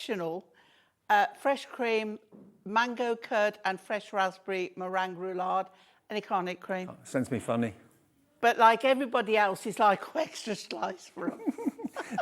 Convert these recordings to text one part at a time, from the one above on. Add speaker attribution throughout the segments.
Speaker 1: optional, fresh cream, mango curd and fresh raspberry meringue roulade, and you can't eat cream.
Speaker 2: Sends me funny.
Speaker 1: But like everybody else, it's like extra slice for them.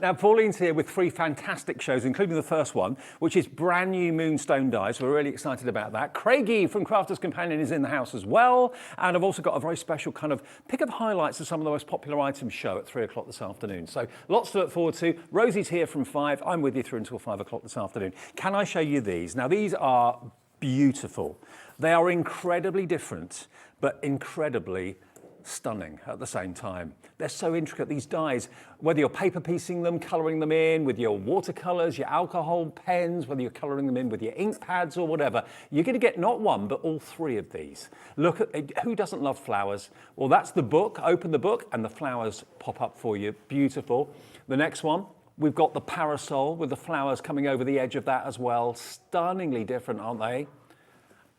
Speaker 2: Now, Pauline's here with 3 fantastic shows, including the first one, which is brand new Moonstone dyes. We're really excited about that. Craigie from Crafter's Companion is in the house as well. And I've also got a very special kind of pick of highlights of some of the most popular items show at 3 o'clock this afternoon. So lots to look forward to. Rosie's here from 5. I'm with you through until 5 o'clock this afternoon. Can I show you these? Now, these are beautiful. They are incredibly different, but incredibly stunning at the same time. They're so intricate, these dyes, whether you're paper piecing them, colouring them in with your watercolours, your alcohol pens, whether you're colouring them in with your ink pads or whatever, you're going to get not one, but all 3 of these. Look at, who doesn't love flowers? Well, that's the book. Open the book and the flowers pop up for you. Beautiful. The next one, we've got the parasol with the flowers coming over the edge of that as well. Stunningly different, aren't they?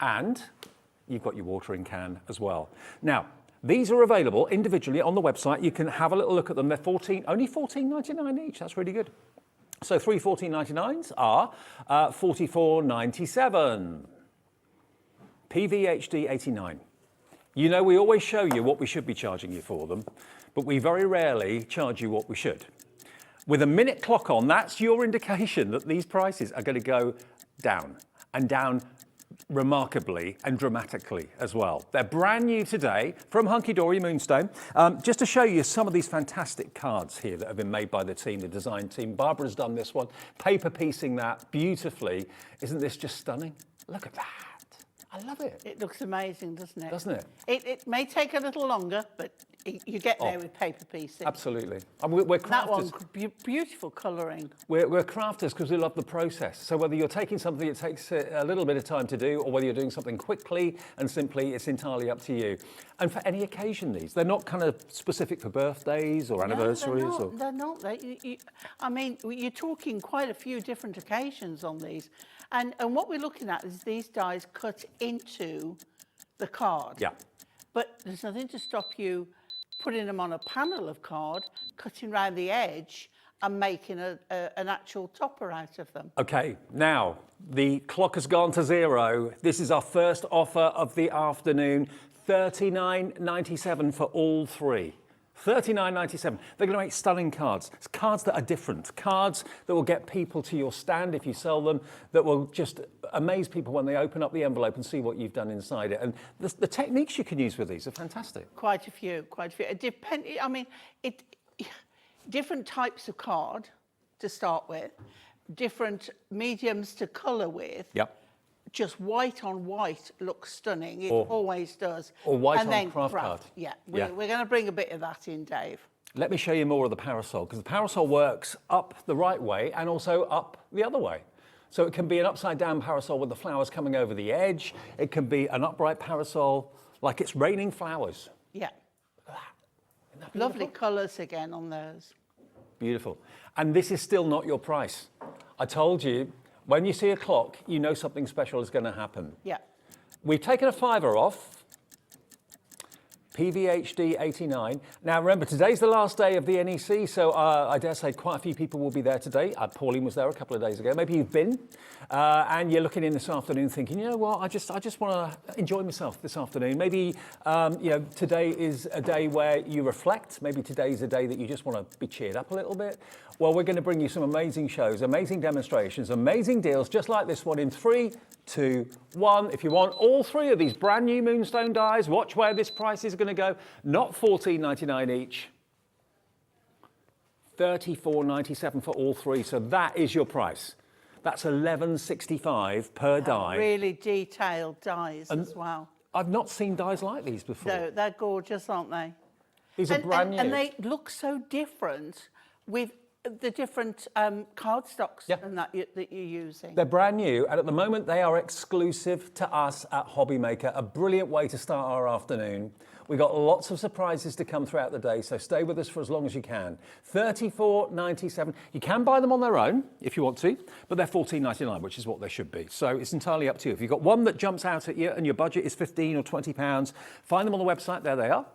Speaker 2: And you've got your watering can as well. Now, these are available individually on the website. You can have a little look at them. They're only $14.99 each. That's really good. So 3 $14.99s are $44.97. PVHD 89. You know, we always show you what we should be charging you for them, but we very rarely charge you what we should. With a minute clock on, that's your indication that these prices are going to go down, and down remarkably and dramatically as well. They're brand new today from Hunkydory Moonstone. Just to show you some of these fantastic cards here that have been made by the team, the design team. Barbara's done this one, paper piecing that beautifully. Isn't this just stunning? Look at that. I love it.
Speaker 1: It looks amazing, doesn't it?
Speaker 2: Doesn't it?
Speaker 1: It may take a little longer, but you get there with paper piecing.
Speaker 2: Absolutely. And we're crafters.
Speaker 1: That one, beautiful colouring.
Speaker 2: We're crafters because we love the process. So whether you're taking something that takes a little bit of time to do, or whether you're doing something quickly and simply, it's entirely up to you. And for any occasion, they're not kind of specific for birthdays or anniversaries.
Speaker 1: No, they're not. I mean, you're talking quite a few different occasions on these. And what we're looking at is these dies cut into the card.
Speaker 2: Yeah.
Speaker 1: But there's nothing to stop you putting them on a panel of card, cutting around the edge and making an actual topper out of them. Okay, now the clock has gone to 0. This is our first offer of the afternoon, $39.97 for all 3. $39.97. They're going to make stunning cards. It's cards that are different. Cards that will get people to your stand if you sell them, that will just amaze people when they open up the envelope and see what you've done inside it. And the techniques you can use with these are fantastic. Quite a few. Different types of card to start with, different mediums to colour with. Yep. Just white on white looks stunning. It always does. Or white on craft card. Yeah, we're going to bring a bit of that in, Dave. Let me show you more of the parasol, because the parasol works up the right way and also up the other way. So it can be an upside down parasol with the flowers coming over the edge. It can be an upright parasol like it's raining flowers. Yeah. Look at that. Lovely colours again on those. Beautiful. And this is still not your price. I told you, when you see a clock, you know something special is going to happen. Yeah. We've taken a $5 off. PVHD 89. Now remember, today's the last day of the NEC, so I dare say quite a few people will be there today. Pauline was there a couple of days ago. Maybe you've been, and you're looking in this afternoon thinking, you know what, I just want to enjoy myself this afternoon. Maybe you know, today is a day where you reflect. Maybe today's a day that you just want to be cheered up a little bit. Well, we're going to bring you some amazing shows, amazing demonstrations, amazing deals, just like this one in 3, 2, 1. If you want all 3 of these brand new Moonstone dies, watch where this price is going to go. Not $14.99 each, $34.97 for all 3. So that is your price. That's $11.65 per die. Really detailed dies as well. I've not seen dies like these before. No, they're gorgeous, aren't they? These are brand new. And they look so different with the different cardstocks and that you're using. They're brand new, and at the moment they are exclusive to us at Hobbymaker. A brilliant way to start our afternoon. We've got lots of surprises to come throughout the day, so stay with us for as long as you can. $34.97. You can buy them on their own if you want to, but they're $14.99, which is what they should be. So it's entirely up to you. If you've got one that jumps out at you and your budget is £15 or £20, find them on the website. There they are.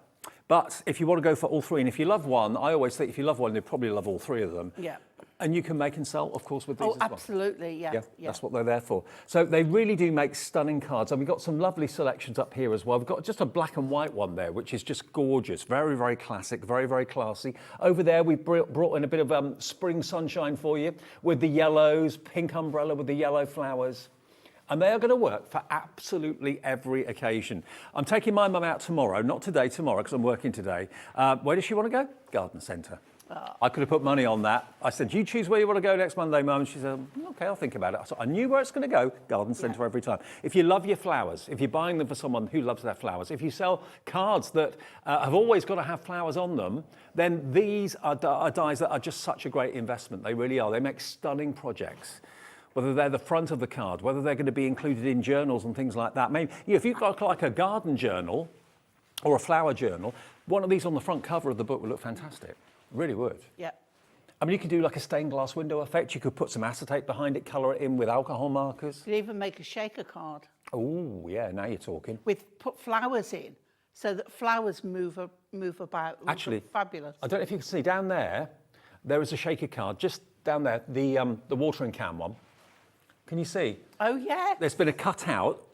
Speaker 1: But if you want to go for all 3, and if you love one, I always think if you love one, you probably love all 3 of them. Yeah.
Speaker 2: And you can make and sell, of course, with these as well.
Speaker 1: Absolutely, yeah.
Speaker 2: That's what they're there for. So they really do make stunning cards. And we've got some lovely selections up here as well. We've got just a black and white one there, which is just gorgeous. Very, very classic, very, very classy. Over there, we brought in a bit of spring sunshine for you with the yellows, pink umbrella with the yellow flowers. And they are going to work for absolutely every occasion. I'm taking my mum out tomorrow, not today, tomorrow, because I'm working today. Where does she want to go? Garden centre. I could have put money on that. I said, you choose where you want to go next Monday, Mum. And she said, OK, I'll think about it. I knew where it's going to go, garden centre every time. If you love your flowers, if you're buying them for someone who loves their flowers, if you sell cards that have always got to have flowers on them, then these are dies that are just such a great investment. They really are. They make stunning projects. Whether they're the front of the card, whether they're going to be included in journals and things like that. Maybe if you've got like a garden journal or a flower journal, one of these on the front cover of the book would look fantastic. Really would.
Speaker 1: Yeah.
Speaker 2: I mean, you could do like a stained glass window effect. You could put some acetate behind it, colour it in with alcohol markers.
Speaker 1: You could even make a shaker card.
Speaker 2: Oh, yeah, now you're talking.
Speaker 1: Put flowers in, so that flowers move about.
Speaker 2: Actually,
Speaker 1: fabulous.
Speaker 2: I don't know if you can see down there, there is a shaker card, just down there, the watering can one. Can you see?
Speaker 1: Oh, yeah.
Speaker 2: There's been a cutout,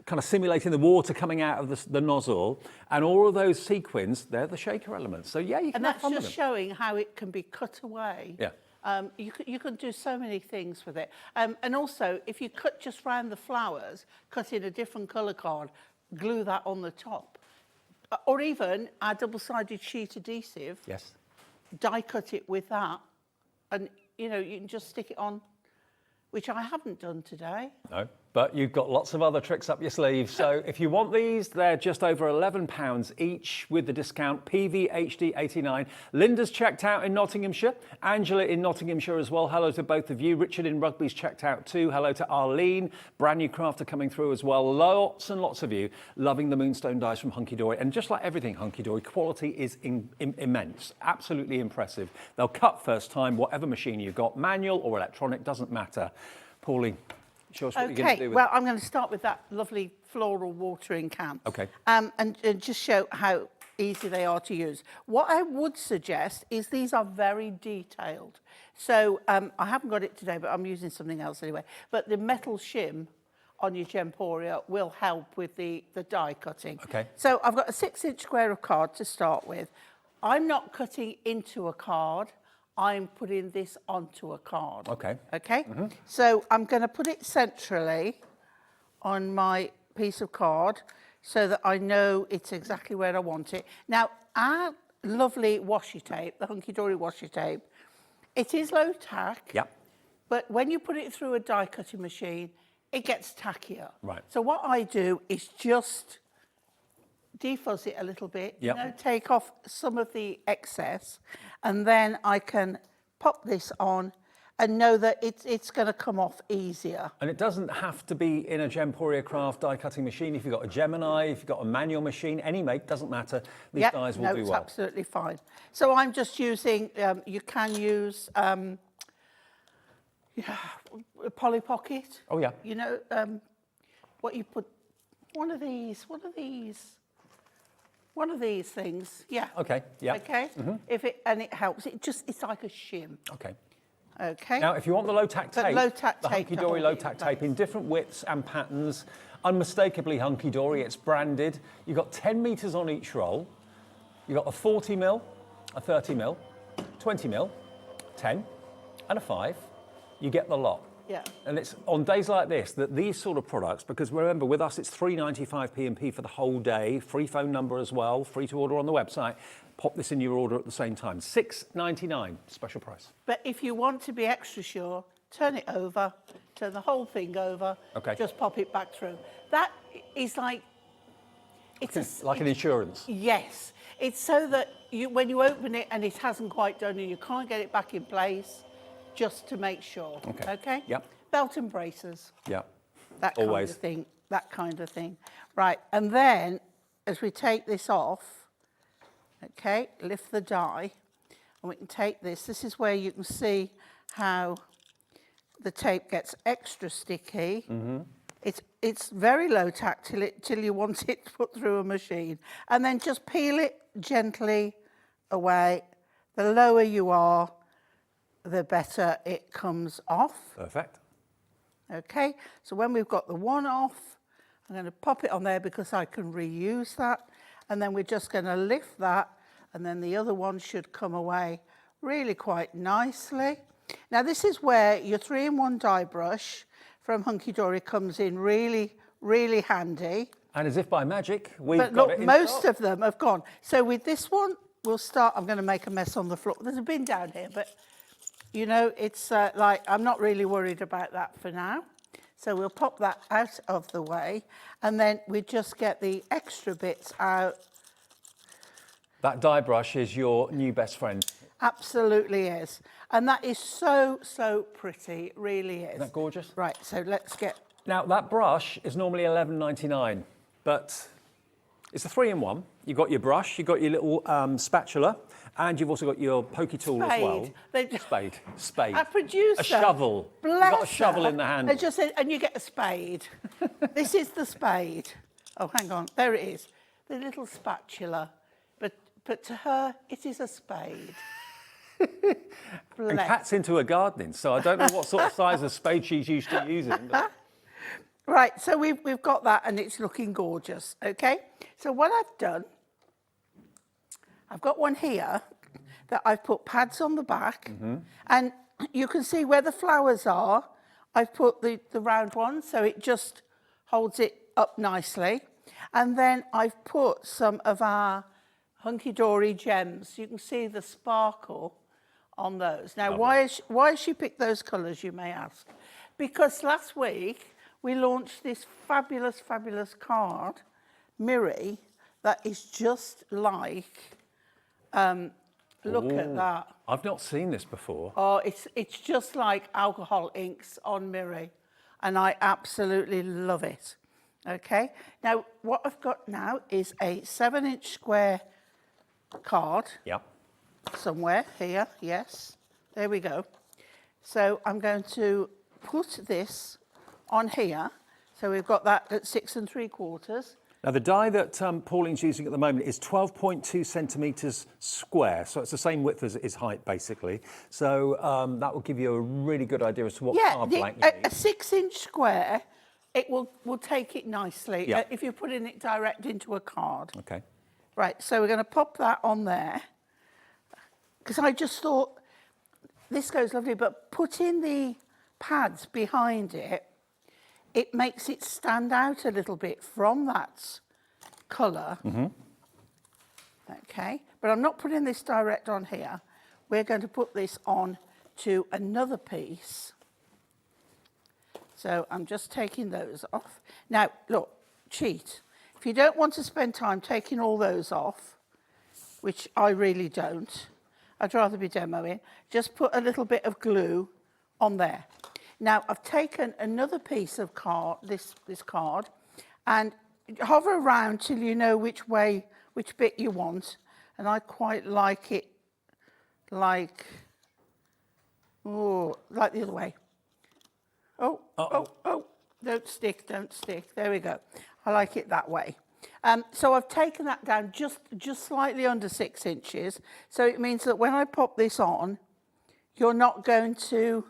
Speaker 2: kind of simulating the water coming out of the nozzle, and all of those sequins, they're the shaker elements. So yeah, you can have fun with them.
Speaker 1: And that's just showing how it can be cut away.
Speaker 2: Yeah.
Speaker 1: You can do so many things with it. And also, if you cut just round the flowers, cut in a different colour card, glue that on the top. Or even our double-sided sheet adhesive.
Speaker 2: Yes.
Speaker 1: Die cut it with that. And, you know, you can just stick it on, which I haven't done today. No,
Speaker 2: but you've got lots of other tricks up your sleeve. So if you want these, they're just over £11 each with the discount PVHD89. Linda's checked out in Nottinghamshire. Angela in Nottinghamshire as well. Hello to both of you. Richard in Rugby's checked out too. Hello to Arlene. Brand new crafter coming through as well. Lots and lots of you loving the Moonstone dies from Hunkydory. And just like everything Hunkydory, quality is immense. Absolutely impressive. They'll cut first time, whatever machine you've got, manual or electronic, doesn't matter. Pauline, show us what you're going to do with
Speaker 1: well, I'm going to start with that lovely floral watering can.
Speaker 2: Okay.
Speaker 1: And just show how easy they are to use. What I would suggest is these are very detailed. So I haven't got it today, but I'm using something else anyway. But the metal shim on your Gemporia will help with the die cutting.
Speaker 2: Okay.
Speaker 1: So I've got a 6-inch square of card to start with. I'm not cutting into a card. I'm putting this onto a card.
Speaker 2: Okay.
Speaker 1: Okay? Mm-hmm. So I'm going to put it centrally on my piece of card so that I know it's exactly where I want it. Now, our lovely washi tape, the Hunkydory washi tape, it is low tack.
Speaker 2: Yep.
Speaker 1: But when you put it through a die cutting machine, it gets tackier.
Speaker 2: Right.
Speaker 1: So what I do is just defuzz it a little bit,
Speaker 2: yep.
Speaker 1: You know, take off some of the excess, and then I can pop this on and know that it's going to come off easier.
Speaker 2: And it doesn't have to be in a Gemporia Craft die cutting machine. If you've got a Gemini, if you've got a manual machine, any make, doesn't matter. These dies will do well.
Speaker 1: It's absolutely fine. So I'm just using, you can use a Polly Pocket.
Speaker 2: Oh, yeah.
Speaker 1: You know, what you put, one of these things, yeah.
Speaker 2: Okay, yeah.
Speaker 1: Okay, and it helps. It's like a shim.
Speaker 2: Okay.
Speaker 1: Okay.
Speaker 2: Now, if you want the low-tack tape,
Speaker 1: low-tack
Speaker 2: the
Speaker 1: tape
Speaker 2: Hunkydory low-tack tape in different widths and patterns, unmistakably Hunkydory, it's branded. You've got 10 metres on each roll. You've got a 40 mil, a 30 mil, 20 mil, 10, and a 5. You get the lot.
Speaker 1: Yeah.
Speaker 2: And it's on days like this that these sort of products, because remember with us it's £3.95 P&P for the whole day, free phone number as well, free to order on the website. Pop this in your order at the same time. £6.99 special price.
Speaker 1: But if you want to be extra sure, turn it over, turn the whole thing over,
Speaker 2: okay.
Speaker 1: Just pop it back through. That is like...
Speaker 2: It's like an insurance.
Speaker 1: Yes. It's so that when you open it and it hasn't quite done and you can't get it back in place, just to make sure.
Speaker 2: Okay.
Speaker 1: Okay?
Speaker 2: Yep.
Speaker 1: Belt and braces.
Speaker 2: Yeah.
Speaker 1: That
Speaker 2: Always.
Speaker 1: kind of thing. That kind of thing. Right. And then, as we take this off, okay, lift the die, and we can take this. This is where you can see how the tape gets extra sticky. Mm-hmm. It's very low tack till you want it put through a machine. And then just peel it gently away. The lower you are,
Speaker 3: the better it comes off.
Speaker 2: Perfect.
Speaker 3: Okay, so when we've got the one off, I'm going to pop it on there because I can reuse that. And then we're just going to lift that, and then the other one should come away really quite nicely. Now this is where your 3-in-1 dye brush from Hunkydory comes in really, really handy.
Speaker 2: And as if by magic, we've
Speaker 3: but
Speaker 2: got
Speaker 3: look,
Speaker 2: it in
Speaker 3: most
Speaker 2: stock.
Speaker 3: of them have gone. So with this one, we'll start. I'm going to make a mess on the floor. There's a bin down here, but you know, it's like, I'm not really worried about that for now. So we'll pop that out of the way, and then we just get the extra bits out.
Speaker 2: That dye brush is your new best friend.
Speaker 3: Absolutely is. And that is so, so pretty. It really is.
Speaker 2: Isn't that gorgeous?
Speaker 3: Right, so let's get...
Speaker 2: Now, that brush is normally $11.99, but it's a 3-in-1. You've got your brush, you've got your little spatula, and you've also got your pokey tool as well. Spade.
Speaker 3: A producer.
Speaker 2: A shovel.
Speaker 3: Bless
Speaker 2: You've got a shovel
Speaker 3: her.
Speaker 2: in the hand.
Speaker 3: They just said, and you get a spade. This is the spade. Oh, hang on. There it is. The little spatula. But to her, it is a spade.
Speaker 2: And Kat's into her gardening, so I don't know what sort of size of spade she's used to using. But...
Speaker 3: Right, so we've got that, and it's looking gorgeous, okay? So what I've done, I've got one here that I've put pads on the back, and you can see where the flowers are. I've put the round one, so it just holds it up nicely. And then I've put some of our Hunkydory gems. You can see the sparkle on those. Now, why has she picked those colours, you may ask? Because last week we launched this fabulous, fabulous card, Miri, that is just like, look at that.
Speaker 2: I've not seen this before.
Speaker 3: Oh, it's just like alcohol inks on Miri, and I absolutely love it. Okay, now what I've got now is a 7-inch square card.
Speaker 2: Yep.
Speaker 3: Somewhere here, yes. There we go. So I'm going to put this on here. So we've got that at 6 3/4.
Speaker 2: Now the die that Pauline's using at the moment is 12.2 centimetres square, so it's the same width as its height basically. So that will give you a really good idea as to what card blank you need.
Speaker 3: A 6-inch square, it will take it nicely if you're putting it direct into a card.
Speaker 2: Okay.
Speaker 3: Right, so we're going to pop that on there, because I just thought this goes lovely, but putting the pads behind it, it makes it stand out a little bit from that colour. Okay, but I'm not putting this direct on here. We're going to put this on to another piece. So I'm just taking those off. Now, look, cheat. If you don't want to spend time taking all those off, which I really don't, I'd rather be demoing, just put a little bit of glue on there. Now, I've taken another piece of card, this card, and hover around till you know which bit you want. And I quite like it like the other way. Oh, don't stick. There we go. I like it that way. So I've taken that down just slightly under 6 inches. So it means that when I pop this on, you're not going to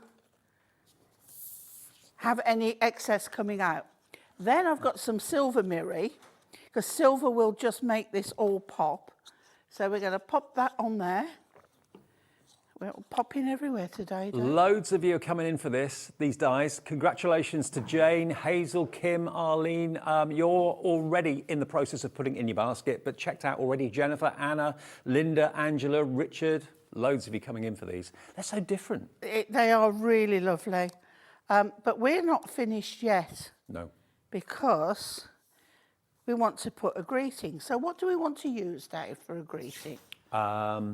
Speaker 3: have any excess coming out. Then I've got some silver Miri, because silver will just make this all pop. So we're going to pop that on there. We're popping everywhere today.
Speaker 2: Loads of you are coming in for these dies. Congratulations to Jane, Hazel, Kim, Arlene. You're already in the process of putting in your basket, but checked out already Jennifer, Anna, Linda, Angela, Richard. Loads of you coming in for these. They're so different.
Speaker 3: They are really lovely. But we're not finished yet.
Speaker 2: No.
Speaker 3: Because we want to put a greeting. So what do we want to use, Dave, for a greeting?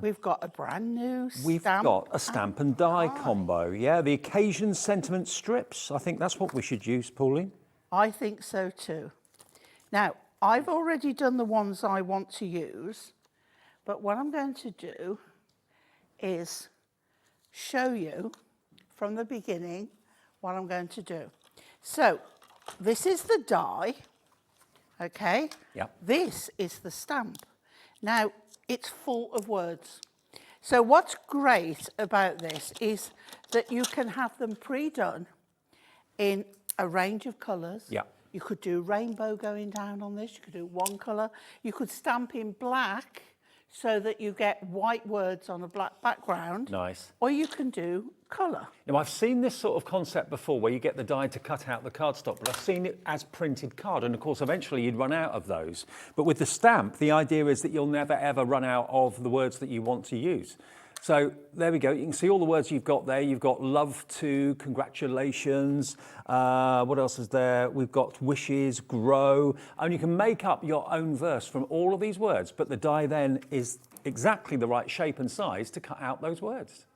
Speaker 3: We've got a brand new stamp.
Speaker 2: We've got a stamp and die combo. Yeah, the occasion sentiment strips. I think that's what we should use, Pauline.
Speaker 3: I think so too. Now, I've already done the ones I want to use, but what I'm going to do is show you from the beginning what I'm going to do. So, this is the die, okay?
Speaker 2: Yep.
Speaker 3: This is the stamp. Now, it's full of words. So what's great about this is that you can have them pre-done in a range of colours.
Speaker 2: Yeah.
Speaker 3: You could do rainbow going down on this. You could do one colour. You could stamp in black so that you get white words on a black background.
Speaker 2: Nice.
Speaker 3: Or you can do colour.
Speaker 2: Now, I've seen this sort of concept before where you get the die to cut out the cardstock, but I've seen it as printed card, and of course, eventually you'd run out of those. But with the stamp, the idea is that you'll never, ever run out of the words that you want to use. So there we go. You can see all the words you've got there. You've got love to, congratulations. What else is there? We've got wishes, grow. And you can make up your own verse from all of these words, but the die then is exactly the right shape and size to cut out those words.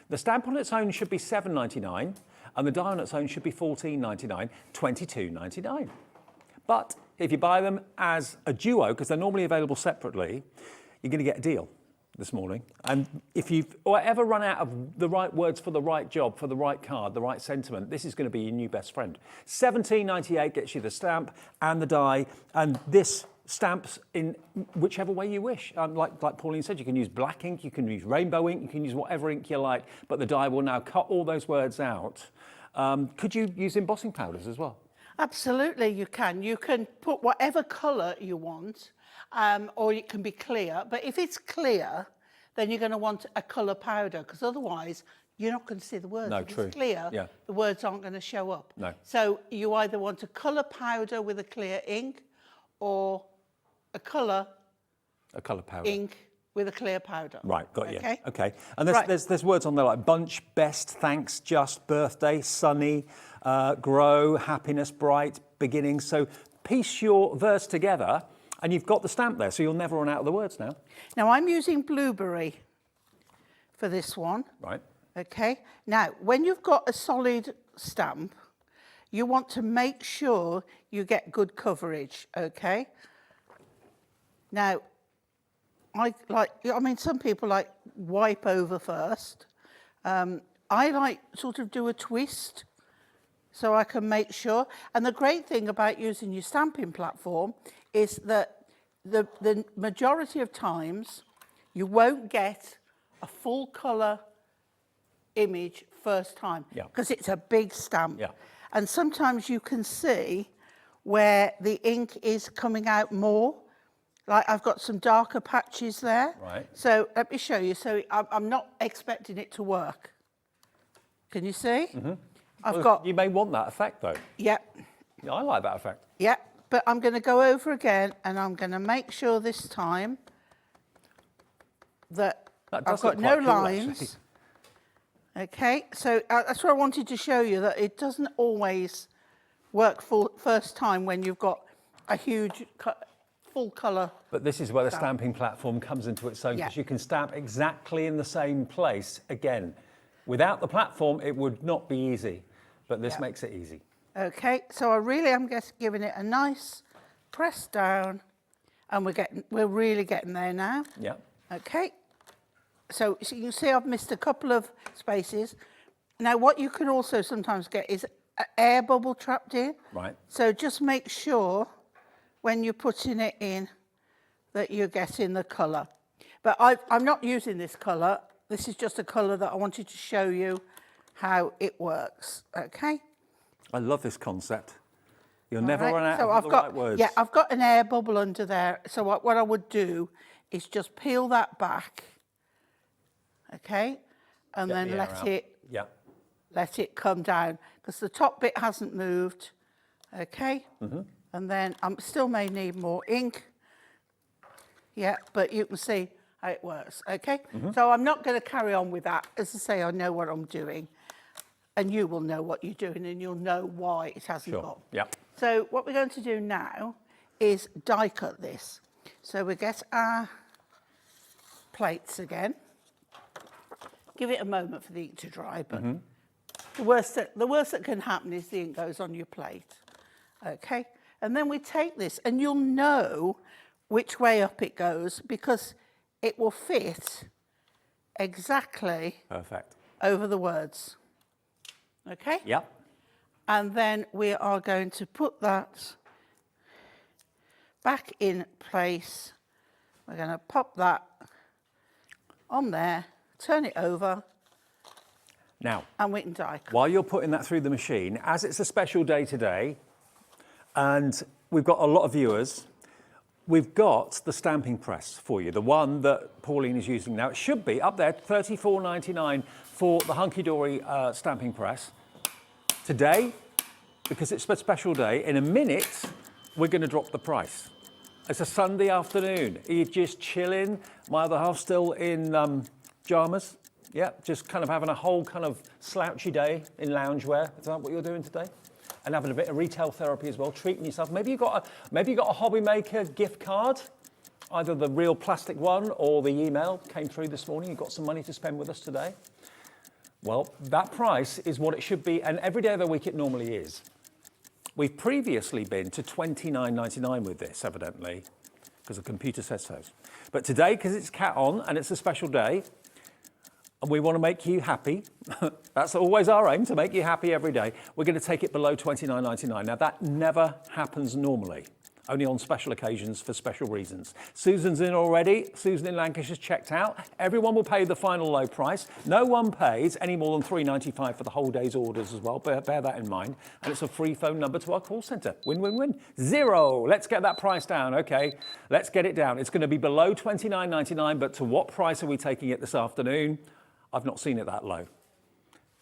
Speaker 2: The stamp on its own should be $7.99, and the die on its own should be $14.99, $22.99. But if you buy them as a duo, because they're normally available separately, you're going to get a deal this morning. And if you've ever run out of the right words for the right job, for the right card, the right sentiment, this is going to be your new best friend. $17.98 gets you the stamp and the die, and this stamps in whichever way you wish. Like Pauline said, you can use black ink, you can use rainbow ink, you can use whatever ink you like, but the die will now cut all those words out. Could you use embossing powders as well?
Speaker 3: Absolutely, you can. You can put whatever colour you want, or it can be clear. But if it's clear, then you're going to want a colour powder, because otherwise you're not going to see the words.
Speaker 2: No,
Speaker 3: if
Speaker 2: true.
Speaker 3: it's clear,
Speaker 2: Yeah.
Speaker 3: the words aren't going to show up.
Speaker 2: No.
Speaker 3: So you either want a colour powder with a clear ink, or a colour
Speaker 2: powder.
Speaker 3: ink with a clear powder.
Speaker 2: Right, got you.
Speaker 3: Okay.
Speaker 2: Okay. And there's words on there like bunch, best, thanks, just, birthday, sunny, grow, happiness, bright, beginning. So piece your verse together and you've got the stamp there, so you'll never run out of the words now.
Speaker 3: Now I'm using blueberry for this one.
Speaker 2: Right.
Speaker 3: Okay. Now, when you've got a solid stamp, you want to make sure you get good coverage, okay? Now, some people like wipe over first. I like sort of do a twist so I can make sure. And the great thing about using your stamping platform is that the majority of times you won't get a full colour image first time, because it's a big stamp.
Speaker 2: Yeah.
Speaker 3: And sometimes you can see where the ink is coming out more. Like I've got some darker patches there.
Speaker 2: Right.
Speaker 3: So let me show you. So I'm not expecting it to work. Can you see? Mm-hmm.
Speaker 2: You may want that effect though.
Speaker 3: Yep.
Speaker 2: Yeah, I like that effect.
Speaker 3: Yep. But I'm going to go over again and I'm going to make sure this time that I've got no lines. Okay, so that's what I wanted to show you, that it doesn't always work first time when you've got a huge full colour.
Speaker 2: But this is where the stamping platform comes into its own, because you can stamp exactly in the same place again. Without the platform, it would not be easy, but this makes it easy. Okay,
Speaker 3: so I really am just giving it a nice press down, and we're really getting there now.
Speaker 2: Yeah.
Speaker 3: Okay. So you can see I've missed a couple of spaces. Now, what you can also sometimes get is an air bubble trapped in.
Speaker 2: Right.
Speaker 3: So just make sure when you're putting it in that you're getting the colour. But I'm not using this colour. This is just a colour that I wanted to show you how it works. Okay.
Speaker 2: I love this concept. You'll never run out of the right words.
Speaker 3: Yeah, I've got an air bubble under there. So what I would do is just peel that back. Okay, and then let it come down, because the top bit hasn't moved. Okay, and then I still may need more ink. Yeah, but you can see how it works. Okay, so I'm not going to carry on with that. As I say, I know what I'm doing, and you will know what you're doing, and you'll know why it hasn't got.
Speaker 2: Yeah.
Speaker 3: So what we're going to do now is die cut this. So we get our plates again. Give it a moment for the ink to dry, but the worst that can happen is the ink goes on your plate. Okay, and then we take this, and you'll know which way up it goes, because it will fit exactly over the words. Okay?
Speaker 2: Yep.
Speaker 3: And then we are going to put that back in place. We're going to pop that on there. turn it over.
Speaker 2: Now,
Speaker 3: and we can die.
Speaker 2: While you're putting that through the machine, as it's a special day today, and we've got a lot of viewers, we've got the stamping press for you, the one that Pauline is using now. It should be up there, $34.99 for the Hunkydory stamping press. Today, because it's a special day, in a minute, we're going to drop the price. It's a Sunday afternoon. Are you just chilling? My other half still in pyjamas. Yeah, just kind of having a whole kind of slouchy day in loungewear. Is that what you're doing today? And having a bit of retail therapy as well, treating yourself. Maybe you got a Hobby Maker gift card, either the real plastic one or the email came through this morning. You've got some money to spend with us today. Well, that price is what it should be, and every day of the week it normally is. We've previously been to $29.99 with this, evidently, because the computer says so. But today, because it's Cat On and it's a special day, and we want to make you happy. That's always our aim, to make you happy every day. We're going to take it below $29.99. Now, that never happens normally, only on special occasions for special reasons. Susan's in already. Susan in Lancashire's checked out. Everyone will pay the final low price. No one pays any more than $3.95 for the whole day's orders as well. Bear that in mind. And it's a free phone number to our call centre. Win, win, win. Zero. Let's get that price down. OK, let's get it down. It's going to be below $29.99, but to what price are we taking it this afternoon? I've not seen it that low.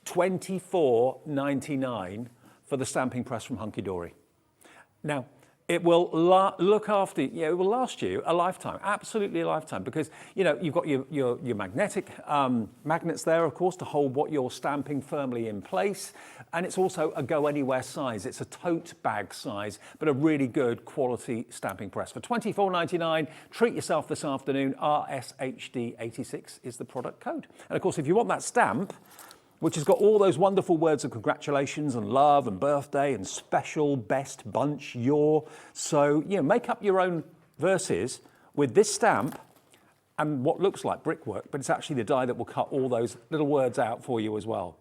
Speaker 2: $24.99 for the stamping press from Hunkydory. Now, it will look after, it will last you a lifetime, absolutely a lifetime, because, you've got your magnetic magnets there, of course, to hold what you're stamping firmly in place. And it's also a go-anywhere size. It's a tote bag size, but a really good quality stamping press. For $24.99, treat yourself this afternoon. RSHD86 is the product code. And of course, if you want that stamp, which has got all those wonderful words of congratulations and love and birthday and special, best, bunch, your. So, make up your own verses with this stamp and what looks like brickwork, but it's actually the die that will cut all those little words out for you as well.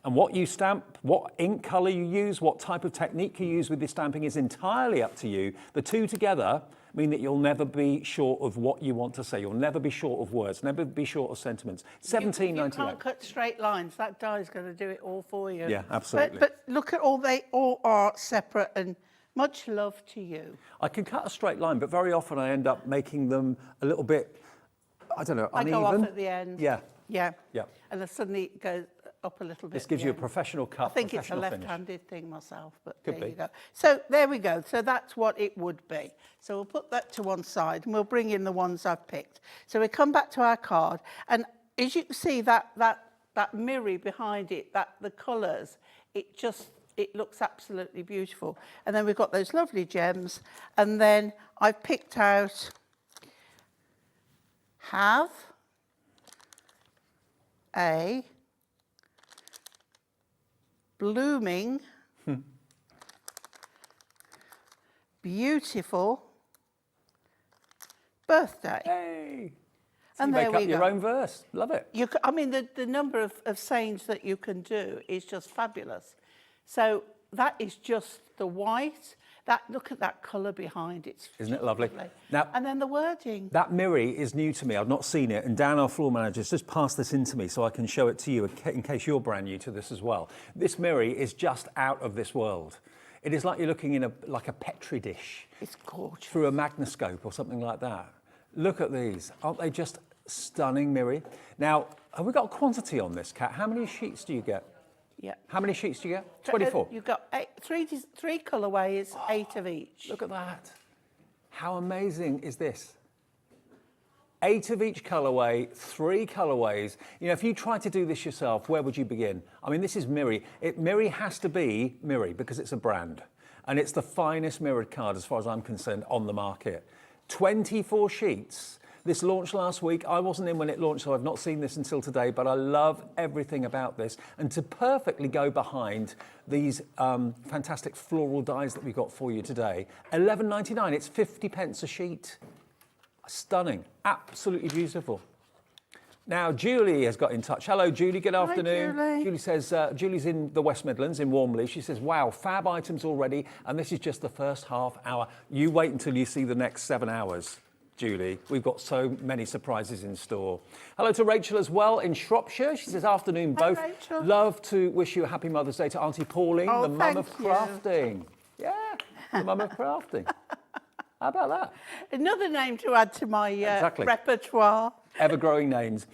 Speaker 2: And what you stamp, what ink colour you use, what type of technique you use with this stamping is entirely up to you. The two together mean that you'll never be short of what you want to say. You'll never be short of words, never be short of sentiments. $17.98.
Speaker 3: You can't cut straight lines. That die is going to do it all for you.
Speaker 2: Yeah, absolutely.
Speaker 3: But look at they all are separate, and much love to you.
Speaker 2: I can cut a straight line, but very often I end up making them a little bit, uneven.
Speaker 3: I go off at the end.
Speaker 2: Yeah.
Speaker 3: Yeah.
Speaker 2: Yeah.
Speaker 3: And then suddenly it goes up a little bit.
Speaker 2: This gives you a professional cut.
Speaker 3: I think it's a
Speaker 2: finish.
Speaker 3: left-handed thing myself, but
Speaker 2: Could
Speaker 3: there
Speaker 2: be.
Speaker 3: you go. So there we go. So that's what it would be. So we'll put that to one side and we'll bring in the ones I've picked. So we come back to our card, and as you can see that mirror behind it, the colours, it looks absolutely beautiful. And then we've got those lovely gems, and then I've picked out have a blooming, beautiful birthday.
Speaker 2: Hey! So
Speaker 3: And
Speaker 2: you
Speaker 3: there
Speaker 2: make
Speaker 3: we
Speaker 2: up your
Speaker 3: go.
Speaker 2: own verse. Love it.
Speaker 3: I mean, the number of sayings that you can do is just fabulous. So that is just the white. Look at that colour behind it.
Speaker 2: Isn't it lovely? Now,
Speaker 3: and then the wording.
Speaker 2: that mirror is new to me. I've not seen it. And Dan, our floor manager, has just passed this into me so I can show it to you in case you're brand new to this as well. This mirror is just out of this world. It is like you're looking in like a Petri dish.
Speaker 3: It's gorgeous.
Speaker 2: Through a magnoscope or something like that. Look at these. Aren't they just stunning, Miri? Now, have we got a quantity on this, Kat? How many sheets do you get?
Speaker 3: Yeah.
Speaker 2: How many sheets do you get? 24.
Speaker 3: You've got three colourways, 8 of each.
Speaker 2: Look at that. How amazing is this? 8 of each colourway, 3 colourways. If you tried to do this yourself, where would you begin? I mean, this is Miri. Miri has to be Miri because it's a brand. And it's the finest mirrored card, as far as I'm concerned, on the market. 24 sheets. This launched last week. I wasn't in when it launched, so I've not seen this until today, but I love everything about this. And to perfectly go behind these fantastic floral dies that we've got for you today, $11.99. It's 50 pence a sheet. Stunning. Absolutely beautiful. Now, Julie has got in touch. Hello, Julie. Good afternoon.
Speaker 3: Hi, Julie.
Speaker 2: Julie says, Julie's in the West Midlands, in Warmley. She says, wow, fab items already, and this is just the first half hour. You wait until you see the next 7 hours. Julie. We've got so many surprises in store. Hello to Rachel as well in Shropshire. She says, afternoon both.
Speaker 3: Hi, Rachel.
Speaker 2: Love to wish you a happy Mother's Day to Auntie Pauline, the mum of crafting. Yeah, the mum of crafting. How about that?
Speaker 3: Another name to add to my repertoire.
Speaker 2: Ever-growing names.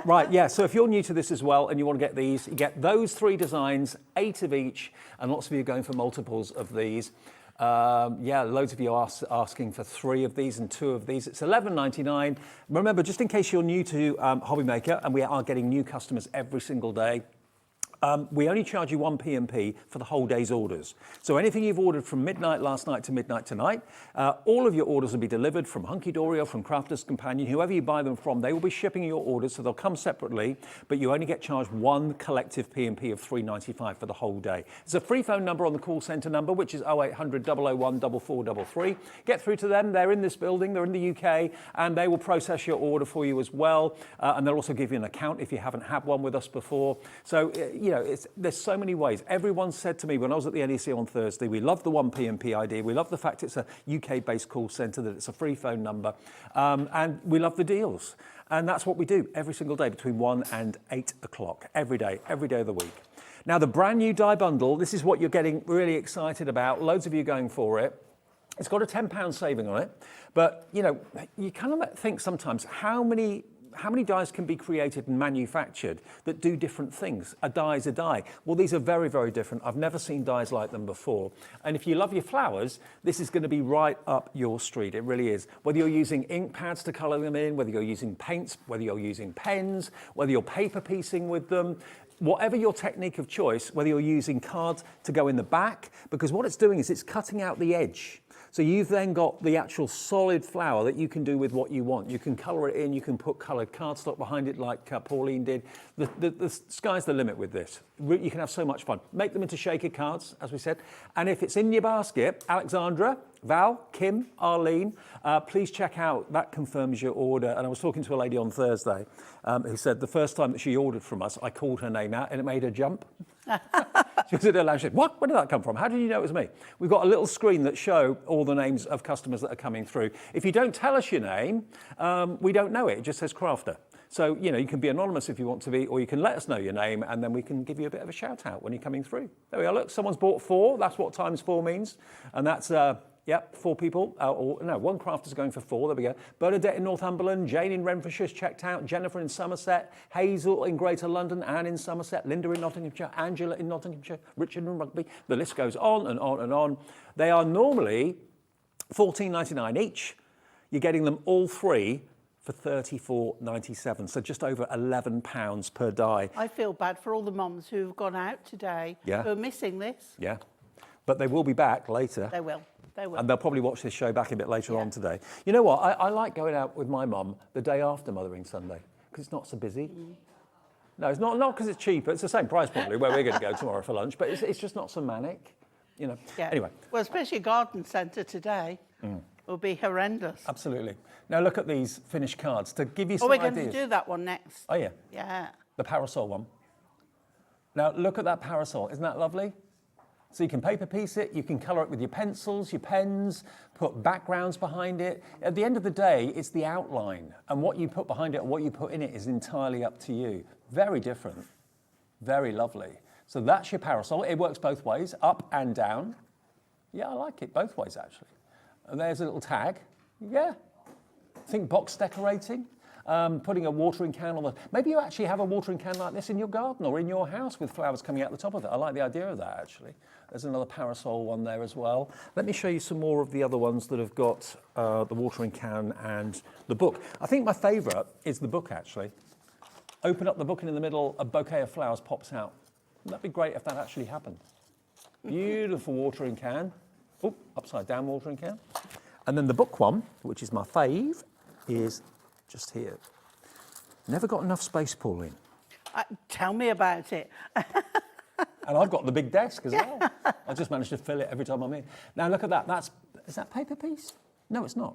Speaker 2: Right, yeah, so if you're new to this as well and you want to get these, you get those 3 designs, 8 of each, and lots of you are going for multiples of these. Yeah, loads of you are asking for 3 of these and 2 of these. It's $11.99. Remember, just in case you're new to Hobby Maker, and we are getting new customers every single day, we only charge you 1 P&P for the whole day's orders. So anything you've ordered from midnight last night to midnight tonight, all of your orders will be delivered from Hunkydory or from Crafter's Companion. Whoever you buy them from, they will be shipping your orders, so they'll come separately, but you only get charged 1 collective P&P of $3.95 for the whole day. There's a free phone number on the call centre number, which is 0800 001 4433. Get through to them. They're in this building. They're in the UK, and they will process your order for you as well. And they'll also give you an account if you haven't had one with us before. So, you know, there's so many ways. Everyone said to me when I was at the NEC on Thursday, we love the 1 P&P idea. We love the fact it's a UK-based call centre, that it's a free phone number, and we love the deals. And that's what we do every single day between 1 and 8 o'clock, every day of the week. Now, the brand new die bundle, this is what you're getting really excited about. Loads of you going for it. It's got a £10 saving on it. But, you know, you kind of think sometimes, how many dies can be created and manufactured that do different things? A die is a die. Well, these are very, very different. I've never seen dies like them before. And if you love your flowers, this is going to be right up your street. It really is. Whether you're using ink pads to colour them in, whether you're using paints, whether you're using pens, whether you're paper piecing with them, whatever your technique of choice, whether you're using cards to go in the back, because what it's doing is it's cutting out the edge. So you've then got the actual solid flower that you can do with what you want. You can colour it in, you can put coloured cardstock behind it like Pauline did. The sky's the limit with this. You can have so much fun. Make them into shaker cards, as we said. And if it's in your basket, Alexandra, Val, Kim, Arlene, please check out. That confirms your order. And I was talking to a lady on Thursday who said the first time that she ordered from us, I called her name out and it made her jump. She was at her lounge. She said, what? Where did that come from? How did you know it was me? We've got a little screen that show all the names of customers that are coming through. If you don't tell us your name, we don't know it. It just says Crafter. So, you know, you can be anonymous if you want to be, or you can let us know your name, and then we can give you a bit of a shout out when you're coming through. There we are. Look, someone's bought 4. That's what times 4 means. And that's, yep, 4 people. Or no, 1 crafter's going for 4. There we go. Bernadette in Northumberland, Jane in Renfrewshire's checked out, Jennifer in Somerset, Hazel in Greater London, Anne in Somerset, Linda in Nottinghamshire, Angela in Nottinghamshire, Richard in Rugby. The list goes on and on and on. They are normally $14.99 each. You're getting them all 3 for $34.97, so just over £11 per die.
Speaker 3: I feel bad for all the mums who've gone out today who are missing this.
Speaker 2: Yeah, but they will be back later.
Speaker 3: They will. They will.
Speaker 2: And they'll probably watch this show back a bit later on today. You know what? I like going out with my mum the day after Mothering Sunday because it's not so busy. No, it's not because it's cheaper. It's the same price probably where we're going to go tomorrow for lunch, but it's just not so manic, you know.
Speaker 3: Yeah.
Speaker 2: Anyway.
Speaker 3: Well, especially a garden centre today will be horrendous.
Speaker 2: Absolutely. Now look at these finished cards to give you some
Speaker 3: we're
Speaker 2: ideas.
Speaker 3: going to do that one next.
Speaker 2: Oh yeah.
Speaker 3: Yeah.
Speaker 2: The parasol one. Now look at that parasol. Isn't that lovely? So you can paper piece it, you can colour it with your pencils, your pens, put backgrounds behind it. At the end of the day, it's the outline. And what you put behind it, what you put in it is entirely up to you. Very different. Very lovely. So that's your parasol. It works both ways, up and down. Yeah, I like it both ways, actually. And there's a little tag. Yeah. Think box decorating. Putting a watering can on the... Maybe you actually have a watering can like this in your garden or in your house with flowers coming out the top of it. I like the idea of that, actually. There's another parasol one there as well. Let me show you some more of the other ones that have got the watering can and the book. I think my favourite is the book, actually. Open up the book and in the middle, a bouquet of flowers pops out. Wouldn't that be great if that actually happened? Beautiful watering can. Oh, upside down watering can. And then the book one, which is my fave, is just here. Never got enough space, Pauline.
Speaker 3: Tell me about it.
Speaker 2: And I've got the big desk as well. I just managed to fill it every time I'm in. Now look at that. Is that paper piece? No, it's not.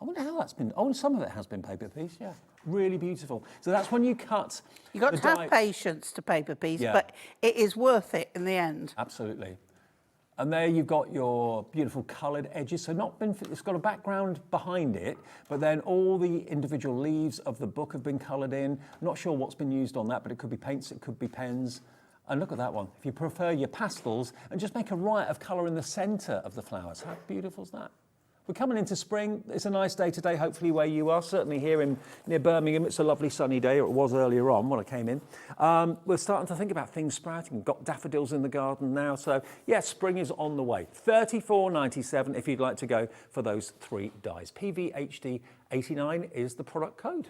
Speaker 2: I wonder how that's been. Oh, some of it has been paper piece. Yeah, really beautiful. So that's when you cut.
Speaker 3: You've got to have patience to paper piece, but it is worth it in the end.
Speaker 2: Absolutely. And there you've got your beautiful coloured edges. So it's got a background behind it, but then all the individual leaves of the book have been coloured in. Not sure what's been used on that, but it could be paints, it could be pens. And look at that one. If you prefer your pastels, and just make a riot of colour in the centre of the flowers. How beautiful is that? We're coming into spring. It's a nice day today, hopefully where you are. Certainly here near Birmingham, it's a lovely sunny day, or it was earlier on when I came in. We're starting to think about things sprouting. We've got daffodils in the garden now. So yeah, spring is on the way. $34.97 if you'd like to go for those 3 dyes. PVHD89 is the product code.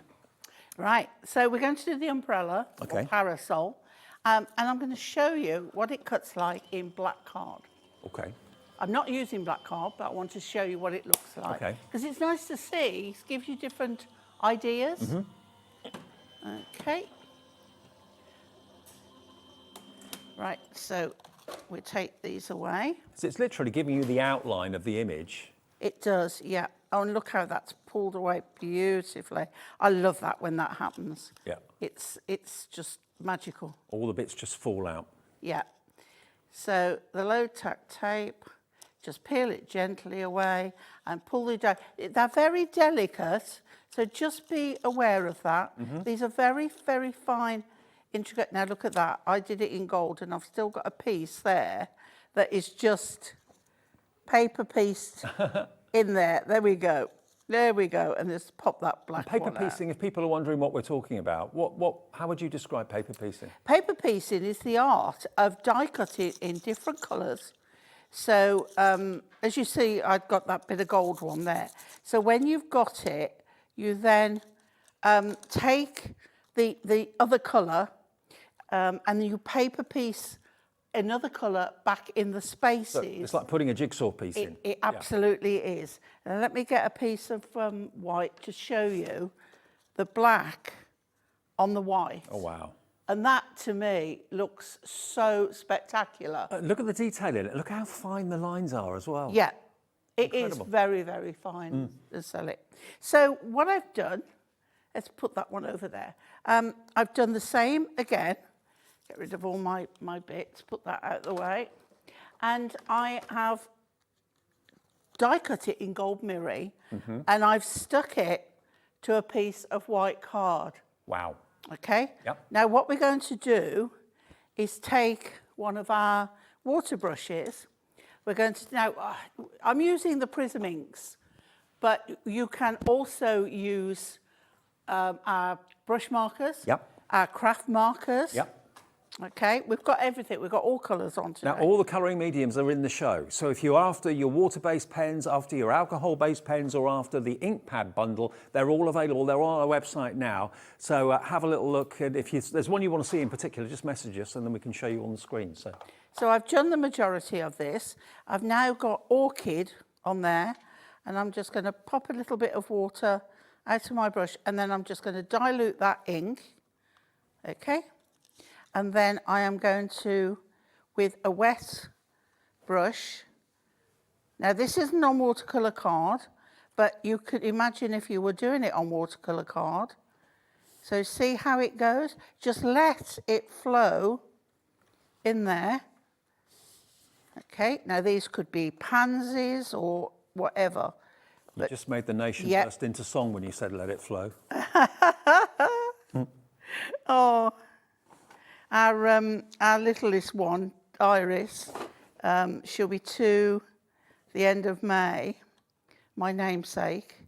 Speaker 3: Right, so we're going to do the umbrella or parasol. And I'm going to show you what it cuts like in black card.
Speaker 2: Okay.
Speaker 3: I'm not using black card, but I want to show you what it looks like. Okay. Because it's nice to see. It gives you different ideas. Mm-hmm. Okay. Right, so we take these away.
Speaker 2: So it's literally giving you the outline of the image.
Speaker 3: It does, yeah. Oh, and look how that's pulled away beautifully. I love that when that happens.
Speaker 2: Yeah.
Speaker 3: It's just magical.
Speaker 2: All the bits just fall out.
Speaker 3: Yeah. So the low tack tape, just peel it gently away and pull the die. They're very delicate, so just be aware of that. Mm-hmm. These are very, very fine, intricate. Now look at that. I did it in gold and I've still got a piece there that is just paper pieced in there. There we go. There we go, and just pop that black
Speaker 2: paper
Speaker 3: one
Speaker 2: piecing,
Speaker 3: out.
Speaker 2: if people are wondering what we're talking about, how would you describe paper piecing?
Speaker 3: Paper piecing is the art of die cutting in different colours. So, as you see, I've got that bit of gold one there. So when you've got it, you then take the other colour and you paper piece another colour back in the spaces. So
Speaker 2: it's like putting a jigsaw piece in.
Speaker 3: It absolutely is. And let me get a piece of white to show you the black on the white.
Speaker 2: Oh, wow.
Speaker 3: And that, to me, looks so spectacular.
Speaker 2: Look at the detail in it. Look how fine the lines are as well.
Speaker 3: Yeah, it is very, very fine to sell it. So what I've done, let's put that one over there. I've done the same again. Get rid of all my bits, put that out of the way. And I have die cut it in gold mirror, and I've stuck it to a piece of white card.
Speaker 2: Wow.
Speaker 3: Okay?
Speaker 2: Yep.
Speaker 3: Now what we're going to do is take one of our water brushes. We're going to, now I'm using the Prism inks, but you can also use our brush markers, our craft markers.
Speaker 2: Yep.
Speaker 3: Okay, we've got everything. We've got all colours on today.
Speaker 2: Now, all the colouring mediums are in the show. So if you're after your water-based pens, after your alcohol-based pens, or after the ink pad bundle, they're all available. They're on our website now. So have a little look. And if there's one you want to see in particular, just message us and then we can show you on the screen.
Speaker 3: So I've done the majority of this. I've now got Orchid on there, and I'm just going to pop a little bit of water out of my brush, and then I'm just going to dilute that ink. Okay. And then I am going to, with a wet brush, now this isn't on watercolour card, but you could imagine if you were doing it on watercolour card. So see how it goes? Just let it flow in there. Okay, now these could be pansies or whatever.
Speaker 2: You just made the nation burst into song when you said let it flow.
Speaker 3: Oh. Our littlest one, Iris, she'll be 2 the end of May, my namesake.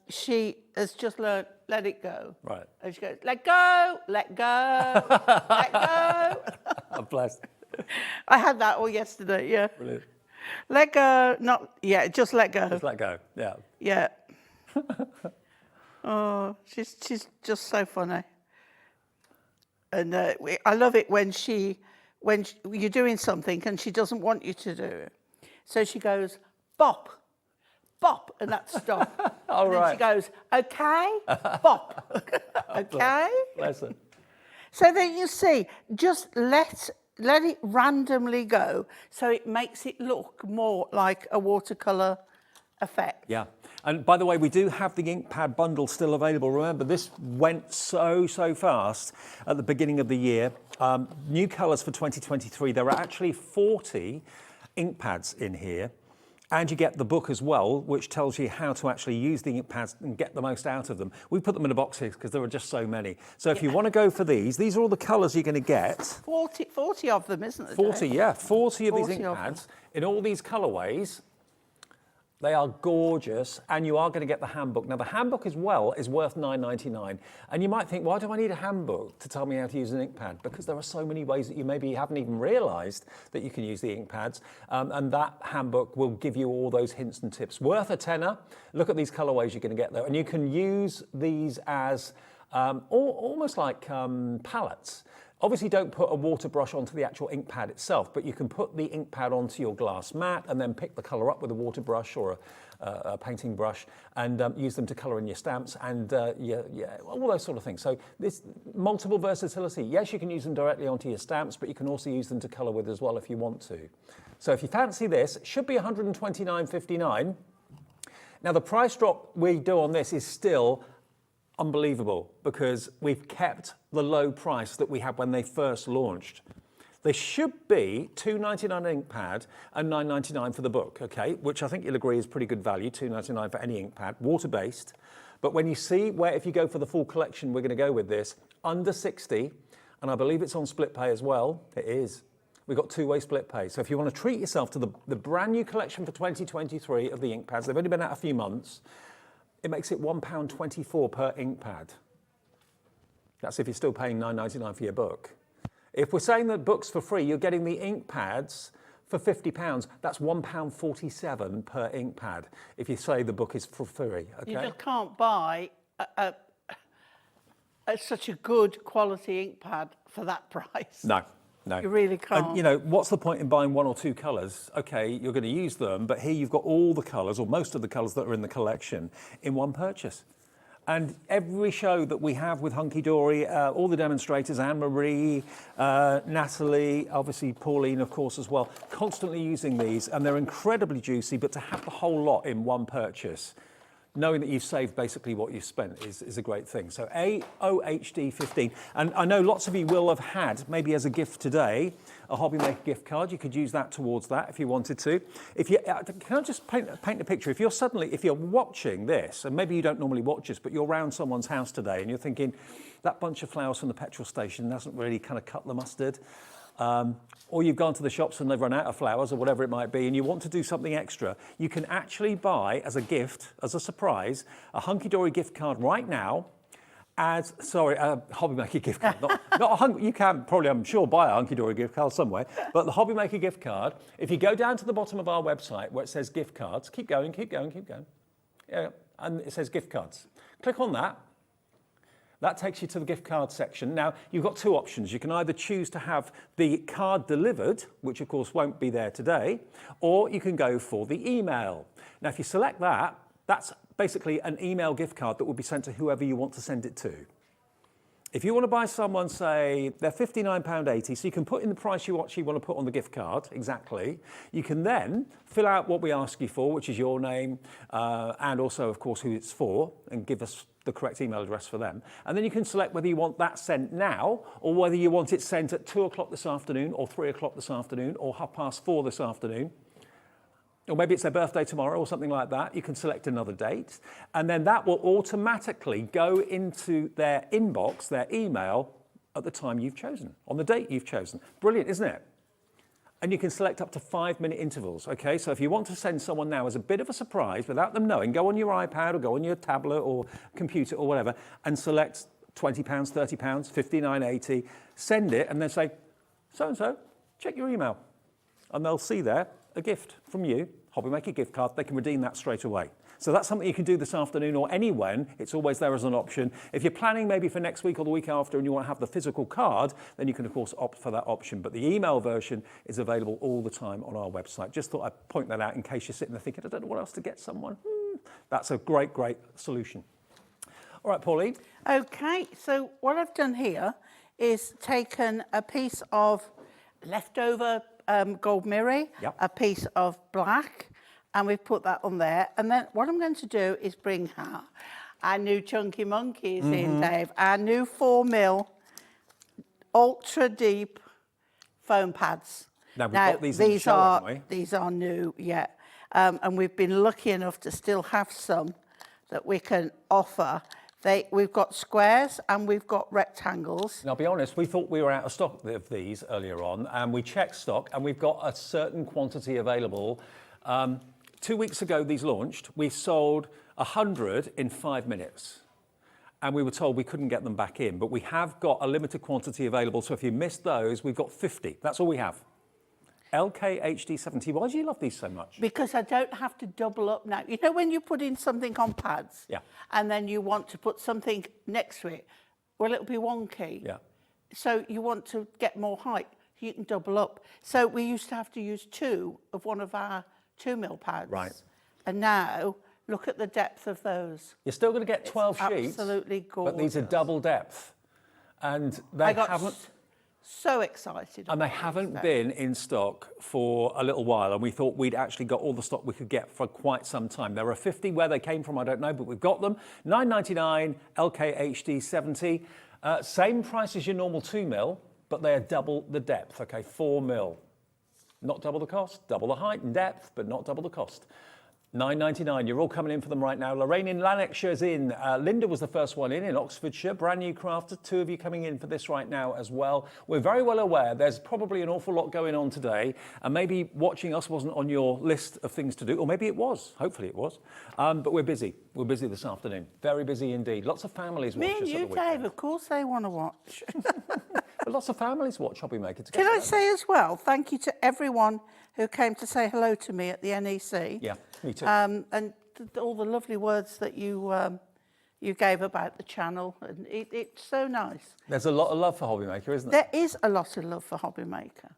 Speaker 3: She has just learned, let it go.
Speaker 2: Right.
Speaker 3: And she goes, let go, let go, let go.
Speaker 2: I'm blessed.
Speaker 3: I had that all yesterday, yeah.
Speaker 2: Brilliant.
Speaker 3: Let go, just let go.
Speaker 2: Just let go, yeah.
Speaker 3: Yeah. Oh, she's just so funny. And I love it when you're doing something and she doesn't want you to do it. So she goes, bop, bop, and that's stop.
Speaker 2: All right.
Speaker 3: Then she goes, okay, bop, okay.
Speaker 2: Bless her.
Speaker 3: So then you see, just let it randomly go so it makes it look more like a watercolour effect.
Speaker 2: Yeah. And by the way, we do have the ink pad bundle still available. Remember, this went so fast at the beginning of the year. New colours for 2023. There are actually 40 ink pads in here. And you get the book as well, which tells you how to actually use the ink pads and get the most out of them. We put them in a box here because there are just so many. So if you want to go for these are all the colours you're going to get.
Speaker 3: 40 of them, isn't there?
Speaker 2: 40, yeah, 40 of these ink
Speaker 3: of
Speaker 2: pads in all these colourways. They are gorgeous, and you are going to get the handbook. Now, the handbook as well is worth £9.99. And you might think, why do I need a handbook to tell me how to use an ink pad? Because there are so many ways that you maybe haven't even realised that you can use the ink pads. And that handbook will give you all those hints and tips. Worth a tenner. Look at these colourways you're going to get there. And you can use these as almost like palettes. Obviously, don't put a water brush onto the actual ink pad itself, but you can put the ink pad onto your glass mat and then pick the colour up with a water brush or a painting brush and use them to colour in your stamps and all those sort of things. So this multiple versatility. Yes, you can use them directly onto your stamps, but you can also use them to colour with as well if you want to. So if you fancy this, it should be £129.59. Now, the price drop we do on this is still unbelievable because we've kept the low price that we had when they first launched. They should be £2.99 ink pad and £9.99 for the book, okay? Which I think you'll agree is pretty good value, £2.99 for any ink pad, water-based. But when you see where, if you go for the full collection, we're going to go with this, under 60, and I believe it's on split pay as well. It is. We've got two-way split pay. So if you want to treat yourself to the brand new collection for 2023 of the ink pads, they've only been out a few months, it makes it £1.24 per ink pad. That's if you're still paying £9.99 for your book. If we're saying that books for free, you're getting the ink pads for £50. That's £1.47 per ink pad. If you say the book is for free, okay?
Speaker 3: You just can't buy such a good quality ink pad for that price.
Speaker 2: No. No.
Speaker 3: You really can't.
Speaker 2: And, you know, what's the point in buying one or two colours? Okay, you're going to use them, but here you've got all the colours, or most of the colours that are in the collection, in one purchase. And every show that we have with Hunkydory, all the demonstrators, Anne-Marie, Natalie, obviously Pauline, of course, as well, constantly using these, and they're incredibly juicy, but to have the whole lot in one purchase, knowing that you've saved basically what you've spent is a great thing. So AOHD 15. And I know lots of you will have had, maybe as a gift today, a Hobby Maker gift card. You could use that towards that if you wanted to. If you, can I just paint a picture? If you're watching this, and maybe you don't normally watch this, but you're around someone's house today and you're thinking, that bunch of flowers from the petrol station doesn't really kind of cut the mustard. Or you've gone to the shops and they've run out of flowers or whatever it might be, and you want to do something extra, you can actually buy as a gift, as a surprise, a Hunkydory gift card right now. A Hobby Maker gift card. You can probably, I'm sure, buy a Hunkydory gift card somewhere, but the Hobby Maker gift card, if you go down to the bottom of our website where it says gift cards, keep going. Yeah, and it says gift cards. Click on that. That takes you to the gift card section. Now, you've got two options. You can either choose to have the card delivered, which of course won't be there today, or you can go for the email. Now, if you select that, that's basically an email gift card that will be sent to whoever you want to send it to. If you want to buy someone, say, they're £59.80, so you can put in the price you actually want to put on the gift card, exactly. You can then fill out what we ask you for, which is your name, and also, of course, who it's for, and give us the correct email address for them. And then you can select whether you want that sent now, or whether you want it sent at 2 o'clock this afternoon, or 3 o'clock this afternoon, or 4:30 this afternoon. Or maybe it's their birthday tomorrow or something like that. You can select another date. And then that will automatically go into their inbox, their email, at the time you've chosen, on the date you've chosen. Brilliant, isn't it? And you can select up to 5-minute intervals, okay? So if you want to send someone now as a bit of a surprise without them knowing, go on your iPad or go on your tablet or computer or whatever and select £20, £30, $59.80, send it and then say, so-and-so, check your email. And they'll see there a gift from you, Hobby Maker gift card. They can redeem that straight away. So that's something you can do this afternoon or any when. It's always there as an option. If you're planning maybe for next week or the week after and you want to have the physical card, then you can, of course, opt for that option. But the email version is available all the time on our website. Just thought I'd point that out in case you're sitting there thinking, I don't know what else to get someone. That's a great, great solution. All right, Pauline.
Speaker 3: Okay, so what I've done here is taken a piece of leftover gold mirror,
Speaker 2: Yep.
Speaker 3: a piece of black, and we've put that on there. And then what I'm going to do is bring our new chunky monkeys in, Dave. Our new 4mm ultra deep foam pads.
Speaker 2: Now, we've got these in the show, haven't we?
Speaker 3: These are new, yeah. And we've been lucky enough to still have some that we can offer. We've got squares and we've got rectangles.
Speaker 2: And I'll be honest, we thought we were out of stock of these earlier on, and we checked stock, and we've got a certain quantity available. 2 weeks ago, these launched. We sold 100 in 5 minutes. And we were told we couldn't get them back in, but we have got a limited quantity available. So if you missed those, we've got 50. That's all we have. LKHD70. Why do you love these so much?
Speaker 3: Because I don't have to double up now. You know when you put in something on pads,
Speaker 2: yeah,
Speaker 3: and then you want to put something next to it, well, it'll be wonky.
Speaker 2: Yeah.
Speaker 3: So you want to get more height, you can double up. So we used to have to use 2 of one of our 2 mil pads.
Speaker 2: Right.
Speaker 3: And now, look at the depth of those.
Speaker 2: You're still going to get 12 sheets.
Speaker 3: Absolutely gorgeous.
Speaker 2: But these are double depth. And they haven't...
Speaker 3: So excited.
Speaker 2: And they haven't been in stock for a little while, and we thought we'd actually got all the stock we could get for quite some time. There are 50. Where they came from, I don't know, but we've got them. $9.99, LKHD 70. Same price as your normal 2 mil, but they are double the depth, okay, 4 mil. Not double the cost, double the height and depth, but not double the cost. $9.99, you're all coming in for them right now. Lorraine in Lancashire's in. Linda was the first one in Oxfordshire. Brand new crafter, 2 of you coming in for this right now as well. We're very well aware there's probably an awful lot going on today, and maybe watching us wasn't on your list of things to do, or maybe it was. Hopefully it was. But we're busy. We're busy this afternoon. Very busy indeed. Lots of families watch us at the weekend.
Speaker 3: Me and you, Dave, of course they want to watch.
Speaker 2: But lots of families watch Hobby Maker together.
Speaker 3: Can I say as well, thank you to everyone who came to say hello to me at the NEC.
Speaker 2: Yeah, me too.
Speaker 3: And all the lovely words that you gave about the channel. And it's so nice.
Speaker 2: There's a lot of love for Hobby Maker, isn't there?
Speaker 3: There is a lot of love for Hobby Maker.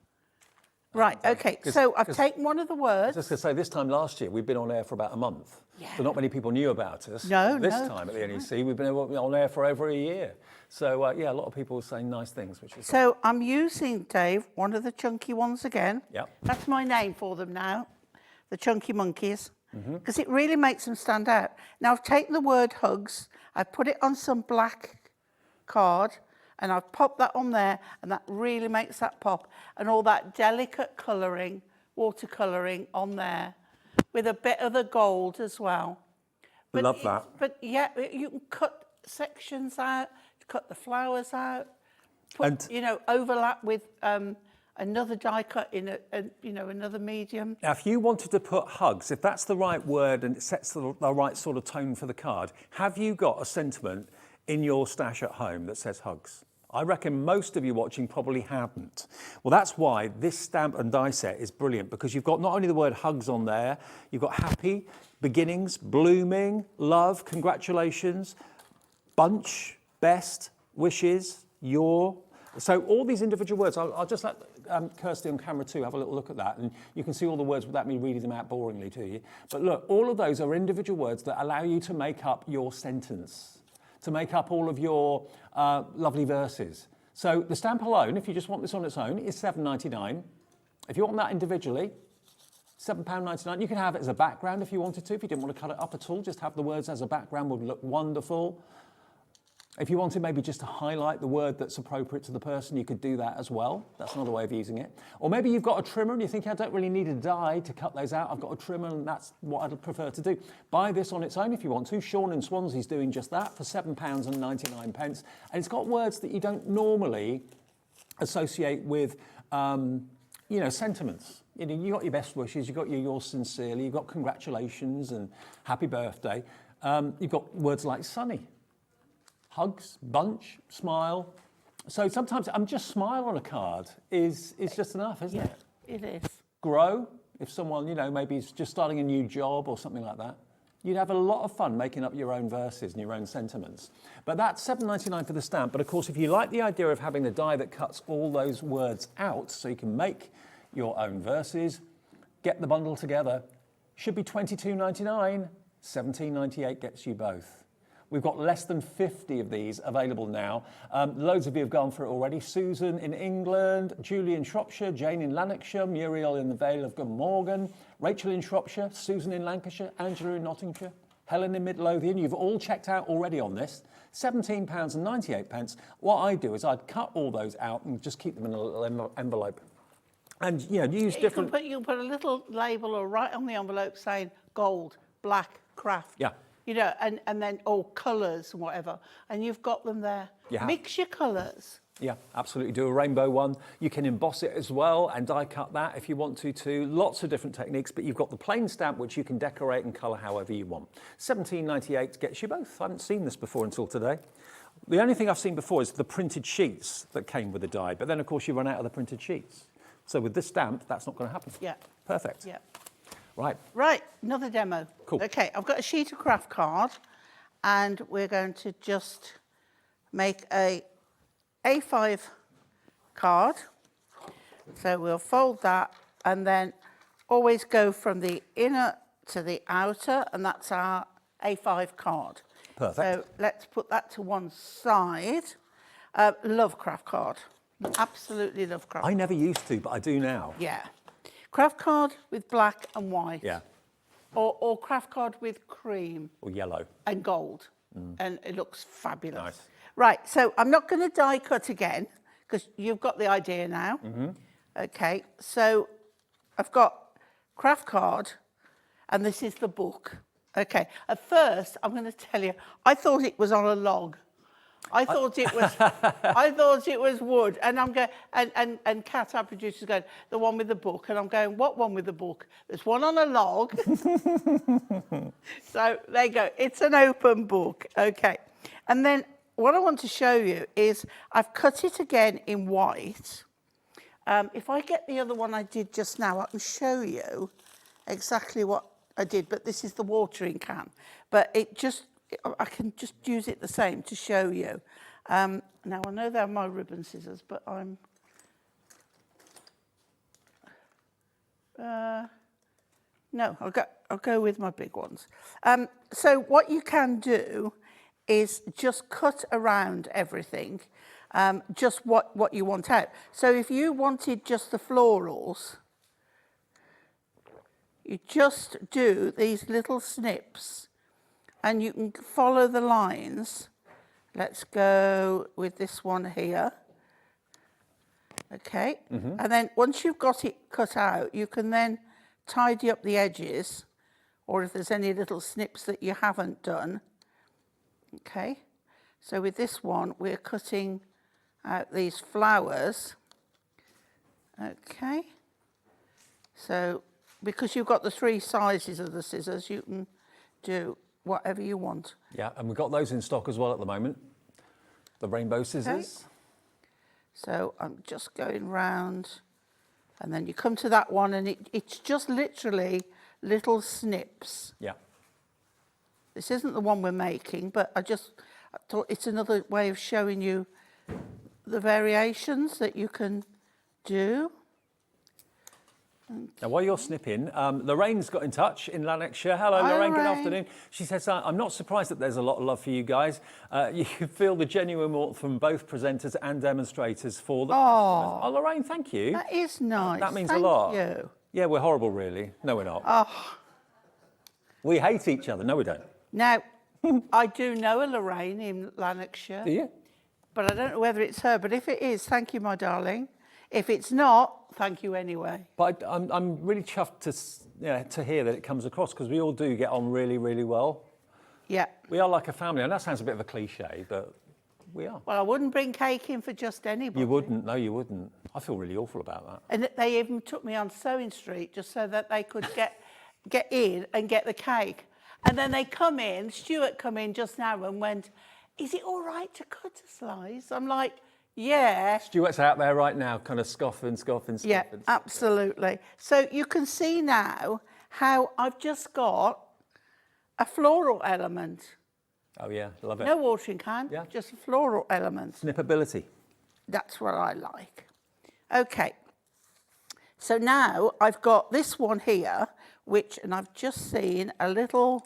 Speaker 3: Right, okay, so I've taken one of the words.
Speaker 2: I was just going to say, this time last year, we've been on air for about a month.
Speaker 3: Yeah.
Speaker 2: So not many people knew about us.
Speaker 3: No,
Speaker 2: This time at the NEC, we've been on air for over a year. So, yeah, a lot of people were saying nice things, which is...
Speaker 3: So I'm using, Dave, one of the chunky ones again.
Speaker 2: Yeah.
Speaker 3: That's my name for them now, the chunky monkeys, because it really makes them stand out. Now, I've taken the word hugs, I've put it on some black card, and I've popped that on there, and that really makes that pop. And all that delicate colouring, watercolouring on there, with a bit of the gold as well. But
Speaker 2: love that.
Speaker 3: But yeah, you can cut sections out, cut the flowers out, put, overlap with another die cut in another medium.
Speaker 2: Now, if you wanted to put hugs, if that's the right word and it sets the right sort of tone for the card, have you got a sentiment in your stash at home that says hugs? I reckon most of you watching probably haven't. Well, that's why this stamp and die set is brilliant, because you've got not only the word hugs on there, you've got happy, beginnings, blooming, love, congratulations, bunch, best, wishes, your. So all these individual words, I'll just let Kirsty on camera too have a little look at that, and you can see all the words without me reading them out boringly to you. But look, all of those are individual words that allow you to make up your sentence, to make up all of your lovely verses. So the stamp alone, if you just want this on its own, is $7.99. If you want that individually, £7.99. You can have it as a background if you wanted to. If you didn't want to cut it up at all, just have the words as a background would look wonderful. If you wanted maybe just to highlight the word that's appropriate to the person, you could do that as well. That's another way of using it. Or maybe you've got a trimmer and you think, I don't really need a die to cut those out. I've got a trimmer and that's what I'd prefer to do. Buy this on its own if you want to. Sean in Swansea's doing just that for £7.99. And it's got words that you don't normally associate with, sentiments. You got your best wishes, you got yours sincerely, you've got congratulations and happy birthday. You've got words like sunny. Hugs, bunch, smile. So sometimes just smile on a card is just enough, isn't it?
Speaker 3: It is.
Speaker 2: Grow, if someone, maybe is just starting a new job or something like that. You'd have a lot of fun making up your own verses and your own sentiments. But that's $7.99 for the stamp. But of course, if you like the idea of having the die that cuts all those words out so you can make your own verses, get the bundle together. Should be $22.99. $17.98 gets you both. We've got less than 50 of these available now. Loads of you have gone for it already. Susan in England, Julie in Shropshire, Jane in Lanarkshire, Muriel in the Vale of Glamorgan, Rachel in Shropshire, Susan in Lancashire, Angela in Nottinghamshire, Helen in Midlothian. You've all checked out already on this. £17.98. What I do is I'd cut all those out and just keep them in a little envelope. And use different.
Speaker 3: You can put a little label or right on the envelope saying gold, black, craft.
Speaker 2: Yeah.
Speaker 3: And then all colours and whatever, and you've got them there.
Speaker 2: Yeah.
Speaker 3: Mix your colours.
Speaker 2: Yeah, absolutely. Do a rainbow one. You can emboss it as well and die cut that if you want to too. Lots of different techniques, but you've got the plain stamp which you can decorate and colour however you want. $17.98 gets you both. I haven't seen this before until today. The only thing I've seen before is the printed sheets that came with the die, but then of course you run out of the printed sheets. So with this stamp, that's not going to happen.
Speaker 3: Yeah.
Speaker 2: Perfect.
Speaker 3: Yeah.
Speaker 2: Right.
Speaker 3: Right, another demo.
Speaker 2: Cool.
Speaker 3: Okay, I've got a sheet of craft card, and we're going to just make a A5 card. So we'll fold that and then always go from the inner to the outer, and that's our A5 card.
Speaker 2: Perfect.
Speaker 3: So let's put that to one side. Love craft card. Absolutely love craft.
Speaker 2: I never used to, but I do now.
Speaker 3: Yeah. Craft card with black and white.
Speaker 2: Yeah.
Speaker 3: Or craft card with cream.
Speaker 2: Or yellow.
Speaker 3: And gold. And it looks fabulous.
Speaker 2: Nice.
Speaker 3: Right, so I'm not going to die cut again, because you've got the idea now. Okay, so I've got craft card, and this is the book. Okay, at first, I'm going to tell you, I thought it was on a log. I thought it was wood, and I'm going, and Kat, our producer's going, the one with the book, and I'm going, what one with the book? There's one on a log. So there you go. It's an open book. Okay, and then what I want to show you is I've cut it again in white. If I get the other one I did just now, I can show you exactly what I did. But this is the watering can. But I can just use it the same to show you. Now, I know they're my ribbon scissors, but I'm... no, I'll go with my big ones. So what you can do is just cut around everything, just what you want out. So if you wanted just the florals, you just do these little snips, and you can follow the lines. Let's go with this one here. Okay, and then once you've got it cut out, you can then tidy up the edges, or if there's any little snips that you haven't done. Okay, so with this one, we're cutting out these flowers. Okay, so because you've got the 3 sizes of the scissors, you can do whatever you want.
Speaker 2: Yeah, and we've got those in stock as well at the moment. The rainbow scissors.
Speaker 3: Okay. So I'm just going round, and then you come to that one, and it's just literally little snips.
Speaker 2: Yeah.
Speaker 3: This isn't the one we're making, but I thought it's another way of showing you the variations that you can do.
Speaker 2: Now, while you're snipping, Lorraine's got in touch in Lancashire. Hello,
Speaker 3: Hi,
Speaker 2: Lorraine. Good
Speaker 3: Lorraine.
Speaker 2: afternoon. She says, I'm not surprised that there's a lot of love for you guys. You can feel the genuine warmth from both presenters and demonstrators for the... Oh, Lorraine, thank you.
Speaker 3: That is nice.
Speaker 2: That means
Speaker 3: Thank
Speaker 2: a lot.
Speaker 3: You.
Speaker 2: Yeah, we're horrible, really. No, we're not.
Speaker 3: Oh.
Speaker 2: We hate each other. No, we don't.
Speaker 3: Now, I do know a Lorraine in Lancashire.
Speaker 2: Do you?
Speaker 3: But I don't know whether it's her. But if it is, thank you, my darling. If it's not, thank you anyway.
Speaker 2: But I'm really chuffed to hear that it comes across, because we all do get on really, really well.
Speaker 3: Yeah.
Speaker 2: We are like a family, and that sounds a bit of a cliche, but we are.
Speaker 3: Well, I wouldn't bring cake in for just anybody.
Speaker 2: You wouldn't. No, you wouldn't. I feel really awful about that.
Speaker 3: And they even took me on Sewing Street just so that they could get in and get the cake. And then they come in, Stuart come in just now and went, is it all right to cut a slice? I'm like, yeah.
Speaker 2: Stuart's out there right now, kind of scoffing.
Speaker 3: Yeah, absolutely. So you can see now how I've just got a floral element.
Speaker 2: Oh, yeah, love it.
Speaker 3: No watering can,
Speaker 2: Yeah.
Speaker 3: just a floral element.
Speaker 2: Snippability.
Speaker 3: That's what I like. Okay. So now I've got this one here, and I've just seen a little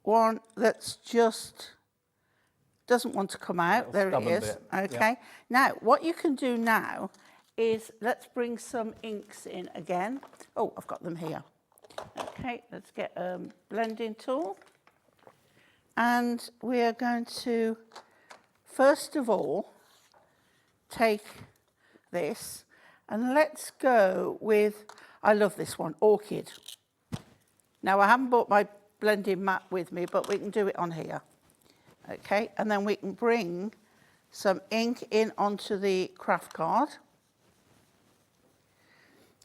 Speaker 3: one that's just doesn't want to come out. There it is.
Speaker 2: Bit.
Speaker 3: Okay.
Speaker 2: Yeah.
Speaker 3: Now, what you can do now is let's bring some inks in again. Oh, I've got them here. Okay, let's get a blending tool. And we are going to, first of all, take this. And let's go with, I love this one, Orchid. Now, I haven't brought my blending mat with me, but we can do it on here. Okay, and then we can bring some ink in onto the craft card.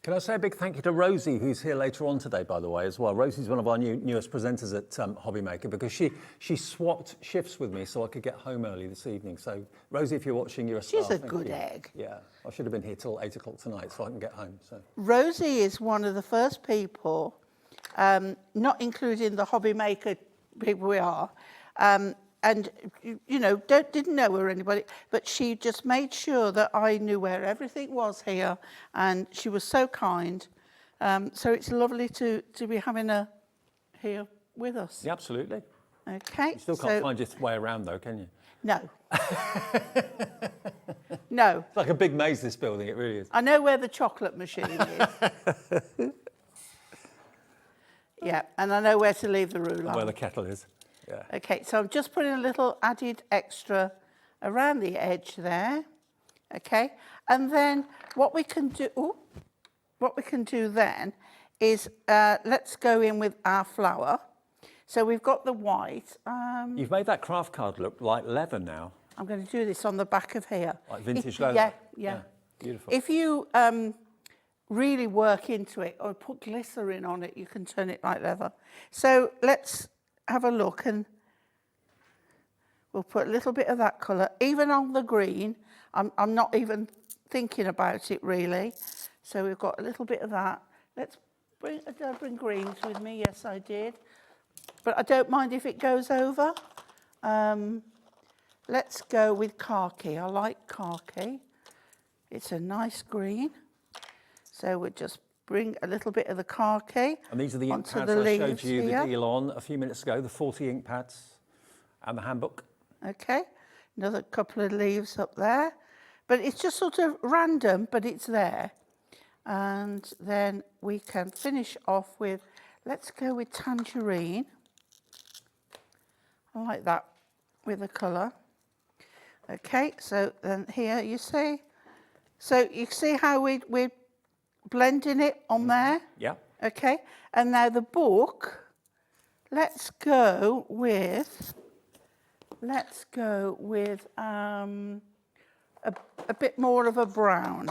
Speaker 2: Can I say a big thank you to Rosie, who's here later on today, by the way, as well. Rosie's one of our newest presenters at Hobbymaker, because she swapped shifts with me so I could get home early this evening. So, Rosie, if you're watching, you're a star.
Speaker 3: She's a good egg.
Speaker 2: Yeah, I should have been here till 8 o'clock tonight so I can get home. So
Speaker 3: Rosie is one of the first people, not including the Hobbymaker people we are, and, you know, didn't know her or anybody, but she just made sure that I knew where everything was here, and she was so kind. So it's lovely to be having her here with us.
Speaker 2: yeah, absolutely.
Speaker 3: Okay.
Speaker 2: You still can't find your way around, though, can you?
Speaker 3: No. No.
Speaker 2: It's like a big maze, this building, it really is.
Speaker 3: I know where the chocolate machine is. Yeah, and I know where to leave the ruler.
Speaker 2: Where the kettle is. Yeah.
Speaker 3: Okay, so I'm just putting a little added extra around the edge there. Okay, and then what we can do, then is let's go in with our flower. So we've got the white.
Speaker 2: You've made that craft card look like leather now.
Speaker 3: I'm going to do this on the back of here.
Speaker 2: Like vintage leather.
Speaker 3: Yeah.
Speaker 2: Beautiful.
Speaker 3: If you really work into it or put glycerin on it, you can turn it like leather. So let's have a look, and we'll put a little bit of that colour, even on the green. I'm not even thinking about it really. So we've got a little bit of that. Let's bring, did I bring greens with me? Yes, I did. But I don't mind if it goes over. Let's go with khaki. I like khaki. It's a nice green. So we'll just bring a little bit of the khaki.
Speaker 2: And these are the ink
Speaker 3: onto
Speaker 2: pads
Speaker 3: the
Speaker 2: I showed
Speaker 3: leaves
Speaker 2: you
Speaker 3: here.
Speaker 2: the deal on a few minutes ago, the 40 ink pads and the handbook.
Speaker 3: Okay, another couple of leaves up there. But it's just sort of random, but it's there. And then we can finish off with, let's go with tangerine. I like that with the colour. Okay, so then here you see. So you see how we're blending it on there?
Speaker 2: Yeah.
Speaker 3: Okay, and now the book, let's go with a bit more of a brown.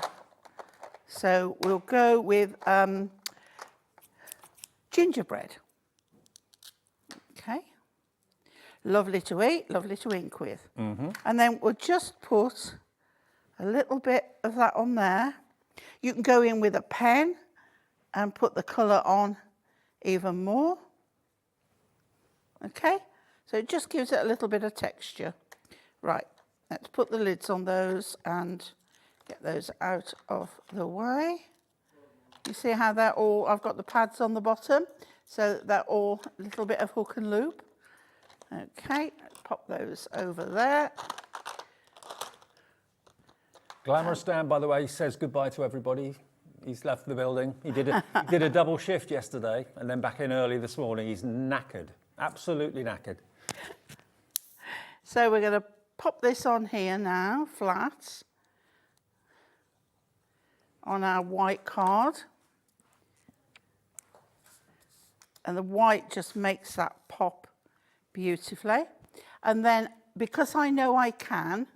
Speaker 3: So we'll go with gingerbread. Okay, lovely to eat, lovely to ink with. And then we'll just put a little bit of that on there. You can go in with a pen and put the colour on even more. Okay, so it just gives it a little bit of texture. Right, let's put the lids on those and get those out of the way. You see how they're all, I've got the pads on the bottom, so they're all a little bit of hook and loop. Okay, let's pop those over there.
Speaker 2: Glamorous Dan, by the way, says goodbye to everybody. He's left the building. He did a double shift yesterday and then back in early this morning. He's knackered, absolutely knackered.
Speaker 3: So we're going to pop this on here now, flat, on our white card. And the white just makes that pop beautifully. And then, because I know I can,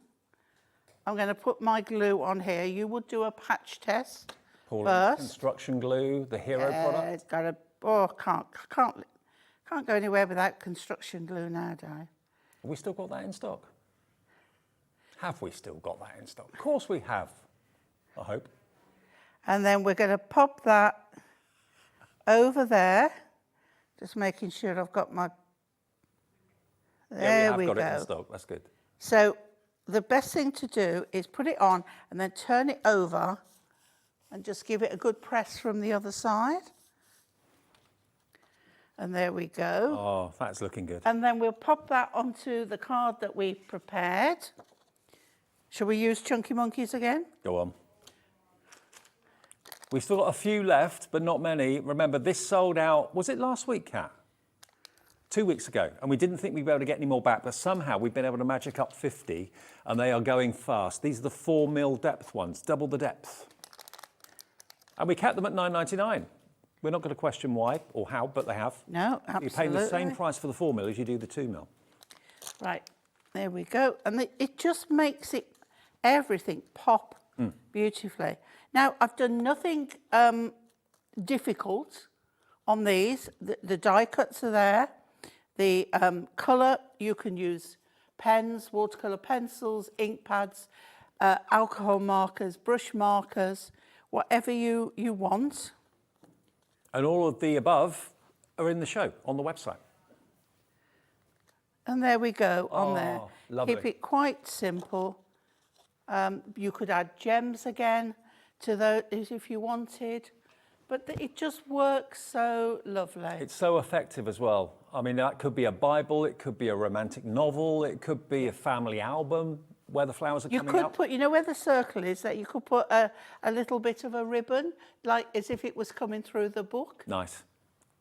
Speaker 3: I'm going to put my glue on here. You would do a patch test
Speaker 2: Pauline
Speaker 3: first.
Speaker 2: Construction glue, the hero product.
Speaker 3: It's got a, oh, can't go anywhere without construction glue nowadays.
Speaker 2: Have we still got that in stock? Have we still got that in stock? Of course we have, I hope.
Speaker 3: And then we're going to pop that over there. Just making sure I've got my... There we go.
Speaker 2: Yeah, we have got it in stock. That's good.
Speaker 3: So the best thing to do is put it on and then turn it over and just give it a good press from the other side. And there we go.
Speaker 2: Oh, that's looking good.
Speaker 3: And then we'll pop that onto the card that we prepared. Shall we use Chunky Monkeys again?
Speaker 2: Go on. We've still got a few left, but not many. Remember, this sold out, was it last week, Kat? 2 weeks ago, and we didn't think we'd be able to get any more back, but somehow we've been able to magic up 50, and they are going fast. These are the 4 mil depth ones, double the depth. And we kept them at £9.99. We're not going to question why or how, but they have.
Speaker 3: No, absolutely.
Speaker 2: You're paying the same price for the 4 mil as you do the 2 mil.
Speaker 3: Right, there we go. And it just makes everything pop beautifully. Now, I've done nothing difficult on these. The die cuts are there. The colour, you can use pens, watercolour pencils, ink pads, alcohol markers, brush markers, whatever you want.
Speaker 2: And all of the above are in the show, on the website.
Speaker 3: And there we go, on there.
Speaker 2: Lovely.
Speaker 3: Keep it quite simple. You could add gems again to those if you wanted. But it just works so lovely.
Speaker 2: It's so effective as well. I mean, that could be a Bible, it could be a romantic novel, it could be a family album where the flowers are coming out.
Speaker 3: You could put, you know where the circle is, that you could put a little bit of a ribbon, like as if it was coming through the book.
Speaker 2: Nice.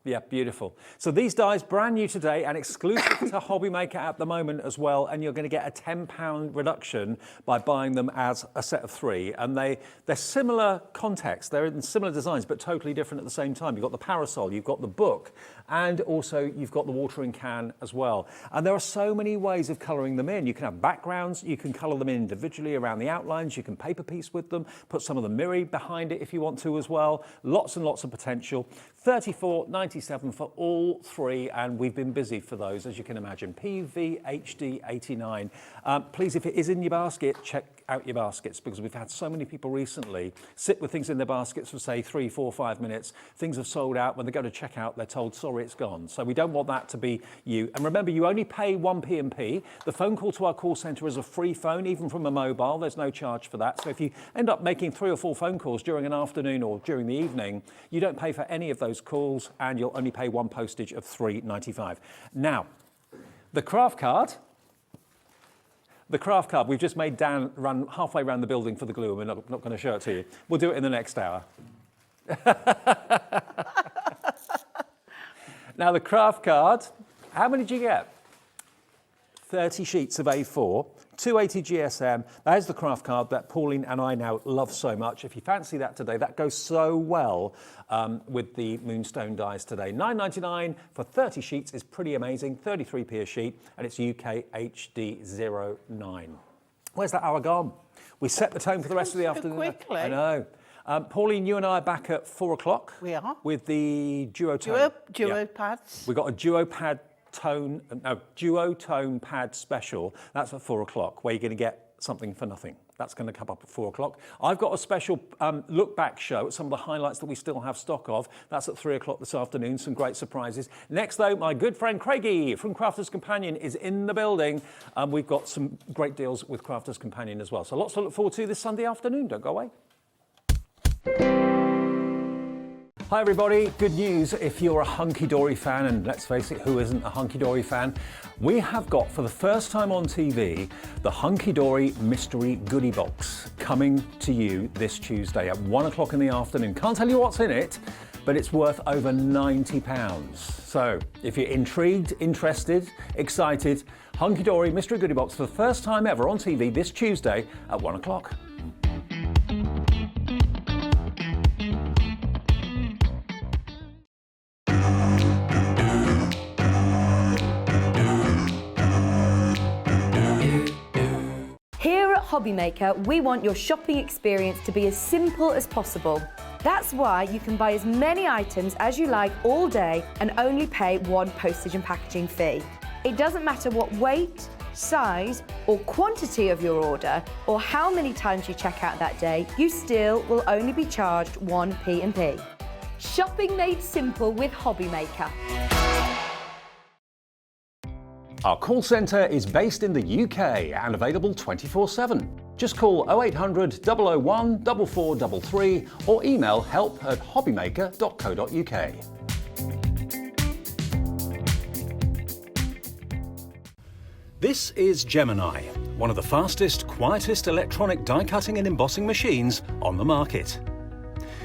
Speaker 2: Yeah, beautiful. So these dies brand new today and exclusive to Hobby Maker at the moment as well. And you're going to get a £10 reduction by buying them as a set of 3. And they're similar context. They're in similar designs, but totally different at the same time. You've got the parasol, you've got the book, and also you've got the watering can as well. And there are so many ways of colouring them in. You can have backgrounds, you can colour them in individually around the outlines, you can paper piece with them, put some of the mirror behind it if you want to as well. Lots and lots of potential. $34.97 for all 3, and we've been busy for those, as you can imagine. PVHD89. Please, if it is in your basket, check out your baskets, because we've had so many people recently sit with things in their baskets for, say, 3, 4, 5 minutes. Things have sold out. When they go to check out, they're told, sorry, it's gone. So we don't want that to be you. And remember, you only pay 1 P&P. The phone call to our call centre is a free phone, even from a mobile. There's no charge for that. So if you end up making 3 or 4 phone calls during an afternoon or during the evening, you don't pay for any of those calls, and you'll only pay 1 postage of $3.95. Now, the craft card. The craft card, we've just made Dan run halfway around the building for the glue, and we're not going to show it to you. We'll do it in the next hour. Now, the craft card, how many did you get? 30 sheets of A4, 280 GSM. That is the craft card that Pauline and I now love so much. If you fancy that today, that goes so well with the Moonstone dies today. $9.99 for 30 sheets is pretty amazing, 33p a sheet, and it's UK HD09. Where's that hour gone? We set the tone for the rest of the afternoon.
Speaker 3: Quickly.
Speaker 2: I know. Pauline, you and I are back at 4 o'clock.
Speaker 3: We are.
Speaker 2: With the duotone.
Speaker 3: Duo pads.
Speaker 2: We've got a duotone pad special. That's at 4 o'clock, where you're going to get something for nothing. That's going to come up at 4 o'clock. I've got a special look back show at some of the highlights that we still have stock of. That's at 3 o'clock this afternoon. Some great surprises. Next, though, my good friend Craigie from Crafter's Companion is in the building. We've got some great deals with Crafter's Companion as well. So lots to look forward to this Sunday afternoon. Don't go away. Hi everybody, good news if you're a Hunkydory fan, and let's face it, who isn't a Hunkydory fan? We have got, for the first time on TV, the Hunkydory Mystery Goodie Box coming to you this Tuesday at 1 o'clock in the afternoon. Can't tell you what's in it, but it's worth over £90. So if you're intrigued, interested, excited, Hunkydory Mystery Goodie Box for the first time ever on TV this Tuesday at 1 o'clock.
Speaker 4: Hobby Maker, we want your shopping experience to be as simple as possible. That's why you can buy as many items as you like all day and only pay 1 postage and packaging fee. It doesn't matter what weight, size or quantity of your order or how many times you check out that day, you still will only be charged 1 P&P. Shopping made simple with Hobby Maker.
Speaker 2: Our call centre is based in the UK and available 24/7. Just call 0800 001 4433 or email help@hobbymaker.co.uk. This is Gemini, one of the fastest, quietest electronic die-cutting and embossing machines on the market.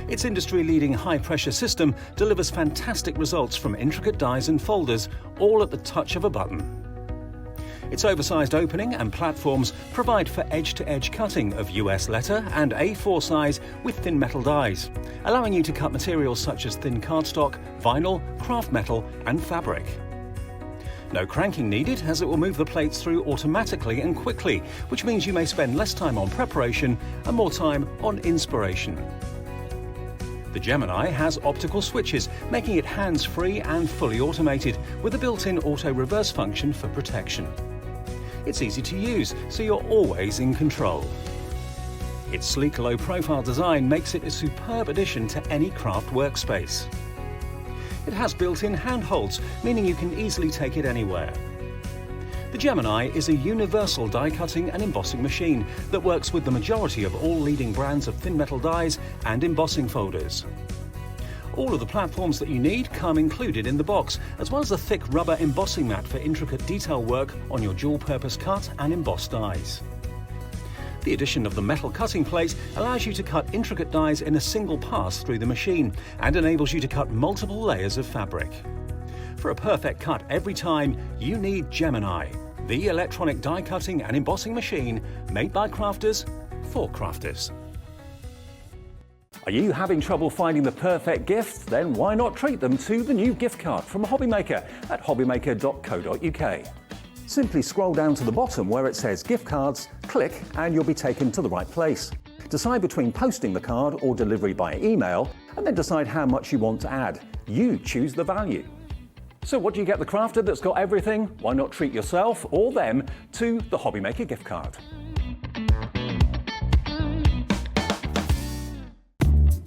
Speaker 2: Its industry-leading high-pressure system delivers fantastic results from intricate dies and folders, all at the touch of a button. Its oversized opening and platforms provide for edge-to-edge cutting of US letter and A4 size with thin metal dies, allowing you to cut materials such as thin cardstock, vinyl, craft metal and fabric. No cranking needed, as it will move the plates through automatically and quickly, which means you may spend less time on preparation and more time on inspiration. The Gemini has optical switches, making it hands-free and fully automated, with a built-in auto-reverse function for protection. It's easy to use, so you're always in control. Its sleek, low-profile design makes it a superb addition to any craft workspace. It has built-in handholds, meaning you can easily take it anywhere. The Gemini is a universal die-cutting and embossing machine that works with the majority of all leading brands of thin metal dies and embossing folders. All of the platforms that you need come included in the box, as well as a thick rubber embossing mat for intricate detail work on your dual-purpose cut and embossed dies. The addition of the metal cutting plate allows you to cut intricate dies in a single pass through the machine and enables you to cut multiple layers of fabric. For a perfect cut every time, you need Gemini, the electronic die cutting and embossing machine made by crafters for crafters.
Speaker 1: Are you having trouble finding the perfect gift? Then why not treat them to the new gift card from Hobbymaker at hobbymaker.co.uk. Simply scroll down to the bottom where it says gift cards, click and you'll be taken to the right place. Decide between posting the card or delivery by email, and then decide how much you want to add. You choose the value. So what do you get the crafter that's got everything? Why not treat yourself or them to the Hobbymaker gift card?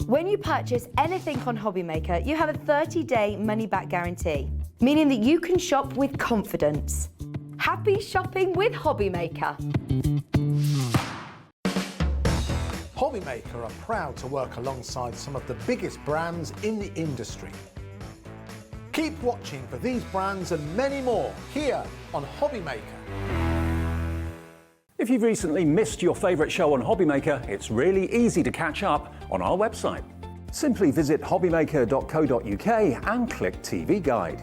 Speaker 4: When you purchase anything on Hobbymaker, you have a 30-day money-back guarantee, meaning that you can shop with confidence. Happy shopping with Hobbymaker.
Speaker 5: Hobbymaker are proud to work alongside some of the biggest brands in the industry. Keep watching for these brands and many more here on Hobbymaker.
Speaker 1: If you've recently missed your favourite show on Hobbymaker, it's really easy to catch up on our website. Simply visit hobbymaker.co.uk and click TV Guide.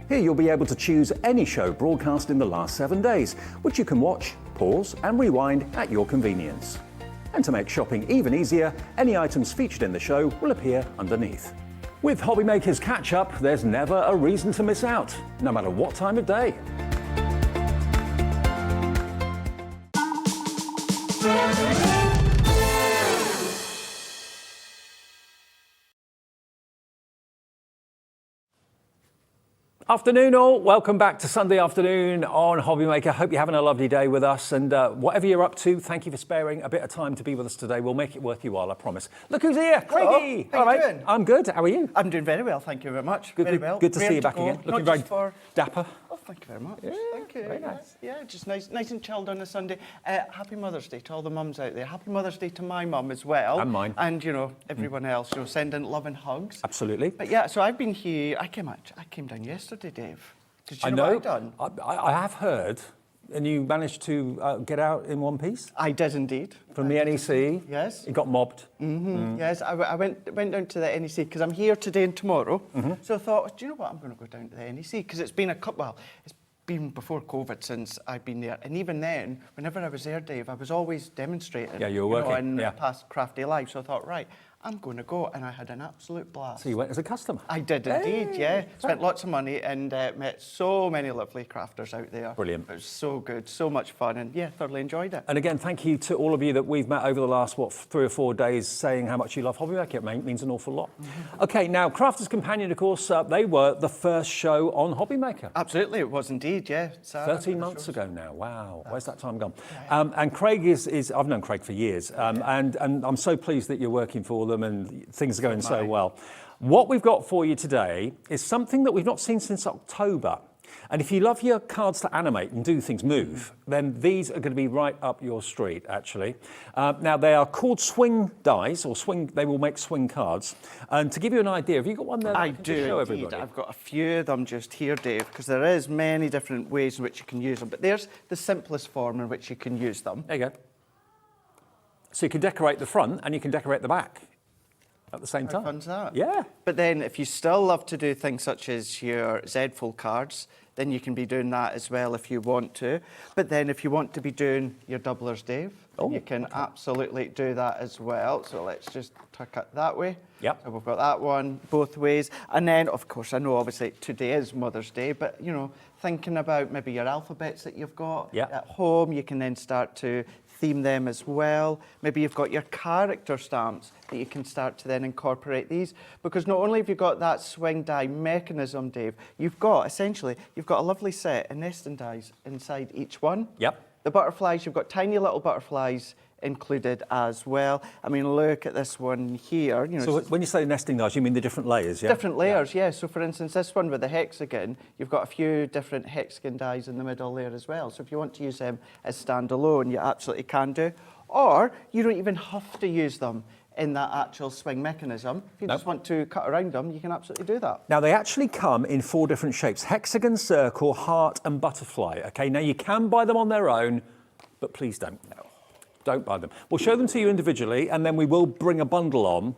Speaker 1: Here you'll be able to choose any show broadcast in the last 7 days, which you can watch, pause and rewind at your convenience. And to make shopping even easier, any items featured in the show will appear underneath. With Hobbymaker's catch-up, there's never a reason to miss out, no matter what time of day. Afternoon all, welcome back to Sunday afternoon on Hobbymaker. Hope you're having a lovely day with us, and whatever you're up to, thank you for sparing a bit of time to be with us today. We'll make it worth your while, I promise. Look who's here, Craigie.
Speaker 6: How are you doing?
Speaker 1: I'm good, how are you?
Speaker 6: I'm doing very well, thank you very much.
Speaker 1: Good,
Speaker 6: very
Speaker 1: good,
Speaker 6: well.
Speaker 1: good to see you back again. Looking very dapper.
Speaker 6: Oh, thank you very much.
Speaker 1: Yeah,
Speaker 6: thank you.
Speaker 1: very nice.
Speaker 6: Yeah, just nice and chilled on a Sunday. Happy Mother's Day to all the mums out there. Happy Mother's Day to my mum as well.
Speaker 1: And mine.
Speaker 6: And, you know, everyone else, you know, sending love and hugs.
Speaker 1: Absolutely.
Speaker 6: But yeah, so I've been here, I came down yesterday, Dave. Did you know what I'd done?
Speaker 1: I have heard, and you managed to get out in one piece?
Speaker 6: I did indeed.
Speaker 1: From the NEC?
Speaker 6: Yes.
Speaker 1: You got mobbed?
Speaker 6: Yes, I went down to the NEC because I'm here today and tomorrow. So I thought, do you know what, I'm going to go down to the NEC because it's been it's been before COVID since I've been there. And even then, whenever I was there, Dave, I was always demonstrating.
Speaker 1: Yeah, you were working.
Speaker 6: In my past crafty life. So I thought, right, I'm going to go, and I had an absolute blast.
Speaker 1: So you went as a customer?
Speaker 6: I did indeed, yeah. Spent lots of money and met so many lovely crafters out there.
Speaker 1: Brilliant.
Speaker 6: It was so good, so much fun, and yeah, thoroughly enjoyed it.
Speaker 1: And again, thank you to all of you that we've met over the last, 3 or 4 days, saying how much you love Hobbymaker. It means an awful lot. Okay, now, Crafters Companion, of course, they were the first show on Hobbymaker.
Speaker 6: Absolutely, it was indeed, yeah.
Speaker 1: 13 months ago now, wow. Where's that time gone? And Craig is I've known Craig for years, and I'm so pleased that you're working for them and things are going so well. What we've got for you today is something that we've not seen since October. And if you love your cards to animate and do things move, then these are going to be right up your street, actually. Now, they are called swing dies, or swing. They will make swing cards. And to give you an idea, have you got one there that
Speaker 6: I
Speaker 1: you can
Speaker 6: do
Speaker 1: just show
Speaker 6: indeed.
Speaker 1: everybody?
Speaker 6: I've got a few of them just here, Dave, because there is many different ways in which you can use them. But there's the simplest form in which you can use them.
Speaker 1: There you go. So you can decorate the front and you can decorate the back.
Speaker 2: at the same time.
Speaker 6: How fun's that?
Speaker 2: Yeah.
Speaker 6: But then if you still love to do things such as your Z-fold cards, then you can be doing that as well if you want to. But then if you want to be doing your doublers, Dave, you can absolutely do that as well. So let's just tuck it that way.
Speaker 2: Yep.
Speaker 6: So we've got that one both ways. And then, of course, I know obviously today is Mother's Day, but, you know, thinking about maybe your alphabets that you've got at home, you can then start to theme them as well. Maybe you've got your character stamps that you can start to then incorporate these, because not only have you got that swing die mechanism, Dave, you've got a lovely set of nesting dies inside each one.
Speaker 2: Yep.
Speaker 6: The butterflies, you've got tiny little butterflies included as well. I mean, look at this one here. You know,
Speaker 2: so when you say nesting dies, you mean the different layers, yeah?
Speaker 6: Different layers, yeah. So for instance, this one with the hexagon, you've got a few different hexagon dies in the middle there as well. So if you want to use them as standalone, you absolutely can do. Or you don't even have to use them in that actual swing mechanism. If you just want to cut around them, you can absolutely do that.
Speaker 2: Now, they actually come in 4 different shapes: hexagon, circle, heart, and butterfly. Okay, now you can buy them on their own, but please don't. No. Don't buy them. We'll show them to you individually, and then we will bring a bundle on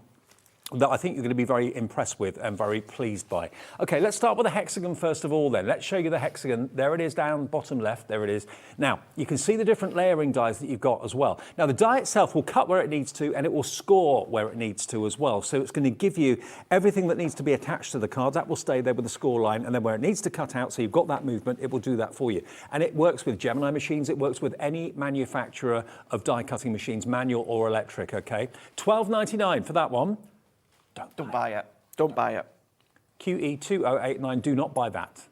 Speaker 2: that I think you're going to be very impressed with and very pleased by. Okay, let's start with the hexagon first of all then. Let's show you the hexagon. There it is down bottom left, there it is. Now, you can see the different layering dies that you've got as well. Now, the die itself will cut where it needs to, and it will score where it needs to as well. So it's going to give you everything that needs to be attached to the card. That will stay there with the score line, and then where it needs to cut out, so you've got that movement, it will do that for you. And it works with Gemini machines, it works with any manufacturer of die cutting machines, manual or electric, okay? $12.99 for that one.
Speaker 6: Don't buy it. Don't buy it.
Speaker 2: QE2089, do not buy that.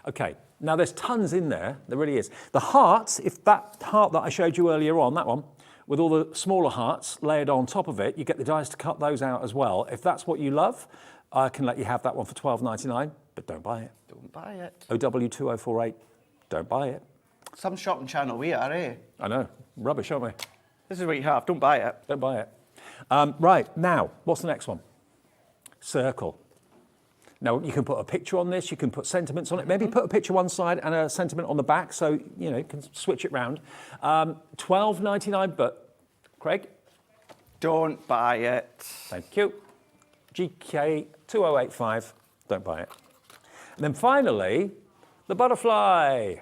Speaker 2: Okay, now there's tons in there, there really is. The heart, if that heart that I showed you earlier on, that one, with all the smaller hearts layered on top of it, you get the dies to cut those out as well. If that's what you love, I can let you have that one for $12.99, but don't buy it.
Speaker 6: Don't buy it.
Speaker 2: OW2048, don't buy it.
Speaker 6: Some shopping channel we are, eh?
Speaker 2: I know, rubbish, aren't we?
Speaker 6: This is what you have, don't buy it.
Speaker 2: Don't buy it. Right, now, what's the next one? Circle. Now, you can put a picture on this, you can put sentiments on it, maybe put a picture one side and a sentiment on the back, so, you know, you can switch it round. $12.99, but, Craig?
Speaker 6: Don't buy it.
Speaker 2: Thank you. GK2085, don't buy it. And then finally, the butterfly.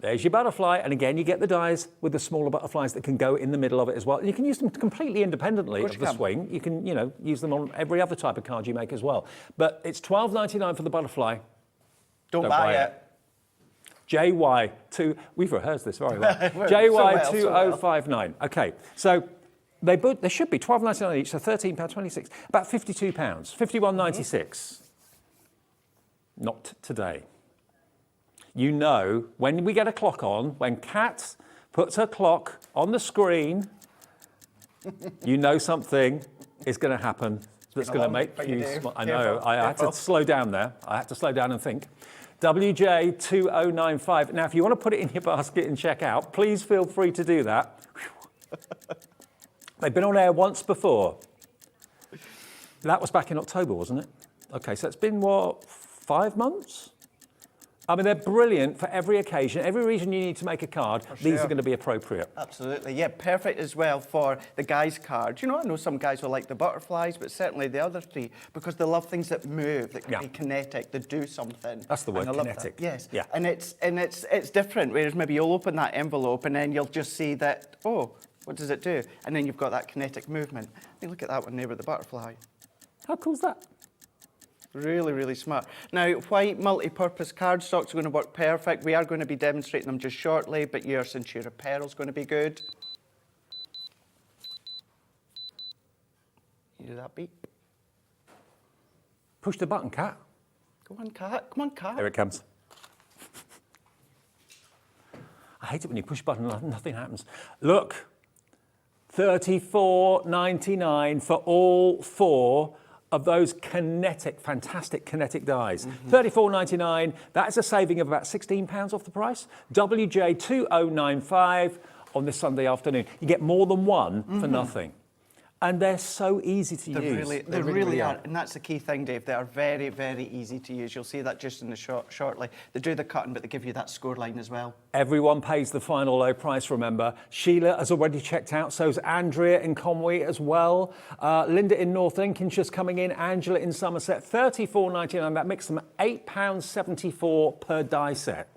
Speaker 2: There's your butterfly, and again, you get the dies with the smaller butterflies that can go in the middle of it as well. And you can use them completely independently of the swing. You can, you know, use them on every other type of card you make as well. But it's $12.99 for the butterfly.
Speaker 6: Don't buy it.
Speaker 2: JY2, we've rehearsed this very well. JY2059. Okay, so they should be $12.99 each, so £13.26, about £52, £51.96. Not today. You know, when we get a clock on, when Kat puts her clock on the screen, you know something is going to happen that's going to make you smile. I know, I had to slow down there. I had to slow down and think. WJ2095. Now, if you want to put it in your basket and check out, please feel free to do that. They've been on air once before. That was back in October, wasn't it? Okay, so it's been, what, 5 months? I mean, they're brilliant for every occasion, every reason you need to make a card. These are going to be appropriate.
Speaker 6: Absolutely, yeah, perfect as well for the guys' cards. You know, I know some guys will like the butterflies, but certainly the other three, because they love things that move, that can be kinetic, that do something.
Speaker 2: That's the word, kinetic.
Speaker 6: Yes,
Speaker 2: yeah.
Speaker 6: And it's different. Whereas maybe you'll open that envelope and then you'll just see that, oh, what does it do? And then you've got that kinetic movement. I mean, look at that one there with the butterfly.
Speaker 2: How cool is that?
Speaker 6: Really, really smart. Now, white multi-purpose cardstocks are going to work perfect. We are going to be demonstrating them just shortly, but your Centura Pearl is going to be good. You do that beep.
Speaker 2: Push the button, Kat.
Speaker 6: Go on, Kat. Come on, Kat.
Speaker 2: There it comes. I hate it when you push a button and nothing happens. Look, $34.99 for all 4 of those kinetic, fantastic kinetic dies. $34.99, that is a saving of about £16 off the price. WJ2095 on this Sunday afternoon. You get more than one for nothing. And they're so easy to use.
Speaker 6: They really are. And that's the key thing, Dave. They are very, very easy to use. You'll see that just in the shortly. They do the cutting, but they give you that score line as well.
Speaker 2: Everyone pays the final low price, remember. Sheila has already checked out, so's Andrea in Conway as well. Linda in North Lincolnshire's coming in, Angela in Somerset, $34.99. That makes them £8.74 per die set.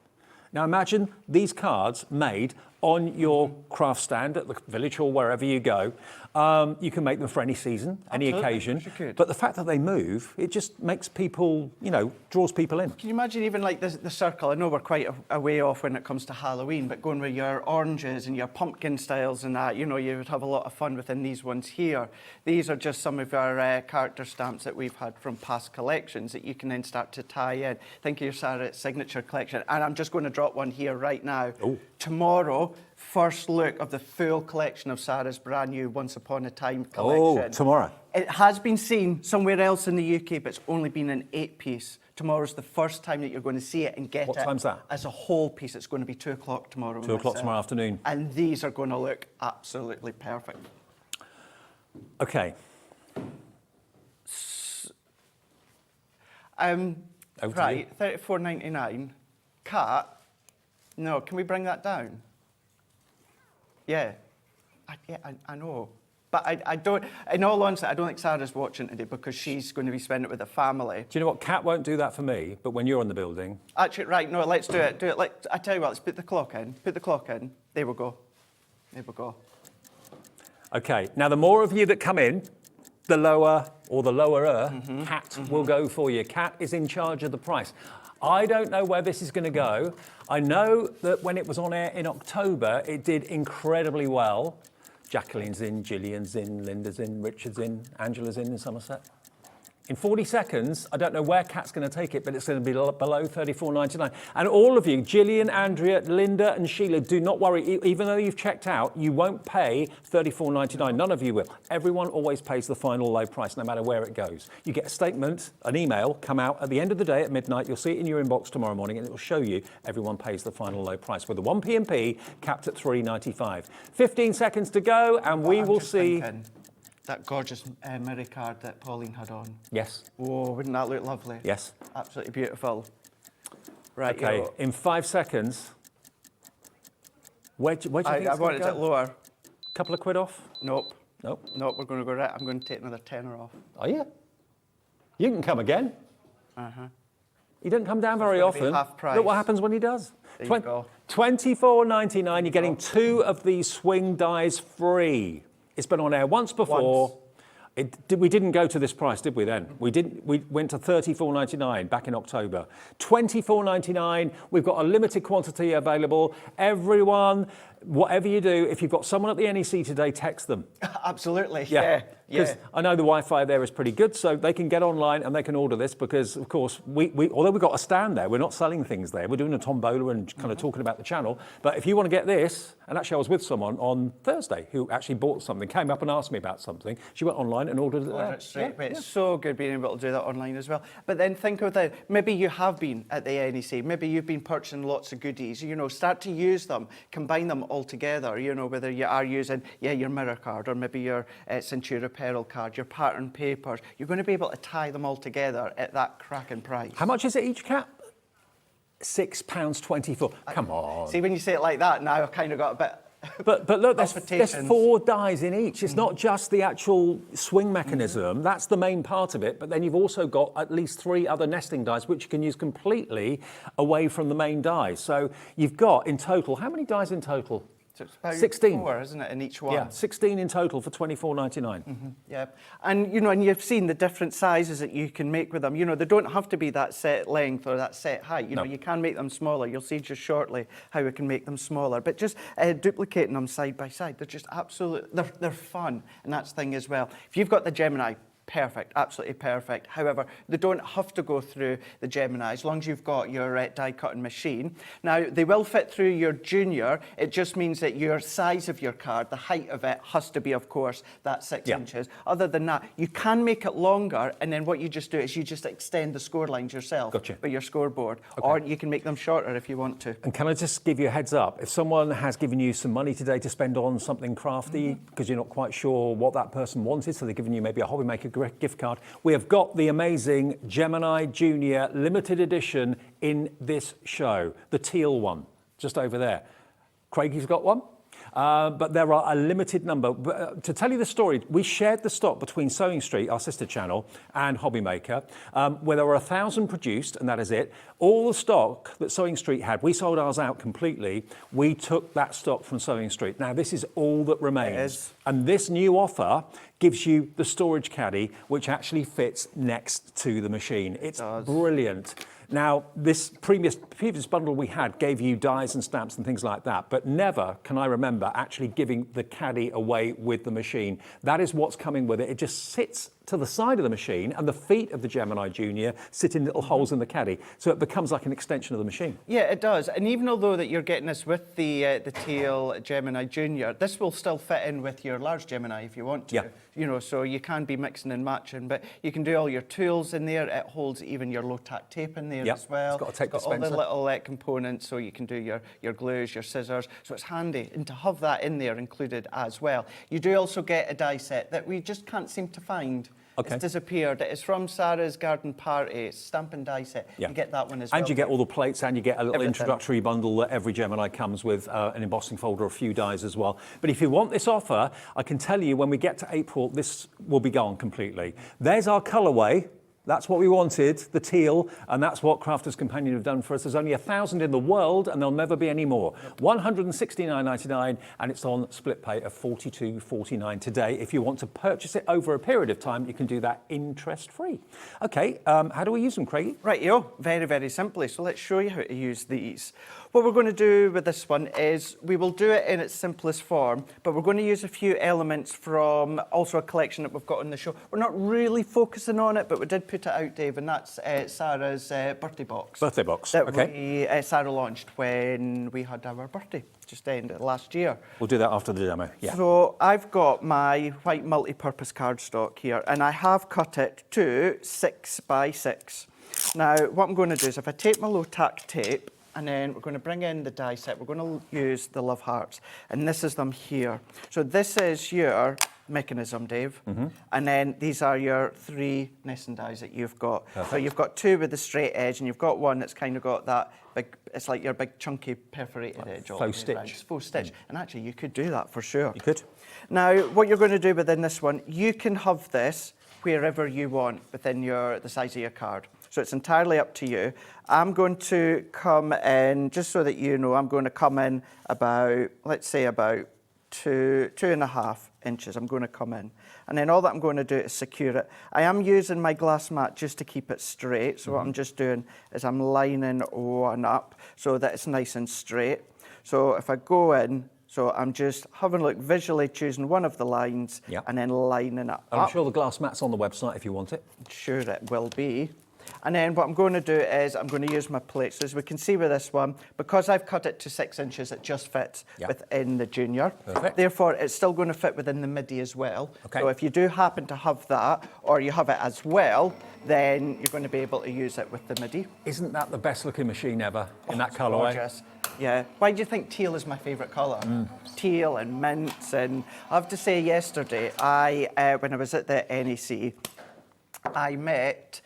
Speaker 2: Now imagine these cards made on your craft stand at the village hall, wherever you go. You can make them for any season, any occasion. But the fact that they move, it just makes people, you know, draws people in.
Speaker 6: Can you imagine even like the circle? I know we're quite a way off when it comes to Halloween, but going with your oranges and your pumpkin styles and that, you know, you would have a lot of fun within these ones here. These are just some of our character stamps that we've had from past collections that you can then start to tie in. Think of your Sarah signature collection. And I'm just going to drop one here right now.
Speaker 2: Oh.
Speaker 6: Tomorrow, first look of the full collection of Sarah's brand new Once Upon a Time collection.
Speaker 2: Oh, tomorrow.
Speaker 6: It has been seen somewhere else in the UK, but it's only been an 8-piece. Tomorrow's the first time that you're going to see it and get
Speaker 2: What
Speaker 6: it
Speaker 2: time's that?
Speaker 6: as a whole piece. It's going to be 2 o'clock tomorrow.
Speaker 2: 2 o'clock tomorrow afternoon.
Speaker 6: And these are going to look absolutely perfect.
Speaker 2: Okay.
Speaker 6: Right, $34.99. Cat. No, can we bring that down? Yeah. I know. But I don't, in all honesty, I don't think Sarah's watching today because she's going to be spending it with the family.
Speaker 2: Do you know what? Kat won't do that for me, but when you're in the building...
Speaker 6: Actually, right, no, let's do it. I tell you what, let's put the clock in. Put the clock in. There we go. There we go.
Speaker 2: Okay, now the more of you that come in, the lower, or the lowerer, Kat will go for you. Kat is in charge of the price. I don't know where this is going to go. I know that when it was on air in October, it did incredibly well. Jacqueline's in, Gillian's in, Linda's in, Richard's in, Angela's in Somerset. In 40 seconds, I don't know where Kat's going to take it, but it's going to be below $34.99. And all of you, Gillian, Andrea, Linda and Sheila, do not worry. Even though you've checked out, you won't pay $34.99. None of you will. Everyone always pays the final low price, no matter where it goes. You get a statement, an email, come out at the end of the day at midnight. You'll see it in your inbox tomorrow morning, and it will show you everyone pays the final low price, with the 1p&p capped at $3.95. 15 seconds to go, and we will see...
Speaker 6: That gorgeous mirror card that Pauline had on.
Speaker 2: Yes.
Speaker 6: Oh, wouldn't that look lovely?
Speaker 2: Yes.
Speaker 6: Absolutely beautiful. Right.
Speaker 2: Okay, in 5 seconds. Where do you think
Speaker 6: I wanted it lower.
Speaker 2: Couple of quid off?
Speaker 6: Nope.
Speaker 2: Nope.
Speaker 6: Nope, we're going to go right. I'm going to take another tenner off.
Speaker 2: Are you? You can come again.
Speaker 6: Uh-huh.
Speaker 2: He doesn't come down very often.
Speaker 6: Half price.
Speaker 2: Look what happens when he does.
Speaker 6: There you go.
Speaker 2: $24.99. You're getting 2 of these swing dies free. It's been on air once before. We didn't go to this price, did we then? We didn't. We went to $34.99 back in October. $24.99. We've got a limited quantity available. Everyone, whatever you do, if you've got someone at the NEC today, text them.
Speaker 6: Absolutely.
Speaker 2: Yeah. Because I know the Wi-Fi there is pretty good, so they can get online and they can order this because, of course, although we've got a stand there, we're not selling things there. We're doing a tombola and kind of talking about the channel. But if you want to get this, and actually I was with someone on Thursday who actually bought something, came up and asked me about something. She went online and ordered it there.
Speaker 6: Straight away. It's so good being able to do that online as well. But then think of that. Maybe you have been at the NEC. Maybe you've been purchasing lots of goodies. You know, start to use them, combine them all together. You know, whether you are using, your mirror card or maybe your Centura Pearl card, your pattern papers. You're going to be able to tie them all together at that cracking price.
Speaker 2: How much is it each cap? £6.24. Come on.
Speaker 6: See, when you say it like that, now I've kind of got a bit...
Speaker 2: But look, there's 4 dies in each. It's not just the actual swing mechanism. That's the main part of it. But then you've also got at least 3 other nesting dies, which you can use completely away from the main dies. So you've got, in total, how many dies in total?
Speaker 6: So it's about
Speaker 2: 16.
Speaker 6: 4, isn't it, in each one?
Speaker 2: Yeah, 16 in total for $24.99.
Speaker 6: Yeah, and you know, and you've seen the different sizes that you can make with them. You know, they don't have to be that set length or that set height. You know, you can make them smaller. You'll see just shortly how we can make them smaller. But just duplicating them side by side, they're just absolutely, they're fun, and that's the thing as well. If you've got the Gemini, perfect, absolutely perfect. However, they don't have to go through the Gemini as long as you've got your die cutting machine. Now, they will fit through your Junior. It just means that your size of your card, the height of it, has to be, of course, that 6 inches. Other than that, you can make it longer, and then what you just do is you just extend the score lines yourself with your scoreboard, or you can make them shorter if you want to.
Speaker 2: And can I just give you a heads up? If someone has given you some money today to spend on something crafty because you're not quite sure what that person wanted, so they're giving you maybe a Hobby Maker gift card, we have got the amazing Gemini Junior limited edition in this show, the teal one, just over there. Craigie's got one. But there are a limited number. To tell you the story, we shared the stock between Sewing Street, our sister channel, and Hobby Maker, where there were 1,000 produced, and that is it. All the stock that Sewing Street had, we sold ours out completely. We took that stock from Sewing Street. Now, this is all that remains. And this new offer gives you the storage caddy, which actually fits next to the machine. It's brilliant. Now, this previous bundle we had gave you dies and stamps and things like that, but never can I remember actually giving the caddy away with the machine. That is what's coming with it. It just sits to the side of the machine, and the feet of the Gemini Junior sit in little holes in the caddy, so it becomes like an extension of the machine.
Speaker 6: Yeah, it does. And even although that you're getting this with the teal Gemini Junior, this will still fit in with your large Gemini if you want to. You know, so you can be mixing and matching, but you can do all your tools in there. It holds even your low-tack tape in there as well.
Speaker 2: It's got a tape dispenser.
Speaker 6: All the little components, so you can do your glues, your scissors. So it's handy, and to have that in there included as well. You do also get a die set that we just can't seem to find. It's disappeared. It's from Sarah's Garden Party. It's stamp and die set. You get that one as well.
Speaker 2: And you get all the plates, and you get a little introductory bundle that every Gemini comes with, an embossing folder, a few dies as well. But if you want this offer, I can tell you when we get to April, this will be gone completely. There's our colourway. That's what we wanted, the teal, and that's what Crafters Companion have done for us. There's only 1,000 in the world, and there'll never be any more. $169.99, and it's on split pay of $42.49 today. If you want to purchase it over a period of time, you can do that interest-free. Okay, how do we use them, Craigie?
Speaker 6: Right, very, very simply. So let's show you how to use these. What we're going to do with this one is we will do it in its simplest form, but we're going to use a few elements from also a collection that we've got on the show. We're not really focusing on it, but we did put it out, Dave, and that's Sarah's birthday box.
Speaker 2: Birthday box,
Speaker 6: that Sarah launched when we had our birthday, just the end of last year.
Speaker 2: We'll do that after the demo,
Speaker 6: So I've got my white multi-purpose cardstock here, and I have cut it to 6 by 6. Now, what I'm going to do is if I take my low-tack tape, and then we're going to bring in the die set. We're going to use the love hearts, and this is them here. So this is your mechanism, Dave, and then these are your 3 nesting dies that you've got. So you've got 2 with the straight edge, and you've got one that's kind of got that big, it's like your big chunky perforated edge.
Speaker 2: Faux stitch.
Speaker 6: Faux stitch. And actually you could do that for sure.
Speaker 2: You could.
Speaker 6: Now, what you're going to do within this one, you can have this wherever you want within the size of your card. So it's entirely up to you. I'm going to come in, just so that you know, I'm going to come in about, let's say about 2.5 inches. I'm going to come in. And then all that I'm going to do is secure it. I am using my glass mat just to keep it straight. So what I'm just doing is I'm lining one up so that it's nice and straight. So if I go in, so I'm just having a look, visually choosing one of the lines and then lining it up.
Speaker 2: I'm sure the glass mat's on the website if you want it.
Speaker 6: Sure it will be. And then what I'm going to do is I'm going to use my plate. So as we can see with this one, because I've cut it to 6 inches, it just fits within the Junior.
Speaker 2: Perfect.
Speaker 6: Therefore, it's still going to fit within the midi as well. So if you do happen to have that, or you have it as well, then you're going to be able to use it with the midi.
Speaker 2: Isn't that the best looking machine ever in that colourway?
Speaker 6: Gorgeous. Yeah. Why do you think teal is my favourite colour? Teal and mints. And I have to say, yesterday, when I was at the NEC, I met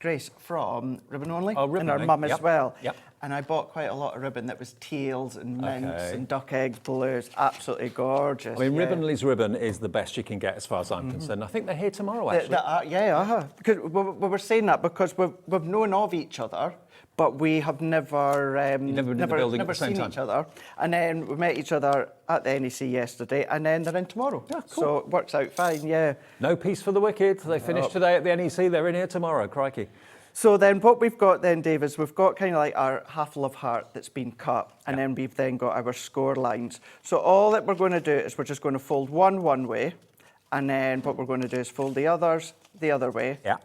Speaker 6: Grace from Ribbon Only, and her mum as well. And I bought quite a lot of ribbon that was teals and mints and duck egg blues. Absolutely gorgeous.
Speaker 2: I mean, Ribbon Only's ribbon is the best you can get as far as I'm concerned. I think they're here tomorrow, actually.
Speaker 6: Because we were saying that because we've known of each other, but we have never seen each other. And then we met each other at the NEC yesterday, and then they're in tomorrow.
Speaker 2: Yeah, cool.
Speaker 6: So it works out fine,
Speaker 2: No peace for the wicked. They finished today at the NEC. They're in here tomorrow. Crikey.
Speaker 6: So then what we've got then, Dave, is we've got kind of like our half love heart that's been cut, and then we've then got our score lines. So all that we're going to do is we're just going to fold one way, And then what we're going to do is fold the others the other way.
Speaker 2: Yeah.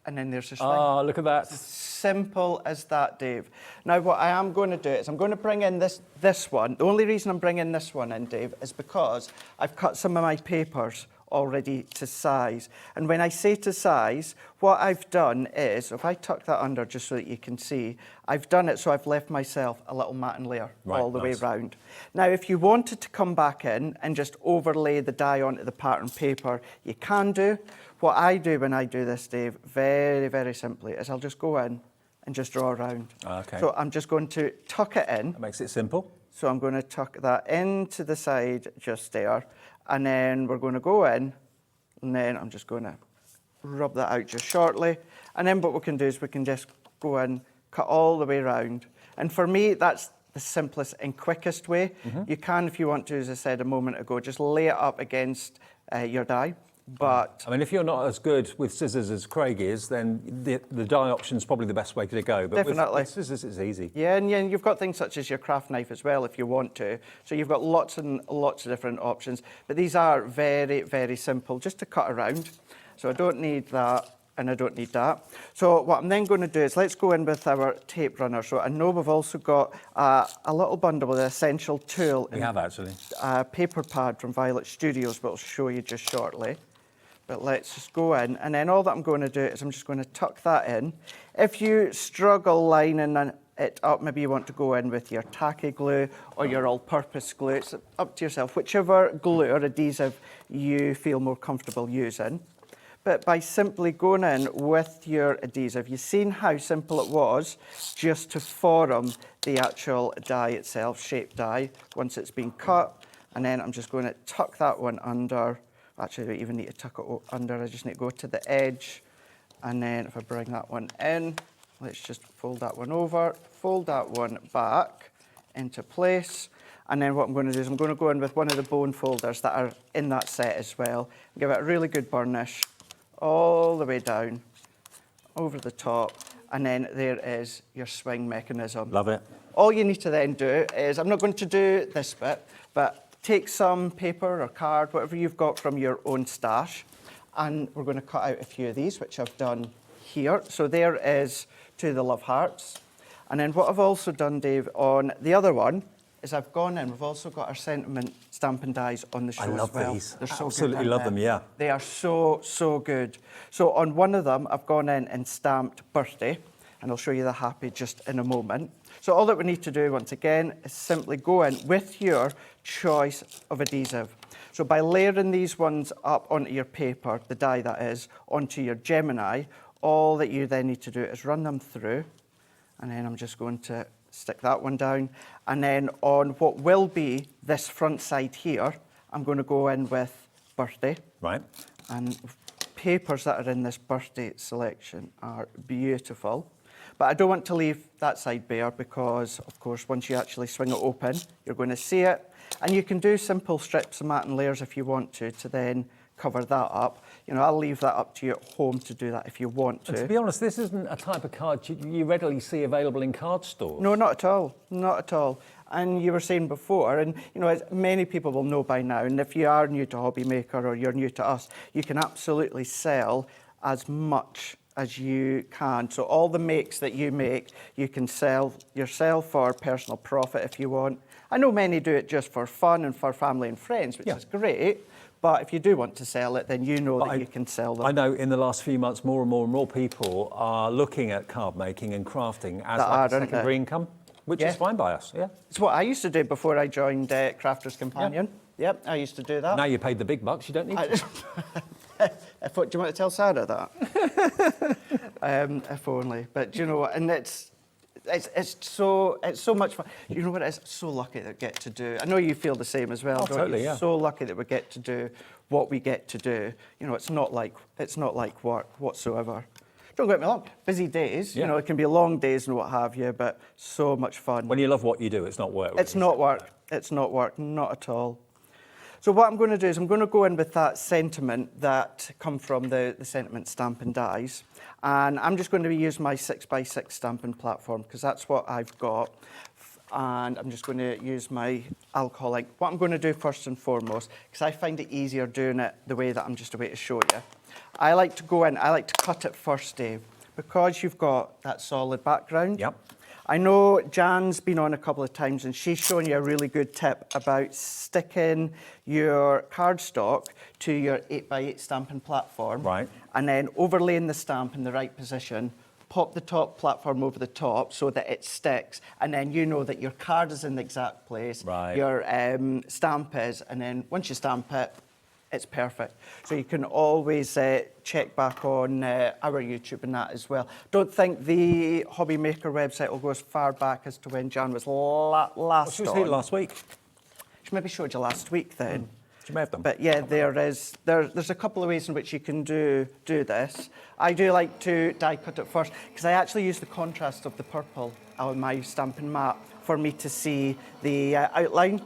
Speaker 6: And then there's a swing.
Speaker 2: Oh, look at that.
Speaker 6: Simple as that, Dave. Now, what I am going to do is I'm going to bring in this one. The only reason I'm bringing this one in, Dave, is because I've cut some of my papers already to size. And when I say to size, what I've done is, if I tuck that under just so that you can see, I've done it so I've left myself a little matting layer all the way round. Now, if you wanted to come back in and just overlay the die onto the pattern paper, you can do. What I do when I do this, Dave, very, very simply, is I'll just go in and just draw around.
Speaker 2: Okay.
Speaker 6: So I'm just going to tuck it in.
Speaker 2: That makes it simple.
Speaker 6: So I'm going to tuck that into the side just there. And then we're going to go in, and then I'm just going to rub that out just shortly. And then what we can do is we can just go in, cut all the way around. And for me, that's the simplest and quickest way. You can, if you want to, as I said a moment ago, just lay it up against your die. But
Speaker 2: I mean, if you're not as good with scissors as Craig is, then the die option is probably the best way to go. But
Speaker 6: definitely.
Speaker 2: with scissors, it's easy.
Speaker 6: Yeah, and you've got things such as your craft knife as well if you want to. So you've got lots and lots of different options. But these are very, very simple, just to cut around. So I don't need that, and I don't need that. So what I'm then going to do is let's go in with our tape runner. So I know we've also got a little bundle with an essential tool.
Speaker 2: We have, actually.
Speaker 6: A paper pad from Violet Studios, but I'll show you just shortly. But let's just go in, and then all that I'm going to do is I'm just going to tuck that in. If you struggle lining it up, maybe you want to go in with your tacky glue or your all-purpose glue. It's up to yourself, whichever glue or adhesive you feel more comfortable using. But by simply going in with your adhesive, you've seen how simple it was just to form the actual die itself, shape die, once it's been cut. And then I'm just going to tuck that one under. Actually, I don't even need to tuck it under, I just need to go to the edge. And then if I bring that one in, let's just fold that one over, fold that one back into place. And then what I'm going to do is I'm going to go in with one of the bone folders that are in that set as well. Give it a really good burnish all the way down, over the top. And then there is your swing mechanism.
Speaker 2: Love it.
Speaker 6: All you need to then do is, I'm not going to do this bit, but take some paper or card, whatever you've got from your own stash, and we're going to cut out a few of these, which I've done here. So there is to the love hearts. And then what I've also done, Dave, on the other one, is I've gone in, we've also got our sentiment stamping dies on the show as well.
Speaker 2: I love these.
Speaker 6: They're so
Speaker 2: Absolutely
Speaker 6: good,
Speaker 2: love them, yeah.
Speaker 6: They are so, so good. So on one of them, I've gone in and stamped birthday, and I'll show you the happy just in a moment. So all that we need to do, once again, is simply go in with your choice of adhesive. So by layering these ones up onto your paper, the die that is, onto your Gemini, all that you then need to do is run them through. And then I'm just going to stick that one down. And then on what will be this front side here, I'm going to go in with birthday.
Speaker 2: Right.
Speaker 6: And papers that are in this birthday selection are beautiful. But I don't want to leave that side bare because, of course, once you actually swing it open, you're going to see it. And you can do simple strips of matting layers if you want to then cover that up. You know, I'll leave that up to you at home to do that if you want to.
Speaker 2: And to be honest, this isn't a type of card you readily see available in card stores.
Speaker 6: No, not at all. Not at all. And you were saying before, and you know, as many people will know by now, and if you are new to Hobby Maker or you're new to us, you can absolutely sell as much as you can. So all the makes that you make, you can sell yourself for personal profit if you want. I know many do it just for fun and for family and friends, which is great. But if you do want to sell it, then you know that you can sell them.
Speaker 2: I know in the last few months, more and more people are looking at card making and crafting as like a secondary income, which is fine by us. Yeah,
Speaker 6: it's what I used to do before I joined Crafter's Companion. Yep, I used to do that.
Speaker 2: Now you paid the big bucks, you don't need to.
Speaker 6: I thought, do you want to tell Sarah that? If only. But do you know what? And it's so much fun. You know what? It's so lucky that we get to do. I know you feel the same as well.
Speaker 2: Oh, totally, yeah.
Speaker 6: So lucky that we get to do what we get to do. You know, it's not like work whatsoever. Don't get me wrong. Busy days. You know, it can be long days and what have you, but so much fun.
Speaker 2: When you love what you do, it's not work.
Speaker 6: It's not work. It's not work. Not at all. So what I'm going to do is I'm going to go in with that sentiment that come from the sentiment stamping dies. And I'm just going to use my 6x6 stamping platform because that's what I've got. and I'm just going to use my alcohol ink. What I'm going to do first and foremost, because I find it easier doing it the way that I'm just about to show you, I like to go in, I like to cut it first, Dave, because you've got that solid background.
Speaker 2: Yep.
Speaker 6: I know Jan's been on a couple of times and she's shown you a really good tip about sticking your cardstock to your 8x8 stamping platform.
Speaker 2: Right.
Speaker 6: And then overlaying the stamp in the right position, pop the top platform over the top so that it sticks, and then you know that your card is in the exact place,
Speaker 2: right.
Speaker 6: Your stamp is, and then once you stamp it, it's perfect. So you can always check back on our YouTube and that as well. Don't think the Hobby Maker website will go as far back as to when Jan was last
Speaker 2: She was
Speaker 6: on.
Speaker 2: here last week.
Speaker 6: She maybe showed you last week then.
Speaker 2: She may have done.
Speaker 6: But yeah, there's a couple of ways in which you can do this. I do like to die cut it first because I actually use the contrast of the purple on my stamping mat for me to see the outline.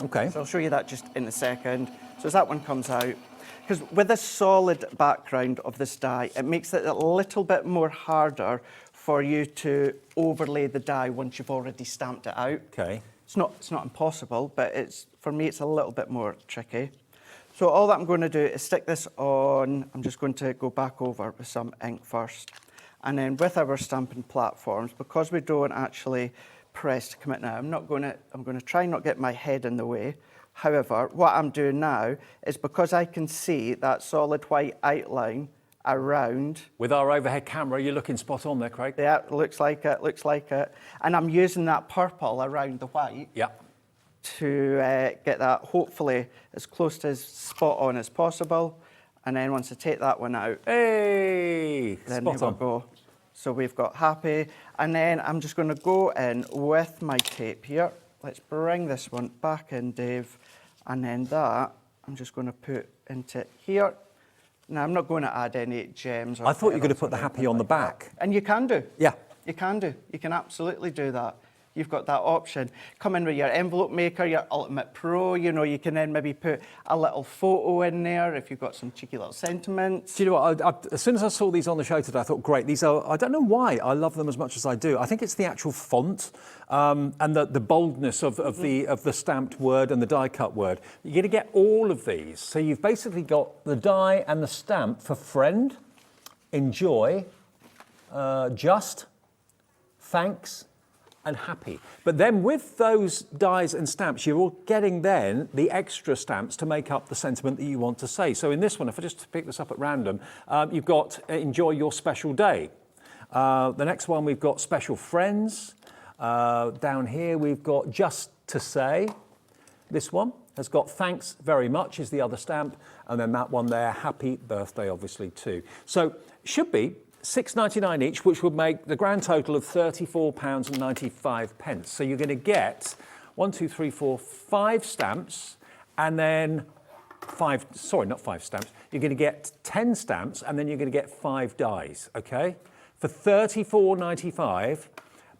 Speaker 2: Okay.
Speaker 6: So I'll show you that just in a second. So as that one comes out, because with a solid background of this die, it makes it a little bit more harder for you to overlay the die once you've already stamped it out.
Speaker 2: Okay.
Speaker 6: It's not impossible, but for me it's a little bit more tricky. So all that I'm going to do is stick this on. I'm just going to go back over with some ink first. And then with our stamping platforms, because we don't actually press to commit now, I'm going to try not get my head in the way. However, what I'm doing now is because I can see that solid white outline around.
Speaker 2: With our overhead camera, you're looking spot on there, Craig.
Speaker 6: Yeah, looks like it. And I'm using that purple around the white.
Speaker 2: Yeah.
Speaker 6: To get that hopefully as close to as spot on as possible. And then once I take that one out,
Speaker 2: hey,
Speaker 6: then
Speaker 2: spot on.
Speaker 6: Go. So we've got happy. And then I'm just going to go in with my tape here. Let's bring this one back in, Dave. And then that, I'm just going to put into here. Now, I'm not going to add any gems.
Speaker 2: I thought you were going to put the happy on the back.
Speaker 6: And you can do.
Speaker 2: Yeah.
Speaker 6: You can do. You can absolutely do that. You've got that option. Come in with your envelope maker, your Ultimate Pro, you know, you can then maybe put a little photo in there if you've got some cheeky little sentiments.
Speaker 2: Do you know what, as soon as I saw these on the show today, I thought, great, these are, I don't know why I love them as much as I do. I think it's the actual font and the boldness of the stamped word and the die cut word. You're going to get all of these. So you've basically got the die and the stamp for friend, enjoy, just, thanks, and happy. But then with those dies and stamps, you're all getting then the extra stamps to make up the sentiment that you want to say. So in this one, if I just pick this up at random, you've got enjoy your special day. The next one, we've got special friends. Down here, we've got just to say. This one has got thanks very much is the other stamp. And then that one there, happy birthday, obviously, too. So it should be £6.99 each, which would make the grand total of £34.95. So you're going to get 5 stamps and then not 5 stamps. You're going to get 10 stamps and then you're going to get 5 dies, okay? For £34.95.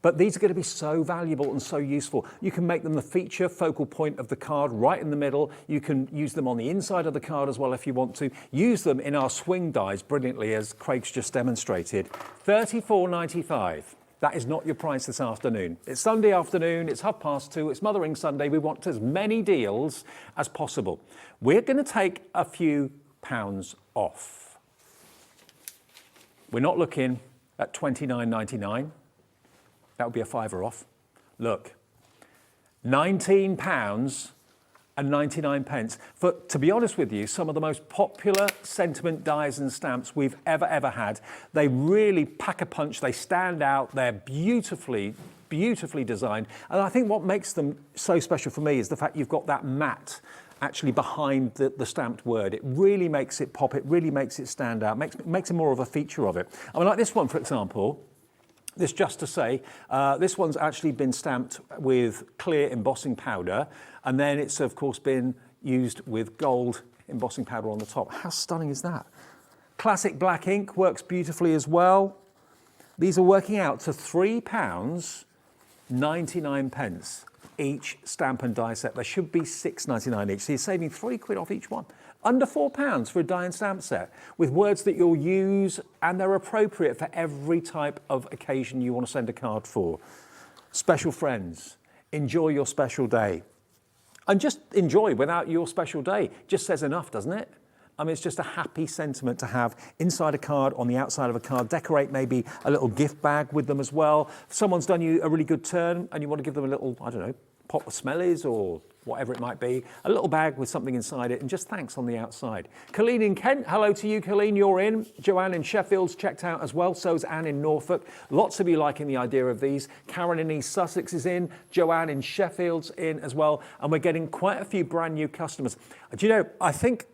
Speaker 2: But these are going to be so valuable and so useful. You can make them the feature focal point of the card right in the middle. You can use them on the inside of the card as well if you want to. Use them in our swing dies brilliantly, as Craig's just demonstrated. £34.95. That is not your price this afternoon. It's Sunday afternoon, it's 2:30, it's Mothering Sunday. We want as many deals as possible. We're going to take a few pounds off. We're not looking at £29.99. That would be a £5 off. Look, £19.99 for, to be honest with you, some of the most popular sentiment dies and stamps we've ever had. They really pack a punch. They stand out. They're beautifully designed. And I think what makes them so special for me is the fact you've got that matte actually behind the stamped word. It really makes it pop. It really makes it stand out. Makes it more of a feature of it. I mean, like this one, for example. This just to say, this one's actually been stamped with clear embossing powder, and then it's of course been used with gold embossing powder on the top. How stunning is that? Classic black ink works beautifully as well. These are working out to £3.99 each stamp and die set. They should be £6.99 each, so you're saving £3 off each one. Under £4 for a die and stamp set with words that you'll use and they're appropriate for every type of occasion you want to send a card for. Special friends, enjoy your special day. And just enjoy without your special day. Just says enough, doesn't it? I mean, it's just a happy sentiment to have inside a card, on the outside of a card. Decorate maybe a little gift bag with them as well. If someone's done you a really good turn and you want to give them a little, I don't know, pot of smellies or whatever it might be, a little bag with something inside it, and just thanks on the outside. Colleen in Kent, hello to you, Colleen, you're in. Joanne in Sheffield's checked out as well, so's Anne in Norfolk. Lots of you liking the idea of these. Karen in East Sussex is in, Joanne in Sheffield's in as well, and we're getting quite a few brand new customers. Do you know, I think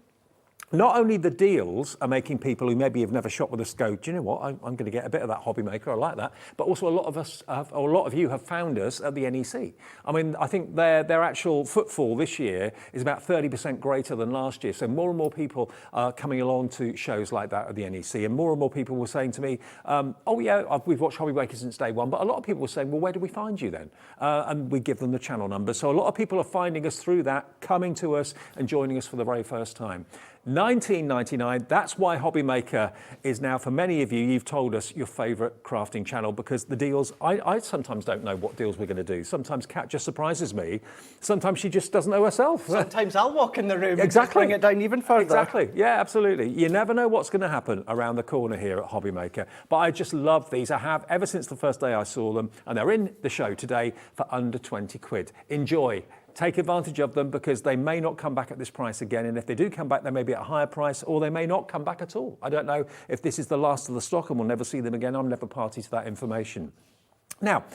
Speaker 2: not only the deals are making people who maybe have never shopped with us go, do you know what, I'm going to get a bit of that hobby maker, I like that, but also a lot of you have found us at the NEC. I mean, I think their actual footfall this year is about 30% greater than last year, so more and more people are coming along to shows like that at the NEC, and more people were saying to me, oh yeah, we've watched Hobby Maker since day one, but a lot of people were saying, well, where do we find you then? And we give them the channel number. So a lot of people are finding us through that, coming to us and joining us for the very first time. $19.99, that's why Hobby Maker is now, for many of you, you've told us your favourite crafting channel, because the deals, I sometimes don't know what deals we're going to do. Sometimes Kat just surprises me. Sometimes she just doesn't know herself.
Speaker 6: Sometimes I'll walk in the room
Speaker 2: exactly.
Speaker 6: and bring it down even further.
Speaker 2: Exactly, yeah, absolutely. You never know what's going to happen around the corner here at Hobby Maker. But I just love these. I have ever since the first day I saw them, and they're in the show today for under 20 quid. Enjoy. Take advantage of them, because they may not come back at this price again, and if they do come back, they may be at a higher price, or they may not come back at all. I don't know if this is the last of the stock and we'll never see them again. I'm never party to that information. Now,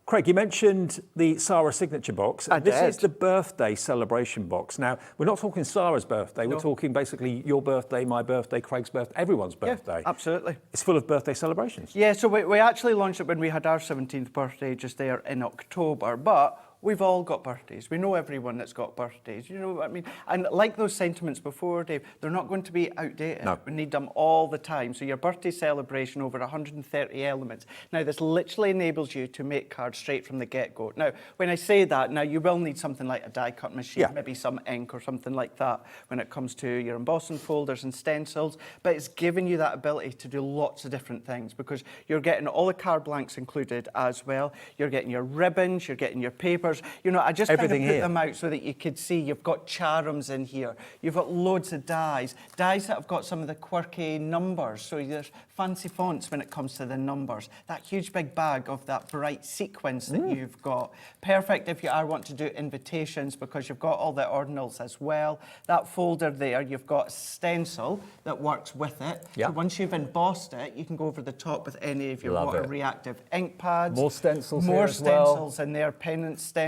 Speaker 2: Craig, you mentioned the Sarah signature box. This is the birthday celebration box. Now, we're not talking Sarah's birthday. We're talking basically your birthday, my birthday, Craig's birthday, everyone's birthday.
Speaker 6: Yeah, absolutely.
Speaker 2: It's full of birthday celebrations.
Speaker 6: Yeah, so we actually launched it when we had our 17th birthday just there in October, but we've all got birthdays. We know everyone that's got birthdays. You know what I mean? And like those sentiments before, Dave, they're not going to be outdated.
Speaker 2: No.
Speaker 6: We need them all the time. So your birthday celebration, over 130 elements. Now, this literally enables you to make cards straight from the get-go. Now, when I say that, now you will need something like a die-cut machine, maybe some ink or something like that when it comes to your embossing folders and stencils. But it's giving you that ability to do lots of different things, because you're getting all the card blanks included as well. You're getting your ribbons, you're getting your papers. You know, I just kind of put them out so that you could see. You've got charms in here. You've got loads of dies that have got some of the quirky numbers. So there's fancy fonts when it comes to the numbers. That huge big bag of that bright sequence that you've got. Perfect if you are want to do invitations, because you've got all the ordinals as well. That folder there, you've got a stencil that works with it.
Speaker 2: Yeah.
Speaker 6: So once you've embossed it, you can go over the top with any of your water reactive ink pads.
Speaker 2: More stencils
Speaker 6: More
Speaker 2: here as well.
Speaker 6: stencils in there, pennant stencils.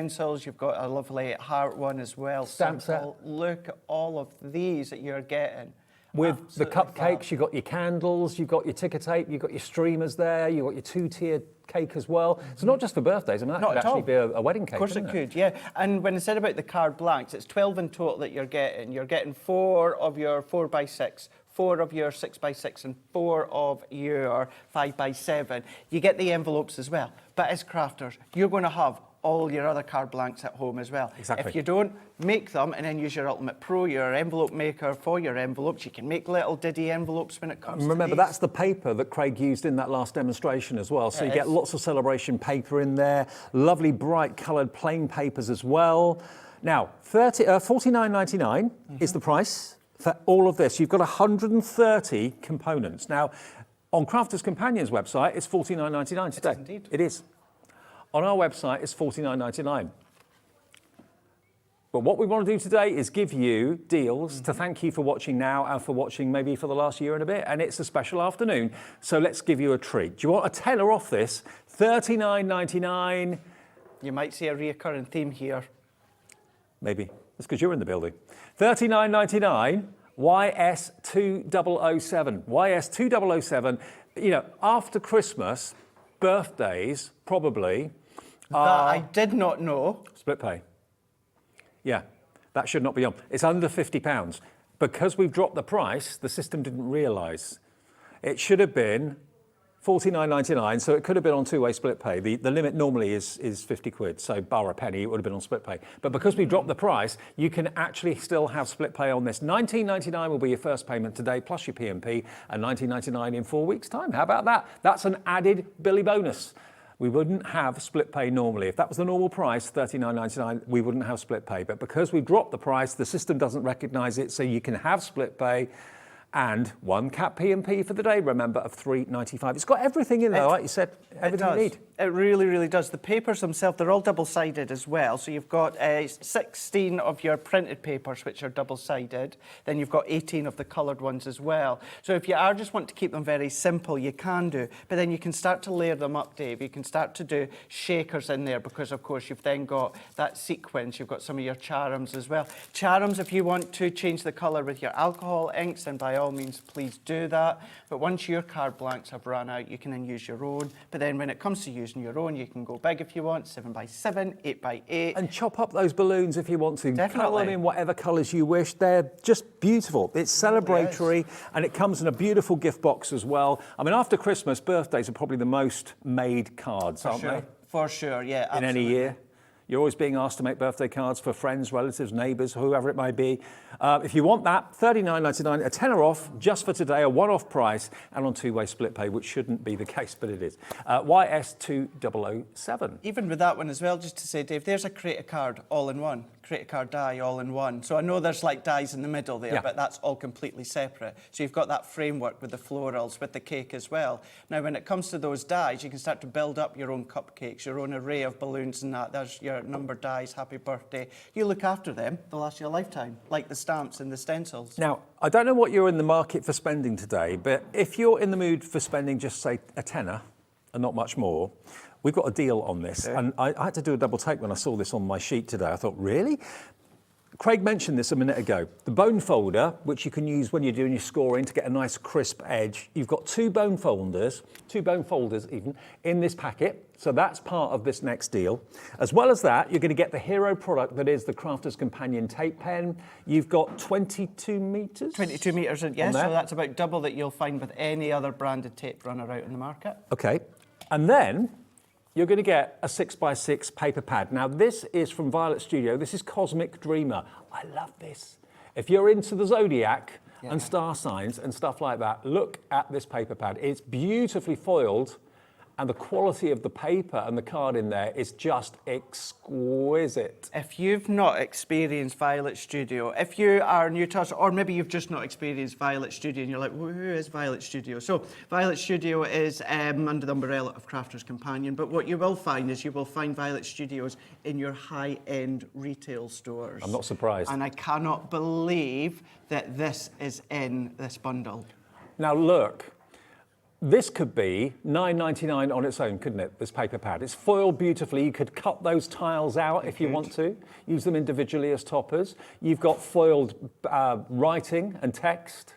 Speaker 6: You've got a lovely heart one as well.
Speaker 2: Stamp set.
Speaker 6: Look at all of these that you're getting.
Speaker 2: With
Speaker 6: Absolutely
Speaker 2: the cupcakes, you've got your candles, you've got your ticker tape, you've got your streamers there, you've got your two-tiered cake as well. So not just for birthdays, I mean, that
Speaker 6: Not
Speaker 2: could
Speaker 6: at
Speaker 2: actually
Speaker 6: all.
Speaker 2: be a wedding cake.
Speaker 6: Of course it could, yeah. And when I said about the card blanks, it's 12 in total that you're getting. You're getting 4 of your 4x6, 4 of your 6x6, and 4 of your 5x7. You get the envelopes as well. But as crafters, you're going to have all your other card blanks at home as well.
Speaker 2: Exactly.
Speaker 6: If you don't, make them and then use your Ultimate Pro, your envelope maker for your envelopes. You can make little diddy envelopes when it comes
Speaker 2: Remember,
Speaker 6: to these.
Speaker 2: that's the paper that Craig used in that last demonstration as well. So you get lots of celebration paper in there, lovely bright coloured plain papers as well. Now, $49.99 is the price for all of this. You've got 130 components. Now, on Crafters Companion's website, it's $49.99 today.
Speaker 6: It is indeed.
Speaker 2: It is. On our website, it's $49.99. But what we want to do today is give you deals to thank you for watching now and for watching maybe for the last year and a bit. And it's a special afternoon, so let's give you a treat. Do you want a tenner off this? $39.99.
Speaker 6: You might see a reoccurring theme here.
Speaker 2: Maybe. That's because you're in the building. $39.99, YS2007. YS2007. You know, after Christmas, birthdays, probably.
Speaker 6: That I did not know.
Speaker 2: Split pay. Yeah, that should not be on. It's under £50. Because we've dropped the price, the system didn't realise. It should have been $49.99, so it could have been on two-way split pay. The limit normally is 50 quid, so bar a penny, it would have been on split pay. But because we dropped the price, you can actually still have split pay on this. $19.99 will be your first payment today, plus your P&P, and $19.99 in 4 weeks' time. How about that? That's an added Billy bonus. we wouldn't have split pay normally. If that was the normal price, $39.99, we wouldn't have split pay. But because we've dropped the price, the system doesn't recognise it, so you can have split pay and one cap P&P for the day, remember, of $3.95. It's got everything in there, like you said, everything you need.
Speaker 6: It really, really does. The papers themselves, they're all double-sided as well. So you've got 16 of your printed papers, which are double-sided. Then you've got 18 of the coloured ones as well. So if you are just want to keep them very simple, you can do. But then you can start to layer them up, Dave. You can start to do shakers in there because, of course, you've then got that sequence. You've got some of your charms as well. Charms, if you want to change the colour with your alcohol inks, then by all means, please do that. But once your card blanks have run out, you can then use your own. But then when it comes to using your own, you can go big if you want, 7x7, 8x8.
Speaker 2: And chop up those balloons if you want to.
Speaker 6: Definitely.
Speaker 2: Colour them in whatever colours you wish. They're just beautiful. It's celebratory, and it comes in a beautiful gift box as well. I mean, after Christmas, birthdays are probably the most made cards, aren't they?
Speaker 6: For sure, yeah, absolutely.
Speaker 2: In any year. You're always being asked to make birthday cards for friends, relatives, neighbours, whoever it may be. If you want that, $39.99, a tenner off just for today, a one-off price, and on two-way split pay, which shouldn't be the case, but it is. YS2007.
Speaker 6: Even with that one as well, just to say, Dave, there's a create a card all in one. Create a card die all in one. So I know there's like dies in the middle there, but that's all completely separate. So you've got that framework with the florals, with the cake as well. Now, when it comes to those dies, you can start to build up your own cupcakes, your own array of balloons and that. There's your number dies, happy birthday. You look after them, they'll last you a lifetime, like the stamps and the stencils.
Speaker 2: Now, I don't know what you're in the market for spending today, but if you're in the mood for spending just, say, a tenner and not much more, we've got a deal on this. And I had to do a double take when I saw this on my sheet today. I thought, really? Craig mentioned this a minute ago. The bone folder, which you can use when you're doing your scoring to get a nice crisp edge. You've got two bone folders even, in this packet. So that's part of this next deal. As well as that, you're going to get the hero product that is the Crafter's Companion tape pen. You've got 22 metres?
Speaker 6: 22 metres, yes. So that's about double that you'll find with any other branded tape runner out in the market.
Speaker 2: Okay. And then you're going to get a 6x6 paper pad. Now, this is from Violet Studio. This is Cosmic Dreamer. I love this. If you're into the zodiac and star signs and stuff like that, look at this paper pad. It's beautifully foiled, and the quality of the paper and the card in there is just exquisite.
Speaker 6: If you've not experienced Violet Studio, if you are new to us, or maybe you've just not experienced Violet Studio and you're like, well, who is Violet Studio? So Violet Studio is under the umbrella of Crafter's Companion, but what you will find is you will find Violet Studios in your high-end retail stores.
Speaker 2: I'm not surprised.
Speaker 6: And I cannot believe that this is in this bundle.
Speaker 2: Now look, this could be $9.99 on its own, couldn't it, this paper pad? It's foiled beautifully. You could cut those tiles out if you want to, use them individually as toppers. You've got foiled writing and text.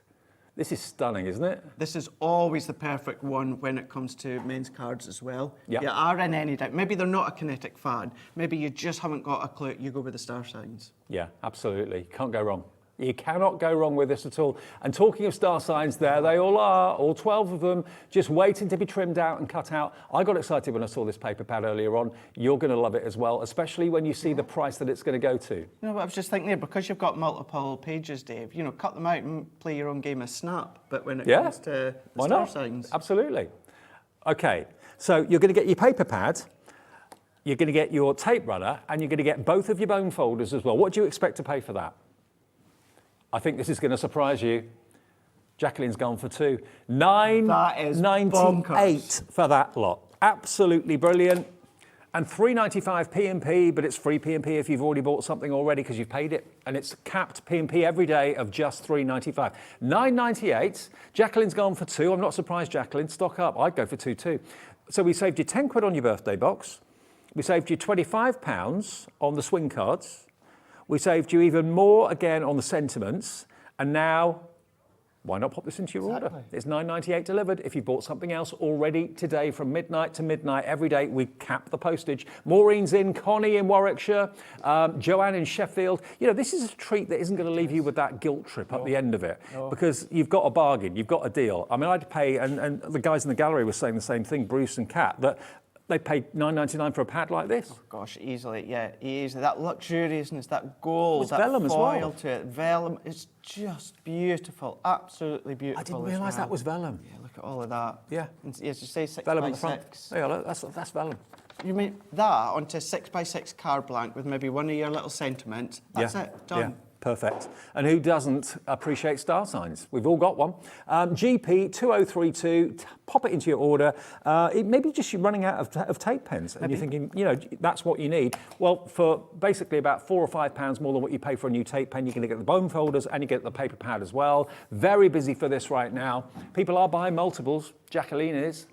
Speaker 2: This is stunning, isn't it?
Speaker 6: This is always the perfect one when it comes to men's cards as well.
Speaker 2: Yep.
Speaker 6: You are in any doubt. Maybe they're not a kinetic fan. Maybe you just haven't got a clue. You go with the star signs.
Speaker 2: Yeah, absolutely. Can't go wrong. You cannot go wrong with this at all. And talking of star signs, there they all are, all 12 of them, just waiting to be trimmed out and cut out. I got excited when I saw this paper pad earlier on. You're going to love it as well, especially when you see the price that it's going to go to.
Speaker 6: You know what I was just thinking there, because you've got multiple pages, Dave, you know, cut them out and play your own game of Snap. But when it comes to the star signs.
Speaker 2: Absolutely. Okay, so you're going to get your paper pad, you're going to get your tape runner, and you're going to get both of your bone folders as well. What do you expect to pay for that? I think this is going to surprise you. Jacqueline's gone for two. $9.98 for that lot. Absolutely brilliant. And $3.95 P&P, but it's free P&P if you've already bought something already because you've paid it. And it's capped P&P every day of just $3.95. $9.98. Jacqueline's gone for two. I'm not surprised, Jacqueline. Stock up. I'd go for two too. So we saved you 10 quid on your birthday box. We saved you £25 on the swing cards. We saved you even more again on the sentiments. And now, why not pop this into your order? It's $9.98 delivered. If you bought something else already today from midnight to midnight every day, we cap the postage. Maureen's in, Connie in Warwickshire, Joanne in Sheffield. You know, this is a treat that isn't going to leave you with that guilt trip at the end of it because you've got a bargain, you've got a deal. I mean, I'd pay, and the guys in the gallery were saying the same thing, Bruce and Kat, that they paid $9.99 for a pad like this.
Speaker 6: Oh gosh, easily, yeah, easily. That luxuriousness, that gold,
Speaker 2: With
Speaker 6: that
Speaker 2: vellum
Speaker 6: foil
Speaker 2: as well.
Speaker 6: to it. Vellum is just beautiful, absolutely beautiful.
Speaker 2: I didn't realise that was vellum.
Speaker 6: Yeah, look got all of that.
Speaker 2: Yeah.
Speaker 6: And as you say, 6
Speaker 2: Vellum
Speaker 6: by
Speaker 2: at the front.
Speaker 6: 6.
Speaker 2: Yeah, look, that's vellum.
Speaker 6: You mean that onto a 6 by 6 card blank with maybe one of your little sentiments. That's it, done.
Speaker 2: Yeah. Perfect. And who doesn't appreciate star signs? We've all got one. GP 2032, pop it into your order. Maybe just you're running out of tape pens and you're thinking, you know, that's what you need. Well, for basically about £4 or £5 more than what you pay for a new tape pen, you're going to get the bone folders and you get the paper pad as well. Very busy for this right now. People are buying multiples. Jacqueline is.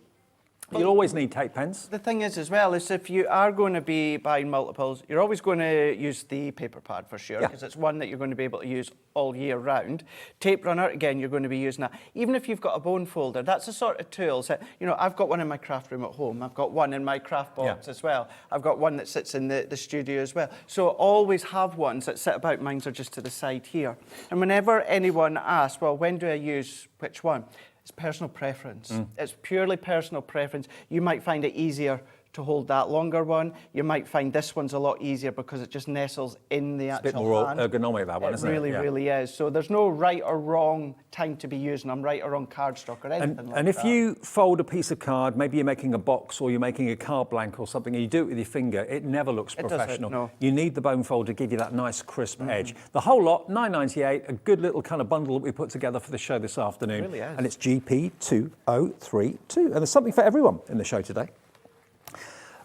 Speaker 2: You'll always need tape pens.
Speaker 6: The thing is as well, is if you are going to be buying multiples, you're always going to use the paper pad for sure, because it's one that you're going to be able to use all year round. Tape runner, again, you're going to be using that. Even if you've got a bone folder, that's the sort of tools that, you know, I've got one in my craft room at home. I've got one in my craft box as well. I've got one that sits in the studio as well. So always have ones that sit about. Mine are just to the side here. And whenever anyone asks, well, when do I use which one? It's personal preference. It's purely personal preference. You might find it easier to hold that longer one. You might find this one's a lot easier because it just nestles in the actual hand.
Speaker 2: It's a bit more ergonomic, that one, isn't it?
Speaker 6: It really is. So there's no right or wrong time to be using them, right or wrong cardstock or anything like that.
Speaker 2: And if you fold a piece of card, maybe you're making a box or you're making a card blank or something, and you do it with your finger, it never looks professional.
Speaker 6: No.
Speaker 2: You need the bone fold to give you that nice crisp edge. The whole lot, £9.98, a good little kind of bundle that we put together for the show this afternoon.
Speaker 6: It really is.
Speaker 2: And it's GP2032. And there's something for everyone in the show today.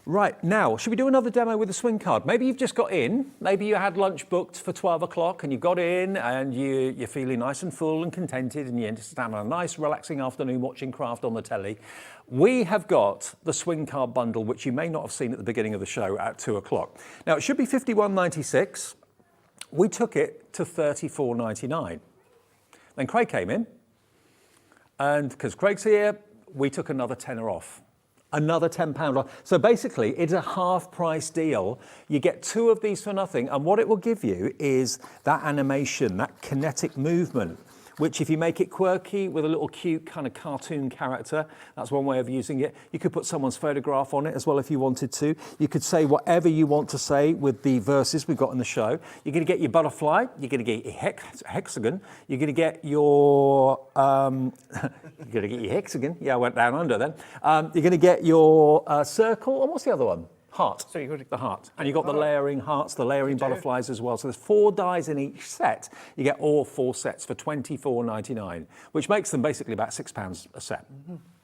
Speaker 2: Right, now, should we do another demo with the swing card? Maybe you've just got in, maybe you had lunch booked for 12 o'clock and you got in and you're feeling nice and full and contented and you're just having a nice relaxing afternoon watching craft on the telly. We have got the swing card bundle, which you may not have seen at the beginning of the show at 2 o'clock. Now, it should be £51.96. We took it to £34.99. Then Craig came in, and because Craig's here, we took another tenner off. Another £10 off. So basically, it's a half price deal. You get 2 of these for nothing, and what it will give you is that animation, that kinetic movement, which if you make it quirky with a little cute kind of cartoon character, that's one way of using it. You could put someone's photograph on it as well if you wanted to. You could say whatever you want to say with the verses we've got in the show. You're going to get your butterfly, you're going to get your hexagon, you're going to get your hexagon. Yeah, I went down under then. You're going to get your circle, and what's the other one? Heart. So you got the heart. And you've got the layering hearts, the layering butterflies as well. So there's 4 dies in each set. You get all 4 sets for £24.99, which makes them basically about £6 a set.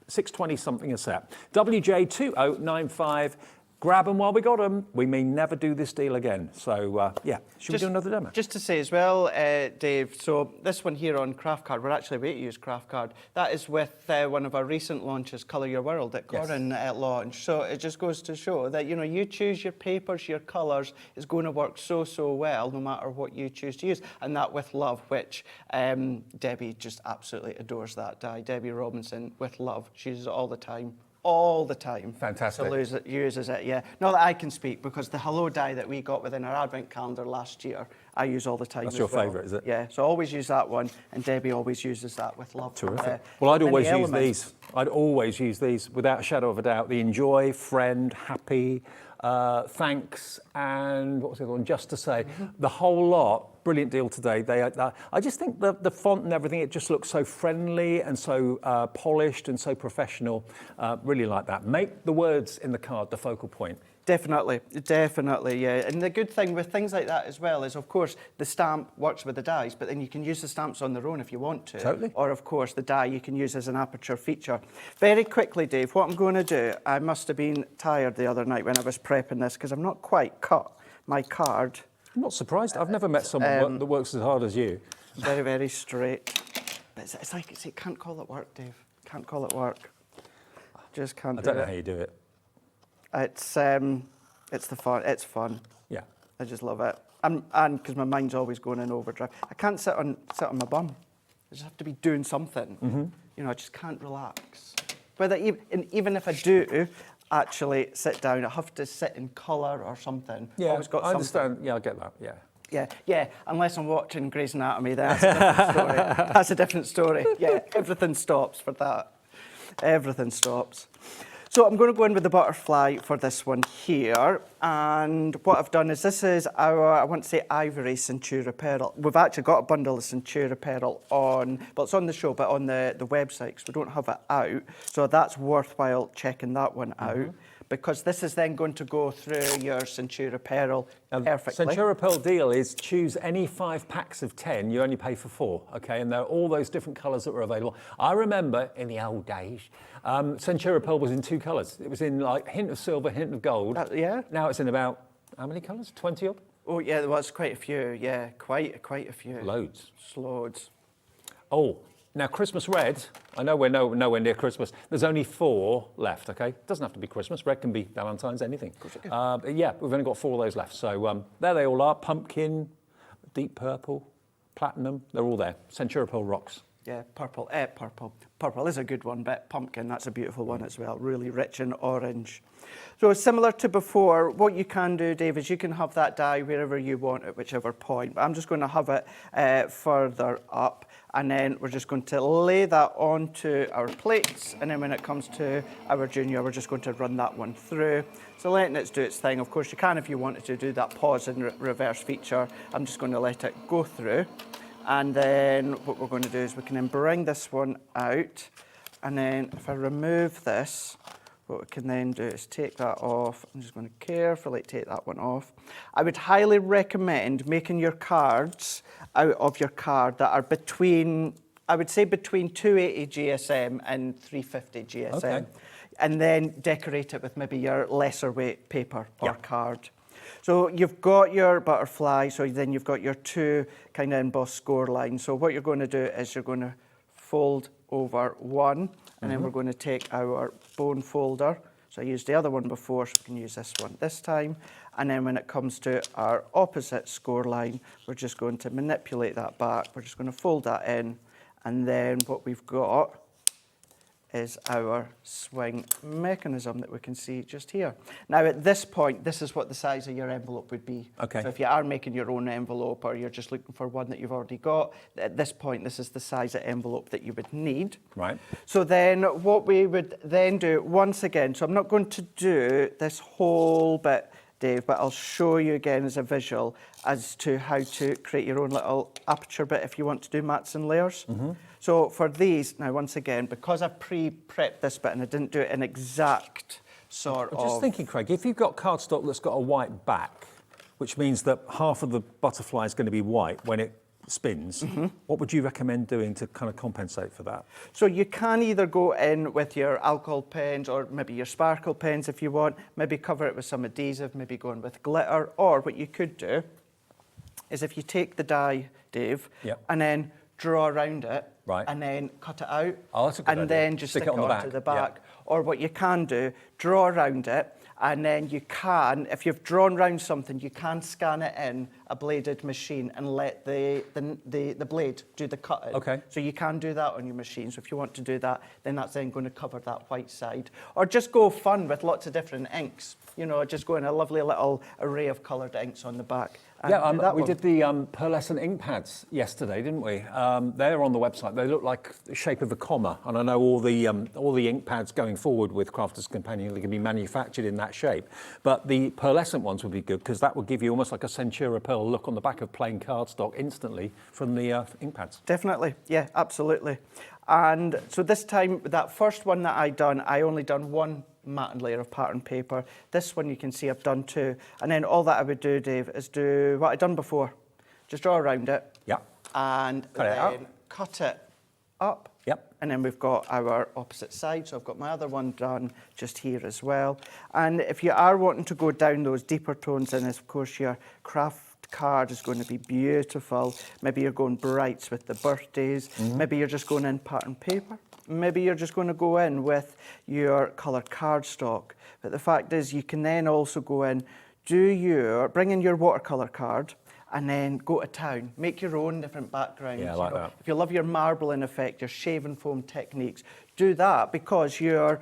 Speaker 2: £6.20 something a set. WJ2095. Grab them while we got them. We may never do this deal again. So, yeah, should we do another demo?
Speaker 6: Just to say as well, Dave, so this one here on Craft Card, we're actually about to use Craft Card. That is with one of our recent launches, Colour Your World, that Corin launched. So it just goes to show that, you know, you choose your papers, your colours, is going to work so well, no matter what you choose to use. And that with love, which Debbie just absolutely adores that dye. Debbie Robinson, with love. She uses it all the time. All the time.
Speaker 2: Fantastic.
Speaker 6: So uses it, yeah. Not that I can speak, because the Hello die that we got within our advent calendar last year, I use all the time.
Speaker 2: That's your favourite, is it?
Speaker 6: Yeah, so always use that one, and Debbie always uses that with love.
Speaker 2: Terrific. Well, I'd always use these. I'd always use these, without a shadow of a doubt. The Enjoy, Friend, Happy, Thanks, and what was the other one? Just to Say. The whole lot. Brilliant deal today. I just think the font and everything, it just looks so friendly and so polished and so professional. Really like that. Make the words in the card the focal point.
Speaker 6: Definitely, yeah. And the good thing with things like that as well is, of course, the stamp works with the dies, but then you can use the stamps on their own if you want to.
Speaker 2: Totally.
Speaker 6: Or, of course, the die you can use as an aperture feature. Very quickly, Dave, what I'm going to do, I must have been tired the other night when I was prepping this, because I've not quite cut my card.
Speaker 2: I'm not surprised. I've never met someone that works as hard as you.
Speaker 6: Very, very straight. But it's like, can't call it work, Dave. Can't call it work. Just can't do it.
Speaker 2: I don't know how you do it.
Speaker 6: It's the fun. It's fun.
Speaker 2: Yeah.
Speaker 6: I just love it. And because my mind's always going in overdrive. I can't sit on my bum. I just have to be doing something. You know, I just can't relax. Whether even if I do actually sit down, I have to sit in colour or something.
Speaker 2: Yeah,
Speaker 6: always got
Speaker 2: I
Speaker 6: something.
Speaker 2: understand. Yeah, I get that. Yeah.
Speaker 6: Yeah, unless I'm watching Grey's Anatomy, that's a different story. That's a different story. Yeah, everything stops for that. Everything stops. So I'm going to go in with the butterfly for this one here. And what I've done is this is our, I want to say ivory Centura pearl. We've actually got a bundle of Centura pearl on, well, it's on the show, but on the website, because we don't have it out. So that's worthwhile checking that one out. Because this is then going to go through your Centura pearl perfectly.
Speaker 2: Centura pearl deal is choose any 5 packs of 10, you only pay for 4, okay? And there are all those different colours that were available. I remember in the old days, Centura pearl was in 2 colours. It was in like hint of silver, hint of gold.
Speaker 6: Yeah.
Speaker 2: Now it's in about, how many colours? 20 odd?
Speaker 6: Oh yeah, there was quite a few, yeah, quite a few.
Speaker 2: Loads.
Speaker 6: Loads.
Speaker 2: Oh, now Christmas red, I know we're nowhere near Christmas, there's only 4 left, okay? Doesn't have to be Christmas, red can be Valentine's, anything. Of course it can. But yeah, we've only got 4 of those left. So there they all are, pumpkin, deep purple, platinum, they're all there. Centura pearl rocks.
Speaker 6: Yeah, purple. Purple is a good one, but pumpkin, that's a beautiful one as well, really rich in orange. So similar to before, what you can do, Dave, is you can have that die wherever you want at whichever point. But I'm just going to have it further up, and then we're just going to lay that onto our plates, and then when it comes to our junior, we're just going to run that one through. So letting it do its thing. Of course, you can, if you wanted to do that pause and reverse feature, I'm just going to let it go through. And then what we're going to do is we can then bring this one out, and then if I remove this, what we can then do is take that off. I'm just going to carefully take that one off. I would highly recommend making your cards out of your card that are between, I would say between 280 GSM and 350 GSM.
Speaker 2: Okay.
Speaker 6: And then decorate it with maybe your lesser weight paper or card. So you've got your butterfly, so then you've got your 2 kind of embossed score lines. So what you're going to do is you're going to fold over one, and then we're going to take our bone folder. So I used the other one before, so we can use this one this time. And then when it comes to our opposite score line, we're just going to manipulate that back. We're just going to fold that in, and then what we've got is our swing mechanism that we can see just here. Now at this point, this is what the size of your envelope would be.
Speaker 2: Okay.
Speaker 6: So if you are making your own envelope or you're just looking for one that you've already got, at this point, this is the size of envelope that you would need.
Speaker 2: Right.
Speaker 6: So then what we would then do, once again, so I'm not going to do this whole bit, Dave, but I'll show you again as a visual as to how to create your own little aperture bit if you want to do mats and layers. So for these, now once again, because I've pre-prepped this bit and I didn't do it in exact sort of...
Speaker 2: Just thinking, Craig, if you've got cardstock that's got a white back, which means that half of the butterfly is going to be white when it spins, what would you recommend doing to kind of compensate for that?
Speaker 6: So you can either go in with your alcohol pens or maybe your sparkle pens if you want, maybe cover it with some adhesive, maybe go in with glitter, or what you could do is if you take the die, Dave, and then draw around it, and then cut it out, and then just stick it onto the back. Or what you can do, draw around it, and then you can, if you've drawn around something, you can scan it in a bladed machine and let the blade do the cutting.
Speaker 2: Okay.
Speaker 6: So you can do that on your machine. So if you want to do that, then that's then going to cover that white side. Or just go fun with lots of different inks. You know, just go in a lovely little array of coloured inks on the back.
Speaker 2: Yeah, we did the pearlescent ink pads yesterday, didn't we? They're on the website. They look like the shape of a comma, and I know all the ink pads going forward with Crafters Companion can be manufactured in that shape. But the pearlescent ones would be good because that would give you almost like a Centura pearl look on the back of plain cardstock instantly from the ink pads.
Speaker 6: Definitely, yeah, absolutely. And so this time, that first one that I only done one matte and layer of pattern paper. This one you can see I've done 2. And then all that I would do, Dave, is do what I've done before. Just draw around it.
Speaker 2: Yeah.
Speaker 6: And then cut it up.
Speaker 2: Yep.
Speaker 6: And then we've got our opposite side. So I've got my other one done just here as well. And if you are wanting to go down those deeper tones, then of course your craft card is going to be beautiful. Maybe you're going brights with the birthdays. Maybe you're just going in pattern paper. Maybe you're just going to go in with your coloured cardstock. But the fact is you can then also go in, bring in your watercolour card and then go to town. Make your own different backgrounds.
Speaker 2: Yeah, I like that.
Speaker 6: If you love your marbling effect, your shaving foam techniques, do that because your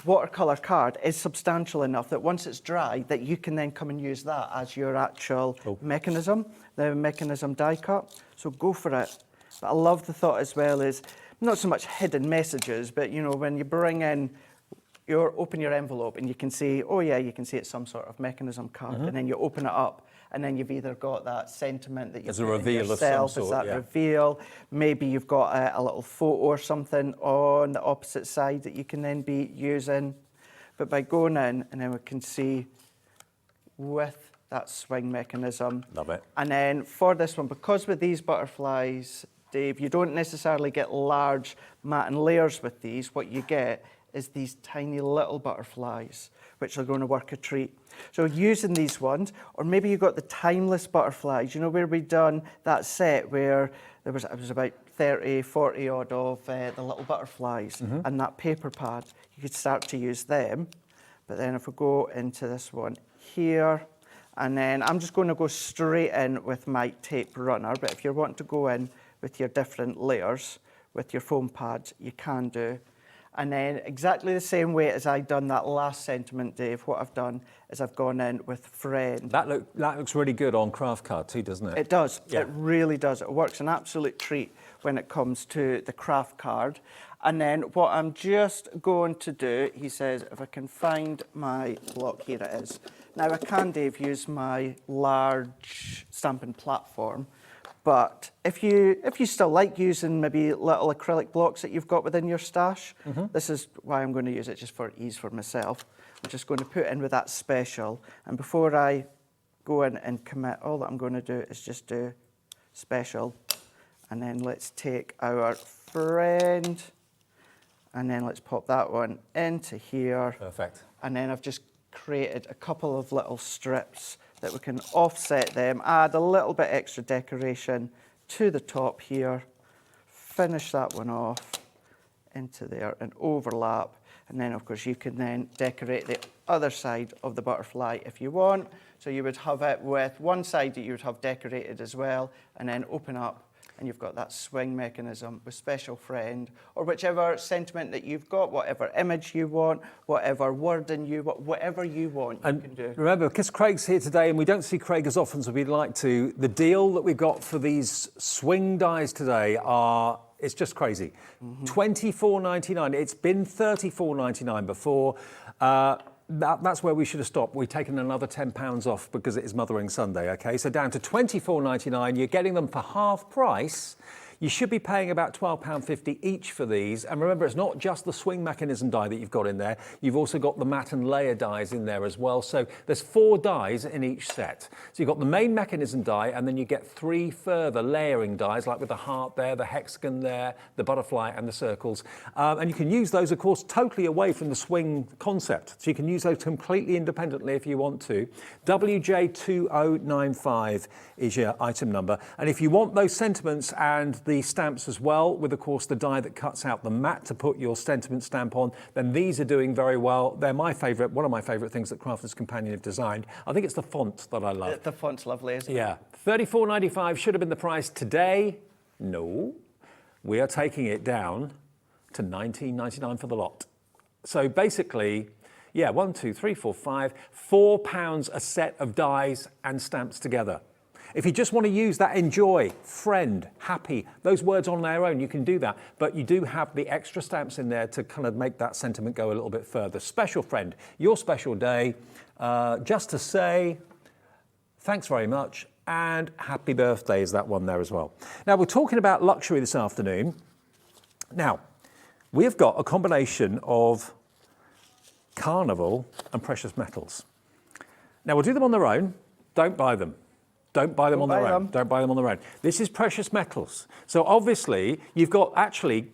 Speaker 6: watercolour card is substantial enough that once it's dry that you can then come and use that as your actual mechanism, the mechanism die cut. So go for it. But I love the thought as well is not so much hidden messages, but you know, when you bring in you open your envelope and you can see, oh yeah, you can see it's some sort of mechanism card, and then you open it up, and then you've either got that sentiment that you
Speaker 2: As a reveal of some sort,
Speaker 6: as that
Speaker 2: yeah.
Speaker 6: reveal. Maybe you've got a little photo or something on the opposite side that you can then be using. But by going in, and then we can see with that swing mechanism.
Speaker 2: Love it.
Speaker 6: And then for this one, because with these butterflies, Dave, you don't necessarily get large matte layers with these. What you get is these tiny little butterflies, which are going to work a treat. So using these ones, or maybe you got the timeless butterflies, you know, where we done that set where it was about 30, 40 odd of the little butterflies and that paper pad. You could start to use them. But then if we go into this one here, and then I'm just going to go straight in with my tape runner, but if you want to go in with your different layers, with your foam pads, you can do. And then exactly the same way as I've done that last sentiment, Dave, what I've done is I've gone in with friend.
Speaker 2: That looks really good on craft card too, doesn't it?
Speaker 6: It does.
Speaker 2: Yeah.
Speaker 6: It really does. It works an absolute treat when it comes to the craft card. And then what I'm just going to do, he says, if I can find my block, here it is. Now I can, Dave, use my large stamping platform. But if you still like using maybe little acrylic blocks that you've got within your stash, this is why I'm going to use it just for ease for myself. I'm just going to put in with that special. And before I go in and commit, all that I'm going to do is just do special. And then let's take our friend, and then let's pop that one into here.
Speaker 2: Perfect.
Speaker 6: And then I've just created a couple of little strips that we can offset them, add a little bit extra decoration to the top here, finish that one off into there and overlap. And then of course you can then decorate the other side of the butterfly if you want. So you would have it with one side that you would have decorated as well, and then open up and you've got that swing mechanism with special friend, or whichever sentiment that you've got, whatever image you want, whatever wording you want, whatever you want, you can do.
Speaker 2: Remember, because Craig's here today and we don't see Craig as often as we'd like to, the deal that we've got for these swing dies today it's just crazy. $24.99. It's been $34.99 before. That's where we should have stopped. We've taken another £10 off because it is Mothering Sunday, okay? So down to $24.99. You're getting them for half price. You should be paying about £12.50 each for these. And remember, it's not just the swing mechanism die that you've got in there. You've also got the matte and layer dies in there as well. So there's 4 dies in each set. So you've got the main mechanism die, and then you get 3 further layering dies, like with the heart there, the hexagon there, the butterfly and the circles. And you can use those, of course, totally away from the swing concept. So you can use those completely independently if you want to. WJ2095 is your item number. And if you want those sentiments and the stamps as well, with of course the die that cuts out the matte to put your sentiment stamp on, then these are doing very well. They're my favourite, one of my favourite things that Crafter's Companion have designed. I think it's the font that I love.
Speaker 6: The font's lovely, isn't it?
Speaker 2: Yeah. $34.95 should have been the price today. No, we are taking it down to $19.99 for the lot. So basically, yeah, 1, 2, 3, 4, 5, £4 a set of dies and stamps together. If you just want to use that enjoy, friend, happy, those words on their own, you can do that. But you do have the extra stamps in there to kind of make that sentiment go a little bit further. Special friend, your special day, just to say thanks very much and happy birthday is that one there as well. Now, we're talking about luxury this afternoon. Now, we have got a combination of carnival and precious metals. Now, we'll do them on their own. Don't buy them. Don't buy them on their own. Don't buy them on their own. This is precious metals. So obviously, you've got actually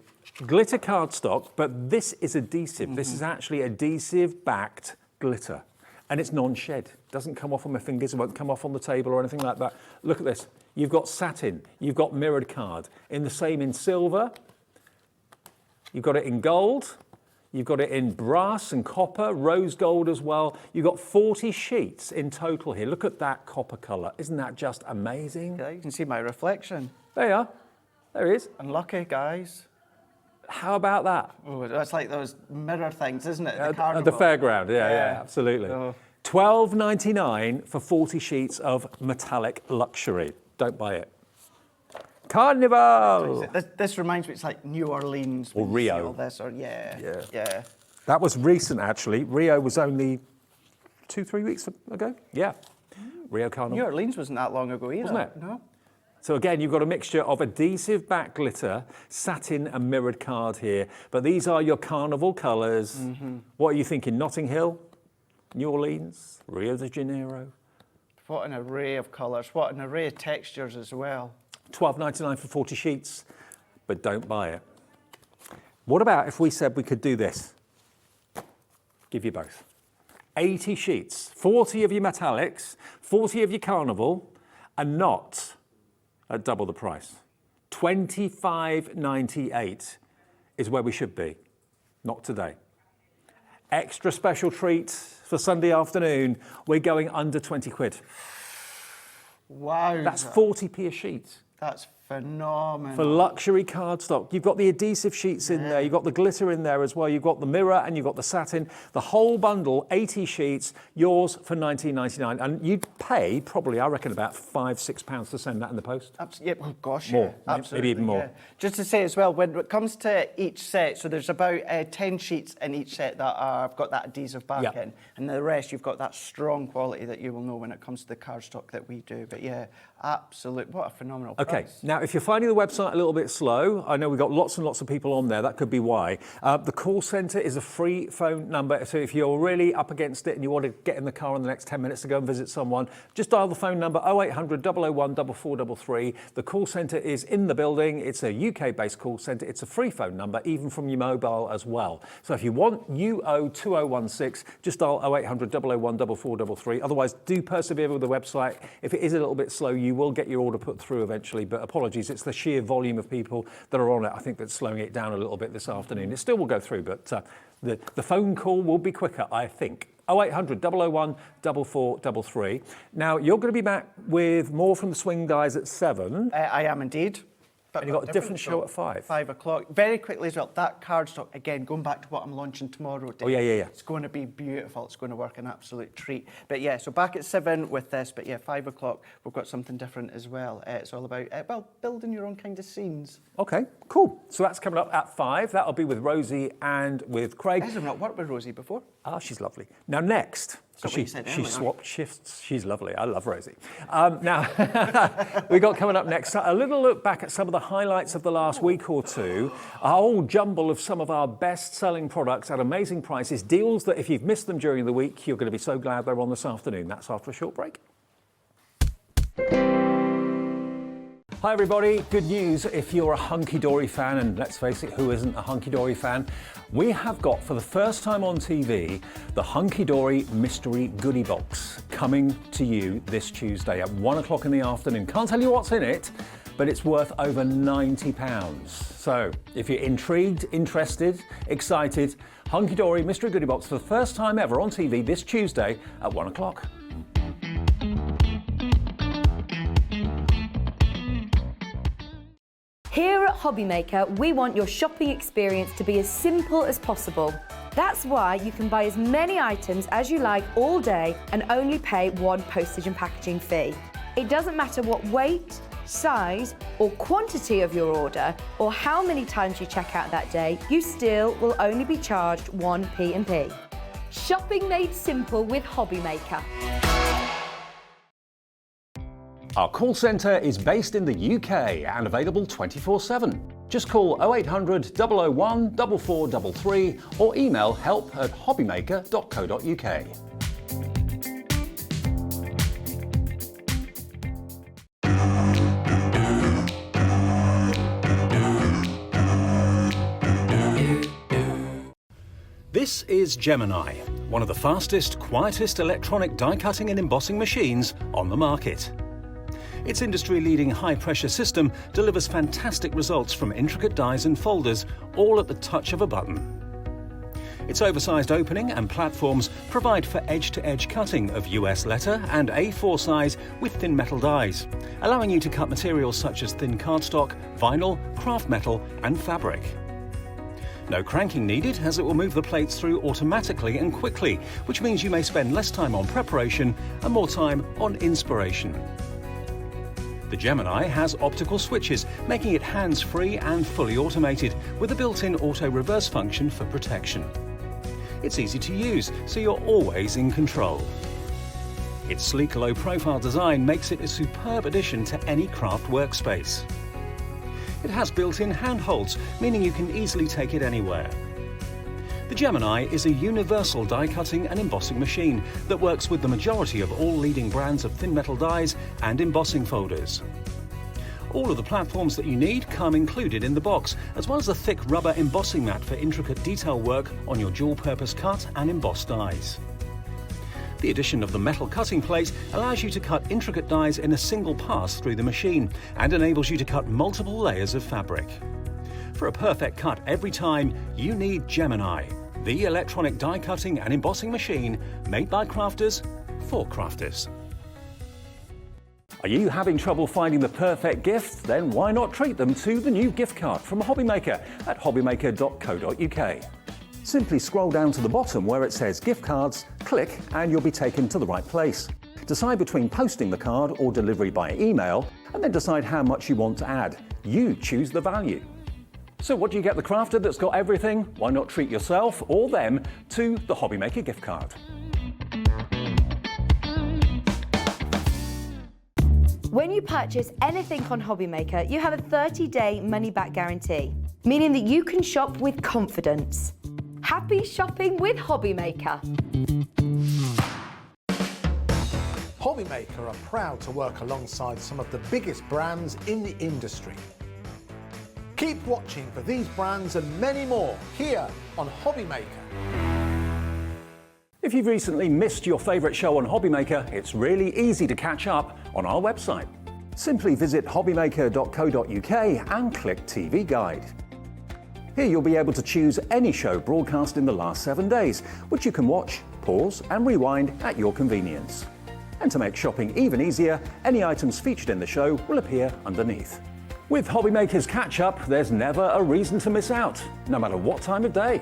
Speaker 2: glitter cardstock, but this is adhesive. This is actually adhesive-backed glitter. And it's non-shed. Doesn't come off on my fingers. It won't come off on the table or anything like that. Look at this. You've got satin. You've got mirrored card. In the same in silver. You've got it in gold. You've got it in brass and copper, rose gold as well. You've got 40 sheets in total here. Look at that copper colour. Isn't that just amazing?
Speaker 6: Yeah, you can see my reflection.
Speaker 2: There you are. There it is.
Speaker 6: Unlucky, guys.
Speaker 2: How about that?
Speaker 6: Oh, that's like those mirror things, isn't it?
Speaker 2: At the fairground, yeah, absolutely.
Speaker 6: Oh.
Speaker 2: $12.99 for 40 sheets of metallic luxury. Don't buy it. Carnival!
Speaker 6: This reminds me, it's like New Orleans.
Speaker 2: Or
Speaker 6: when you see
Speaker 2: Rio.
Speaker 6: all this, or yeah.
Speaker 2: That was recent, actually. Rio was only 2-3 weeks ago. Yeah, Rio Carnival.
Speaker 6: New Orleans wasn't that long ago either.
Speaker 2: Wasn't it?
Speaker 6: No.
Speaker 2: So again, you've got a mixture of adhesive back glitter, satin and mirrored card here. But these are your carnival colours. What are you thinking? Notting Hill, New Orleans, Rio de Janeiro?
Speaker 6: What an array of colours. What an array of textures as well.
Speaker 2: $12.99 for 40 sheets, but don't buy it. What about if we said we could do this? Give you both. 80 sheets, 40 of your metallics, 40 of your carnival, and not at double the price. $25.98 is where we should be, not today. Extra special treat for Sunday afternoon, we're going under 20 quid.
Speaker 6: Wow.
Speaker 2: That's 40p a sheet.
Speaker 6: That's phenomenal.
Speaker 2: For luxury cardstock. You've got the adhesive sheets in there, you've got the glitter in there as well, you've got the mirror and you've got the satin. The whole bundle, 80 sheets, yours for $19.99. And you'd pay probably, I reckon, about £5-6 to send that in the post.
Speaker 6: Yeah, oh gosh,
Speaker 2: More,
Speaker 6: yeah, absolutely,
Speaker 2: maybe even more.
Speaker 6: Yeah. Just to say as well, when it comes to each set, so there's about 10 sheets in each set that have got that adhesive back in, and the rest you've got that strong quality that you will know when it comes to the cardstock that we do. But yeah, absolute, what a phenomenal price.
Speaker 2: Okay, now if you're finding the website a little bit slow, I know we've got lots and lots of people on there, that could be why. The call centre is a free phone number, so if you're really up against it and you want to get in the car in the next 10 minutes to go and visit someone, just dial the phone number 0800 001 4433. The call centre is in the building, it's a UK-based call centre, it's a free phone number, even from your mobile as well. So if you want UO 2016, just dial 0800 001 4433. Otherwise, do persevere with the website. If it is a little bit slow, you will get your order put through eventually, but apologies, it's the sheer volume of people that are on it, I think, that's slowing it down a little bit this afternoon. It still will go through, but the phone call will be quicker, I think. 0800 001 4433. Now, you're going to be back with more from the Swing Dies at 7.
Speaker 6: I am indeed. But
Speaker 2: And you've got a different show at 5.
Speaker 6: 5 o'clock. Very quickly as well, that cardstock, again, going back to what I'm launching tomorrow. Dave,
Speaker 2: Oh, yeah.
Speaker 6: It's going to be beautiful. It's going to work an absolute treat. But yeah, so back at 7 with this. But yeah, 5 o'clock, we've got something different as well. It's all about, well, building your own kind of scenes.
Speaker 2: Okay, cool. So that's coming up at 5. That'll be with Rosie and with Craig.
Speaker 6: I've not worked with Rosie before.
Speaker 2: Ah, she's lovely. Now, next, she swapped shifts. She's lovely. I love Rosie. Now, we got coming up next a little look back at some of the highlights of the last week or two. A whole jumble of some of our best-selling products at amazing prices. Deals that if you've missed them during the week, you're going to be so glad they're on this afternoon. That's after a short break. Hi everybody, good news if you're a Hunkydory fan, and let's face it, who isn't a Hunkydory fan? We have got, for the first time on TV, the Hunkydory Mystery Goodie Box coming to you this Tuesday at 1 o'clock in the afternoon. Can't tell you what's in it, but it's worth over £90. So if you're intrigued, interested, excited, Hunkydory Mystery Goodie Box for the first time ever on TV this Tuesday at 1 o'clock.
Speaker 4: Here at Hobbymaker, we want your shopping experience to be as simple as possible. That's why you can buy as many items as you like all day and only pay one postage and packaging fee. It doesn't matter what weight, size or quantity of your order or how many times you check out that day, you still will only be charged one P&P. Shopping made simple with Hobbymaker.
Speaker 2: Our call centre is based in the UK and available 24/7. Just call 0800 001 4433 or email help@hobbymaker.co.uk. This is Gemini, one of the fastest, quietest electronic die cutting and embossing machines on the market. Its industry-leading high-pressure system delivers fantastic results from intricate dies and folders, all at the touch of a button. Its oversized opening and platforms provide for edge-to-edge cutting of US letter and A4 size with thin metal dies, allowing you to cut materials such as thin cardstock, vinyl, craft metal and fabric. No cranking needed, as it will move the plates through automatically and quickly, which means you may spend less time on preparation and more time on inspiration. The Gemini has optical switches, making it hands-free and fully automated, with a built-in auto-reverse function for protection. It's easy to use, so you're always in control. Its sleek low-profile design makes it a superb addition to any craft workspace. It has built-in handholds, meaning you can easily take it anywhere. The Gemini is a universal die-cutting and embossing machine that works with the majority of all leading brands of thin metal dies and embossing folders. All of the platforms that you need come included in the box, as well as a thick rubber embossing mat for intricate detail work on your dual-purpose cut and embossed dies. The addition of the metal cutting plate allows you to cut intricate dies in a single pass through the machine and enables you to cut multiple layers of fabric. For a perfect cut every time, you need Gemini, the electronic die cutting and embossing machine made by crafters for crafters.
Speaker 1: Are you having trouble finding the perfect gift? Then why not treat them to the new gift card from Hobbymaker at hobbymaker.co.uk. Simply scroll down to the bottom where it says gift cards, click and you'll be taken to the right place. Decide between posting the card or delivery by email and then decide how much you want to add. You choose the value. So what do you get the crafter that's got everything? Why not treat yourself or them to the Hobbymaker gift card?
Speaker 4: When you purchase anything on Hobbymaker, you have a 30-day money-back guarantee, meaning that you can shop with confidence. Happy shopping with Hobbymaker.
Speaker 5: Hobbymaker are proud to work alongside some of the biggest brands in the industry. Keep watching for these brands and many more here on Hobbymaker.
Speaker 1: If you've recently missed your favourite show on Hobbymaker, it's really easy to catch up on our website. Simply visit hobbymaker.co.uk and click TV Guide. Here you'll be able to choose any show broadcast in the last 7 days, which you can watch, pause and rewind at your convenience. And to make shopping even easier, any items featured in the show will appear underneath. With Hobbymaker's catch-up, there's never a reason to miss out, no matter what time of day.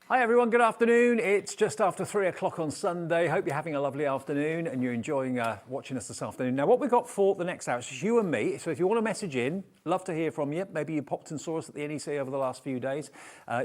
Speaker 1: Hi everyone, good afternoon. It's just after 3 o'clock on Sunday. Hope you're having a lovely afternoon and you're enjoying watching us this afternoon. Now what we've got for the next hour is you and me. So if you want to message in, love to hear from you. Maybe you popped and saw us at the NEC over the last few days.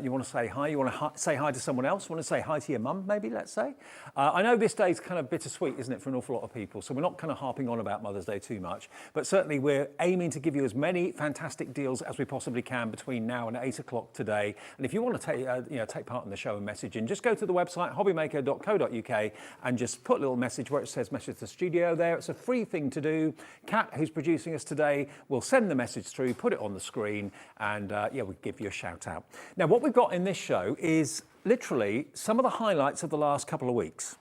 Speaker 1: You want to say hi, you want to say hi to someone else, you want to say hi to your mum maybe, let's say. I know this day's kind of bittersweet, isn't it, for an awful lot of people. So we're not kind of harping on about Mother's Day too much. But certainly we're aiming to give you as many fantastic deals as we possibly can between now and 8 o'clock today. And if you want to take part in the show and message in, just go to the website hobbymaker.co.uk and just put a little message where it says message to the studio there. It's a free thing to do. Kat, who's producing us today, will send the message through, put it on the screen, and we'll give you a shout out. Now what we've got in this show is literally some of the highlights of the last couple of weeks.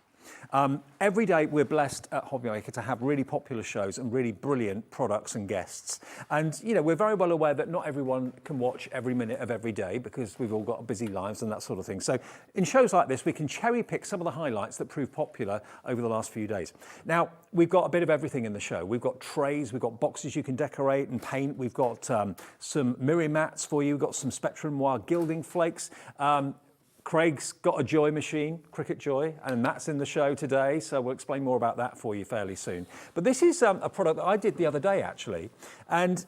Speaker 1: Every day we're blessed at Hobbymaker to have really popular shows and really brilliant products and guests. And, you know, we're very well aware that not everyone can watch every minute of every day because we've all got busy lives and that sort of thing. So in shows like this, we can cherry pick some of the highlights that prove popular over the last few days. Now, we've got a bit of everything in the show. We've got trays, we've got boxes you can decorate and paint. We've got some mirror mats for you. We've got some Spectrum Wire gilding flakes. Craig's got a Joy machine, Cricut Joy, and that's in the show today, so we'll explain more about that for you fairly soon. But this is a product that I did the other day, actually, and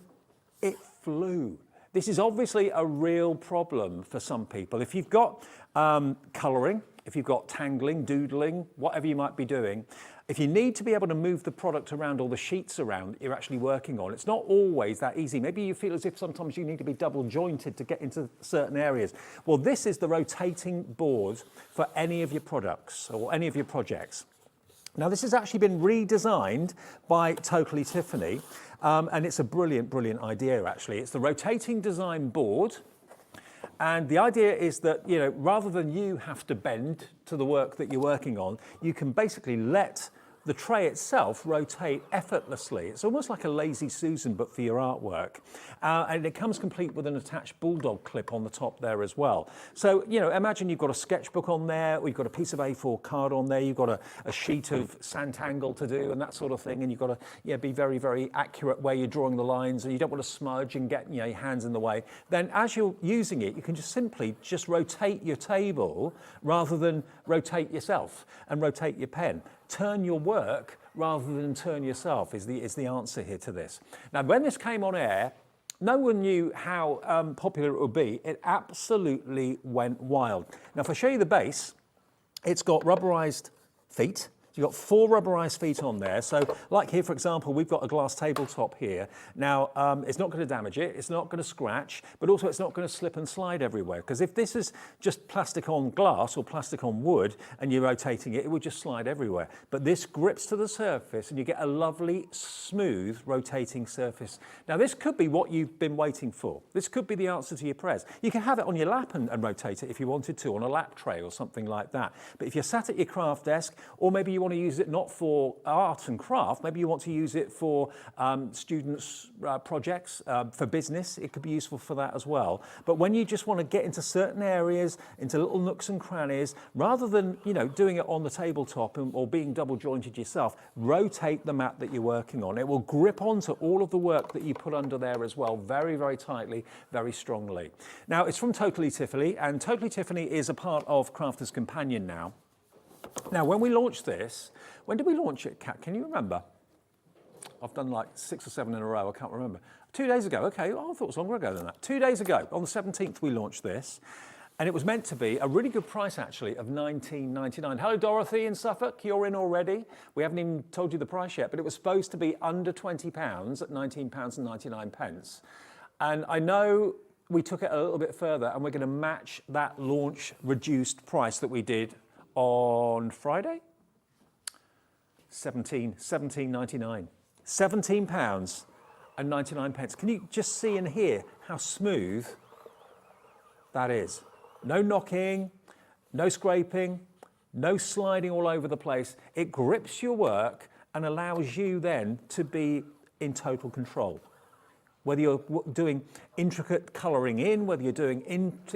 Speaker 1: it flew. This is obviously a real problem for some people. If you've got colouring, if you've got tangling, doodling, whatever you might be doing, if you need to be able to move the product around or the sheets around you're actually working on, it's not always that easy. Maybe you feel as if sometimes you need to be double jointed to get into certain areas. Well, this is the rotating board for any of your products or any of your projects.
Speaker 2: Now, this has actually been redesigned by Totally Tiffany, and it's a brilliant, brilliant idea, actually. It's the rotating design board, and the idea is that, you know, rather than you have to bend to the work that you're working on, you can basically let the tray itself rotate effortlessly. It's almost like a Lazy Susan, but for your artwork. And it comes complete with an attached bulldog clip on the top there as well. So, you know, imagine you've got a sketchbook on there, or you've got a piece of A4 card on there, you've got a sheet of Santangle to do and that sort of thing, and you've got to be very, very accurate where you're drawing the lines, and you don't want to smudge and get, you know, your hands in the way. Then as you're using it, you can just simply rotate your table rather than rotate yourself and rotate your pen. Turn your work rather than turn yourself is the answer here to this. Now, when this came on air, no one knew how popular it would be. It absolutely went wild. Now, if I show you the base, it's got rubberized feet. You've got 4 rubberized feet on there. So like here, for example, we've got a glass tabletop here. Now, it's not going to damage it. It's not going to scratch, but also it's not going to slip and slide everywhere. Because if this is just plastic on glass or plastic on wood and you're rotating it, it would just slide everywhere. But this grips to the surface and you get a lovely, smooth, rotating surface. Now, this could be what you've been waiting for. This could be the answer to your prayers. You can have it on your lap and rotate it if you wanted to, on a lap tray or something like that. But if you're sat at your craft desk, or maybe you want to use it not for art and craft, maybe you want to use it for students' projects, for business, it could be useful for that as well. But when you just want to get into certain areas, into little nooks and crannies, rather than, you know, doing it on the tabletop or being double jointed yourself, rotate the mat that you're working on. It will grip onto all of the work that you put under there as well, very, very tightly, very strongly. Now, it's from Totally Tiffany, and Totally Tiffany is a part of Crafter's Companion now. Now, when we launched this, when did we launch it, Kat? Can you remember? I've done like 6 or 7 in a row, I can't remember. 2 days ago, okay, oh, I thought it was longer ago than that. 2 days ago, on the 17th, we launched this. And it was meant to be a really good price, actually, of £19.99. Hello, Dorothy in Suffolk, you're in already. We haven't even told you the price yet, but it was supposed to be under £20 at £19.99. And I know we took it a little bit further, and we're going to match that launch reduced price that we did on Friday. £17.99. £17.99. Can you just see and hear how smooth that is? No knocking, no scraping, no sliding all over the place. It grips your work and allows you then to be in total control. Whether you're doing intricate colouring in, whether you're doing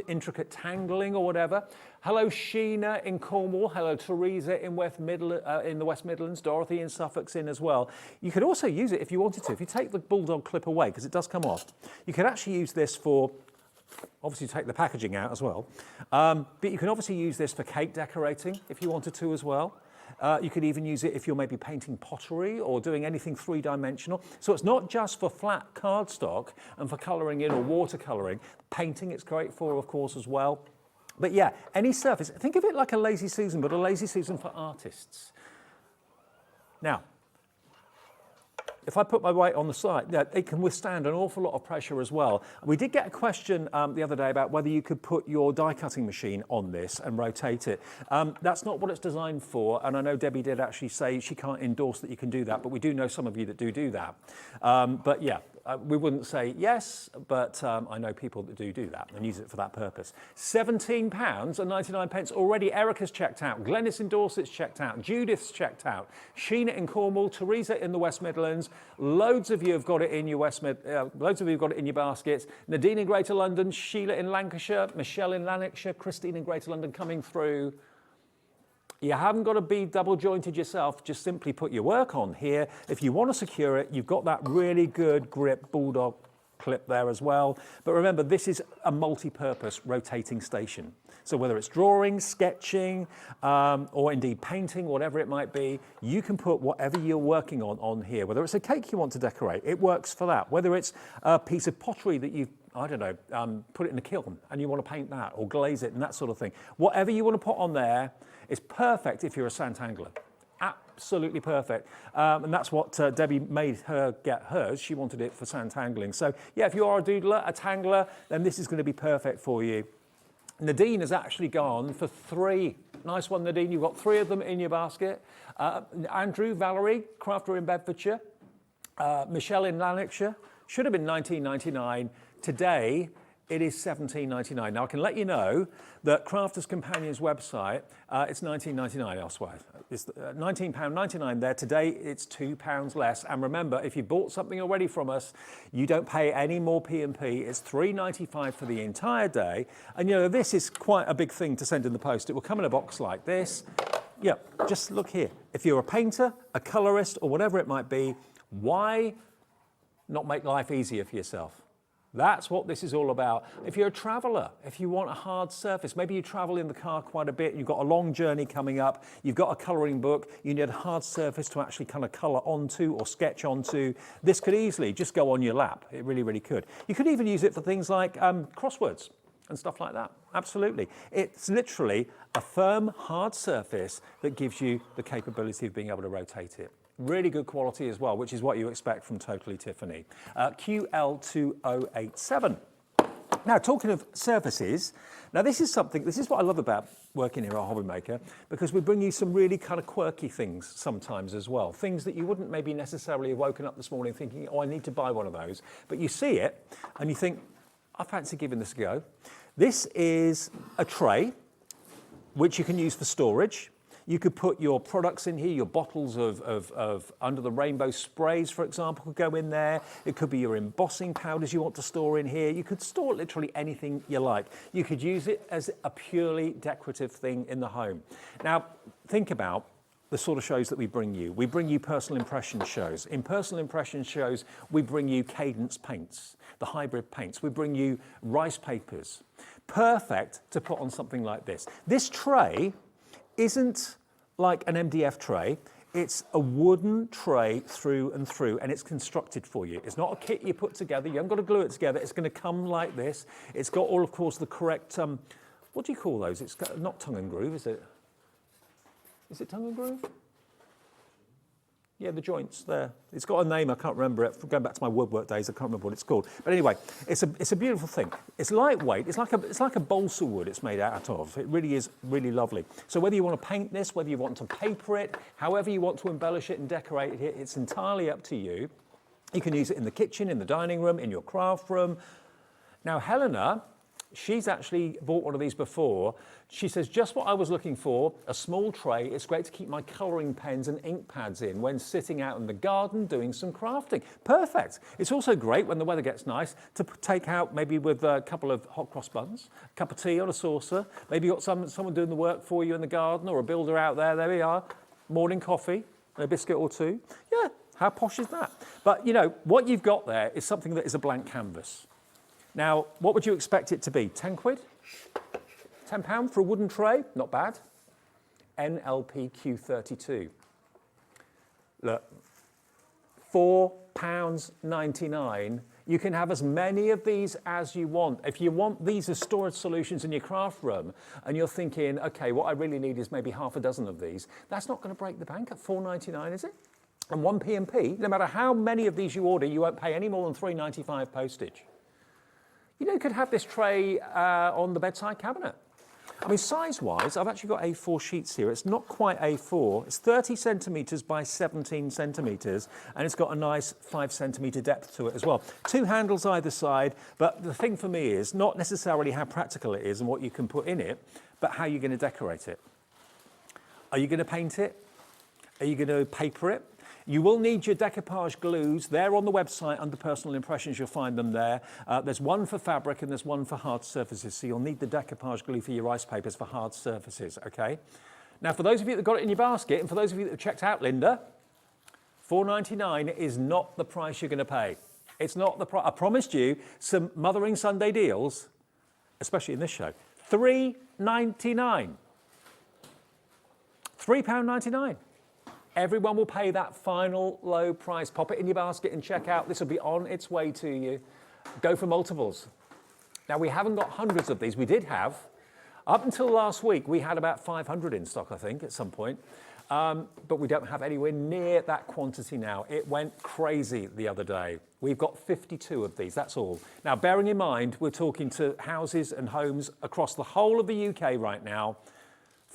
Speaker 2: intricate tangling or whatever. Hello, Sheena in Cornwall. Hello, Teresa in the West Midlands. Dorothy in Suffolk's in as well. You could also use it if you wanted to. If you take the bulldog clip away, because it does come off, you could actually use this for, obviously take the packaging out as well, but you can obviously use this for cake decorating if you wanted to as well. You could even use it if you're maybe painting pottery or doing anything 3-dimensional. So it's not just for flat cardstock and for colouring in or watercolouring. Painting it's great for, of course, as well. But yeah, any surface. Think of it like a Lazy Susan, but a Lazy Susan for artists. Now, if I put my weight on the side, it can withstand an awful lot of pressure as well. We did get a question the other day about whether you could put your die cutting machine on this and rotate it. That's not what it's designed for, and I know Debbie did actually say she can't endorse that you can do that, but we do know some of you that do that. But yeah, we wouldn't say yes, but I know people that do that and use it for that purpose. £17.99 already. Erica's checked out. Glenys in Dorset's checked out. Judith's checked out. Sheena in Cornwall. Teresa in the West Midlands. Loads of you have got it in your loads of you have got it in your baskets. Nadine in Greater London. Sheila in Lancashire. Michelle in Lanarkshire. Christine in Greater London coming through. You haven't got to be double jointed yourself, just simply put your work on here. If you want to secure it, you've got that really good grip bulldog clip there as well. But remember, this is a multi-purpose rotating station. So whether it's drawing, sketching, or indeed painting, whatever it might be, you can put whatever you're working on here. Whether it's a cake you want to decorate, it works for that. Whether it's a piece of pottery that you've, I don't know, put it in a kiln and you want to paint that or glaze it and that sort of thing. Whatever you want to put on there is perfect if you're a Santangler. Absolutely perfect. And that's what Debbie made her get hers. She wanted it for Santangling. So yeah, if you are a doodler, a tangler, then this is going to be perfect for you. Nadine has actually gone for 3 Nice one, Nadine. You've got 3 of them in your basket. Andrew, Valerie, crafter in Bedfordshire. Michelle in Lancashire. Should have been $19.99. Today, it is $17.99. Now, I can let you know that Crafters Companion's website, it's $19.99 elsewhere. It's £19.99 there. Today, it's £2 less. And remember, if you bought something already from us, you don't pay any more P&P. It's $3.95 for the entire day. And, you know, this is quite a big thing to send in the post. It will come in a box like this. Yeah, just look here. If you're a painter, a colorist, or whatever it might be, why not make life easier for yourself? That's what this is all about. If you're a traveller, if you want a hard surface, maybe you travel in the car quite a bit, you've got a long journey coming up, you've got a colouring book, you need a hard surface to actually kind of colour onto or sketch onto. This could easily just go on your lap. It really, really could. You could even use it for things like crosswords and stuff like that. Absolutely. It's literally a firm, hard surface that gives you the capability of being able to rotate it. Really good quality as well, which is what you expect from Totally Tiffany. QL2087. Now, talking of surfaces, now this is what I love about working here at Hobby Maker, because we bring you some really kind of quirky things sometimes as well. Things that you wouldn't maybe necessarily have woken up this morning thinking, oh, I need to buy one of those. But you see it and you think, I fancy giving this a go. This is a tray, which you can use for storage. You could put your products in here, your bottles of Under the Rainbow sprays, for example, could go in there. It could be your embossing powders you want to store in here. You could store literally anything you like. You could use it as a purely decorative thing in the home. Now, think about the sort of shows that we bring you. We bring you personal impression shows. In personal impression shows, we bring you cadence paints, the hybrid paints. We bring you rice papers. Perfect to put on something like this. This tray isn't like an MDF tray. It's a wooden tray through and through, and it's constructed for you. It's not a kit you put together. You haven't got to glue it together. It's going to come like this. It's got all, of course, the correct, what do you call those? It's got, not tongue and groove, is it? Is it tongue and groove? Yeah, the joints there. It's got a name, I can't remember it. Going back to my woodwork days, I can't remember what it's called. But anyway, it's a beautiful thing. It's lightweight. It's like a balsa wood it's made out of. It really is really lovely. So whether you want to paint this, whether you want to paper it, however you want to embellish it and decorate it, it's entirely up to you. You can use it in the kitchen, in the dining room, in your craft room. Now, Helena, she's actually bought one of these before. She says, just what I was looking for, a small tray. It's great to keep my colouring pens and ink pads in when sitting out in the garden doing some crafting. Perfect. It's also great when the weather gets nice to take out maybe with a couple of hot cross buns, a cup of tea on a saucer. Maybe you've got someone doing the work for you in the garden or a builder out there. There we are. Morning coffee, a biscuit or two. Yeah, how posh is that? But, you know, what you've got there is something that is a blank canvas. Now, what would you expect it to be? 10 quid? £10 for a wooden tray? Not bad. NLPQ32. Look, £4.99. You can have as many of these as you want. If you want these as storage solutions in your craft room and you're thinking, okay, what I really need is maybe half a dozen of these, that's not going to break the bank at £4.99, is it? And 1 P&P, no matter how many of these you order, you won't pay any more than £3.95 postage. You know, you could have this tray on the bedside cabinet. I mean, size-wise, I've actually got A4 sheets here. It's not quite A4. It's 30 centimetres by 17 centimetres, and it's got a nice 5 centimetre depth to it as well. 2 handles either side, but the thing for me is not necessarily how practical it is and what you can put in it, but how you're going to decorate it. Are you going to paint it? Are you going to paper it? You will need your decoupage glues. They're on the website under personal impressions. You'll find them there. There's one for fabric and there's one for hard surfaces. So you'll need the decoupage glue for your rice papers for hard surfaces, okay? Now, for those of you that got it in your basket and for those of you that have checked out Linda, $4.99 is not the price you're going to pay. It's not the price. I promised you some Mothering Sunday deals, especially in this show. $3.99. £3.99. Everyone will pay that final low price. Pop it in your basket and check out. This will be on its way to you. Go for multiples. Now, we haven't got hundreds of these. We did have. Up until last week, we had about 500 in stock, I think, at some point. But we don't have anywhere near that quantity now. It went crazy the other day. We've got 52 of these, that's all. Now, bearing in mind, we're talking to houses and homes across the whole of the UK right now.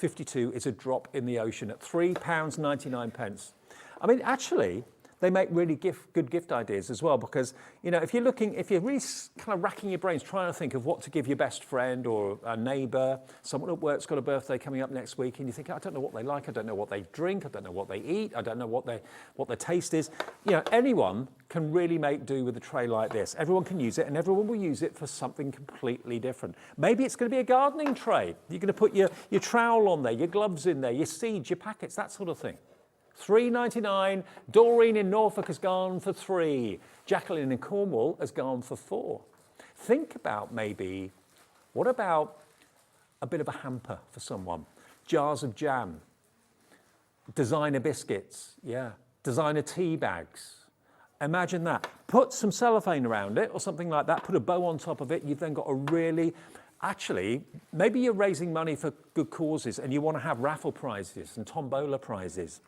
Speaker 2: £52 is a drop in the ocean at £3.99. I mean, actually, they make really good gift ideas as well, because, you know, if you're really kind of racking your brains trying to think of what to give your best friend or a neighbour, someone at work's got a birthday coming up next week, and you think, I don't know what they like, I don't know what they drink, I don't know what they eat, I don't know what their taste is. You know, anyone can really make do with a tray like this. Everyone can use it, and everyone will use it for something completely different. Maybe it's going to be a gardening tray. You're going to put your trowel on there, your gloves in there, your seeds, your packets, that sort of thing. £3.99. Doreen in Norfolk has gone for £3. Jacqueline in Cornwall has gone for £4. Think about maybe, what about a bit of a hamper for someone? Jars of jam, designer biscuits, yeah, designer tea bags. Imagine that. Put some cellophane around it or something like that, put a bow on top of it, you've then got a really, actually, maybe you're raising money for good causes and you want to have raffle prizes and tombola prizes.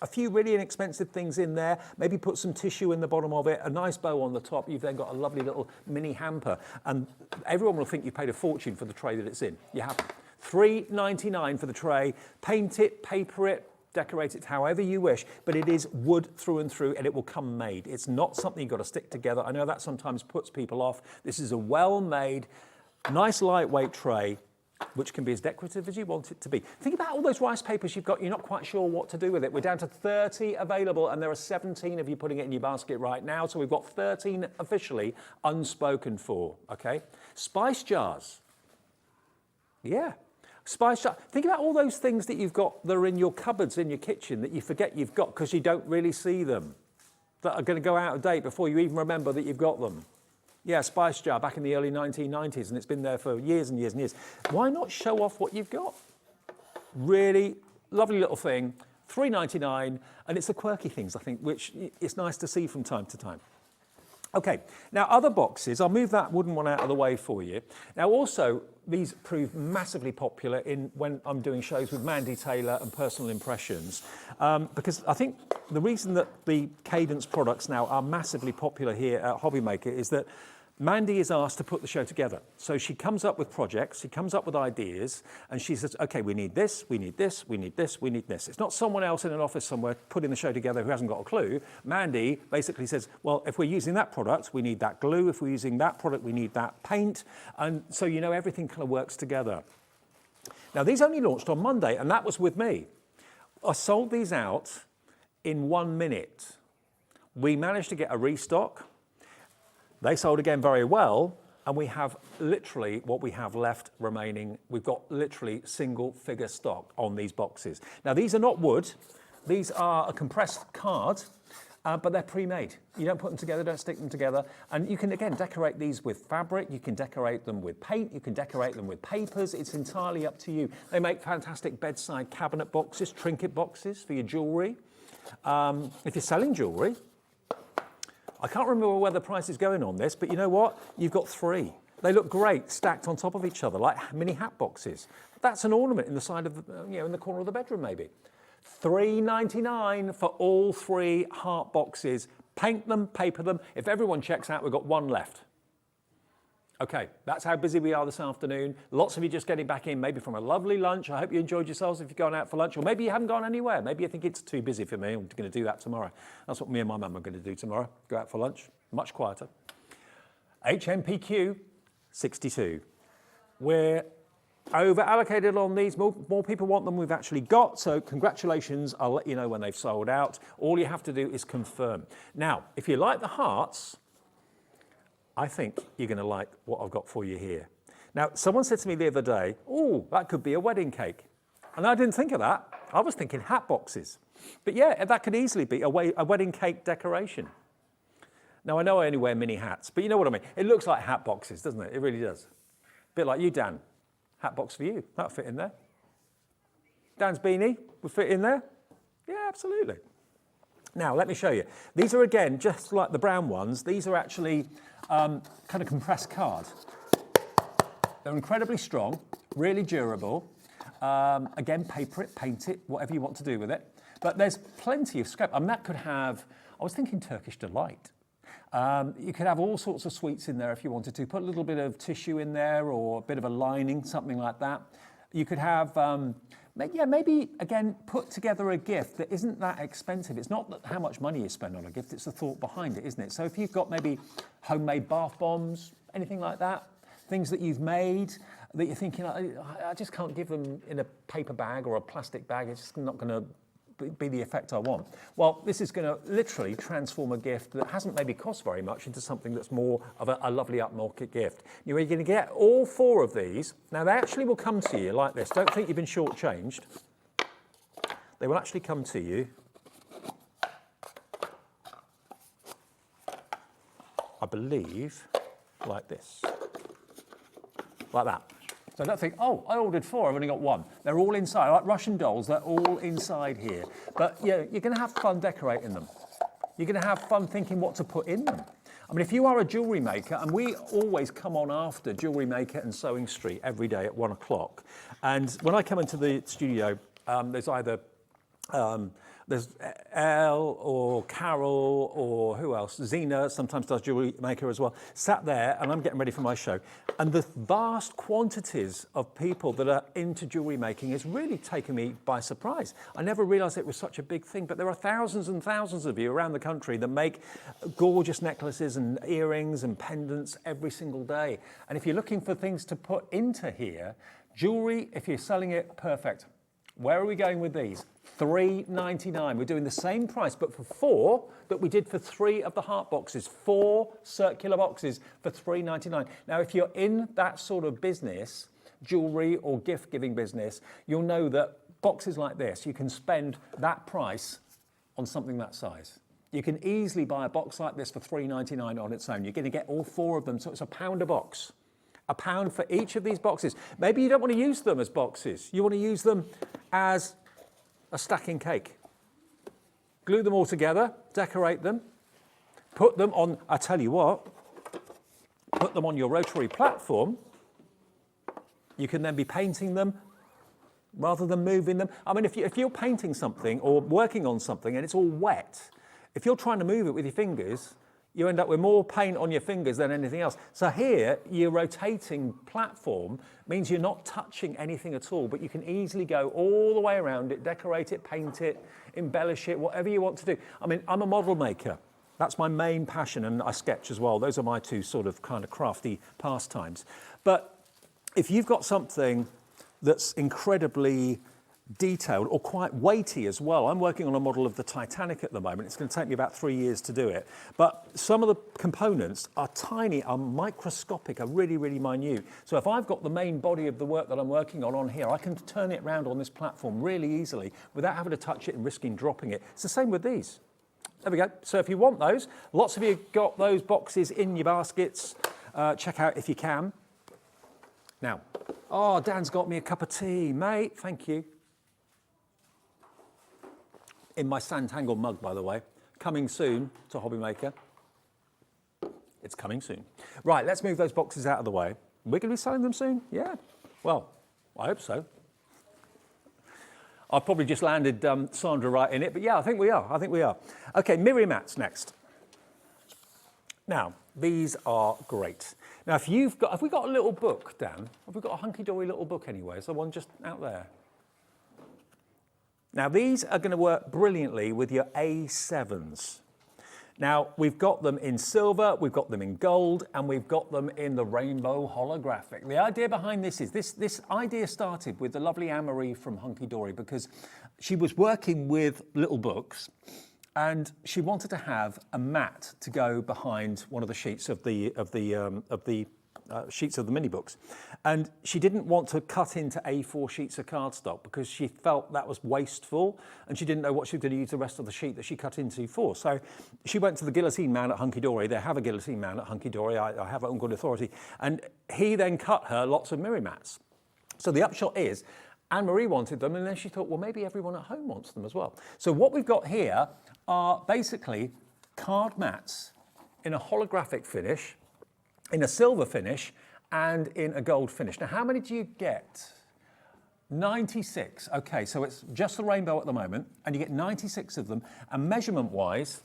Speaker 2: A few really inexpensive things in there, maybe put some tissue in the bottom of it, a nice bow on the top, you've then got a lovely little mini hamper, and everyone will think you paid a fortune for the tray that it's in. You haven't. £3.99 for the tray. Paint it, paper it, decorate it however you wish, but it is wood through and through, and it will come made. It's not something you've got to stick together. I know that sometimes puts people off. This is a well-made, nice lightweight tray, which can be as decorative as you want it to be. Think about all those rice papers you've got, you're not quite sure what to do with it. We're down to 30 available, and there are 17 of you putting it in your basket right now, so we've got 13 officially unspoken for, okay? Spice jars. Yeah. Spice jar. Think about all those things that you've got that are in your cupboards in your kitchen that you forget you've got because you don't really see them, that are going to go out of date before you even remember that you've got them. Yeah, spice jar back in the early 1990s, and it's been there for years and years and years. Why not show off what you've got? Really lovely little thing, £3.99, and it's the quirky things, I think, which it's nice to see from time to time. Okay, now other boxes, I'll move that wooden one out of the way for you. Now also, these prove massively popular when I'm doing shows with Mandy Taylor and Personal Impressions, because I think the reason that the Cadence products now are massively popular here at Hobbymaker is that Mandy is asked to put the show together. So she comes up with projects, she comes up with ideas, and she says, okay, we need this, we need this, we need this, we need this. It's not someone else in an office somewhere putting the show together who hasn't got a clue. Mandy basically says, well, if we're using that product, we need that glue. If we're using that product, we need that paint. And so, you know, everything kind of works together. Now, these only launched on Monday, and that was with me. I sold these out in 1 minute. We managed to get a restock. They sold again very well, and we have literally what we have left remaining. We've got literally single figure stock on these boxes. Now, these are not wood. These are a compressed card, but they're pre-made. You don't put them together, don't stick them together. And you can, again, decorate these with fabric. You can decorate them with paint. You can decorate them with papers. It's entirely up to you. They make fantastic bedside cabinet boxes, trinket boxes for your jewellery. If you're selling jewellery, I can't remember where the price is going on this, but you know what? You've got 3. They look great stacked on top of each other like mini hat boxes. That's an ornament in the side of the, in the corner of the bedroom maybe. £3.99 for all 3 heart boxes. Paint them, paper them. If everyone checks out, we've got 1 left. Okay, that's how busy we are this afternoon. Lots of you just getting back in, maybe from a lovely lunch. I hope you enjoyed yourselves if you've gone out for lunch, or maybe you haven't gone anywhere. Maybe you think it's too busy for me. I'm going to do that tomorrow. That's what me and my mum are going to do tomorrow. Go out for lunch, much quieter. HMPQ 62. We're over allocated on these. More people want them we've actually got, so congratulations. I'll let you know when they've sold out. All you have to do is confirm. Now, if you like the hearts, I think you're going to like what I've got for you here. Now, someone said to me the other day, oh, that could be a wedding cake. And I didn't think of that. I was thinking hat boxes. But yeah, that could easily be a wedding cake decoration. Now, I know I only wear mini hats, but you know what I mean. It looks like hat boxes, doesn't it? It really does. A bit like you, Dan. Hat box for you. That'll fit in there. Dan's beanie would fit in there. Yeah, absolutely. Now, let me show you. These are, again, just like the brown ones. These are actually kind of compressed card. They're incredibly strong, really durable. Again, paper it, paint it, whatever you want to do with it. But there's plenty of scrap. I mean, that could have, I was thinking Turkish Delight. You could have all sorts of sweets in there if you wanted to. Put a little bit of tissue in there or a bit of a lining, something like that. You could have maybe, again, put together a gift that isn't that expensive. It's not how much money you spend on a gift, it's the thought behind it, isn't it? So if you've got maybe homemade bath bombs, anything like that, things that you've made that you're thinking, I just can't give them in a paper bag or a plastic bag, it's just not going to be the effect I want. Well, this is going to literally transform a gift that hasn't maybe cost very much into something that's more of a lovely upmarket gift. You're going to get all 4 of these. Now, they actually will come to you like this. Don't think you've been shortchanged. They will actually come to you, I believe, like this. Like that. So don't think, oh, I ordered 4, I've only got 1. They're all inside, like Russian dolls, they're all inside here. But yeah, you're going to have fun decorating them. You're going to have fun thinking what to put in them. I mean, if you are a jewellery maker, and we always come on after Jewellery Maker and Sewing Street every day at 1 o'clock. And when I come into the studio, there's either there's Elle or Carol or who else? Zena sometimes does Jewellery Maker as well. Sat there and I'm getting ready for my show. And the vast quantities of people that are into jewellery making is really taken me by surprise. I never realised it was such a big thing, but there are thousands and thousands of you around the country that make gorgeous necklaces and earrings and pendants every single day. And if you're looking for things to put into here, jewellery, if you're selling it, perfect. Where are we going with these? $3.99. We're doing the same price, but for 4 that we did for 3 of the heart boxes. 4 circular boxes for $3.99. Now, if you're in that sort of business, jewellery or gift-giving business, you'll know that boxes like this, you can spend that price on something that size. You can easily buy a box like this for $3.99 on its own. You're going to get all 4 of them, so it's £1 a box. £1 for each of these boxes. Maybe you don't want to use them as boxes. You want to use them as a stacking cake. Glue them all together, decorate them, put them on, I tell you what, put them on your rotary platform. You can then be painting them rather than moving them. I mean, if you're painting something or working on something and it's all wet, if you're trying to move it with your fingers, you end up with more paint on your fingers than anything else. So here, your rotating platform means you're not touching anything at all, but you can easily go all the way around it, decorate it, paint it, embellish it, whatever you want to do. I mean, I'm a model maker. That's my main passion, and I sketch as well. Those are my 2 sort of kind of crafty pastimes. But if you've got something that's incredibly detailed or quite weighty as well. I'm working on a model of the Titanic at the moment. It's going to take me about 3 years to do it. But some of the components are tiny, are microscopic, are really, really minute. So if I've got the main body of the work that I'm working on here, I can turn it around on this platform really easily without having to touch it and risking dropping it. It's the same with these. There we go. So if you want those, lots of you got those boxes in your baskets. Check out if you can. Now, oh, Dan's got me a cup of tea, mate. Thank you. In my Santangle mug, by the way. Coming soon to Hobby Maker. It's coming soon. Right, let's move those boxes out of the way. We're going to be selling them soon? Yeah. Well, I hope so. I've probably just landed Sandra right in it, but yeah, I think we are. Okay, Miri mats next. Now, these are great. Now, have we got a little book, Dan? Have we got a Hunkydory little book anywhere? Is there one just out there? Now, these are going to work brilliantly with your A7s. Now, we've got them in silver, we've got them in gold, and we've got them in the rainbow holographic. The idea behind this is, this idea started with the lovely Anne-Marie from Hunkydory, because she was working with little books, and she wanted to have a mat to go behind one of the sheets of the sheets of the mini books, and she didn't want to cut into A4 sheets of cardstock because she felt that was wasteful, and she didn't know what she was going to use the rest of the sheet that she cut into for. So she went to the guillotine man at Hunkydory. They have a guillotine man at Hunkydory. I have it on good authority, and he then cut her lots of Miri mats. So the upshot is, Anne-Marie wanted them, and then she thought, well, maybe everyone at home wants them as well. So what we've got here are basically card mats in a holographic finish, in a silver finish, and in a gold finish. Now, how many do you get? 96. Okay, so it's just the rainbow at the moment, and you get 96 of them. And measurement-wise,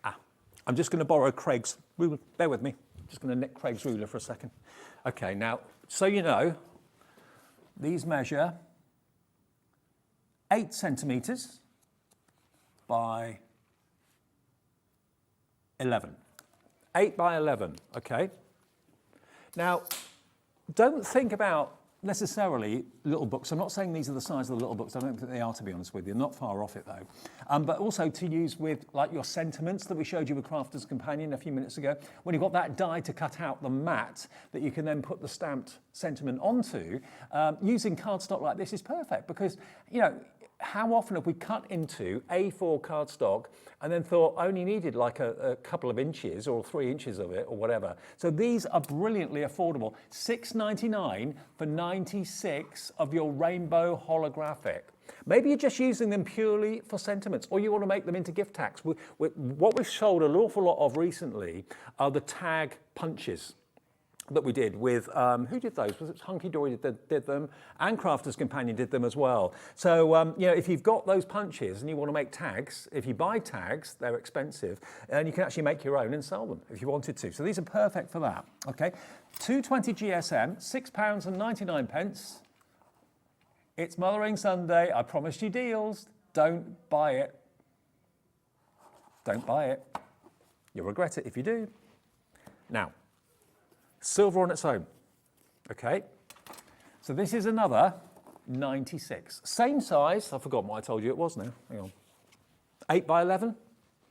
Speaker 2: I'm just going to borrow Craig's ruler. Bear with me. I'm just going to nick Craig's ruler for a second. Okay, now, so you know, These measure 8 centimetres by 11. 8 by 11, okay? Now, don't think about necessarily little books. I'm not saying these are the size of the little books. I don't think they are, to be honest with you. Not far off it, though. But also to use with, like, your sentiments that we showed you with Crafter's Companion a few minutes ago. When you've got that die to cut out the mat that you can then put the stamped sentiment onto, using cardstock like this is perfect because, you know, how often have we cut into A4 cardstock and then thought only needed like a couple of inches or 3 inches of it or whatever? So these are brilliantly affordable. $6.99 for 96 of your rainbow holographic. Maybe you're just using them purely for sentiments, or you want to make them into gift tags. What we've sold an awful lot of recently are the tag punches that we did with, who did those? Was it Hunkydory that did them? And Crafter's Companion did them as well. So, you know, if you've got those punches and you want to make tags, if you buy tags, they're expensive, and you can actually make your own and sell them if you wanted to. So these are perfect for that, okay? 220 GSM, £6.99. It's Mothering Sunday. I promised you deals. Don't buy it. Don't buy it. You'll regret it if you do. Now, silver on its own, okay? So this is another 96. Same size, I've forgotten what I told you it was now, hang on. 8 by 11, is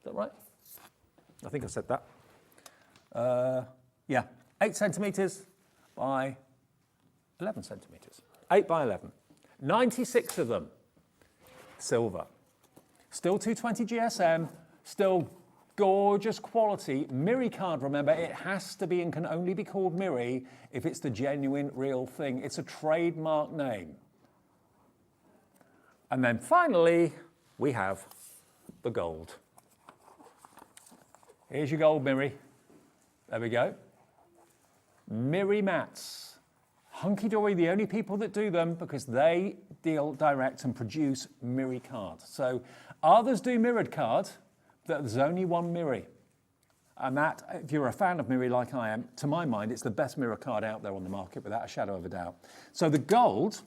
Speaker 2: that right? I think I said that. Yeah, 8 centimetres by 11 centimetres. 8 by 11. 96 of them, silver. Still 220 GSM, still gorgeous quality. Miri card, remember, it has to be and can only be called Miri if it's the genuine, real thing. It's a trademark name. And then finally, we have the gold. Here's your gold Miri. There we go. Miri mats. Hunkydory, the only people that do them because they deal direct and produce Miri card. So others do mirrored card. There's only one Miri. And that, if you're a fan of Miri like I am, to my mind, it's the best mirror card out there on the market without a shadow of a doubt. So the gold,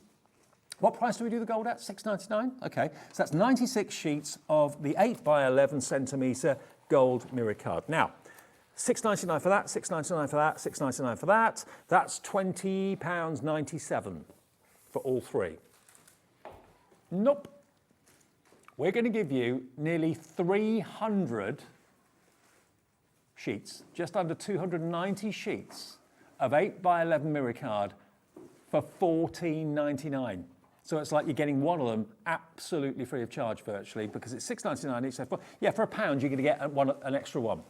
Speaker 2: what price do we do the gold at? $6.99? Okay, so that's 96 sheets of the 8 by 11 centimetre gold mirror card. Now, $6.99 for that, $6.99 for that, $6.99 for that. That's £20.97 for all three. Nope. We're going to give you nearly 300 sheets, just under 290 sheets of 8 by 11 mirror card for $14.99. So it's like you're getting one of them absolutely free of charge virtually because it's $6.99 each. So yeah, for £1 you're going to get an extra one.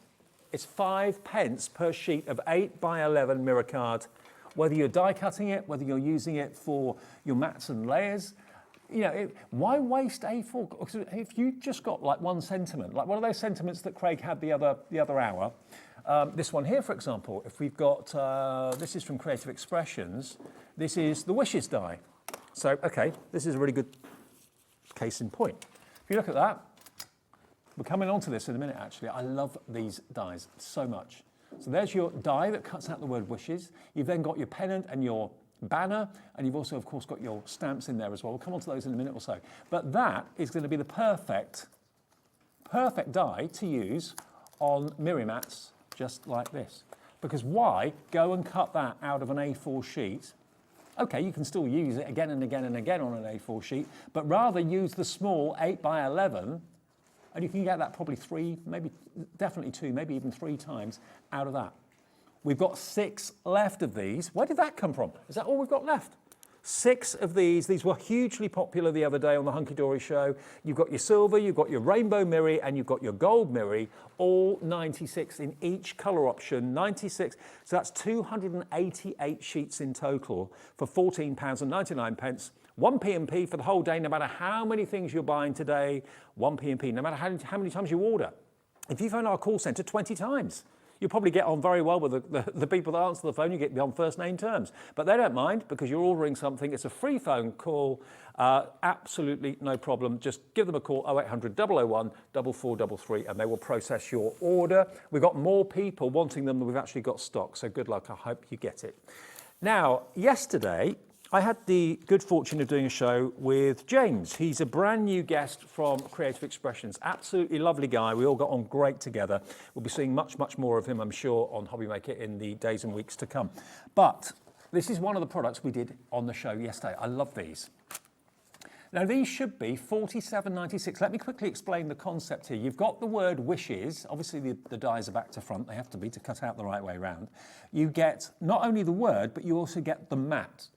Speaker 2: It's 5 pence per sheet of 8 by 11 mirror card, whether you're die cutting it, whether you're using it for your mats and layers. You know, why waste A4? If you just got like one sentiment, like one of those sentiments that Craig had the other hour, this one here, for example, if we've got, this is from Creative Expressions, this is the Wishes die. So, okay, this is a really good case in point. If you look at that, we're coming on to this in a minute, actually. I love these dies so much. So there's your die that cuts out the word wishes. You've then got your pennant and your banner, and you've also, of course, got your stamps in there as well. We'll come on to those in a minute or so. But that is going to be the perfect die to use on Miri mats just like this. Because why go and cut that out of an A4 sheet? Okay, you can still use it again and again and again on an A4 sheet, but rather use the small 8 by 11, and you can get that probably 3, maybe definitely 2, maybe even 3 times out of that. We've got 6 left of these. Where did that come from? Is that all we've got left? 6 of these. These were hugely popular the other day on the Hunkydory show. You've got your silver, you've got your rainbow Miri, and you've got your gold Miri, all 96 in each colour option, 96. So that's 288 sheets in total for £14.99. 1 P&P for the whole day, no matter how many things you're buying today, 1 P&P, no matter how many times you order. If you phone our call centre 20 times, you'll probably get on very well with the people that answer the phone. You get on first name terms. But they don't mind because you're ordering something. It's a free phone call. Absolutely no problem. Just give them a call, 0800 001 4433, and they will process your order. We've got more people wanting them than we've actually got stock. So good luck. I hope you get it. Now, yesterday, I had the good fortune of doing a show with James. He's a brand new guest from Creative Expressions. Absolutely lovely guy. We all got on great together. We'll be seeing much, much more of him, I'm sure, on Hobby Maker in the days and weeks to come. But this is one of the products we did on the show yesterday. I love these. Now, these should be $47.96. Let me quickly explain the concept here. You've got the word wishes. Obviously, the dies are back to front. They have to be to cut out the right way around. You get not only the word, but you also get the mat.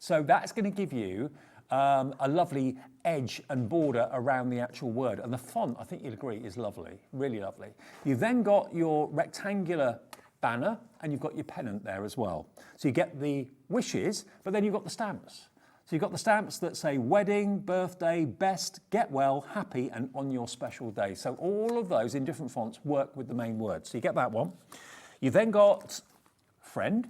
Speaker 2: So that's going to give you a lovely edge and border around the actual word. And the font, I think you'll agree, is lovely, really lovely. You've then got your rectangular banner and you've got your pennant there as well. So you get the wishes, but then you've got the stamps. So you've got the stamps that say wedding, birthday, best, get well, happy, and on your special day. So all of those in different fonts work with the main word. So you get that one. You then got friend.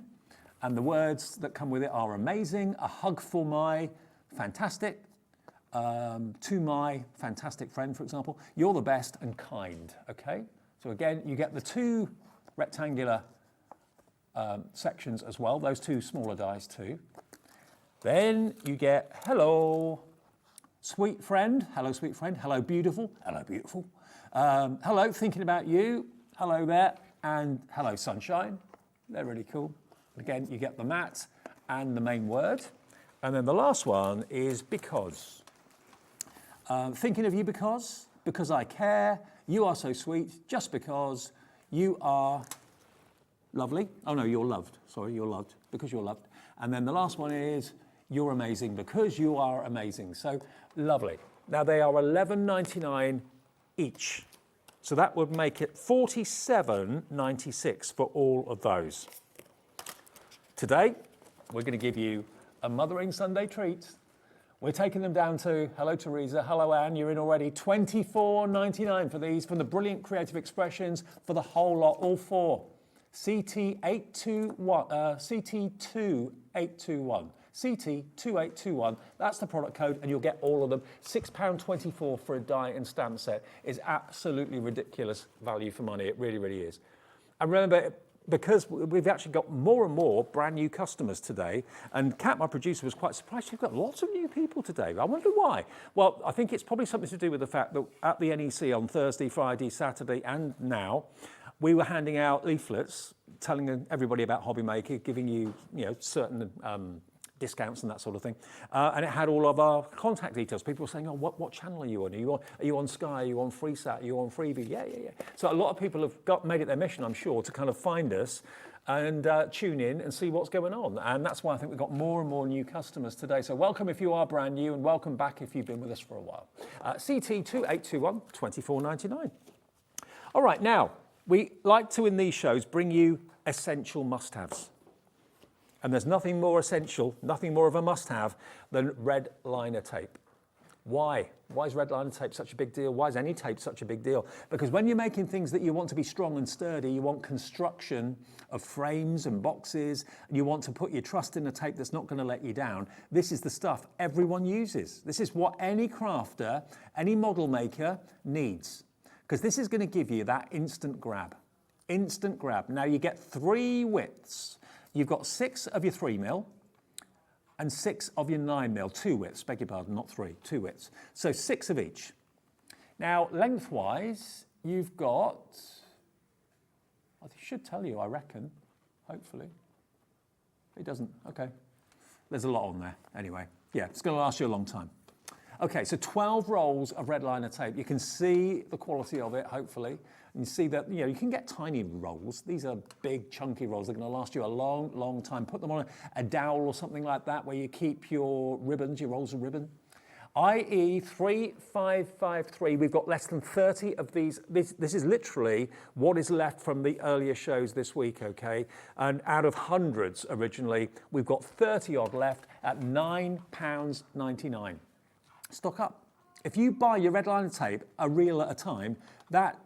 Speaker 2: And the words that come with it are amazing, a hug for my fantastic, to my fantastic friend, for example. You're the best and kind, okay? So again, you get the two rectangular sections as well, those two smaller dies too. Then you get hello, sweet friend, hello beautiful, hello thinking about you, hello there, and hello sunshine. They're really cool. Again, you get the mat and the main word. And then the last one is because. Thinking of you because I care, you are so sweet, just because, you are lovely. Oh no, you're loved. Sorry, you're loved, because you're loved. And then the last one is, you're amazing, because you are amazing. So lovely. Now they are $11.99 each. So that would make it $47.96 for all of those. Today, we're going to give you a Mothering Sunday treat. We're taking them down to, hello Teresa, hello Anne, you're in already, $24.99 for these from the brilliant Creative Expressions for the whole lot, all four. CT2821, CT2821, that's the product code and you'll get all of them. £6.24 for a die and stamp set is absolutely ridiculous value for money, it really, really is. And remember, because we've actually got more and more brand new customers today, and Kat, my producer, was quite surprised. You've got lots of new people today. I wonder why. Well, I think it's probably something to do with the fact that at the NEC on Thursday, Friday, Saturday, and now, we were handing out leaflets, telling everybody about Hobby Maker, giving you, certain discounts and that sort of thing. And it had all of our contact details. People were saying, oh, what channel are you on? Are you on Sky? Are you on FreeSat? Are you on Freebie? Yeah. So a lot of people have made it their mission, I'm sure, to kind of find us and tune in and see what's going on. And that's why I think we've got more and more new customers today. So welcome if you are brand new and welcome back if you've been with us for a while. CT2821, $24.99. All right, now, we like to, in these shows, bring you essential must-haves. And there's nothing more essential, nothing more of a must-have than red liner tape. Why? Why is red liner tape such a big deal? Why is any tape such a big deal? Because when you're making things that you want to be strong and sturdy, you want construction of frames and boxes, and you want to put your trust in a tape that's not going to let you down, this is the stuff everyone uses. This is what any crafter, any model maker needs. Because this is going to give you that instant grab. Instant grab. Now you get 3 widths. You've got 6 of your 3mm and 6 of your 9mm, 2 widths, beg your pardon, not 3, 2 widths. So 6 of each. Now, lengthwise, you've got, I should tell you, I reckon, hopefully. It doesn't, okay. There's a lot on there, anyway. Yeah, it's going to last you a long time. Okay, so 12 rolls of red liner tape. You can see the quality of it, hopefully. And you see that, you can get tiny rolls. These are big, chunky rolls. They're going to last you a long, long time. Put them on a dowel or something like that where you keep your ribbons, your rolls of ribbon. IE 3553, we've got less than 30 of these. This is literally what is left from the earlier shows this week, okay? And out of hundreds originally, we've got 30 odd left at £9.99. Stock up. If you buy your red liner tape a reel at a time, that's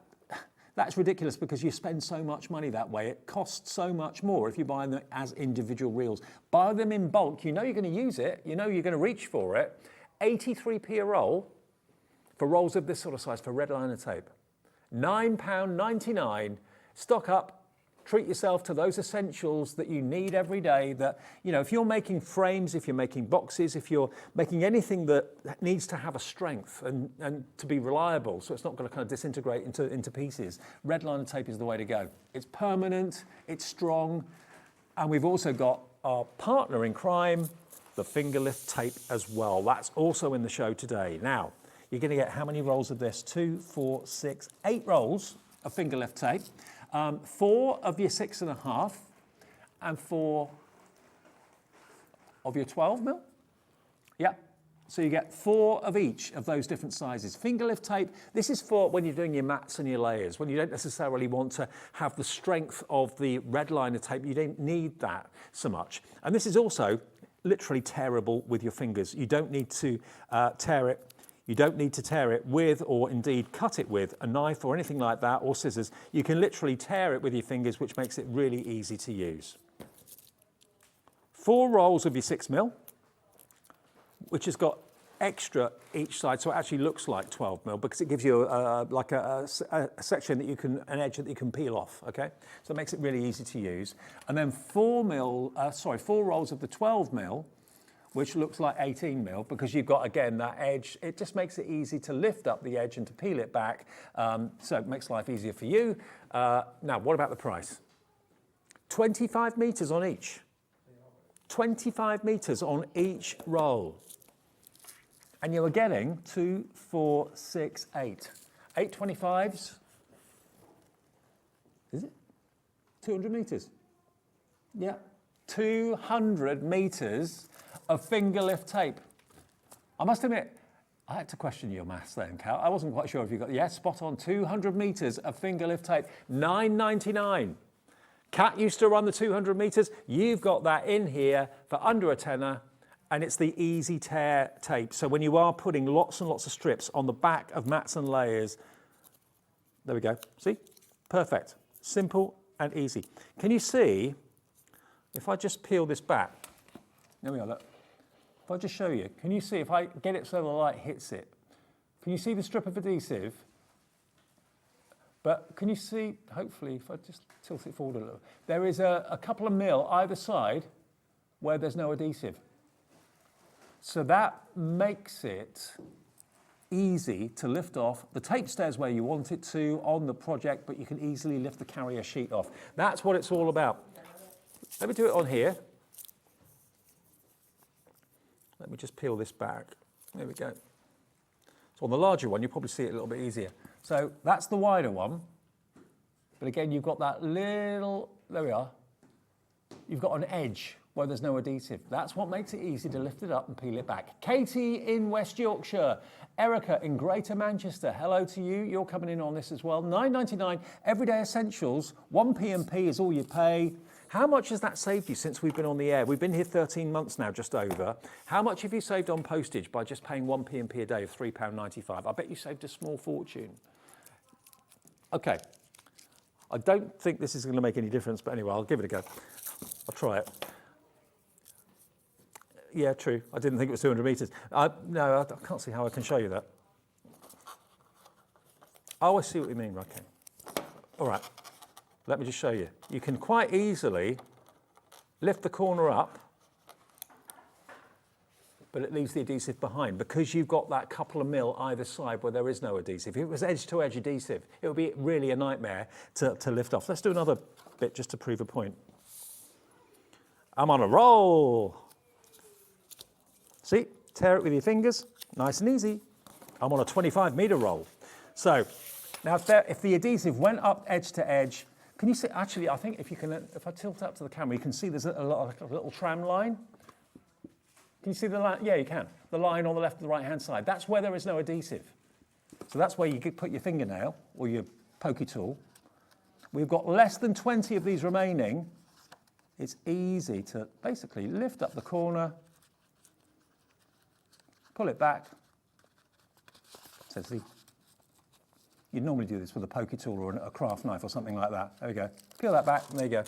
Speaker 2: ridiculous because you spend so much money that way. It costs so much more if you buy them as individual reels. Buy them in bulk. You know you're going to use it. You know you're going to reach for it. 83p a roll for rolls of this sort of size for red liner tape. £9.99. Stock up. treat yourself to those essentials that you need every day. That, you know, if you're making frames, if you're making boxes, if you're making anything that needs to have a strength and to be reliable, so it's not going to kind of disintegrate into pieces, red liner tape is the way to go. It's permanent, it's strong, and we've also got our partner in crime, the finger lift tape as well. That's also in the show today. Now, you're going to get how many rolls of this? 2, 4, 6, 8 rolls of finger lift tape. 4 of your 6.5 and 4 of your 12 mil. Yeah. So you get 4 of each of those different sizes. Finger lift tape, this is for when you're doing your mats and your layers, when you don't necessarily want to have the strength of the red liner tape. You don't need that so much. And this is also literally tearable with your fingers. You don't need to tear it. You don't need to tear it with, or indeed cut it with, a knife or anything like that, or scissors. You can literally tear it with your fingers, which makes it really easy to use. 4 rolls of your 6 mil, which has got extra each side, so it actually looks like 12 mil because it gives you like a section that you can, an edge that you can peel off, okay? So it makes it really easy to use. And then 4 rolls of the 12 mil, which looks like 18 mil because you've got, again, that edge. It just makes it easy to lift up the edge and to peel it back. So it makes life easier for you. Now, what about the price? 25 meters on each. 25 meters on each roll. And you are getting 2, 4, 6, 8. 8 25s. Is it? 200 meters. Yeah. 200 meters of finger lift tape. I must admit, I had to question your maths then, Cal. I wasn't quite sure if you got, yes, spot on, 200 meters of finger lift tape, £9.99. Cat used to run the 200 meters. You've got that in here for under a tenner, and it's the easy tear tape. So when you are putting lots and lots of strips on the back of mats and layers, there we go, see? Perfect, simple and easy. Can you see, if I just peel this back, there we are, look. If I just show you, can you see, if I get it so the light hits it, can you see the strip of adhesive? But can you see, hopefully, if I just tilt it forward a little, there is a couple of mil either side where there's no adhesive. So that makes it easy to lift off. The tape stays where you want it to on the project, but you can easily lift the carrier sheet off. That's what it's all about. Let me do it on here. Let me just peel this back. There we go. So on the larger one, you'll probably see it a little bit easier. So that's the wider one. But again, you've got that little, there we are. You've got an edge where there's no adhesive. That's what makes it easy to lift it up and peel it back. Katie in West Yorkshire. Erica in Greater Manchester. Hello to you. You're coming in on this as well. £9.99, everyday essentials. 1p&p is all you pay. How much has that saved you since we've been on the air? We've been here 13 months now, just over. How much have you saved on postage by just paying 1p&p a day of £3.95? I bet you saved a small fortune. Okay. I don't think this is going to make any difference, but anyway, I'll give it a go. I'll try it. Yeah, true. I didn't think it was 200 meters. No, I can't see how I can show you that. Oh, I see what you mean. Okay. All right. Let me just show you. You can quite easily lift the corner up, but it leaves the adhesive behind because you've got that couple of mil either side where there is no adhesive. If it was edge-to-edge adhesive, it would be really a nightmare to lift off. Let's do another bit just to prove a point. I'm on a roll. See, tear it with your fingers, nice and easy. I'm on a 25-meter roll. So now if the adhesive went up edge to edge, can you see, actually, I think if I tilt up to the camera, you can see there's a little tram line. Can you see the line? Yeah, you can. The line on the left and the right-hand side. That's where there is no adhesive. So that's where you could put your fingernail or your pokey tool. We've got less than 20 of these remaining. It's easy to basically lift up the corner, pull it back. So see, you'd normally do this with a pokey tool or a craft knife or something like that. There we go. Peel that back, and there you go.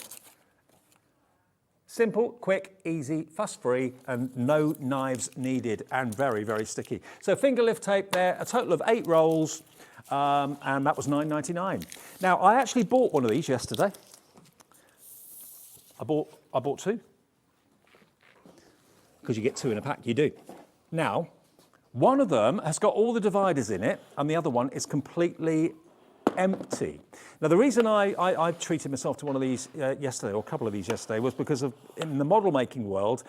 Speaker 2: Simple, quick, easy, fuss-free, and no knives needed, and very, very sticky. So finger lift tape there, a total of 8 rolls, and that was £9.99. Now, I actually bought one of these yesterday. I bought 2. Because you get 2 in a pack, you do. Now, one of them has got all the dividers in it, and the other one is completely empty. Now, the reason I treated myself to one of these yesterday, or a couple of these yesterday, was because of, in the model making world,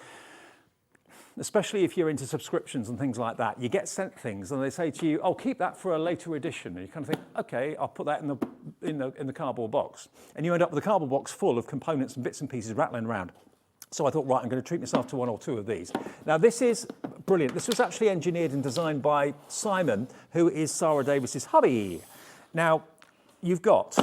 Speaker 2: especially if you're into subscriptions and things like that, you get sent things and they say to you, oh, keep that for a later edition. And you kind of think, okay, I'll put that in the cardboard box. And you end up with a cardboard box full of components and bits and pieces rattling around. So I thought, right, I'm going to treat myself to 1 or 2 of these. Now, this is brilliant. This was actually engineered and designed by Simon, who is Sarah Davis's hubby. Now, you've got,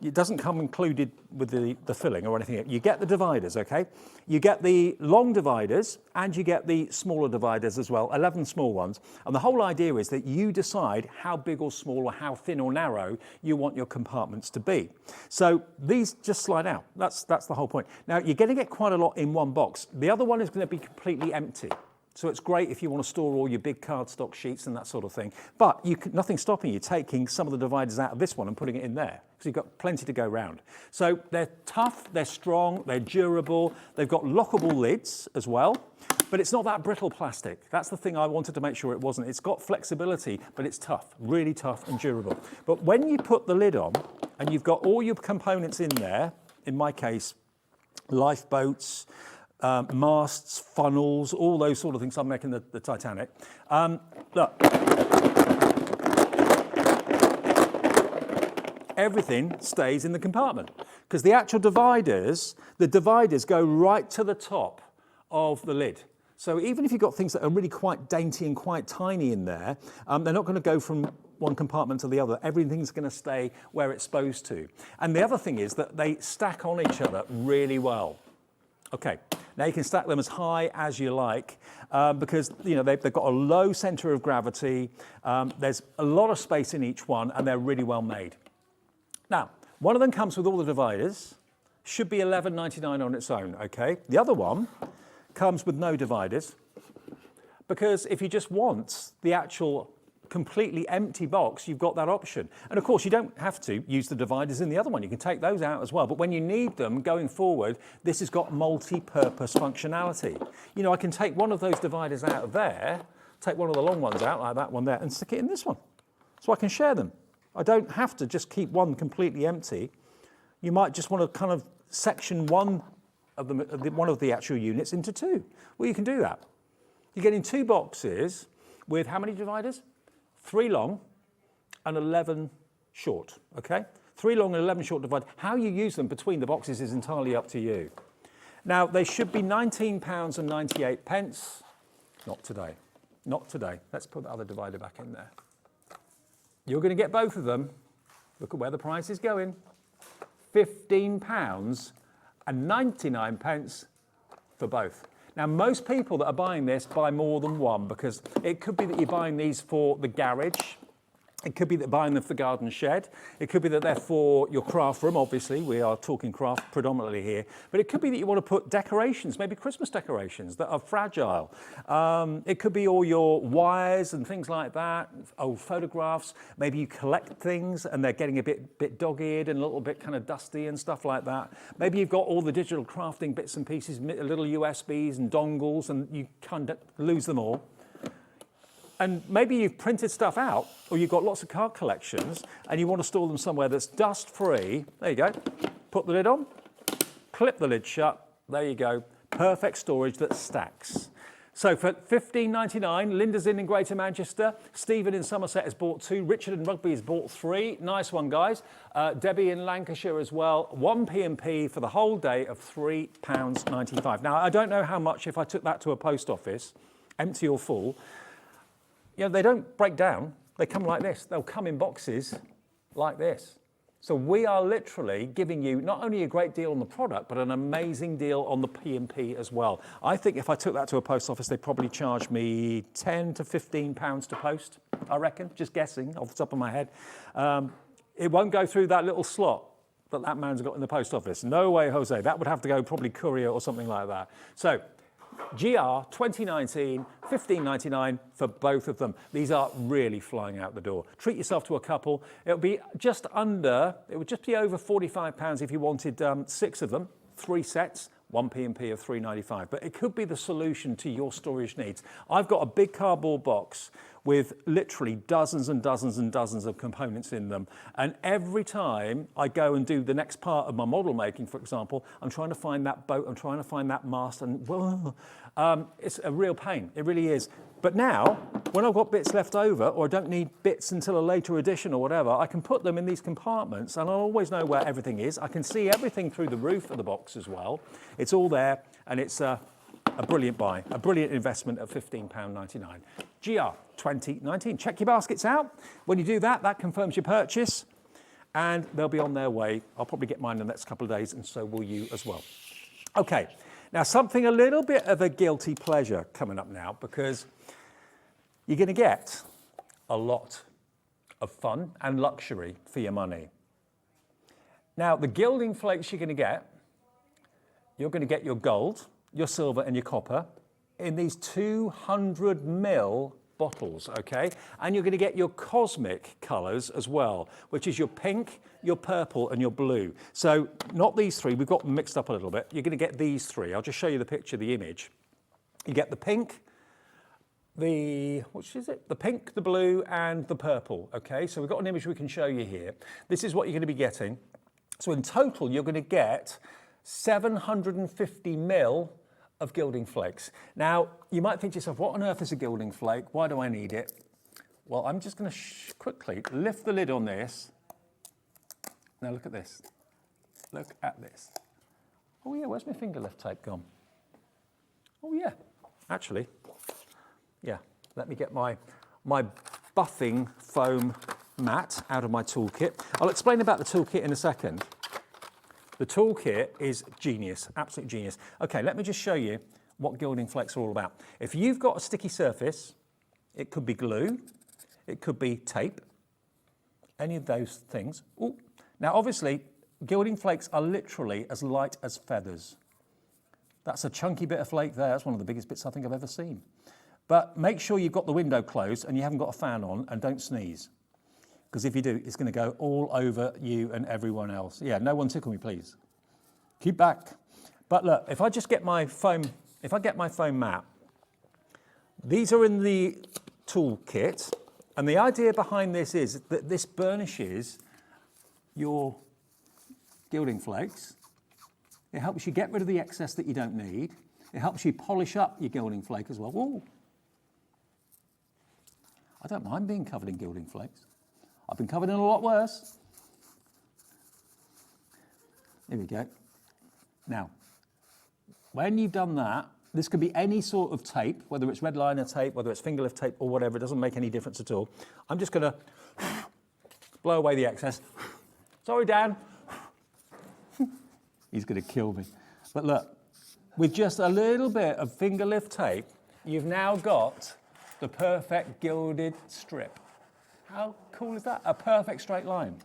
Speaker 2: it doesn't come included with the filling or anything. You get the dividers, okay? You get the long dividers and you get the smaller dividers as well, 11 small ones. And the whole idea is that you decide how big or small or how thin or narrow you want your compartments to be. So these just slide out. That's the whole point. Now, you're going to get quite a lot in one box. The other one is going to be completely empty. So it's great if you want to store all your big cardstock sheets and that sort of thing. But nothing's stopping you taking some of the dividers out of this one and putting it in there, because you've got plenty to go round. So they're tough, they're strong, they're durable, they've got lockable lids as well, but it's not that brittle plastic. That's the thing I wanted to make sure it wasn't. It's got flexibility, but it's tough, really tough and durable. But when you put the lid on and you've got all your components in there, in my case, lifeboats, masts, funnels, all those sort of things. I'm making the Titanic. Look, everything stays in the compartment because the actual dividers, go right to the top of the lid. So even if you've got things that are really quite dainty and quite tiny in there, they're not going to go from one compartment to the other. Everything's going to stay where it's supposed to. And the other thing is that they stack on each other really well. Okay, now you can stack them as high as you like because they've got a low centre of gravity. There's a lot of space in each one and they're really well made. Now, one of them comes with all the dividers, should be $11.99 on its own, okay? The other one comes with no dividers because if you just want the actual completely empty box, you've got that option. And of course, you don't have to use the dividers in the other one. You can take those out as well. But when you need them going forward, this has got multi-purpose functionality. You know, I can take one of those dividers out of there, take one of the long ones out, like that one there, and stick it in this one. So I can share them. I don't have to just keep one completely empty. You might just want to kind of section one of the actual units into 2. Well, you can do that. You're getting 2 boxes with how many dividers? 3 long and 11 short, okay? 3 long and 11 short divided. How you use them between the boxes is entirely up to you. Now, they should be £19.98. Not today. Not today. Let's put the other divider back in there. You're going to get both of them. Look at where the price is going. £15.99 for both. Now, most people that are buying this buy more than one because it could be that you're buying these for the garage. It could be that buying them for the garden shed. It could be that they're for your craft room. Obviously, we are talking craft predominantly here. But it could be that you want to put decorations, maybe Christmas decorations that are fragile. It could be all your wires and things like that, old photographs. Maybe you collect things and they're getting a bit dog-eared and a little bit kind of dusty and stuff like that. Maybe you've got all the digital crafting bits and pieces, little USBs and dongles, and you kind of lose them all. And maybe you've printed stuff out, or you've got lots of card collections, and you want to store them somewhere that's dust-free. There you go. Put the lid on, clip the lid shut. There you go. Perfect storage that stacks. So for £15.99, Linda's in Greater Manchester. Stephen in Somerset has bought 2. Richard in Rugby has bought 3. Nice one, guys. Debbie in Lancashire as well. 1 P&P for the whole day of £3.95. Now, I don't know how much if I took that to a post office, empty or full. You know, they don't break down. They come like this. They'll come in boxes like this. So we are literally giving you not only a great deal on the product, but an amazing deal on the P&P as well. I think if I took that to a post office, they'd probably charge me £10 to £15 to post, I reckon, just guessing off the top of my head. It won't go through that little slot that man's got in the post office. No way, Jose. That would have to go probably courier or something like that. So GR 2019, £15.99 for both of them. These are really flying out the door. Treat yourself to a couple. It would be over £45 if you wanted 6 of them. 3 sets, 1 P&P of £3.95, but it could be the solution to your storage needs. I've got a big cardboard box with literally dozens and dozens and dozens of components in them. And every time I go and do the next part of my model making, for example, I'm trying to find that boat, I'm trying to find that mast, and it's a real pain, it really is. But now, when I've got bits left over, or I don't need bits until a later edition or whatever, I can put them in these compartments and I'll always know where everything is. I can see everything through the roof of the box as well. It's all there, and it's a brilliant buy, a brilliant investment at £15.99. GR 2019. Check your baskets out. When you do that, that confirms your purchase, and they'll be on their way. I'll probably get mine in the next couple of days, and so will you as well. Okay, now something a little bit of a guilty pleasure coming up now, because you're going to get a lot of fun and luxury for your money. Now, the gilding flakes you're going to get your gold, your silver and your copper in these 200 ml bottles, okay? And you're going to get your cosmic colours as well, which is your pink, your purple and your blue. So not these three, we've got them mixed up a little bit. You're going to get these three. I'll just show you the picture, the image. You get the pink, which is it? The pink, the blue and the purple, okay? So we've got an image we can show you here. This is what you're going to be getting. So in total, you're going to get 750 ml of gilding flakes. Now, you might think to yourself, what on earth is a gilding flake? Why do I need it? Well, I'm just going to quickly lift the lid on this. Now look at this. Look at this. Oh yeah, where's my finger lift tape gone? Oh yeah, actually, yeah. Let me get my buffing foam mat out of my toolkit. I'll explain about the toolkit in a second. The toolkit is genius, absolute genius. Okay, let me just show you what gilding flakes are all about. If you've got a sticky surface, it could be glue, it could be tape, any of those things. Ooh. Now, obviously, gilding flakes are literally as light as feathers. That's a chunky bit of flake there. That's one of the biggest bits I think I've ever seen. But make sure you've got the window closed and you haven't got a fan on, and don't sneeze. Because if you do, it's going to go all over you and everyone else. Yeah, no one tickle me, please. Keep back. But look, if I just get my foam, mat, these are in the toolkit, and the idea behind this is that this burnishes your gilding flakes. It helps you get rid of the excess that you don't need. It helps you polish up your gilding flake as well. Ooh. I don't mind being covered in gilding flakes. I've been covered in a lot worse. Here we go. Now, when you've done that, this could be any sort of tape, whether it's red liner tape, whether it's finger lift tape or whatever, it doesn't make any difference at all. I'm just going to blow away the excess. Sorry, Dan. He's going to kill me. But look, with just a little bit of finger lift tape, you've now got the perfect gilded strip. How cool is that? A perfect straight line.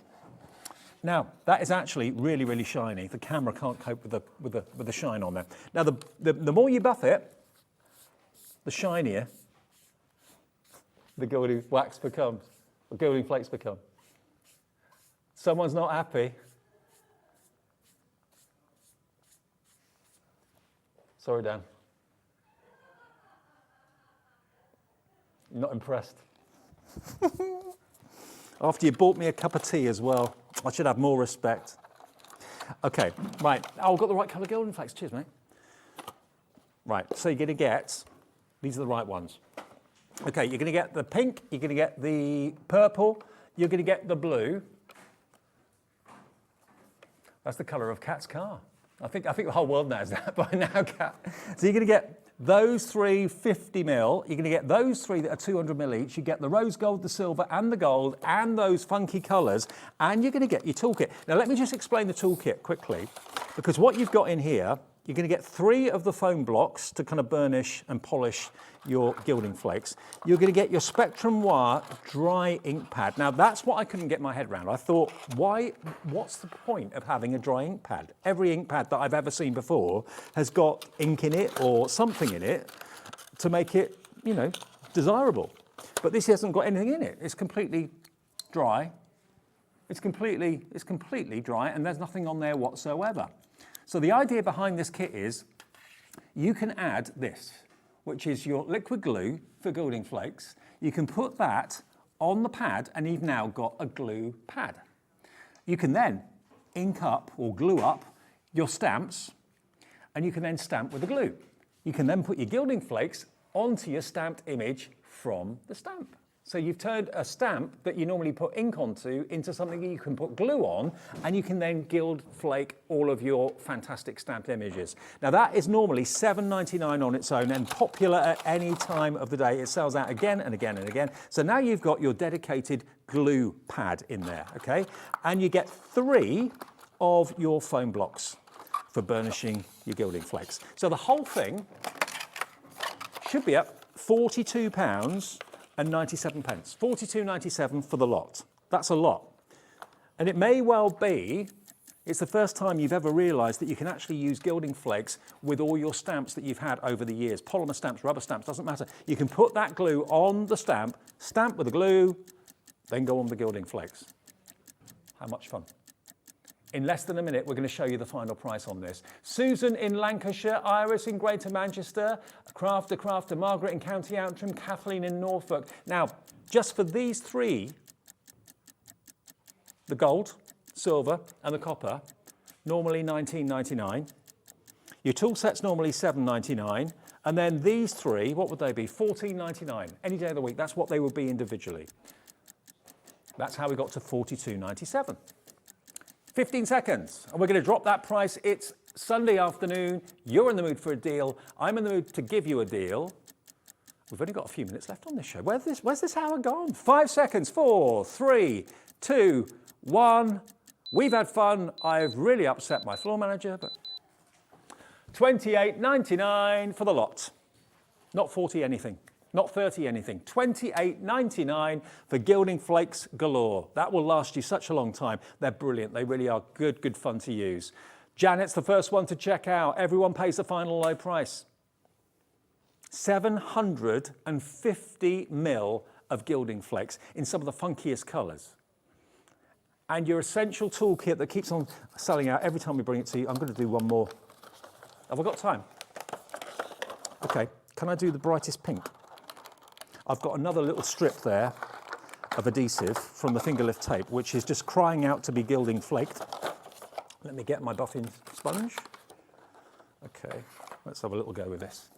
Speaker 2: Now, that is actually really, really shiny. The camera can't cope with the shine on there. Now, the more you buff it, the shinier the gilding wax becomes, or gilding flakes become. Someone's not happy. Sorry, Dan. You're not impressed. After you bought me a cup of tea as well. I should have more respect. Okay, right. Oh, I've got the right colour gilding flakes. Cheers, mate. Right, so you're going to get, these are the right ones. Okay, you're going to get the pink, you're going to get the purple, you're going to get the blue. That's the colour of Kat's car. I think the whole world knows that by now, Kat. So you're going to get those three 50 ml, you're going to get those three that are 200 ml each, you get the rose gold, the silver and the gold and those funky colours, and you're going to get your toolkit. Now let me just explain the toolkit quickly, because what you've got in here, you're going to get 3 of the foam blocks to kind of burnish and polish your gilding flakes. You're going to get your Spectrum Wire dry ink pad. Now that's what I couldn't get my head around. I thought, what's the point of having a dry ink pad? Every ink pad that I've ever seen before has got ink in it or something in it to make it, you know, desirable. But this hasn't got anything in it. It's completely dry. It's completely dry, and there's nothing on there whatsoever. So the idea behind this kit is you can add this, which is your liquid glue for gilding flakes. You can put that on the pad and you've now got a glue pad. You can then ink up or glue up your stamps and you can then stamp with the glue. You can then put your gilding flakes onto your stamped image from the stamp. So you've turned a stamp that you normally put ink onto into something that you can put glue on, and you can then gild flake all of your fantastic stamped images. Now that is normally $7.99 on its own and popular at any time of the day. It sells out again and again and again. So now you've got your dedicated glue pad in there, okay? And you get 3 of your foam blocks for burnishing your gilding flakes. So the whole thing should be at £42 and 97 pence. 42.97 for the lot. That's a lot. And it may well be, it's the first time you've ever realised that you can actually use gilding flakes with all your stamps that you've had over the years. Polymer stamps, rubber stamps, doesn't matter. You can put that glue on the stamp with the glue, then go on the gilding flakes. How much fun. In less than a minute, we're going to show you the final price on this. Susan in Lancashire, Iris in Greater Manchester, Crafter, Margaret in County Antrim, Kathleen in Norfolk. Now, just for these 3, the gold, silver and the copper, normally $19.99. Your tool set's normally $7.99. And then these 3, what would they be? $14.99. Any day of the week, that's what they would be individually. That's how we got to $42.97. 15 seconds, and we're going to drop that price. It's Sunday afternoon. You're in the mood for a deal. I'm in the mood to give you a deal. We've only got a few minutes left on this show. Where's this hour gone? 5 seconds. 4, 3, 2, 1. We've had fun. I've really upset my floor manager, but $28.99 for the lot. Not 40 anything. Not 30 anything. $28.99 for gilding flakes galore. That will last you such a long time. They're brilliant. They really are good fun to use. Janet's the first one to check out. Everyone pays the final low price. 750 mil of gilding flakes in some of the funkiest colours. And your essential toolkit that keeps on selling out every time we bring it to you. I'm going to do one more. Have I got time? Okay. Can I do the brightest pink? I've got another little strip there of adhesive from the finger lift tape, which is just crying out to be gilding flaked. Let me get my buffing sponge. Okay, let's have a little go with this.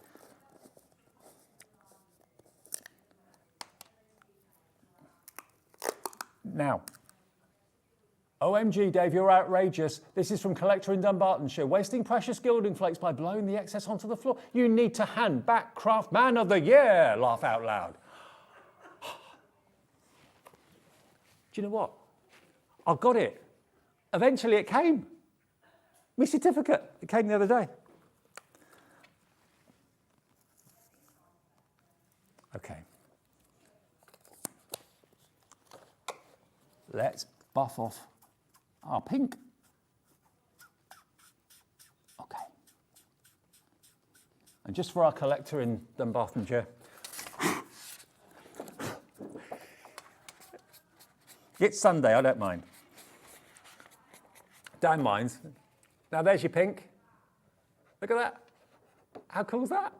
Speaker 2: Now, OMG, Dave, you're outrageous. This is from Collector in Dunbartonshire. Wasting precious gilding flakes by blowing the excess onto the floor. You need to hand back Craft Man of the Year. Laugh out loud. Do you know what? I got it. Eventually it came. My certificate. It came the other day. Okay. Let's buff off our pink. Okay. And just for our collector in Dunbartonshire, it's Sunday, I don't mind. Dan minds. Now there's your pink. Look at that. How cool is that?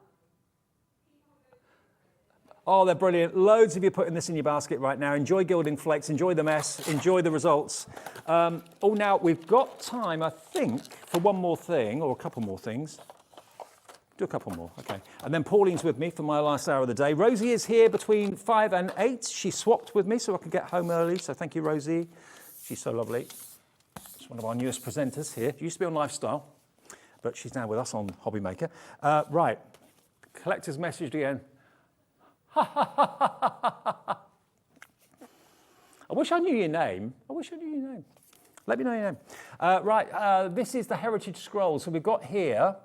Speaker 2: Oh, they're brilliant. Loads of you putting this in your basket right now. Enjoy gilding flakes, enjoy the mess, enjoy the results. Oh, now we've got time, I think, for one more thing, or a couple more things. Do a couple more, okay. And then Pauline's with me for my last hour of the day. Rosie is here between 5 and 8. She swapped with me so I could get home early, so thank you, Rosie. She's so lovely. She's one of our newest presenters here. She used to be on Lifestyle, but she's now with us on Hobby Maker. Right, collector's message again. I wish I knew your name. Let me know your name. Right, this is the Heritage Scroll. So we've got here,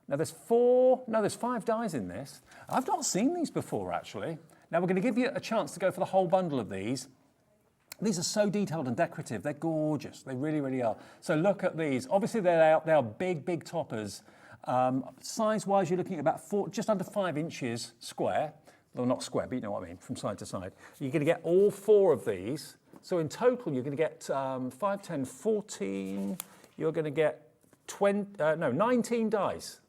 Speaker 2: now there's 5 dies in this. I've not seen these before, actually. Now we're going to give you a chance to go for the whole bundle of these. These are so detailed and decorative. They're gorgeous. They really, really are. So look at these. Obviously, they are big toppers. Size-wise, you're looking at about just under 5 inches square. Well, not square, but you know what I mean, from side to side. You're going to get all 4 of these. So in total, you're going to get 5, 10, 14. You're going to get 19 dies.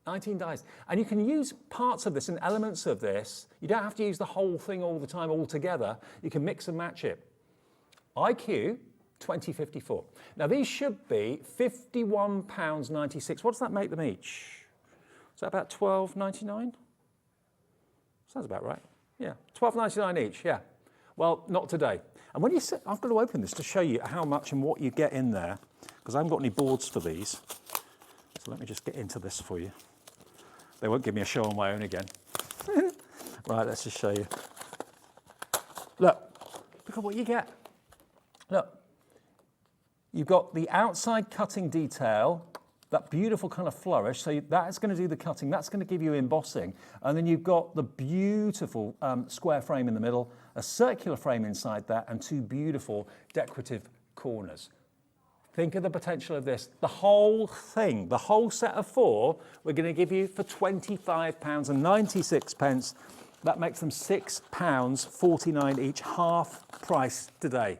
Speaker 2: 19 dies. And you can use parts of this and elements of this. You don't have to use the whole thing all the time, all together. You can mix and match it. IQ 2054. Now these should be £51.96. What does that make them each? Is that about £12.99? Sounds about right. Yeah, £12.99 each, yeah. Well, not today. And when you sit, I've got to open this to show you how much and what you get in there, because I haven't got any boards for these. So let me just get into this for you. They won't give me a show on my own again. Right, let's just show you. Look at what you get. Look, you've got the outside cutting detail, that beautiful kind of flourish. So that's going to do the cutting. That's going to give you embossing. And then you've got the beautiful square frame in the middle, a circular frame inside that, and two beautiful decorative corners. Think of the potential of this. The whole thing, the whole set of 4, we're going to give you for £25.96. That makes them £6.49 each, half price today.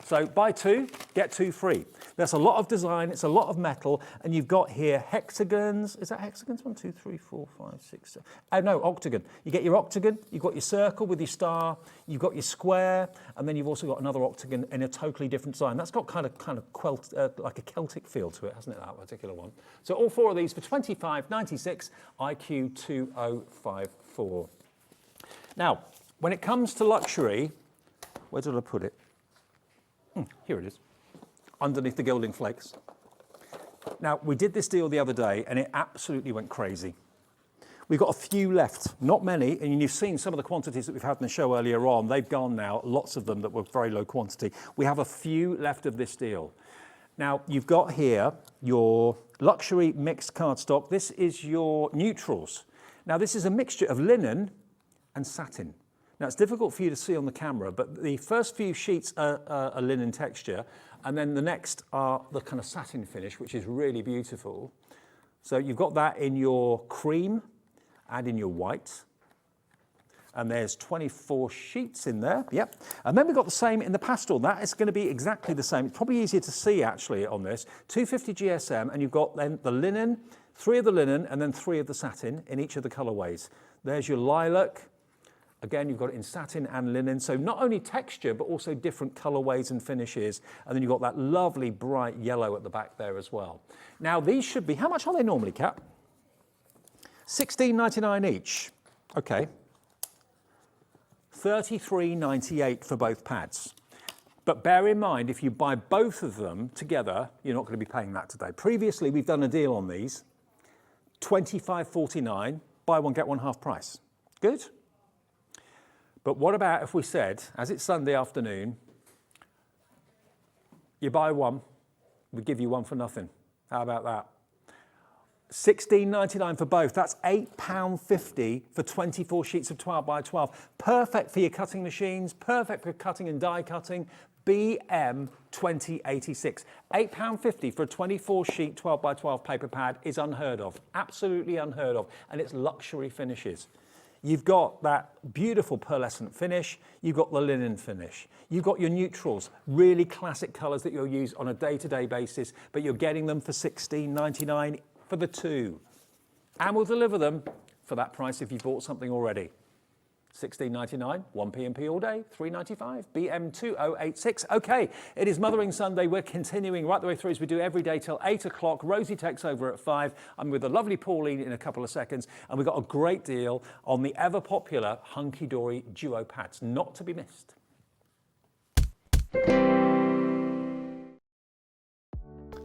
Speaker 2: So buy 2, get 2 free. There's a lot of design, it's a lot of metal, and you've got here hexagons. Is that hexagons? 1, 2, 3, 4, 5, 6, 7. Oh no, octagon. You get your octagon, you've got your circle with your star, you've got your square, and then you've also got another octagon in a totally different design. That's got kind of like a Celtic feel to it, hasn't it, that particular one? So all 4 of these for £25.96, IQ 2054. Now, when it comes to luxury, where did I put it? Here it is, underneath the gilding flakes. Now, we did this deal the other day and it absolutely went crazy. We've got a few left, not many, and you've seen some of the quantities that we've had in the show earlier on. They've gone now, lots of them that were very low quantity. We have a few left of this deal. Now, you've got here your luxury mixed cardstock. This is your neutrals. Now, this is a mixture of linen and satin. Now, it's difficult for you to see on the camera, but the first few sheets are a linen texture, and then the next are the kind of satin finish, which is really beautiful. So you've got that in your cream and in your white. And there's 24 sheets in there, yep. And then we've got the same in the pastel. That is going to be exactly the same. It's probably easier to see, actually, on this. 250 GSM, and you've got then the linen, 3 of the linen, and then 3 of the satin in each of the colorways. There's your lilac. Again, you've got it in satin and linen, so not only texture, but also different colorways and finishes. And then you've got that lovely bright yellow at the back there as well. Now, these should be, how much are they normally, Kat? £16.99 each. Okay. £33.98 for both pads. But bear in mind, if you buy both of them together, you're not going to be paying that today. Previously, we've done a deal on these. £25.49, buy one, get one half price. Good? But what about if we said, as it's Sunday afternoon, you buy one, we give you one for nothing. How about that? £16.99 for both. That's £8.50 for 24 sheets of 12 by 12. Perfect for your cutting machines, perfect for cutting and die cutting. BM 2086. £8.50 for a 24 sheet 12 by 12 paper pad is unheard of, absolutely unheard of, and it's luxury finishes. You've got that beautiful pearlescent finish, you've got the linen finish, you've got your neutrals, really classic colours that you'll use on a day-to-day basis, but you're getting them for £16.99 for the 2. And we'll deliver them for that price if you've bought something already. £16.99, 1 P&P all day, £3.95, BM 2086. Okay, it is Mothering Sunday. We're continuing right the way through as we do every day till 8 o'clock. Rosie takes over at 5. I'm with the lovely Pauline in a couple of seconds, and we've got a great deal on the ever popular Hunkydory duo pads, not to be missed.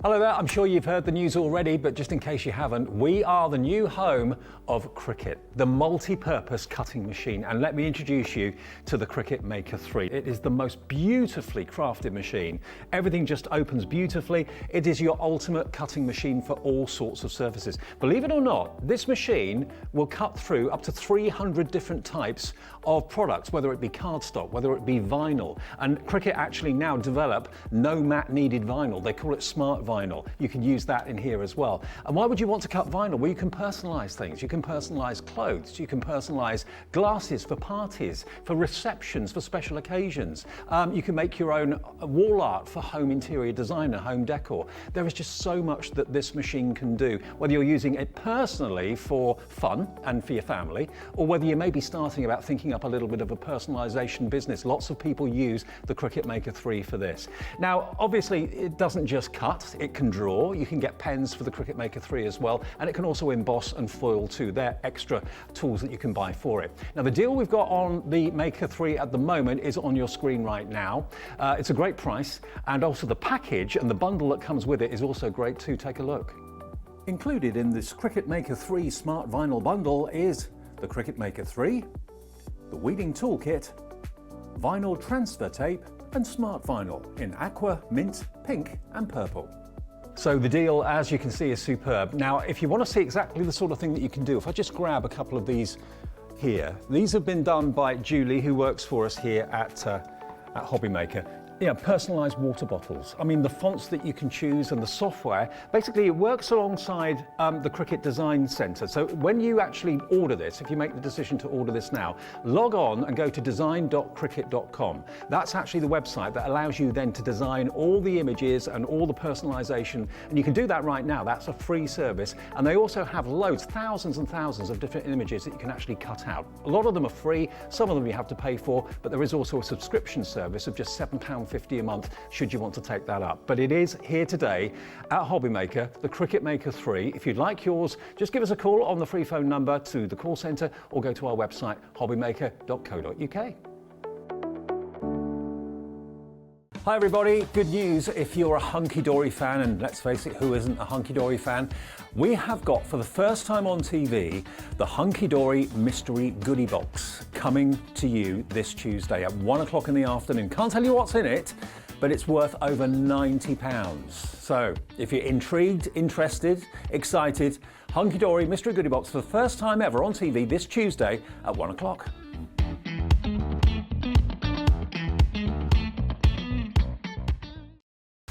Speaker 2: Hello there, I'm sure you've heard the news already, but just in case you haven't, we are the new home of Cricut, the multi-purpose cutting machine. And let me introduce you to the Cricut Maker 3. It is the most beautifully crafted machine. Everything just opens beautifully. It is your ultimate cutting machine for all sorts of surfaces. Believe it or not, this machine will cut through up to 300 different types of products, whether it be cardstock, whether it be vinyl. And Cricut actually now develop no mat needed vinyl. They call it smart vinyl. You can use that in here as well. And why would you want to cut vinyl? Well, you can personalize things. You can personalize clothes. You can personalize glasses for parties, for receptions, for special occasions. You can make your own wall art for home interior design and home decor. There is just so much that this machine can do, whether you're using it personally for fun and for your family, or whether you may be starting about thinking up a little bit of a personalization business. Lots of people use the Cricut Maker 3 for this. Now, obviously, it doesn't just cut, it can draw. You can get pens for the Cricut Maker 3 as well, and it can also emboss and foil too. They're extra tools that you can buy for it. Now, the deal we've got on the Maker 3 at the moment is on your screen right now. It's a great price, and also the package and the bundle that comes with it is also great too. Take a look. Included in this Cricut Maker 3 Smart Vinyl Bundle is the Cricut Maker 3, the Weeding Toolkit, vinyl transfer tape, and smart vinyl in aqua, mint, pink, and purple. So the deal, as you can see, is superb. Now, if you want to see exactly the sort of thing that you can do, if I just grab a couple of these here, these have been done by Julie, who works for us here at Hobby Maker. Yeah, personalised water bottles. I mean, the fonts that you can choose and the software, basically it works alongside the Cricut Design Centre. So when you actually order this, if you make the decision to order this now, log on and go to design.cricut.com. That's actually the website that allows you then to design all the images and all the personalisation. And you can do that right now. That's a free service. And they also have loads, thousands and thousands of different images that you can actually cut out. A lot of them are free, some of them you have to pay for, but there is also a subscription service of just £7.50 a month should you want to take that up. But it is here today at Hobby Maker, the Cricut Maker 3. If you'd like yours, just give us a call on the free phone number to the call centre or go to our website hobbymaker.co.uk. Hi everybody, good news if you're a Hunkydory fan, and let's face it, who isn't a Hunkydory fan? We have got, for the first time on TV, the Hunkydory Mystery Goodie Box coming to you this Tuesday at 1 o'clock in the afternoon. Can't tell you what's in it, but it's worth over £90. So if you're intrigued, interested, excited, Hunkydory Mystery Goodie Box for the first time ever on TV this Tuesday at 1 o'clock.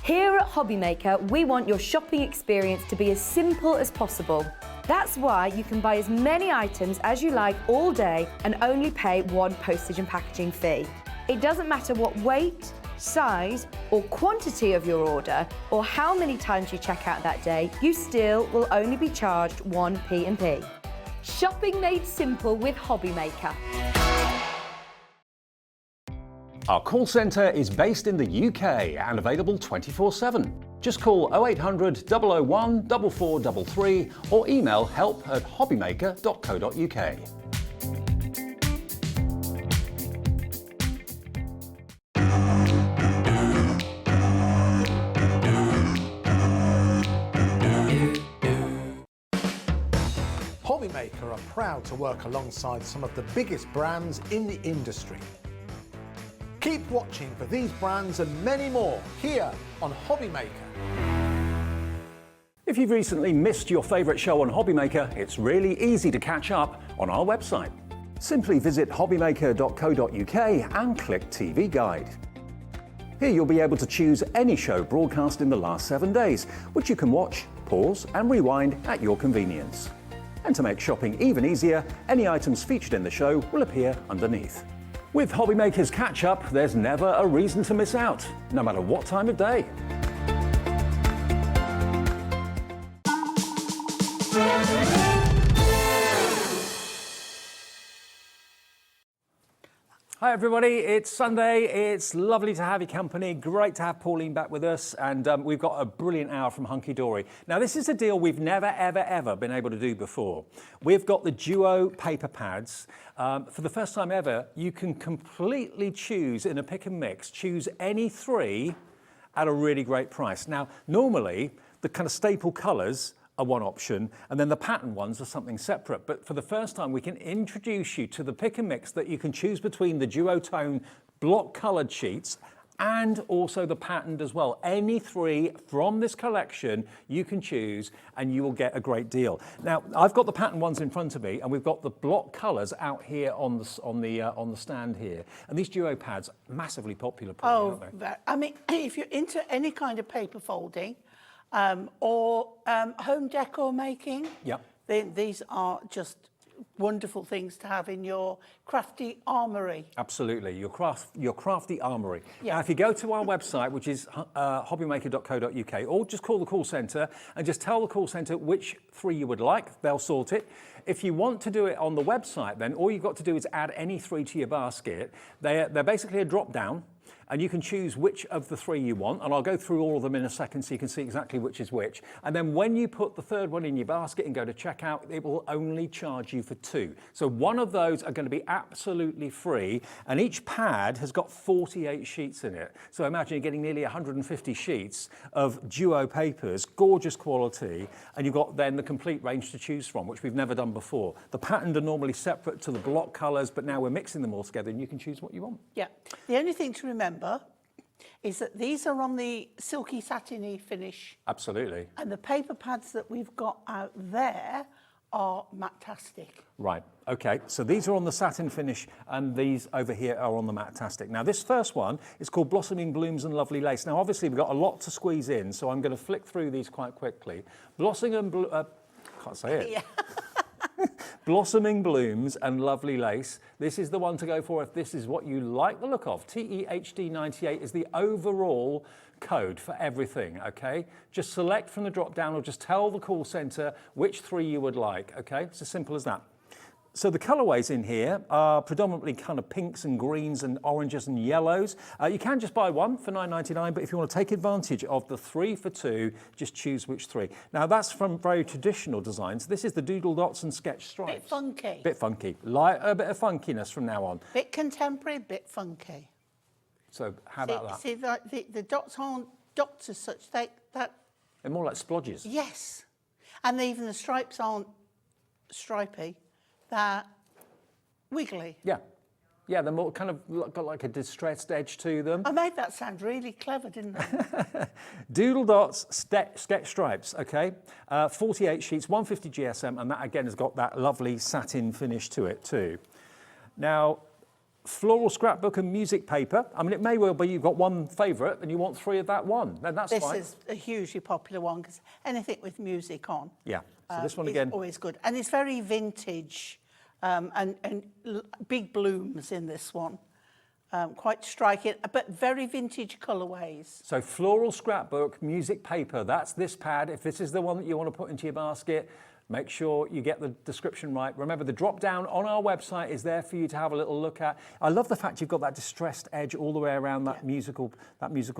Speaker 4: Here at Hobby Maker, we want your shopping experience to be as simple as possible. That's why you can buy as many items as you like all day and only pay one postage and packaging fee. It doesn't matter what weight, size or quantity of your order or how many times you check out that day, you still will only be charged one P&P. Shopping made simple with Hobby Maker.
Speaker 2: Our call centre is based in the UK and available 24/7. Just call 0800 001 4433 or email help@hobbymaker.co.uk.
Speaker 5: Hobby Maker are proud to work alongside some of the biggest brands in the industry. Keep watching for these brands and many more here on Hobby Maker.
Speaker 2: If you've recently missed your favourite show on Hobby Maker, it's really easy to catch up on our website. Simply visit hobbymaker.co.uk and click TV Guide. Here you'll be able to choose any show broadcast in the last 7 days, which you can watch, pause and rewind at your convenience. And to make shopping even easier, any items featured in the show will appear underneath. With Hobby Maker's catch-up, there's never a reason to miss out, no matter what time of day. Hi everybody, it's Sunday. It's lovely to have your company. Great to have Pauline back with us, and we've got a brilliant hour from Hunkydory. Now this is a deal we've never ever been able to do before. We've got the Duo paper pads. For the first time ever, you can completely choose in a pick and mix, choose any three at a really great price. Now normally the kind of staple colours are one option, and then the pattern ones are something separate. But for the first time, we can introduce you to the pick and mix that you can choose between the duotone block coloured sheets and also the patterned as well. Any three from this collection you can choose and you will get a great deal. Now, I've got the pattern ones in front of me and we've got the block colours out here on the stand here. And these duo pads, massively popular, aren't they?
Speaker 3: I mean, if you're into any kind of paper folding, or home decor making.
Speaker 2: Yep.
Speaker 3: These are just wonderful things to have in your crafty armoury.
Speaker 2: Absolutely, your crafty armoury.
Speaker 3: Yeah.
Speaker 2: Now, if you go to our website, which is hobbymaker.co.uk, or just call the call centre and just tell the call centre which 3 you would like, they'll sort it. If you want to do it on the website, then all you've got to do is add any 3 to your basket. They're basically a drop down, and you can choose which of the 3 you want, and I'll go through all of them in a second so you can see exactly which is which. And then when you put the 3rd one in your basket and go to checkout, it will only charge you for 2. So one of those are going to be absolutely free, and each pad has got 48 sheets in it. So imagine you're getting nearly 150 sheets of duo papers, gorgeous quality, and you've got then the complete range to choose from, which we've never done before. The patterns are normally separate to the block colours, but now we're mixing them all together and you can choose what you want.
Speaker 3: Yeah. The only thing to remember is that these are on the silky satiny finish.
Speaker 2: Absolutely.
Speaker 3: And the paper pads that we've got out there are matte-tastic.
Speaker 2: Right, okay, so these are on the satin finish and these over here are on the matte-tastic. Now this first one is called Blossoming Blooms and Lovely Lace. Now obviously we've got a lot to squeeze in, so I'm going to flick through these quite quickly. Can't say it.
Speaker 3: Yeah.
Speaker 2: Blossoming Blooms and Lovely Lace. This is the one to go for if this is what you like the look of. TEHD98 is the overall code for everything, okay? Just select from the drop down or just tell the call centre which 3 you would like, okay? It's as simple as that. So the colourways in here are predominantly kind of pinks and greens and oranges and yellows. You can just buy one for $9.99, but if you want to take advantage of the 3 for 2, just choose which 3. Now that's from very traditional designs. This is the doodle dots and sketch stripes.
Speaker 3: Bit funky.
Speaker 2: Bit funky. Like a bit of funkiness from now on.
Speaker 3: Bit contemporary, bit funky.
Speaker 2: So how about that?
Speaker 3: See, the dots aren't dots as such. They're
Speaker 2: more like splodges.
Speaker 3: Yes. And even the stripes aren't stripy. They're wiggly.
Speaker 2: Yeah. Yeah, they're more kind of got like a distressed edge to them.
Speaker 3: I made that sound really clever, didn't I?
Speaker 2: Doodle dots, sketch stripes, okay? 48 sheets, 150 GSM, and that again has got that lovely satin finish to it too. Now, floral scrapbook and music paper. I mean, it may well be you've got one favourite and you want 3 of that one. Then that's fine.
Speaker 3: This is a hugely popular one because anything with music on.
Speaker 2: Yeah. So this one again.
Speaker 3: Is always good. And it's very vintage and big blooms in this one. Quite striking, but very vintage colourways.
Speaker 2: So floral scrapbook, music paper, that's this pad. If this is the one that you want to put into your basket, make sure you get the description right. Remember, the drop down on our website is there for you to have a little look at. I love the fact you've got that distressed edge all the way around that musical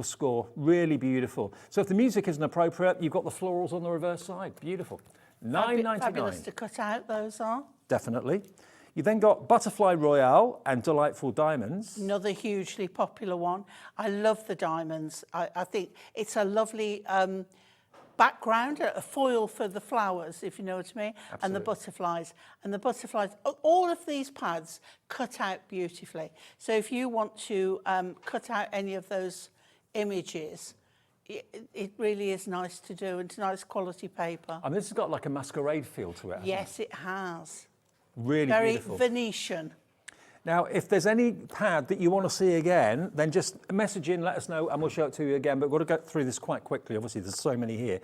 Speaker 2: score. Really beautiful. So if the music isn't appropriate, you've got the florals on the reverse side. Beautiful. $9.99.
Speaker 3: Fabulous to cut out, those are.
Speaker 2: Definitely. You then got Butterfly Royale and Delightful Diamonds.
Speaker 3: Another hugely popular one. I love the diamonds. I think it's a lovely background, a foil for the flowers, if you know what I mean,
Speaker 2: Absolutely.
Speaker 3: and the butterflies. And the butterflies, all of these pads cut out beautifully. So if you want to cut out any of those images, it really is nice to do. It's nice quality paper.
Speaker 2: I mean, this has got like a masquerade feel to it.
Speaker 3: Yes, it has.
Speaker 2: Really
Speaker 3: Very
Speaker 2: beautiful.
Speaker 3: Venetian.
Speaker 2: Now, if there's any pad that you want to see again, then just message in, let us know, and we'll show it to you again. But we've got to go through this quite quickly. Obviously, there's so many here.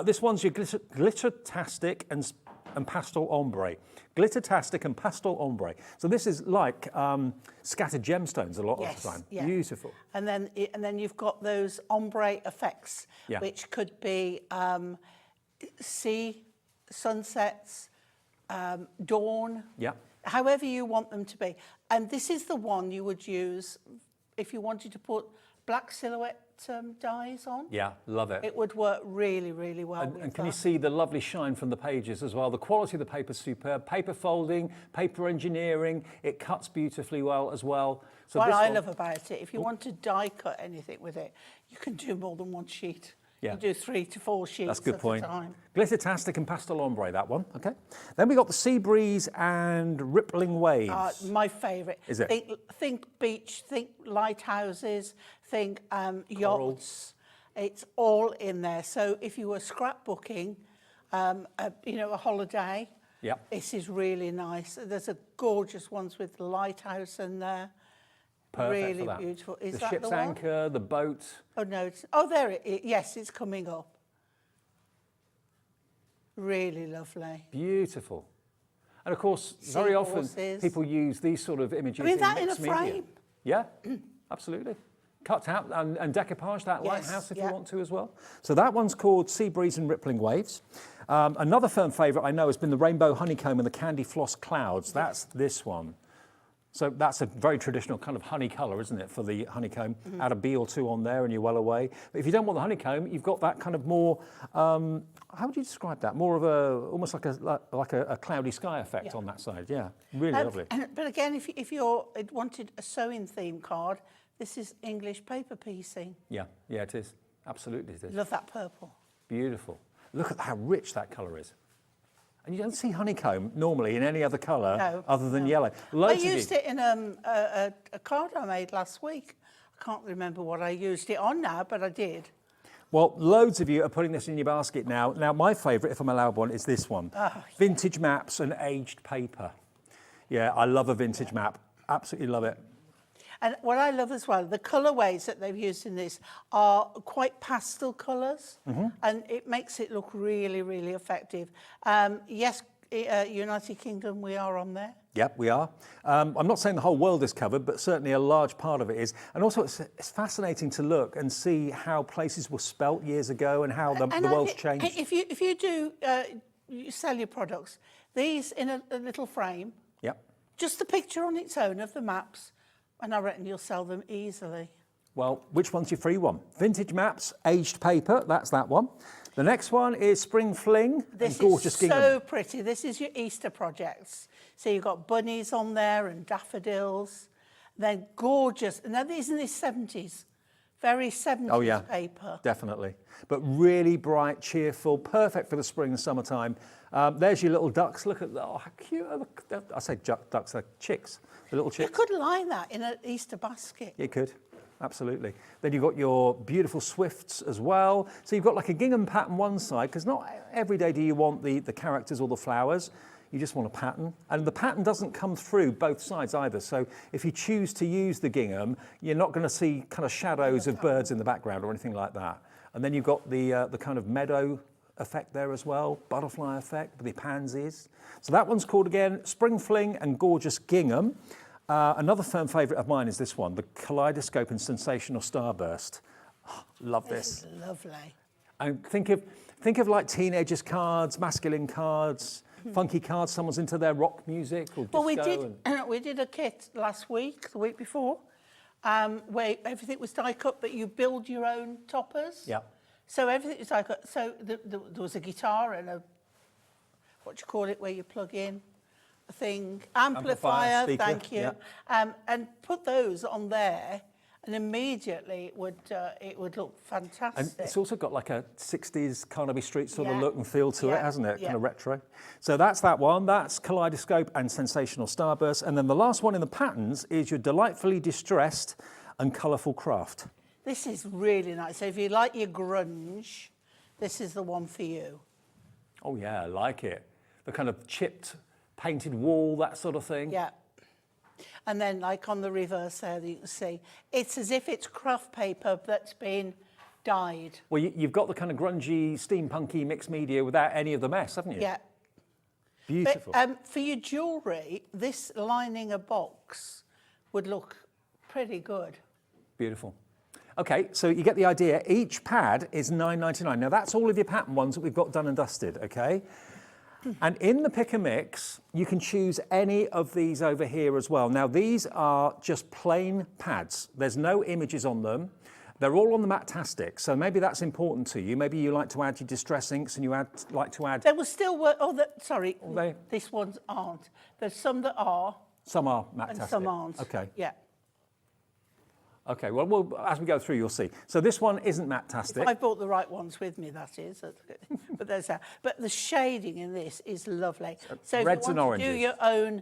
Speaker 2: This one's your Glittertastic and Pastel Ombre. Glittertastic and Pastel Ombre. So this is like scattered gemstones a lot of the time.
Speaker 3: Yeah.
Speaker 2: Beautiful.
Speaker 3: And then you've got those ombre effects, which could be sea, sunsets, dawn.
Speaker 2: Yeah.
Speaker 3: However you want them to be. And this is the one you would use if you wanted to put black silhouette dies on.
Speaker 2: Yeah, love it.
Speaker 3: It would work really, really well with
Speaker 2: And can
Speaker 3: that.
Speaker 2: you see the lovely shine from the pages as well? The quality of the paper is superb. Paper folding, paper engineering, it cuts beautifully well as well. So
Speaker 3: What
Speaker 2: this
Speaker 3: I
Speaker 2: one-
Speaker 3: love about it, if you want to die cut anything with it, you can do more than one sheet.
Speaker 2: Yeah.
Speaker 3: You do 3 to 4 sheets
Speaker 2: That's a good
Speaker 3: at
Speaker 2: point.
Speaker 3: a time.
Speaker 2: Glittertastic and Pastel Ombre, that one, okay. Then we got the Sea Breeze and Rippling Waves.
Speaker 3: My favourite.
Speaker 2: Is it?
Speaker 3: Think beach, think lighthouses, think yachts. It's all in there. So if you were scrapbooking, a holiday, this is really nice. There's a gorgeous ones with the lighthouse in there.
Speaker 2: Perfect
Speaker 3: really
Speaker 2: for that.
Speaker 3: beautiful. Is
Speaker 2: the
Speaker 3: that
Speaker 2: ship's
Speaker 3: the one?
Speaker 2: anchor, the boat.
Speaker 3: Oh no! There it is. Yes, it's coming up. Really lovely.
Speaker 2: Beautiful. And of course, very often people use these sort of images in mixed media. Frame. Yeah, absolutely. Cut out and decoupage that lighthouse if you want to as well. So that one's called Sea Breeze and Rippling Waves. Another firm favourite I know has been the Rainbow Honeycomb and the Candy Floss Clouds. That's this one. So that's a very traditional kind of honey colour, isn't it, for the honeycomb? Add a bee or two on there and you're well away. But if you don't want the honeycomb, you've got that kind of more, how would you describe that? More of almost like a cloudy sky effect on that side. Yeah, really lovely.
Speaker 3: But again, if you wanted a sewing theme card, this is English paper piecing.
Speaker 2: Yeah, it is. Absolutely it is.
Speaker 3: Love that purple.
Speaker 2: Beautiful. Look at how rich that colour is. And you don't see honeycomb normally in any other colour other than yellow.
Speaker 3: I used it in a card I made last week. I can't remember what I used it on now, but I did.
Speaker 2: Well, loads of you are putting this in your basket now. Now, my favourite, if I'm allowed one, is this one. Vintage maps and aged paper. Yeah, I love a vintage map. Absolutely love it.
Speaker 3: And what I love as well, the colourways that they've used in this are quite pastel colours, and it makes it look really, really effective. Yes, United Kingdom, we are on there.
Speaker 2: Yep, we are. I'm not saying the whole world is covered, but certainly a large part of it is. And also it's fascinating to look and see how places were spelt years ago and how the world's changed.
Speaker 3: If you do you sell your products, these in a little frame, just the picture on its own of the maps, and I reckon you'll sell them easily.
Speaker 2: Well, which one's your free one? Vintage maps, aged paper, that's that one. The next one is Spring Fling and Gorgeous Gingham.
Speaker 3: This is so pretty. This is your Easter projects. So you've got bunnies on there and daffodils. They're gorgeous. Now, these in the 70s. Very 70s paper.
Speaker 2: Definitely. But really bright, cheerful, perfect for the spring and summertime. There's your little ducks. Look at that. Oh, how cute are I say ducks, they're chicks. The little chicks.
Speaker 3: You could line that in an Easter basket.
Speaker 2: You could. Absolutely. Then you've got your beautiful swifts as well. So you've got like a gingham pattern one side, because not every day do you want the characters or the flowers. You just want a pattern. And the pattern doesn't come through both sides either. So if you choose to use the gingham, you're not going to see kind of shadows of birds in the background or anything like that. And then you've got the kind of meadow effect there as well, butterfly effect with the pansies. So that one's called again Spring Fling and Gorgeous Gingham. Another firm favourite of mine is this one, the Kaleidoscope and Sensational Starburst. Oh, love this.
Speaker 3: This is lovely.
Speaker 2: And think of like teenagers' cards, masculine cards, funky cards. Someone's into their rock music or disco.
Speaker 3: Well, we did a kit last week, the week before, where everything was die cut, but you build your own toppers.
Speaker 2: Yeah.
Speaker 3: So everything was die cut. So there was a guitar and a, what do you call it, where you plug in a thing, amplifier,
Speaker 2: speaker,
Speaker 3: thank you, and put those on there, and immediately it would look fantastic.
Speaker 2: And it's also got like a 60s Carnaby Street sort of look and feel to it, hasn't it? Kind of retro. So that's that one. That's Kaleidoscope and Sensational Starburst. And then the last one in the patterns is your Delightfully Distressed and Colourful Craft.
Speaker 3: This is really nice. So if you like your grunge, this is the one for you.
Speaker 2: Oh yeah, I like it. The kind of chipped, painted wall, that sort of thing.
Speaker 3: Yeah. And then like on the reverse there, you can see, it's as if it's craft paper that's been dyed.
Speaker 2: Well, you've got the kind of grungy, steampunky mixed media without any of the mess, haven't you?
Speaker 3: Yeah.
Speaker 2: Beautiful.
Speaker 3: But for your jewellery, this lining a box would look pretty good.
Speaker 2: Beautiful. Okay, so you get the idea. Each pad is $9.99. Now, that's all of your pattern ones that we've got done and dusted, okay? And in the pick and mix, you can choose any of these over here as well. Now, these are just plain pads. There's no images on them. They're all on the Matastic, so maybe that's important to you. Maybe you like to add your distress inks and you like to add...
Speaker 3: There will still work... sorry, these ones aren't. There's some that are.
Speaker 2: Some are Matastic.
Speaker 3: And some aren't.
Speaker 2: Okay.
Speaker 3: Yeah.
Speaker 2: Okay, well, as we go through, you'll see. So this one isn't Matastic.
Speaker 3: If I brought the right ones with me, that is. But there's that. But the shading in this is lovely. So
Speaker 2: reds
Speaker 3: if you want
Speaker 2: and
Speaker 3: to do your own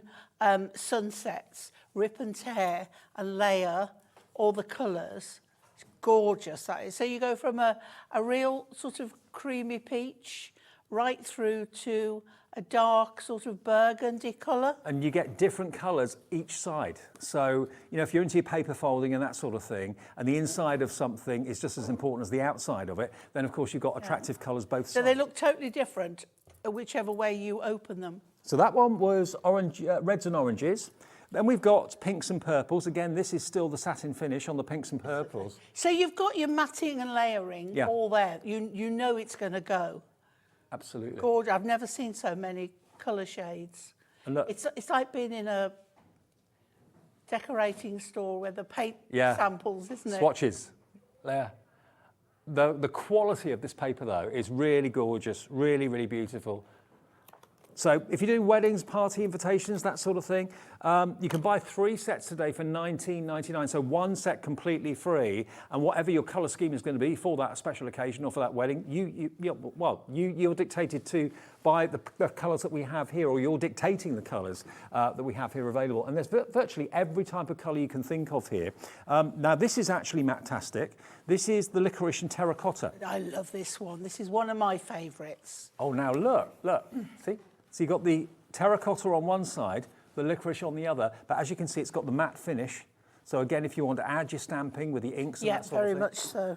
Speaker 3: sunsets, rip and tear and layer all the colours, it's gorgeous, that is. So you go from a real sort of creamy peach right through to a dark sort of burgundy colour.
Speaker 2: And you get different colours each side. So, you know, if you're into your paper folding and that sort of thing, and the inside of something is just as important as the outside of it, then of course you've got attractive colours both sides.
Speaker 3: So they look totally different whichever way you open them.
Speaker 2: So that one was orange, reds and oranges. Then we've got pinks and purples. Again, this is still the satin finish on the pinks and purples.
Speaker 3: So you've got your matting and layering all there. You know it's going to go.
Speaker 2: Absolutely.
Speaker 3: Gorgeous. I've never seen so many colour shades.
Speaker 2: And look,
Speaker 3: It's like being in a decorating store where the paint samples, isn't it?
Speaker 2: Swatches. There. The quality of this paper, though, is really gorgeous, really, really beautiful. So if you do weddings, party invitations, that sort of thing, you can buy 3 sets today for $19.99. So 1 set completely free, and whatever your colour scheme is going to be for that special occasion or for that wedding, you're dictated to by the colours that we have here, or you're dictating the colours that we have here available. And there's virtually every type of colour you can think of here. Now this is actually Matte-tastic. This is the licorice and terracotta.
Speaker 3: I love this one. This is one of my favourites.
Speaker 2: Oh, now look, see? So you've got the terracotta on one side, the licorice on the other, but as you can see, it's got the matte finish. So again, if you want to add your stamping with the inks and that sort of thing.
Speaker 3: Yeah, very much so.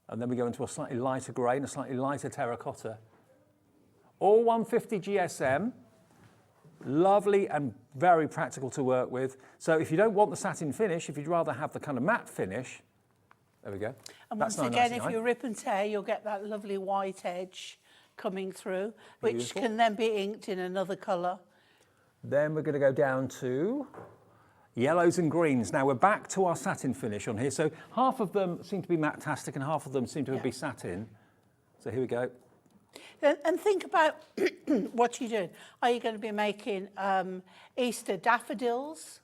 Speaker 2: And then we go into a slightly lighter grey and a slightly lighter terracotta. All 150 GSM, lovely and very practical to work with. So if you don't want the satin finish, if you'd rather have the kind of matte finish, there we go.
Speaker 3: And once again, if you rip and tear, you'll get that lovely white edge coming through, which can then be inked in another colour.
Speaker 2: Then we're going to go down to yellows and greens. Now we're back to our satin finish on here. So half of them seem to be Matte-tastic and half of them seem to be satin. So here we go.
Speaker 3: And think about what you're doing. Are you going to be making Easter daffodils?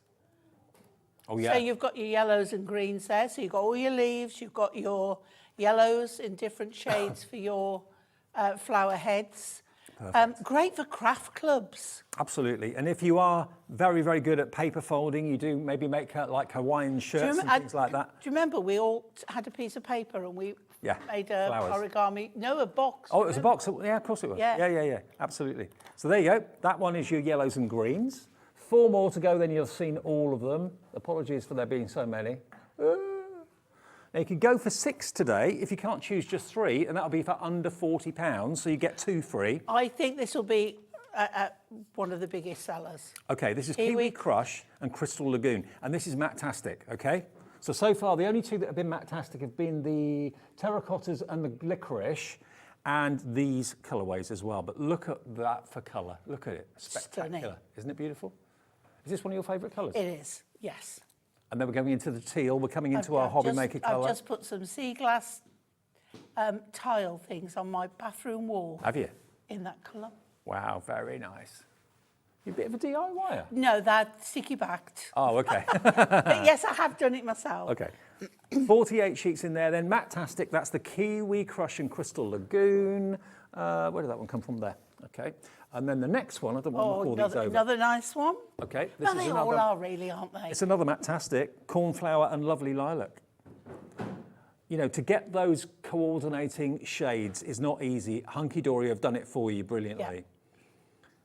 Speaker 2: Oh yeah.
Speaker 3: So you've got your yellows and greens there. So you've got all your leaves, you've got your yellows in different shades for your flower heads. Great for craft clubs.
Speaker 2: Absolutely. And if you are very, very good at paper folding, you do maybe make like Hawaiian shirts and things like that.
Speaker 3: Do you remember we all had a piece of paper and we made a origami? No, a box.
Speaker 2: Oh, it was a box. Yeah, of course it was. Yeah. Absolutely. So there you go. That one is your yellows and greens. 4 more to go, then you'll have seen all of them. Apologies for there being so many. Now you can go for 6 today if you can't choose just 3, and that'll be for under £40, so you get 2 free.
Speaker 3: I think this will be one of the biggest sellers.
Speaker 2: Okay, this is Kiwi Crush and Crystal Lagoon, and this is Matte-tastic, okay? So far, the only 2 that have been Matte-tastic have been the terracottas and the licorice, and these colourways as well. But look at that for colour. Look at it. Spectacular. Stunning. Isn't it beautiful? Is this one of your favourite colours?
Speaker 3: It is, yes.
Speaker 2: And then we're going into the teal. We're coming into our hobby maker colour.
Speaker 3: I've just put some sea glass tile things on my bathroom wall.
Speaker 2: Have you?
Speaker 3: In that colour.
Speaker 2: Wow, very nice. You're a bit of a DIYer.
Speaker 3: No, that's sticky backed.
Speaker 2: Oh, okay.
Speaker 3: But yes, I have done it myself.
Speaker 2: Okay. 48 sheets in there then. Matte-tastic, that's the Kiwi Crush and Crystal Lagoon. Where did that one come from there? Okay. And then the next one, I don't want to call these over.
Speaker 3: Another nice one.
Speaker 2: Okay.
Speaker 3: This is another, all are really, aren't they?
Speaker 2: It's another Matte-tastic, Cornflower and Lovely Lilac. You know, to get those coordinating shades is not easy. Hunkydory have done it for you brilliantly. Yeah.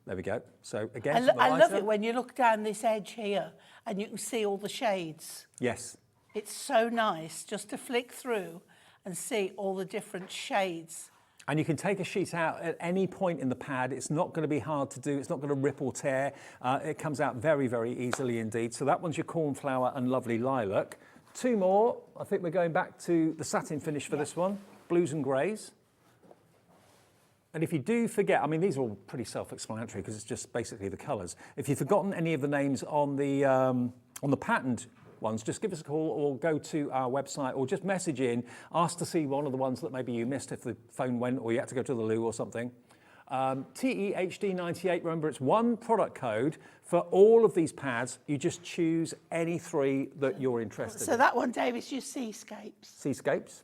Speaker 2: There we go. So again,
Speaker 3: I love it when you look down this edge here and you can see all the shades.
Speaker 2: Yes.
Speaker 3: It's so nice just to flick through and see all the different shades.
Speaker 2: And you can take a sheet out at any point in the pad. It's not going to be hard to do. It's not going to rip or tear. It comes out very, very easily indeed. So that one's your Cornflower and Lovely Lilac. 2 more. I think we're going back to the satin finish for this one. Blues and greys. And if you do forget, I mean, these are all pretty self-explanatory because it's just basically the colours. If you've forgotten any of the names on the patterned ones, just give us a call or go to our website or just message in, ask to see one of the ones that maybe you missed if the phone went or you had to go to the loo or something. TEHD98, remember it's 1 product code for all of these pads. You just choose any 3 that you're interested in.
Speaker 3: So that one, Dave, is your seascapes.
Speaker 2: Seascapes.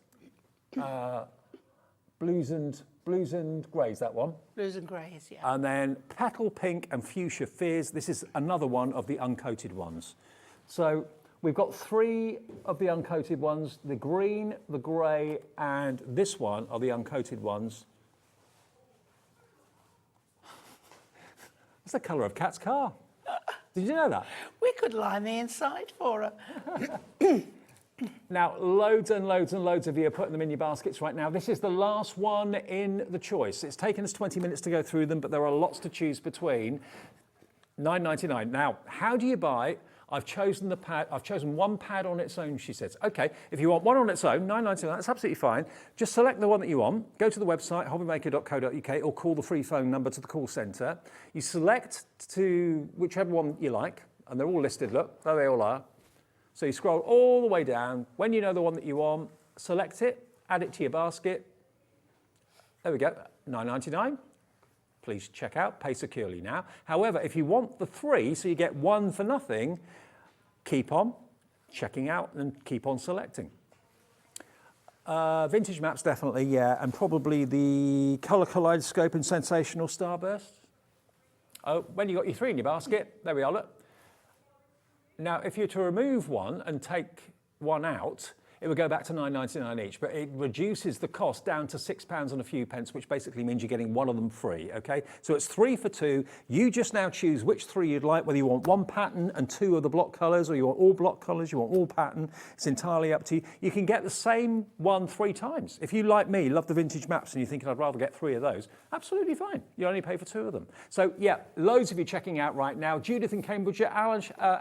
Speaker 2: Blues and greys, that one.
Speaker 3: Blues and greys, yeah.
Speaker 2: And then Petal Pink and Fuchsia Fizz. This is another one of the uncoated ones. So we've got 3 of the uncoated ones. The green, the grey, and this one are the uncoated ones. It's the colour of Kat's car. Did you know that?
Speaker 3: We could line the inside for her.
Speaker 2: Now, loads and loads and loads of you are putting them in your baskets right now. This is the last one in the choice. It's taken us 20 minutes to go through them, but there are lots to choose between. £9.99. Now, how do you buy? I've chosen the pad. I've chosen one pad on its own, she says. Okay, if you want one on its own, £9.99, that's absolutely fine. Just select the one that you want, go to the website, hobbymaker.co.uk, or call the free phone number to the call centre. You select to whichever one you like, and they're all listed, look, there they all are. So you scroll all the way down. When you know the one that you want, select it, add it to your basket. There we go, £9.99. Please check out, pay securely now. However, if you want the 3, so you get 1 for nothing, keep on checking out and keep on selecting. Vintage maps, definitely, yeah, and probably the colour kaleidoscope and sensational starburst. Oh, when you got your 3 in your basket, there we are, look. Now, if you're to remove one and take one out, it would go back to £9.99 each, but it reduces the cost down to £6 and a few pence, which basically means you're getting one of them free, okay? So it's 3 for 2. You just now choose which 3 you'd like, whether you want 1 pattern and 2 of the block colours, or you want all block colours, you want all pattern. It's entirely up to you. You can get the same one 3 times. If you, like me, love the vintage maps and you're thinking I'd rather get 3 of those, absolutely fine. You only pay for 2 of them. So yeah, loads of you checking out right now. Judith in Cambridgeshire,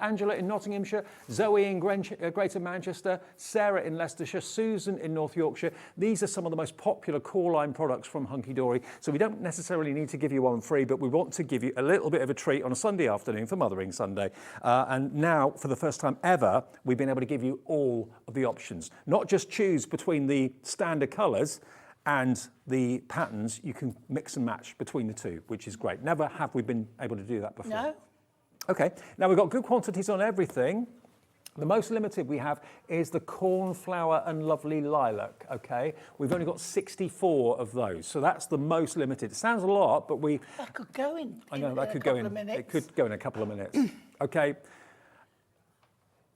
Speaker 2: Angela in Nottinghamshire, Zoe in Greater Manchester, Sarah in Leicestershire, Susan in North Yorkshire. These are some of the most popular core line products from Hunkydory. So we don't necessarily need to give you one free, but we want to give you a little bit of a treat on a Sunday afternoon for Mothering Sunday. And now, for the first time ever, we've been able to give you all of the options. Not just choose between the standard colours and the patterns, you can mix and match between the 2, which is great. Never have we been able to do that before.
Speaker 3: No.
Speaker 2: Okay, now we've got good quantities on everything. The most limited we have is the cornflower and lovely lilac, okay? We've only got 64 of those, so that's the most limited. It sounds a lot, but we...
Speaker 3: That could go in.
Speaker 2: I know, that could go in. It could go in a couple of minutes. Okay.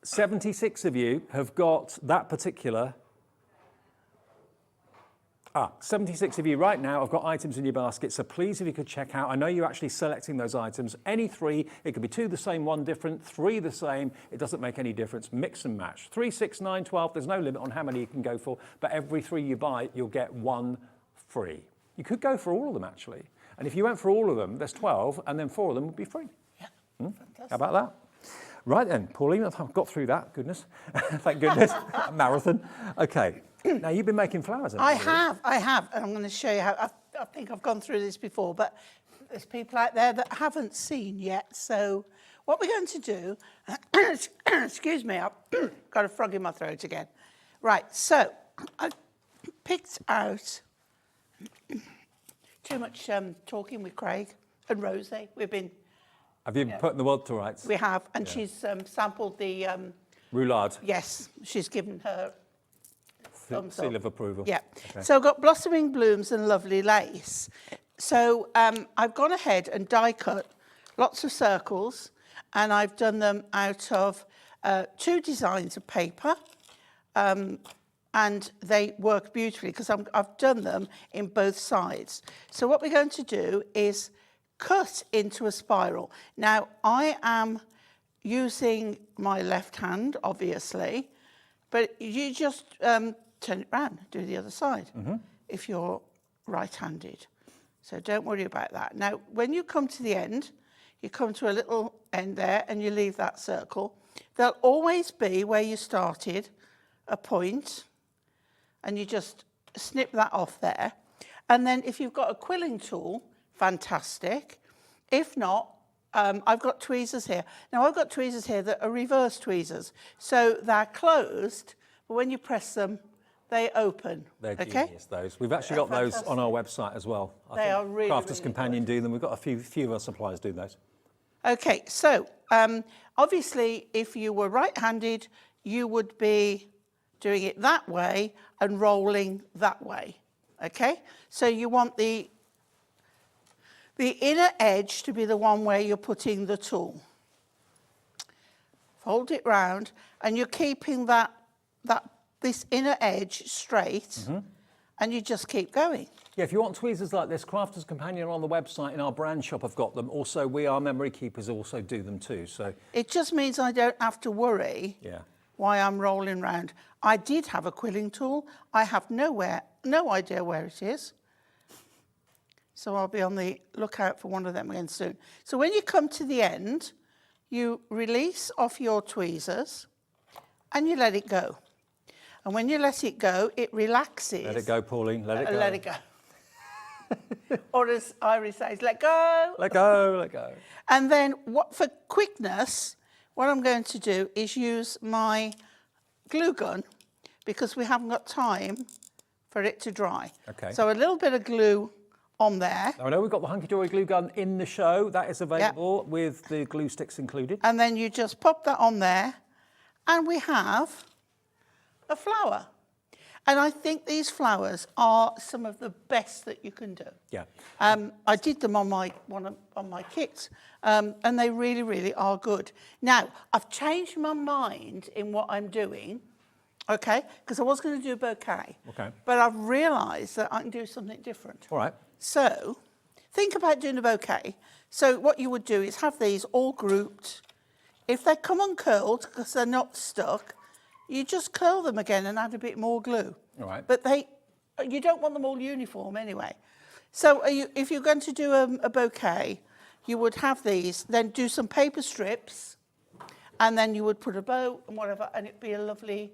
Speaker 2: 76 of you have got that particular... 76 of you right now have got items in your basket, so please, if you could check out. I know you're actually selecting those items. Any 3, it could be 2 the same, 1 different, 3 the same. It doesn't make any difference. Mix and match. 3, 6, 9, 12. There's no limit on how many you can go for, but every 3 you buy, you'll get 1 free. You could go for all of them, actually. And if you went for all of them, there's 12, and then 4 of them would be free.
Speaker 3: Yeah, fantastic.
Speaker 2: How about that? Right then, Pauline, I've got through that. Goodness. Thank goodness. A marathon. Okay. Now, you've been making flowers, haven't you?
Speaker 3: I have, and I'm going to show you how. I think I've gone through this before, but there's people out there that haven't seen yet. So what we're going to do, excuse me, I've got a frog in my throat again. Right, so I've picked out, too much talking with Craig and Rosie. We've been...
Speaker 2: Have you put the world to rights?
Speaker 3: We have, and she's sampled the...
Speaker 2: Roulade.
Speaker 3: Yes, she's given her...
Speaker 2: Seal of approval.
Speaker 3: Yeah.
Speaker 2: Okay.
Speaker 3: So I've got blossoming blooms and lovely lace. So I've gone ahead and die cut lots of circles, and I've done them out of 2 designs of paper, and they work beautifully because I've done them in both sides. So what we're going to do is cut into a spiral. Now, I am using my left hand, obviously, but you just turn it round, do the other side, if you're right-handed. So don't worry about that. Now, when you come to the end, you come to a little end there and you leave that circle. There'll always be, where you started, a point, and you just snip that off there. And then if you've got a quilling tool, fantastic. If not, I've got tweezers here. Now, I've got tweezers here that are reverse tweezers. So they're closed, but when you press them, they open.
Speaker 2: They're genius, those. We've actually got those on our website as well.
Speaker 3: They are really,
Speaker 2: Crafters Companion do them. We've got a few of our suppliers do those.
Speaker 3: Okay, so obviously, if you were right-handed, you would be doing it that way and rolling that way, okay? So you want the inner edge to be the one where you're putting the tool. Fold it round, and you're keeping this inner edge straight, and you just keep going.
Speaker 2: Yeah, if you want tweezers like this, Crafters Companion on the website in our brand shop have got them. Also, we, our memory keepers, also do them too. So
Speaker 3: it just means I don't have to worry why I'm rolling round. I did have a quilling tool. I have no idea where it is. So I'll be on the lookout for one of them again soon. So when you come to the end, you release off your tweezers and you let it go. And when you let it go, it relaxes.
Speaker 2: Let it go, Pauline, let it go.
Speaker 3: Let it go. Or as Iris says, let go.
Speaker 2: Let go, let go.
Speaker 3: And then for quickness, what I'm going to do is use my glue gun because we haven't got time for it to dry.
Speaker 2: Okay.
Speaker 3: So a little bit of glue on there.
Speaker 2: Now, I know we've got the Hunkydory glue gun in the show. That is available with the glue sticks included.
Speaker 3: And then you just pop that on there and we have a flower. And I think these flowers are some of the best that you can do.
Speaker 2: Yeah.
Speaker 3: I did them on my kits, and they really, really are good. Now, I've changed my mind in what I'm doing, okay? Because I was going to do a bouquet.
Speaker 2: Okay.
Speaker 3: But I've realised that I can do something different.
Speaker 2: All right.
Speaker 3: So, think about doing a bouquet. So what you would do is have these all grouped. If they come uncurled, because they're not stuck, you just curl them again and add a bit more glue.
Speaker 2: All right.
Speaker 3: But you don't want them all uniform anyway. So if you're going to do a bouquet, you would have these, then do some paper strips, and then you would put a bow and whatever, and it'd be a lovely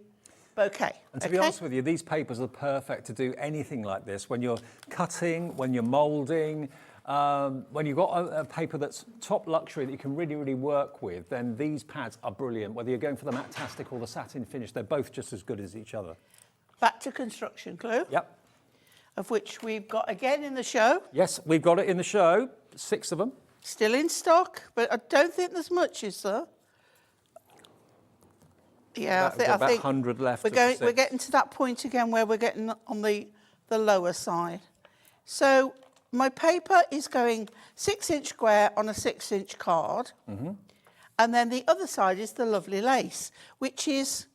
Speaker 3: bouquet.
Speaker 2: And to be honest with you, these papers are perfect to do anything like this. When you're cutting, when you're moulding, when you've got a paper that's top luxury that you can really, really work with, then these pads are brilliant. Whether you're going for the matte-tastic or the satin finish, they're both just as good as each other.
Speaker 3: Back to construction glue.
Speaker 2: Yep.
Speaker 3: Of which we've got again in the show.
Speaker 2: Yes, we've got it in the show, 6 of them.
Speaker 3: Still in stock, but I don't think there's much, is there? Yeah,
Speaker 2: We've got about 100 left.
Speaker 3: We're getting to that point again where we're getting on the lower side. So my paper is going 6-inch square on a 6-inch card. Mm-hmm. And then the other side is the lovely lace, which is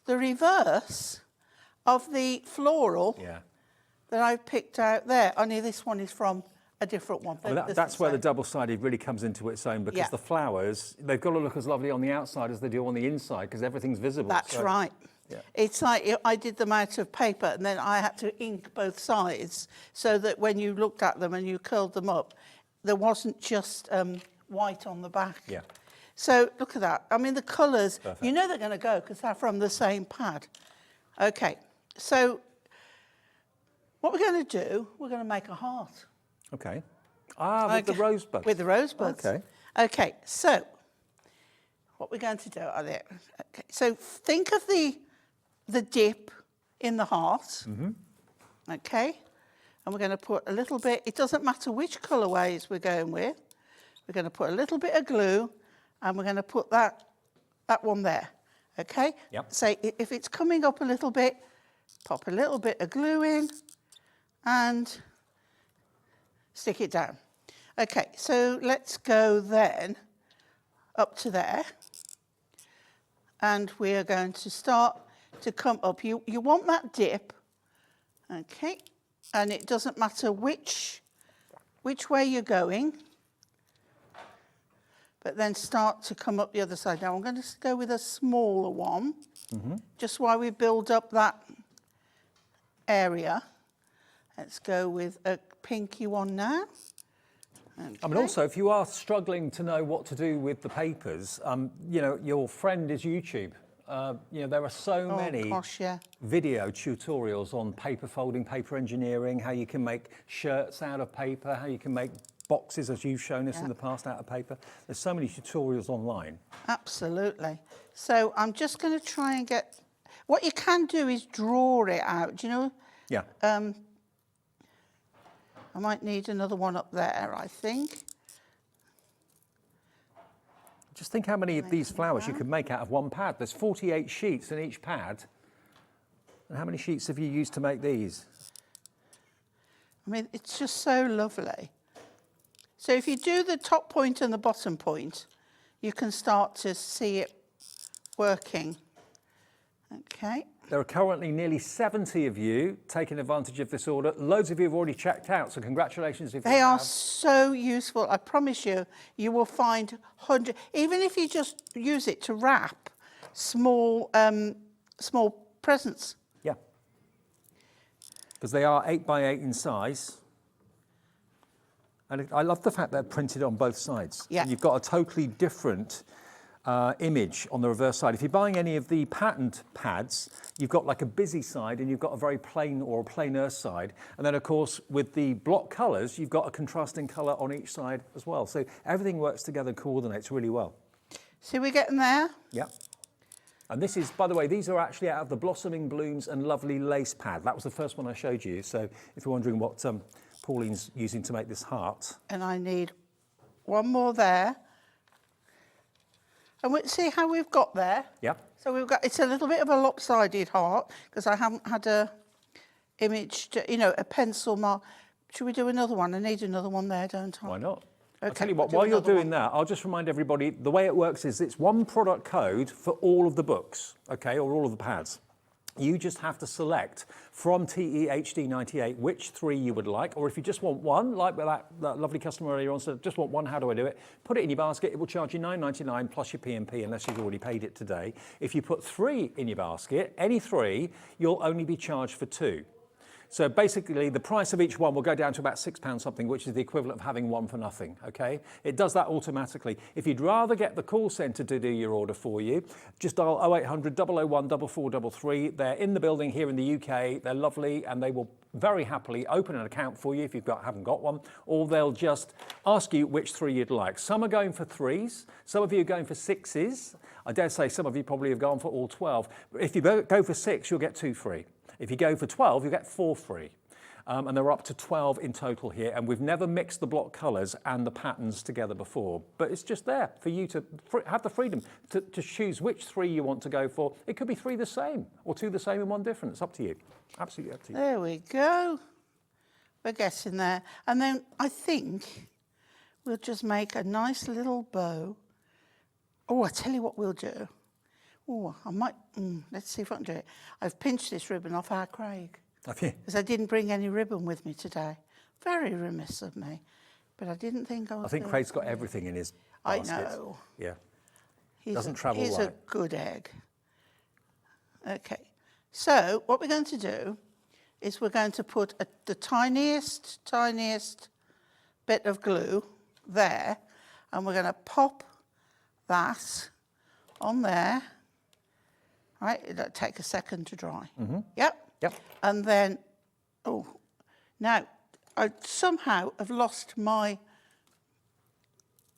Speaker 3: the reverse of the floral that I've picked out there. Only this one is from a different one.
Speaker 2: Well, that's where the double-sided really comes into its own, because the flowers, they've got to look as lovely on the outside as they do on the inside, because everything's visible.
Speaker 3: That's right. Yeah. It's like I did them out of paper and then I had to ink both sides so that when you looked at them and you curled them up, there wasn't just white on the back.
Speaker 2: Yeah.
Speaker 3: So look at that. I mean, the colours, you know they're going to go because they're from the same pad. Okay, so what we're going to do, we're going to make a heart.
Speaker 2: Okay. With the rosebuds.
Speaker 3: With the rosebuds.
Speaker 2: Okay.
Speaker 3: Okay, so what we're going to do are there. Okay, so think of the dip in the heart. Mm-hmm. Okay, and we're going to put a little bit, it doesn't matter which colourways we're going with. We're going to put a little bit of glue and we're going to put that one there. Okay?
Speaker 2: Yep.
Speaker 3: Say if it's coming up a little bit, pop a little bit of glue in and stick it down. Okay, so let's go then up to there. And we are going to start to come up. You want that dip, okay? And it doesn't matter which way you're going, but then start to come up the other side. Now I'm going to go with a smaller one, just while we build up that area. Let's go with a pinky one now. Okay.
Speaker 2: I mean, also, if you are struggling to know what to do with the papers, you know, your friend is YouTube. You know, there are so many video tutorials on paper folding, paper engineering, how you can make shirts out of paper, how you can make boxes, as you've shown us in the past, out of paper. There's so many tutorials online.
Speaker 3: Absolutely. So I'm just going to try and get... What you can do is draw it out, do you know?
Speaker 2: Yeah.
Speaker 3: I might need another one up there, I think.
Speaker 2: Just think how many of these flowers you could make out of one pad. There's 48 sheets in each pad. And how many sheets have you used to make these?
Speaker 3: I mean, it's just so lovely. So if you do the top point and the bottom point, you can start to see it working. Okay.
Speaker 2: There are currently nearly 70 of you taking advantage of this order. Loads of you have already checked out, so congratulations if you have.
Speaker 3: They are so useful. I promise you, you will find hundreds, even if you just use it to wrap small small presents.
Speaker 2: Yeah. Because they are 8 by 8 in size. And I love the fact they're printed on both sides.
Speaker 3: Yeah.
Speaker 2: And you've got a totally different image on the reverse side. If you're buying any of the patterned pads, you've got like a busy side and you've got a very plain or a plainer side. And then of course, with the block colours, you've got a contrasting colour on each side as well. So everything works together, coordinates really well.
Speaker 3: See, we're getting there?
Speaker 2: Yeah. And this is, by the way, these are actually out of the Blossoming Blooms and Lovely Lace pad. That was the first one I showed you. So if you're wondering what Pauline's using to make this heart.
Speaker 3: And I need one more there. And see how we've got there?
Speaker 2: Yeah.
Speaker 3: So we've got, it's a little bit of a lopsided heart because I haven't had a image, a pencil mark. Should we do another one? I need another one there, don't I?
Speaker 2: Why not?
Speaker 3: Okay,
Speaker 2: I'll tell you what, while you're doing that, I'll just remind everybody, the way it works is it's one product code for all of the books, okay, or all of the pads. You just have to select from TEHD98 which 3 you would like, or if you just want one, like with that lovely customer earlier on said, just want one, how do I do it? Put it in your basket, it will charge you £9.99 plus your P&P unless you've already paid it today. If you put 3 in your basket, any 3, you'll only be charged for 2. So basically, the price of each one will go down to about £6 something, which is the equivalent of having one for nothing, okay? It does that automatically. If you'd rather get the call centre to do your order for you, just dial 0800 001 4433. They're in the building here in the UK. They're lovely, and they will very happily open an account for you if you haven't got one, or they'll just ask you which 3 you'd like. Some are going for 3s. Some of you are going for 6s. I dare say some of you probably have gone for all 12. But if you go for 6, you'll get 2 free. If you go for 12, you get 4 free. And there are up to 12 in total here. And we've never mixed the block colours and the patterns together before. But it's just there for you to have the freedom to choose which 3 you want to go for. It could be 3 the same or 2 the same and 1 different. It's up to you. Absolutely up to you.
Speaker 3: There we go. We're getting there. And then I think we'll just make a nice little bow. Oh, I tell you what we'll do. Oh, I might, let's see if I can do it. I've pinched this ribbon off our Craig.
Speaker 2: Have you?
Speaker 3: Because I didn't bring any ribbon with me today. Very remiss of me. But I didn't think I was
Speaker 2: I think Craig's got everything in his basket.
Speaker 3: I know.
Speaker 2: Yeah.
Speaker 3: He's
Speaker 2: travel
Speaker 3: He's
Speaker 2: light.
Speaker 3: a good egg. Okay. So what we're going to do is we're going to put the tiniest bit of glue there. And we're going to pop that on there. Right, it'll take a second to dry.
Speaker 2: Mm-hmm.
Speaker 3: Yep.
Speaker 2: Yep.
Speaker 3: And then, now I somehow have lost my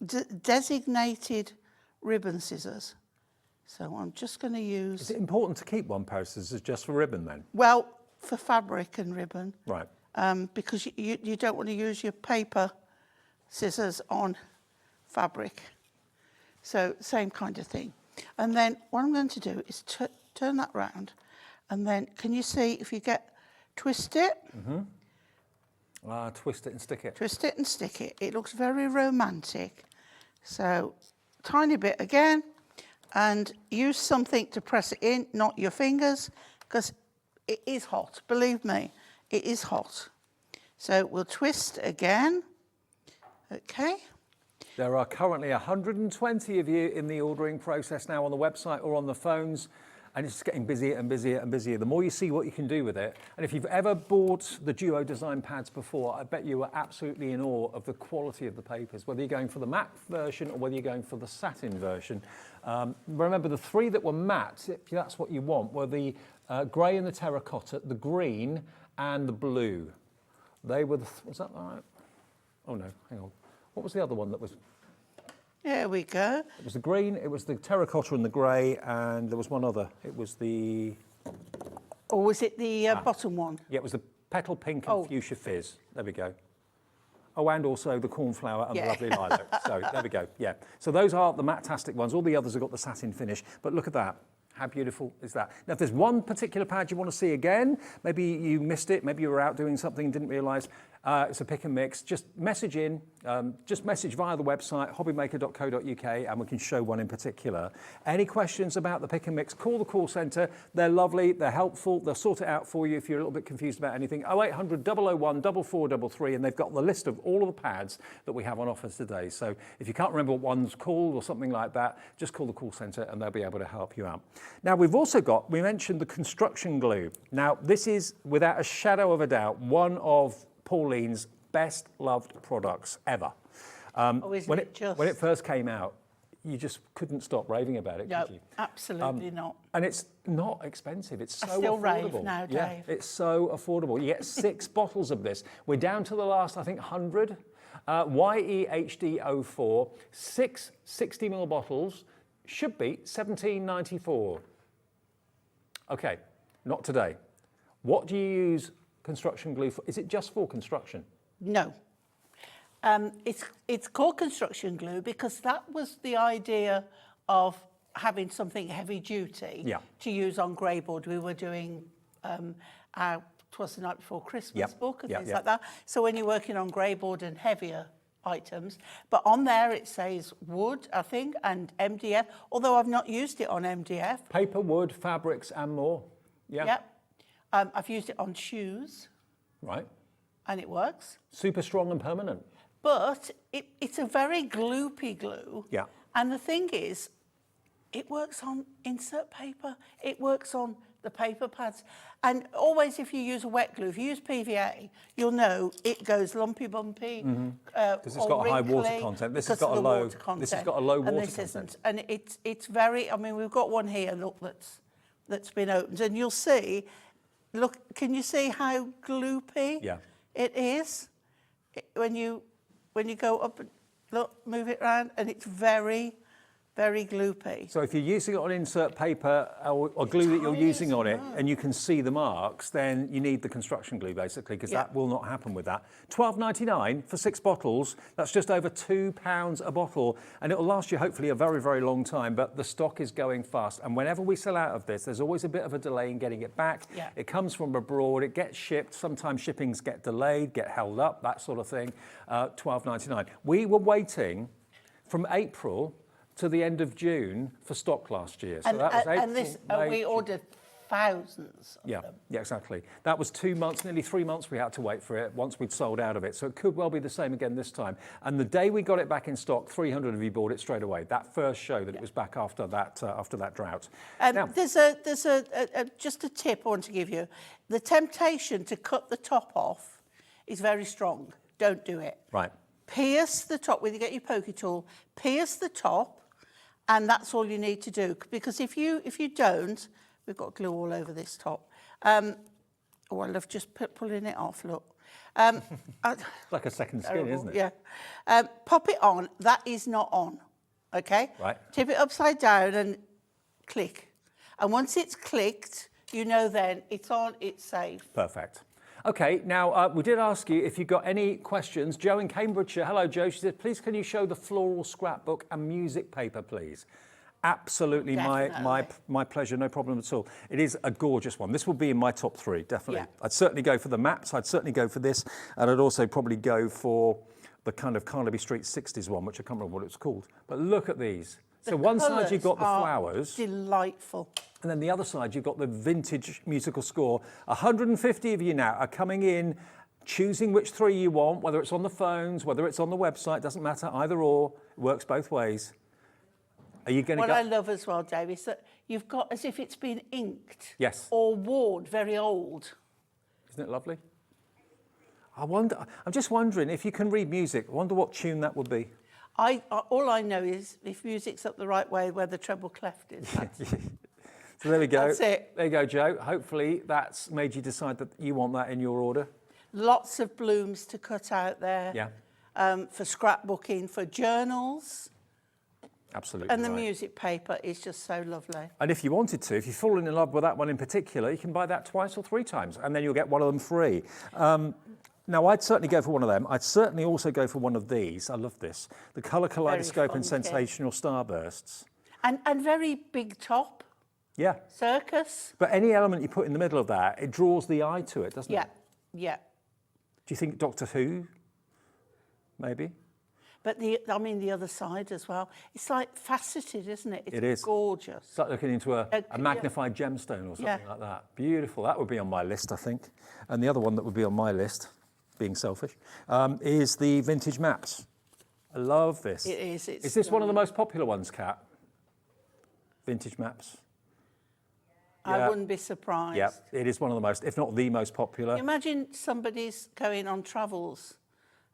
Speaker 3: designated ribbon scissors. So I'm just going to use...
Speaker 2: Is it important to keep one pair of scissors just for ribbon then?
Speaker 3: Well, for fabric and ribbon.
Speaker 2: Right.
Speaker 3: Because you don't want to use your paper scissors on fabric. So same kind of thing. And then what I'm going to do is turn that round, and then can you see if you twist it?
Speaker 2: Mm-hmm. Twist it and stick it.
Speaker 3: Twist it and stick it. It looks very romantic. So tiny bit again, and use something to press it in, not your fingers, because it is hot. Believe me, it is hot. So we'll twist again. Okay.
Speaker 2: There are currently 120 of you in the ordering process now on the website or on the phones, and it's just getting busier and busier and busier. The more you see what you can do with it, and if you've ever bought the Duo Design pads before, I bet you were absolutely in awe of the quality of the papers, whether you're going for the matte version or whether you're going for the satin version. Remember, the 3 that were matte, if that's what you want, were the grey and the terracotta, the green and the blue. They were was that right? Oh no, hang on. What was the other one that was?
Speaker 3: There we go.
Speaker 2: It was the green, it was the terracotta and the grey, and there was one other. It was the...
Speaker 3: Or was it the bottom one?
Speaker 2: Yeah, it was the petal pink and fuchsia fizz. There we go. Oh, and also the cornflower and the lovely lilac. So there we go, yeah. So those are the matte-tastic ones. All the others have got the satin finish. But look at that. How beautiful is that? Now, if there's one particular pad you want to see again, maybe you missed it, maybe you were out doing something and didn't realise, It's a pick and mix. Just message in, just message via the website, hobbymaker.co.uk, and we can show one in particular. Any questions about the pick and mix, call the call centre. They're lovely, they're helpful, they'll sort it out for you if you're a little bit confused about anything. 0800 001 4433, and they've got the list of all of the pads that we have on offer today. So if you can't remember what one's called or something like that, just call the call centre and they'll be able to help you out. Now, we've also got, we mentioned the construction glue. Now, this is, without a shadow of a doubt, one of Pauline's best loved products ever. When it first came out, you just couldn't stop raving about it, could you?
Speaker 3: Absolutely not.
Speaker 2: And it's not expensive. It's so affordable.
Speaker 3: I still rave now, Dave.
Speaker 2: Yeah, it's so affordable. You get 6 bottles of this. We're down to the last, I think, 100. YEHD04, 6 60ml bottles, should be $17.94. Okay, not today. What do you use construction glue for? Is it just for construction?
Speaker 3: No. It's called construction glue because that was the idea of having something heavy duty to use on grey board. We were doing our Twas the Night Before Christmas book and things like that. So when you're working on grey board and heavier items, but on there it says wood, I think, and MDF, although I've not used it on MDF.
Speaker 2: Paper, wood, fabrics and more. Yeah.
Speaker 3: Yep. I've used it on shoes.
Speaker 2: Right.
Speaker 3: And it works.
Speaker 2: Super strong and permanent.
Speaker 3: But it's a very gloopy glue.
Speaker 2: Yeah.
Speaker 3: And the thing is, it works on insert paper. It works on the paper pads. And always if you use a wet glue, if you use PVA, you'll know it goes lumpy bumpy.
Speaker 2: Because it's got a high water content. This has got a low This has got a low water content.
Speaker 3: And it's very, I mean, we've got one here, look, that's been opened. And you'll see, look, can you see how gloopy it is? When you go up and look, move it around, and it's very, very gloopy.
Speaker 2: So if you're using it on insert paper or glue that you're using on it and you can see the marks, then you need the construction glue basically, because that will not happen with that. $12.99 for 6 bottles. That's just over £2 a bottle, and it'll last you hopefully a very, very long time, but the stock is going fast. And whenever we sell out of this, there's always a bit of a delay in getting it back. It comes from abroad, it gets shipped. Sometimes shippings get delayed, get held up, that sort of thing. $12.99. We were waiting from April to the end of June for stock last year. So that was April,
Speaker 3: and this,
Speaker 2: May,
Speaker 3: we ordered thousands of them.
Speaker 2: Yeah, exactly. That was 2 months, nearly 3 months we had to wait for it once we'd sold out of it. So it could well be the same again this time. And the day we got it back in stock, 300 of you bought it straight away. That first show that it was back after that drought. Now,
Speaker 3: there's just a tip I want to give you. The temptation to cut the top off is very strong. Don't do it.
Speaker 2: Right.
Speaker 3: Pierce the top, when you get your pokey tool, pierce the top, and that's all you need to do. Because if you don't, we've got glue all over this top. I love just pulling it off, look.
Speaker 2: like a second skin, isn't it?
Speaker 3: Yeah. Pop it on, that is not on, okay?
Speaker 2: Right.
Speaker 3: Tip it upside down and click. And once it's clicked, you know then it's on, it's safe.
Speaker 2: Perfect. Okay, now we did ask you if you got any questions. Jo in Cambridgeshire, hello Jo, she said, please can you show the floral scrapbook and music paper, please? Absolutely, my pleasure, no problem at all. It is a gorgeous one. This will be in my top 3, definitely.
Speaker 3: Yeah.
Speaker 2: I'd certainly go for the maps, I'd certainly go for this, and I'd also probably go for the kind of Carnaby Street 60s one, which I can't remember what it's called. But look at these. So one side you've got the flowers.
Speaker 3: Delightful.
Speaker 2: And then the other side, you've got the vintage musical score. 150 of you now are coming in, choosing which 3 you want, whether it's on the phones, whether it's on the website, doesn't matter, either or. It works both ways. Are you going to go?
Speaker 3: What I love as well, Dave, is that you've got as if it's been inked.
Speaker 2: Yes.
Speaker 3: Or worn, very old.
Speaker 2: Isn't it lovely? I'm just wondering, if you can read music, I wonder what tune that would be.
Speaker 3: All I know is if music's up the right way where the treble clef is.
Speaker 2: So there we go.
Speaker 3: That's it.
Speaker 2: There you go, Jo. Hopefully that's made you decide that you want that in your order.
Speaker 3: Lots of blooms to cut out there.
Speaker 2: Yeah.
Speaker 3: For scrapbooking, for journals.
Speaker 2: Absolutely.
Speaker 3: And the music paper is just so lovely.
Speaker 2: And if you wanted to, if you've fallen in love with that one in particular, you can buy that twice or 3 times, and then you'll get one of them free. Now, I'd certainly go for one of them. I'd certainly also go for one of these. I love this. The Colour Kaleidoscope and Sensational Starbursts.
Speaker 3: And very big top.
Speaker 2: Yeah.
Speaker 3: Circus.
Speaker 2: But any element you put in the middle of that, it draws the eye to it, doesn't it?
Speaker 3: Yeah.
Speaker 2: you think Doctor Who? Maybe.
Speaker 3: But the other side as well. It's like faceted, isn't it?
Speaker 2: It is.
Speaker 3: Gorgeous.
Speaker 2: It's like looking into a magnified gemstone or something like that. Beautiful. That would be on my list, I think. And the other one that would be on my list, being selfish, is the vintage maps. I love this.
Speaker 3: It is.
Speaker 2: Is this one of the most popular ones, Kat? Vintage maps?
Speaker 3: I wouldn't be surprised.
Speaker 2: Yeah, it is one of the most, if not the most popular.
Speaker 3: Imagine somebody's going on travels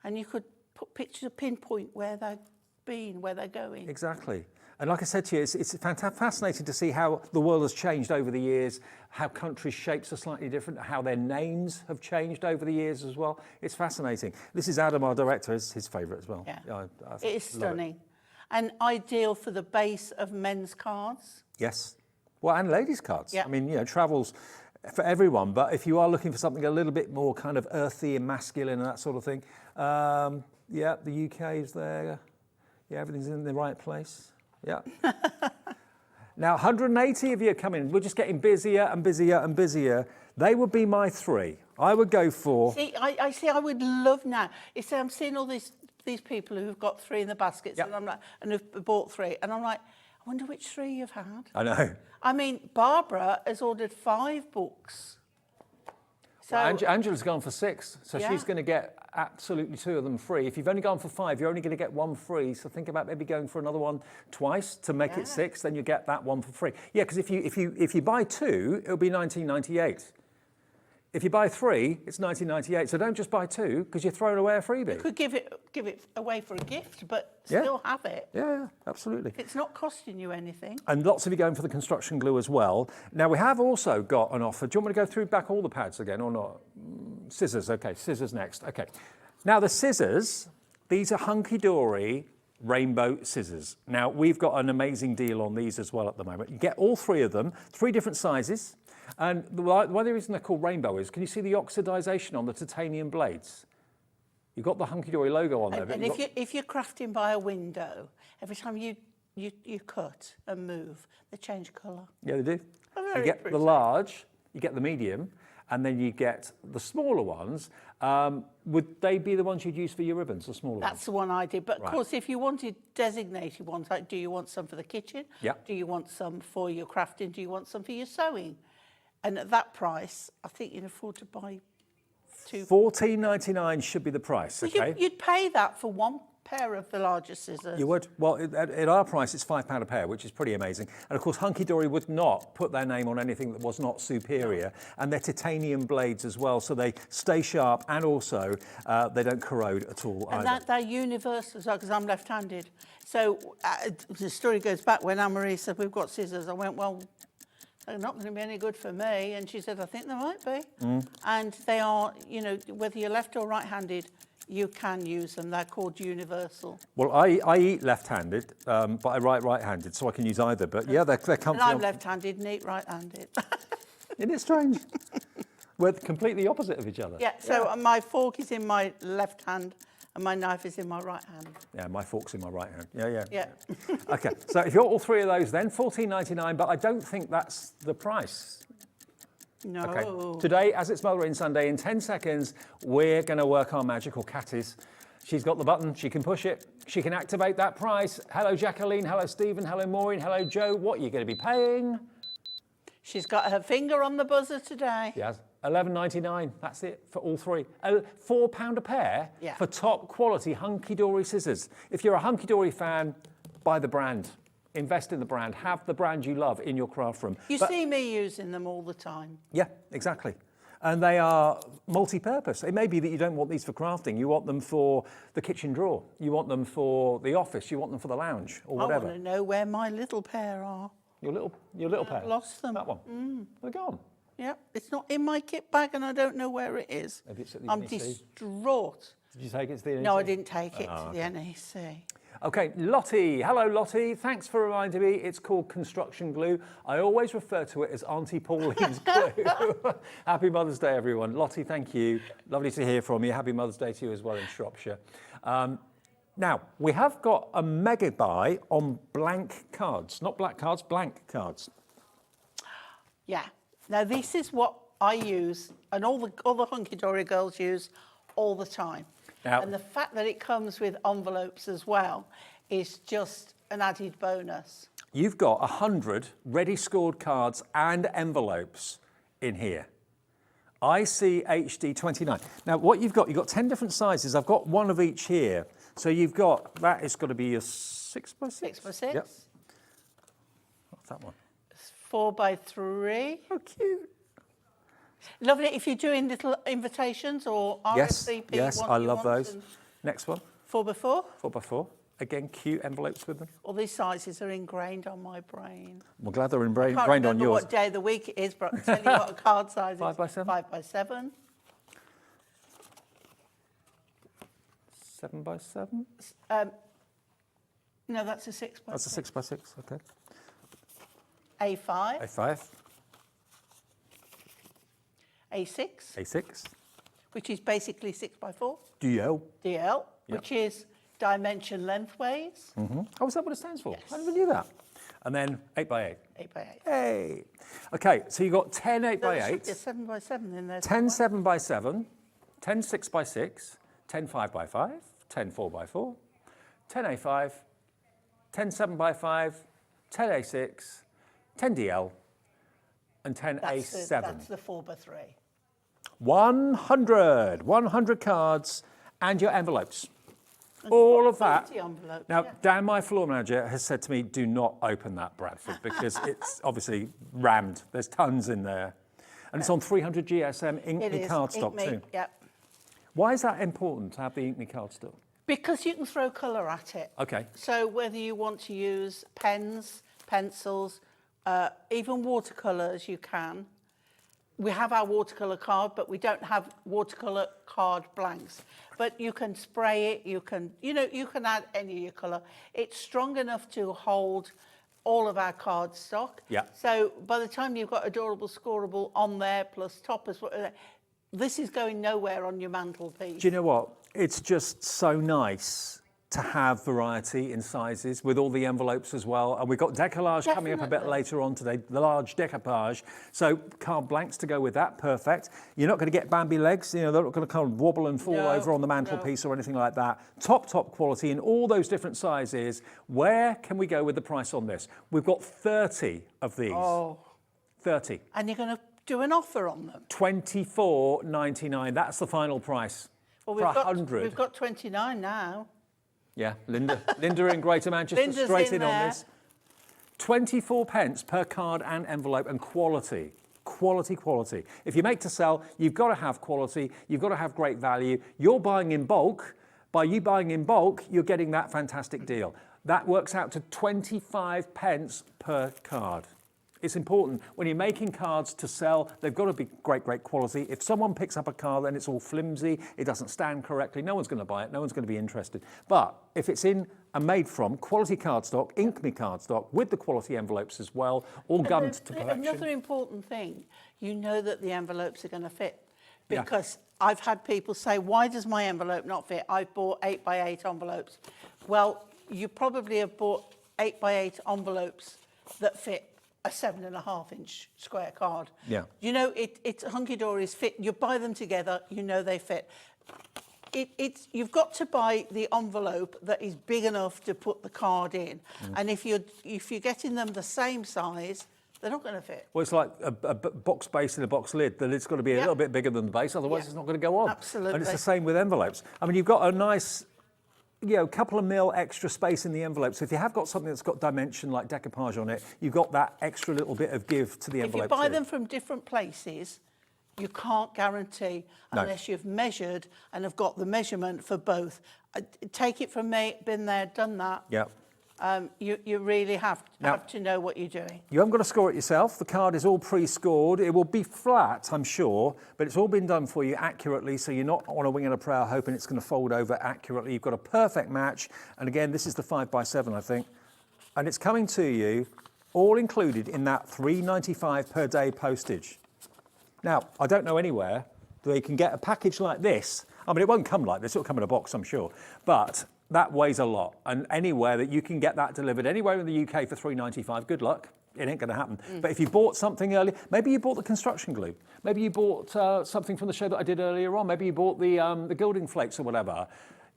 Speaker 3: and you could put pictures, pinpoint where they've been, where they're going.
Speaker 2: Exactly. And like I said to you, it's fascinating to see how the world has changed over the years, how countries' shapes are slightly different, how their names have changed over the years as well. It's fascinating. This is Adam, our director, his favourite as well.
Speaker 3: Yeah,
Speaker 2: I
Speaker 3: it is stunning. And ideal for the base of men's cards.
Speaker 2: Yes. Well, and ladies' cards.
Speaker 3: Yeah.
Speaker 2: I mean, travel's for everyone, but if you are looking for something a little bit more kind of earthy and masculine and that sort of thing, yeah, the UK is there. Yeah, everything's in the right place. Yeah. Now, 180 of you are coming. We're just getting busier and busier and busier. They would be my 3. I would go for...
Speaker 3: See, I would love now. You see, I'm seeing all these people who've got 3 in the baskets,
Speaker 2: Yep.
Speaker 3: and I'm like, and who've bought 3, and I'm like, I wonder which 3 you've had.
Speaker 2: I know.
Speaker 3: I mean, Barbara has ordered 5 books. So
Speaker 2: Angela's gone for 6, so
Speaker 3: Yeah.
Speaker 2: she's going to get absolutely 2 of them free. If you've only gone for 5, you're only going to get 1 free. So think about maybe going for another one twice to make it 6. Then you get that 1 for free. Yeah, because if you buy 2, it'll be $19.98. If you buy 3, it's $19.98. So don't just buy 2 because you're throwing away a freebie.
Speaker 3: you could give it away for a gift, but still have it.
Speaker 2: Yeah, absolutely.
Speaker 3: It's not costing you anything.
Speaker 2: And lots of you going for the construction glue as well. Now, we have also got an offer. Do you want me to go through back all the pads again or not? Scissors, okay, scissors next. Okay. Now, the scissors, these are Hunkydory rainbow scissors. Now, we've got an amazing deal on these as well at the moment. You get all 3 of them, 3 different sizes. And one of the reasons they're called rainbow is, can you see the oxidization on the titanium blades? You've got the Hunkydory logo on there.
Speaker 3: And if you're crafting by a window, every time you cut and move, they change colour.
Speaker 2: Yeah, they do.
Speaker 3: Very
Speaker 2: You get the
Speaker 3: pretty.
Speaker 2: large, you get the medium, and then you get the smaller ones. Would they be the ones you'd use for your ribbons, the smaller ones?
Speaker 3: That's the one I did. But of
Speaker 2: Right.
Speaker 3: course, if you wanted designated ones, like do you want some for the kitchen?
Speaker 2: Yeah.
Speaker 3: Do you want some for your crafting? Do you want some for your sewing? And at that price, I think you'd afford to buy 2.
Speaker 2: $14.99 should be the price,
Speaker 3: Well,
Speaker 2: okay?
Speaker 3: you'd pay that for 1 pair of the larger scissors.
Speaker 2: You would? Well, at our price, it's £5 a pair, which is pretty amazing. And of course, Hunkydory would not put their name on anything that was not superior. And they're titanium blades as well, so they stay sharp and also they don't corrode at all
Speaker 3: And
Speaker 2: either.
Speaker 3: they're universal as well, because I'm left-handed. So the story goes back when Anne-Marie said, we've got scissors. I went, well, they're not going to be any good for me. And she said, I think they might be. And they are, whether you're left or right-handed, you can use them. They're called universal.
Speaker 2: Well, I eat left-handed, but I write right-handed, so I can use either. But yeah, they're comfy.
Speaker 3: And I'm left-handed and eat right-handed.
Speaker 2: Isn't it strange? We're completely opposite of each other.
Speaker 3: Yeah, so my fork is in my left hand and my knife is in my right hand.
Speaker 2: Yeah, my fork's in my right hand.
Speaker 3: Yeah.
Speaker 2: Okay, so if you're all 3 of those, then $14.99, but I don't think that's the price.
Speaker 3: No.
Speaker 2: Okay. Today, as it's Mothering Sunday, in 10 seconds, we're going to work our magical catties. She's got the button. She can push it. She can activate that price. Hello, Jacqueline. Hello, Stephen. Hello, Maureen. Hello, Joe. What are you going to be paying?
Speaker 3: She's got her finger on the buzzer today.
Speaker 2: Yes, $11.99. That's it for all 3. £4 a pair for top quality Hunkydory scissors. If you're a Hunkydory fan, buy the brand. Invest in the brand. Have the brand you love in your craft room.
Speaker 3: You see me using them all the time.
Speaker 2: Yeah, exactly. And they are multi-purpose. It may be that you don't want these for crafting. You want them for the kitchen drawer. You want them for the office. You want them for the lounge or whatever.
Speaker 3: I want to know where my little pair are.
Speaker 2: Your little pair?
Speaker 3: I've lost them.
Speaker 2: That one? They're gone.
Speaker 3: Yeah, it's not in my kit bag and I don't know where it is.
Speaker 2: Maybe it's at the
Speaker 3: I'm
Speaker 2: NEC.
Speaker 3: distraught.
Speaker 2: Did you take it to the NEC?
Speaker 3: No, I didn't take it to the NEC.
Speaker 2: Okay, Lottie. Hello, Lottie. Thanks for reminding me. It's called construction glue. I always refer to it as Auntie Pauline's glue. Happy Mother's Day, everyone. Lottie, thank you. Lovely to hear from you. Happy Mother's Day to you as well in Shropshire. Now, we have got a mega buy on blank cards. Not black cards, blank cards.
Speaker 3: Yeah. Now, this is what I use and all the Hunkydory girls use all the time.
Speaker 2: Now,
Speaker 3: and the fact that it comes with envelopes as well is just an added bonus.
Speaker 2: You've got 100 ready scored cards and envelopes in here. ICHD29. Now, what you've got 10 different sizes. I've got one of each here. So you've got, that is going to be a 6x6?
Speaker 3: 6x6.
Speaker 2: Yep. What's that one?
Speaker 3: 4x3.
Speaker 2: Oh, cute.
Speaker 3: Lovely if you're doing little invitations or RSVP.
Speaker 2: Yes, I love those. Next one.
Speaker 3: 4x4.
Speaker 2: 4x4. Again, cute envelopes with them.
Speaker 3: All these sizes are ingrained on my brain.
Speaker 2: I'm glad they're
Speaker 3: I can't
Speaker 2: ingrained on
Speaker 3: remember
Speaker 2: yours.
Speaker 3: what day of the week it is, but I'll tell you what a card size is.
Speaker 2: 5x7?
Speaker 3: 5x7.
Speaker 2: 7x7?
Speaker 3: No, that's a 6x6.
Speaker 2: That's a 6x6, okay.
Speaker 3: A5.
Speaker 2: A5.
Speaker 3: A6.
Speaker 2: A6.
Speaker 3: Which is basically 6x4.
Speaker 2: DL.
Speaker 3: DL, which is dimension lengthways.
Speaker 2: Oh, is that what it stands for?
Speaker 3: Yes.
Speaker 2: I never knew that. And then 8x8.
Speaker 3: 8x8.
Speaker 2: Hey. Okay, so you've got 10 8x8.
Speaker 3: There's 7x7 in there.
Speaker 2: 10 7x7, 10 6x6, 10 5x5, 10 4x4, 10 A5, 10 7x5, 10 A6, 10 DL, and 10 A7.
Speaker 3: That's the 4x3.
Speaker 2: 100 cards and your envelopes.
Speaker 3: And
Speaker 2: All of that.
Speaker 3: envelopes,
Speaker 2: Now,
Speaker 3: yeah.
Speaker 2: Dan, my floor manager, has said to me, do not open that, Bradford, because it's obviously rammed. There's tons in there. And it's on 300 GSM
Speaker 3: It
Speaker 2: Inkme
Speaker 3: is.
Speaker 2: cardstock
Speaker 3: Inkme,
Speaker 2: too.
Speaker 3: Yep.
Speaker 2: Why is that important to have the Inkme cardstock?
Speaker 3: Because you can throw colour at it.
Speaker 2: Okay.
Speaker 3: So whether you want to use pens, pencils, even watercolours, you can. We have our watercolour card, but we don't have watercolour card blanks. But you can spray it, you can add any of your colour. It's strong enough to hold all of our card stock.
Speaker 2: Yeah.
Speaker 3: So by the time you've got adorable scoreable on there, plus toppers, this is going nowhere on your mantelpiece.
Speaker 2: Do you know what? It's just so nice to have variety in sizes with all the envelopes as well. And we've got decollage coming up a bit
Speaker 3: Definitely.
Speaker 2: later on today, the large decoupage. So card blanks to go with that, perfect. You're not going to get Bambi legs, they're not going to kind of wobble and fall over on the mantelpiece or anything like that. Top quality in all those different sizes. Where can we go with the price on this? We've got 30 of these.
Speaker 3: Oh.
Speaker 2: 30.
Speaker 3: And you're going to do an offer on them.
Speaker 2: $24.99. That's the final price.
Speaker 3: Well,
Speaker 2: for 100.
Speaker 3: We've got 29 now.
Speaker 2: Yeah, Linda in Greater Manchester,
Speaker 3: Linda's
Speaker 2: straight in
Speaker 3: there.
Speaker 2: on this. 24 pence per card and envelope, and quality. Quality. If you make to sell, you've got to have quality, you've got to have great value. You're buying in bulk. By you buying in bulk, you're getting that fantastic deal. That works out to 25 pence per card. It's important. When you're making cards to sell, they've got to be great quality. If someone picks up a card and it's all flimsy, it doesn't stand correctly, no one's going to buy it, no one's going to be interested. But if it's in and made from quality cardstock, Inkme cardstock, with the quality envelopes as well, all gummed to perfection.
Speaker 3: Another important thing, you know that the envelopes are going to fit. Because I've had people say, why does my envelope not fit? I've bought 8x8 envelopes. Well, you probably have bought 8x8 envelopes that fit a 7.5-inch square card.
Speaker 2: Yeah.
Speaker 3: You know, it's Hunkydory's fit. You buy them together, you know they fit. You've got to buy the envelope that is big enough to put the card in. And if you're getting them the same size, they're not going to fit.
Speaker 2: Well, it's like a box base and a box lid. The lid's got to be a little bit bigger than the base, otherwise it's not going to go on.
Speaker 3: Absolutely.
Speaker 2: And it's the same with envelopes. I mean, you've got a nice, couple of mil extra space in the envelope. So if you have got something that's got dimension like decoupage on it, you've got that extra little bit of give to the envelope.
Speaker 3: If you buy them from different places, you can't guarantee unless you've measured and have got the measurement for both. Take it from me, been there, done that.
Speaker 2: Yeah.
Speaker 3: You really have to know what you're doing.
Speaker 2: You haven't got to score it yourself. The card is all pre-scored. It will be flat, I'm sure, but it's all been done for you accurately, so you're not on a wing and a prayer hoping it's going to fold over accurately. You've got a perfect match. And again, this is the 5x7, I think. And it's coming to you all included in that £3.95 per day postage. Now, I don't know anywhere that you can get a package like this. I mean, it won't come like this. It'll come in a box, I'm sure. But that weighs a lot. And anywhere that you can get that delivered, anywhere in the UK for £3.95, good luck. it ain't going to happen. But if you bought something early, maybe you bought the construction glue. Maybe you bought something from the show that I did earlier on. Maybe you bought the gilding flakes or whatever.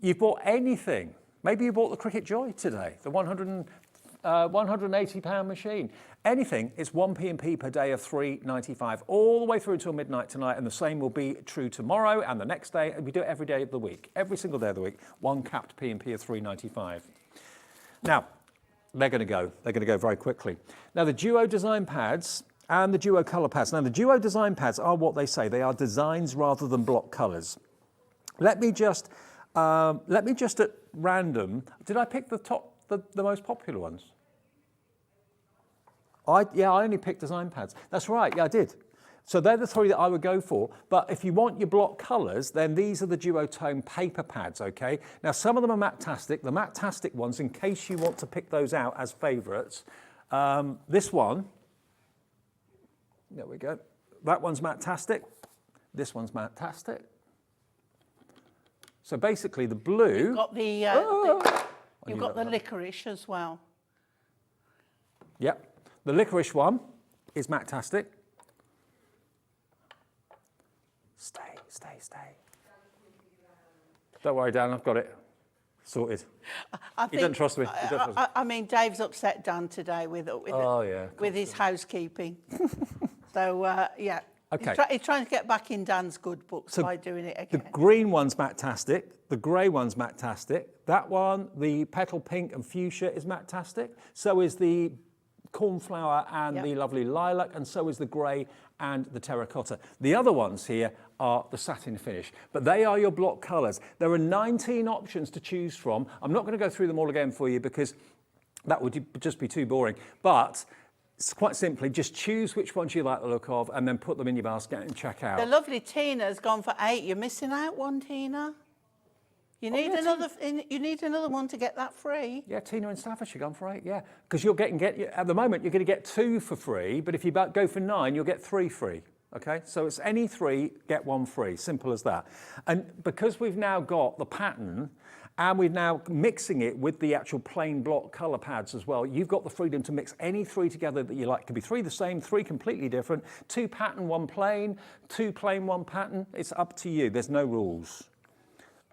Speaker 2: You've bought anything. Maybe you bought the Cricut Joy today, the £180 machine. Anything, it's 1 P&P per day of £3.95 all the way through until midnight tonight, and the same will be true tomorrow and the next day. We do it every day of the week, every single day of the week, one capped P&P of £3.95. Now, they're going to go. They're going to go very quickly. Now, the Duo design pads and the Duo colour pads. Now, the Duo design pads are what they say. They are designs rather than block colours. Let me just at random, did I pick the most popular ones? I only picked design pads. That's right, yeah, I did. So they're the 3 that I would go for. But if you want your block colours, then these are the Duotone paper pads, okay? Now, some of them are Matte-tastic. The Matte-tastic ones, in case you want to pick those out as favourites, this one, there we go. That one's Matte-tastic. This one's Matte-tastic. So basically the blue...
Speaker 3: You've got you've got the licorice as well.
Speaker 2: Yep. The licorice one is Matte-tastic. Stay. Don't worry, Dan, I've got it sorted. He doesn't trust me.
Speaker 3: I mean, Dave's upset Dan today with his housekeeping. So, yeah.
Speaker 2: Okay.
Speaker 3: He's trying to get back in Dan's good books by doing it again.
Speaker 2: The green one's Matte-tastic. The grey one's Matte-tastic. That one, the petal pink and fuchsia, is Matte-tastic. So is the cornflower and the lovely lilac, and so is the grey and the terracotta. The other ones here are the satin finish, but they are your block colours. There are 19 options to choose from. I'm not going to go through them all again for you because that would just be too boring, but it's quite simply just choose which ones you like the look of and then put them in your basket and check out.
Speaker 3: The lovely Tina's gone for 8. You're missing out one, Tina. You need You need another one to get that free.
Speaker 2: Yeah, Tina in Staffordshire gone for 8. Yeah, because you're at the moment you're going to get 2 for free, but if you go for 9, you'll get 3 free. Okay, so it's any 3 get 1 free. Simple as that. And because we've now got the pattern, and we're now mixing it with the actual plain block colour pads as well, you've got the freedom to mix any 3 together that you like. It could be 3 the same, 3 completely different, 2 pattern, 1 plain, 2 plain, 1 pattern. It's up to you. There's no rules.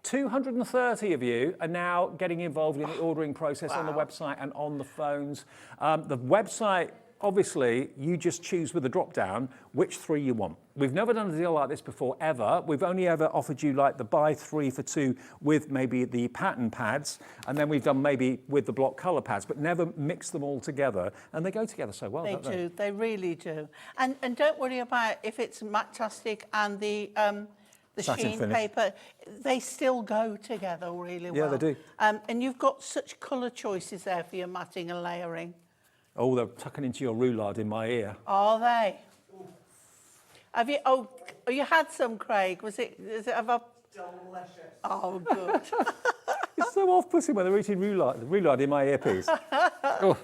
Speaker 2: 230 of you are now getting involved in the ordering process on the website and on the phones. The website, obviously, you just choose with a drop-down which 3 you want. We've never done a deal like this before, ever. We've only ever offered you like the buy 3 for 2 with maybe the pattern pads, and then we've done maybe with the block colour pads, but never mixed them all together. And they go together so well, don't they?
Speaker 3: They do, they really do. And don't worry about if it's Matte-tastic and the sheen paper, they still go together really well.
Speaker 2: Yeah, they do.
Speaker 3: And you've got such colour choices there for your matting and layering.
Speaker 2: Oh, they're tucking into your roulade in my ear.
Speaker 3: Are they? Have you? Oh, you had some, Craig. Delicious. Oh, good.
Speaker 2: It's so off-putting when they're eating roulade in my earpiece. Oh.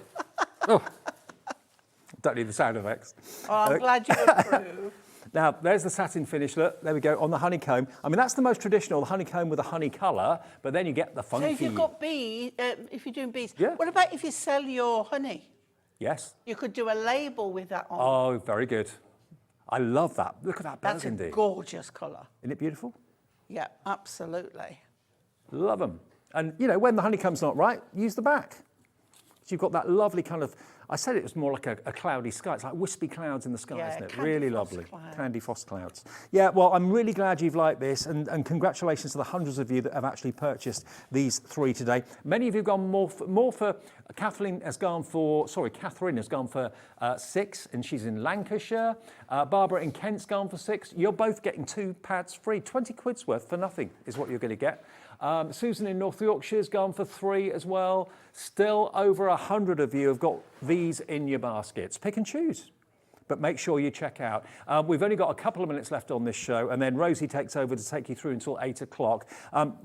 Speaker 2: Don't need the sound effects.
Speaker 3: Oh, I'm glad you approve.
Speaker 2: Now, there's the satin finish. Look, there we go, on the honeycomb. I mean, that's the most traditional, the honeycomb with a honey colour, but then you get the funky...
Speaker 3: So if you've got bees, if you're doing bees,
Speaker 2: yeah.
Speaker 3: What about if you sell your honey?
Speaker 2: Yes.
Speaker 3: You could do a label with that on.
Speaker 2: Oh, very good. I love that. Look at that burgundy.
Speaker 3: That's a gorgeous colour.
Speaker 2: Isn't it beautiful?
Speaker 3: Yeah, absolutely.
Speaker 2: Love them. And, you know, when the honeycomb's not right, use the back. So you've got that lovely kind of... I said it was more like a cloudy sky. It's like wispy clouds in the sky, isn't it? Really lovely. Candy frost clouds. Yeah, well, I'm really glad you've liked this, and congratulations to the hundreds of you that have actually purchased these 3 today. Many of you have gone more for Catherine has gone for 6, and she's in Lancashire. Barbara in Kent's gone for 6. You're both getting 2 pads free. 20 quid's worth for nothing is what you're going to get. Susan in North Yorkshire's gone for 3 as well. Still over 100 of you have got these in your baskets. Pick and choose, but make sure you check out. We've only got a couple of minutes left on this show, and then Rosie takes over to take you through until 8 o'clock.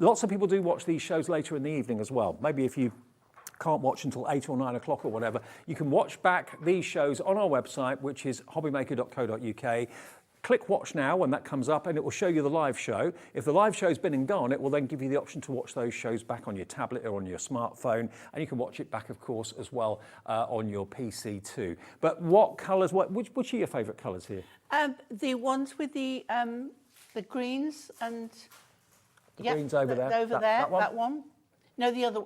Speaker 2: Lots of people do watch these shows later in the evening as well. Maybe if you can't watch until 8 or 9 o'clock or whatever, you can watch back these shows on our website, which is hobbymaker.co.uk. Click watch now when that comes up and it will show you the live show. If the live show's been and gone, it will then give you the option to watch those shows back on your tablet or on your smartphone, and you can watch it back, of course, as well on your PC too. But what colours, which are your favourite colours here?
Speaker 3: The ones with the greens and...
Speaker 2: The greens over there?
Speaker 3: Over there, that one. No, the other,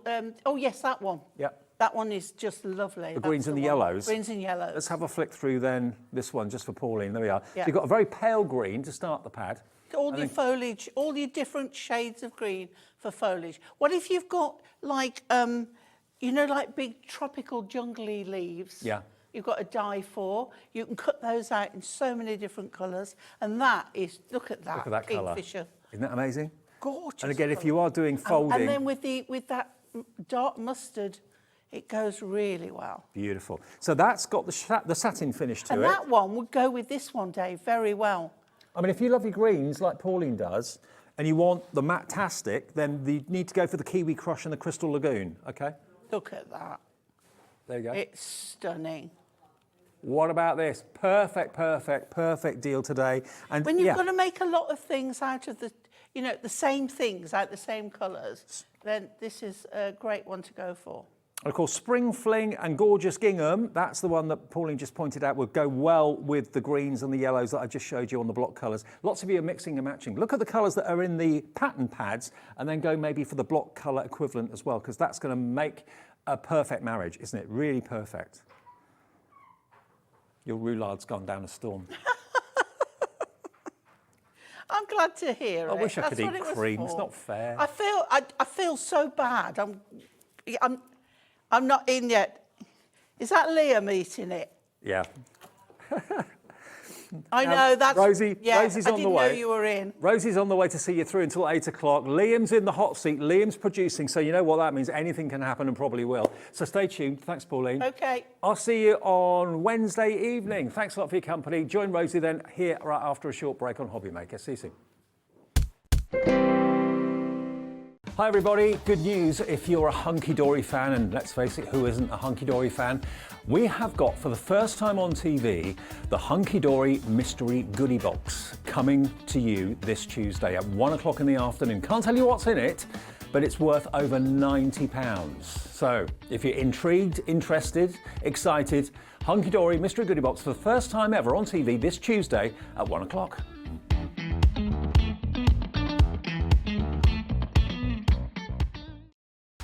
Speaker 3: oh yes, that one.
Speaker 2: Yep.
Speaker 3: That one is just lovely.
Speaker 2: The greens and the yellows.
Speaker 3: Greens and yellows.
Speaker 2: Let's have a flick through then this one just for Pauline. There we are.
Speaker 3: Yeah.
Speaker 2: So you've got a very pale green to start the pad.
Speaker 3: All the foliage, all the different shades of green for foliage. What if you've got like, you know, like big tropical jungly leaves?
Speaker 2: Yeah.
Speaker 3: You've got a dye for. You can cut those out in so many different colours. And that is, look at that.
Speaker 2: Look at that colour.
Speaker 3: Kingfisher.
Speaker 2: Isn't that amazing?
Speaker 3: Gorgeous.
Speaker 2: And again, if you are doing folding.
Speaker 3: And then with that dark mustard, it goes really well.
Speaker 2: Beautiful. So that's got the satin finish to it.
Speaker 3: And that one would go with this one, Dave, very well.
Speaker 2: I mean, if you love your greens like Pauline does, and you want the matte-tastic, then you need to go for the Kiwi Crush and the Crystal Lagoon, okay?
Speaker 3: Look at that.
Speaker 2: There you go.
Speaker 3: It's stunning.
Speaker 2: What about this? Perfect, perfect, perfect deal today. And
Speaker 3: when you've got to make a lot of things out of the, you know, the same things, out the same colours, then this is a great one to go for.
Speaker 2: And of course, Spring Fling and Gorgeous Gingham, that's the one that Pauline just pointed out, would go well with the greens and the yellows that I just showed you on the block colours. Lots of you are mixing and matching. Look at the colours that are in the pattern pads and then go maybe for the block colour equivalent as well, because that's going to make a perfect marriage, isn't it? Really perfect. Your roulard's gone down a storm.
Speaker 3: I'm glad to hear it.
Speaker 2: I wish I
Speaker 3: That's
Speaker 2: could
Speaker 3: what
Speaker 2: eat
Speaker 3: it was
Speaker 2: cream.
Speaker 3: for.
Speaker 2: It's not fair.
Speaker 3: I feel so bad. I'm not in yet. Is that Liam eating it?
Speaker 2: Yeah.
Speaker 3: I know, that's...
Speaker 2: Rosie,
Speaker 3: yeah,
Speaker 2: Rosie's on the way.
Speaker 3: I didn't know you were in.
Speaker 2: Rosie's on the way to see you through until 8 o'clock. Liam's in the hot seat. Liam's producing, so you know what that means. Anything can happen and probably will. So stay tuned. Thanks, Pauline.
Speaker 3: OK.
Speaker 2: I'll see you on Wednesday evening. Thanks a lot for your company. Join Rosie then here right after a short break on Hobby Maker. See you soon. Hi everybody, good news if you're a Hunkydory fan, and let's face it, who isn't a Hunkydory fan? We have got, for the first time on TV, the Hunkydory Mystery Goodie Box coming to you this Tuesday at 1 o'clock in the afternoon. Can't tell you what's in it, but it's worth over £90. So if you're intrigued, interested, excited, Hunkydory Mystery Goodie Box for the first time ever on TV this Tuesday at 1 o'clock.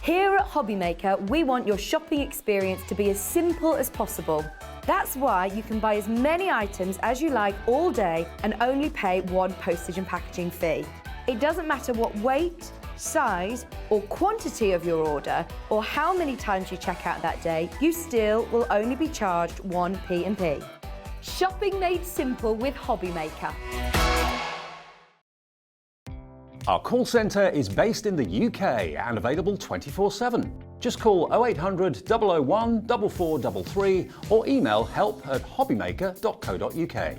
Speaker 4: Here at Hobby Maker, we want your shopping experience to be as simple as possible. That's why you can buy as many items as you like all day and only pay one postage and packaging fee. It doesn't matter what weight, size or quantity of your order or how many times you check out that day, you still will only be charged one P&P. Shopping made simple with Hobby Maker.
Speaker 2: Our call centre is based in the UK and available 24/7. Just call 0800 001 4433 or email help@hobbymaker.co.uk.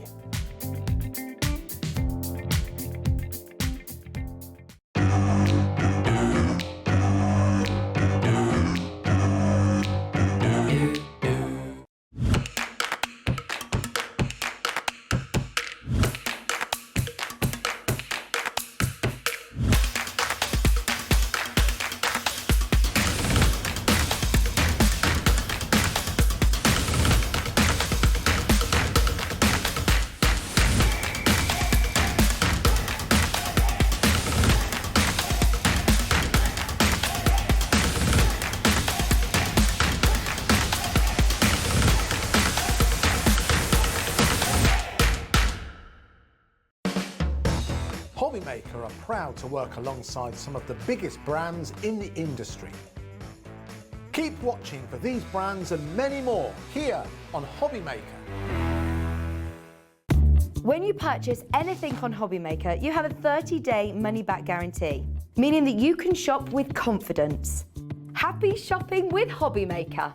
Speaker 5: Hobby Maker are proud to work alongside some of the biggest brands in the industry. Keep watching for these brands and many more here on Hobby Maker.
Speaker 4: When you purchase anything on Hobby Maker, you have a 30-day money-back guarantee, meaning that you can shop with confidence. Happy shopping with Hobby Maker.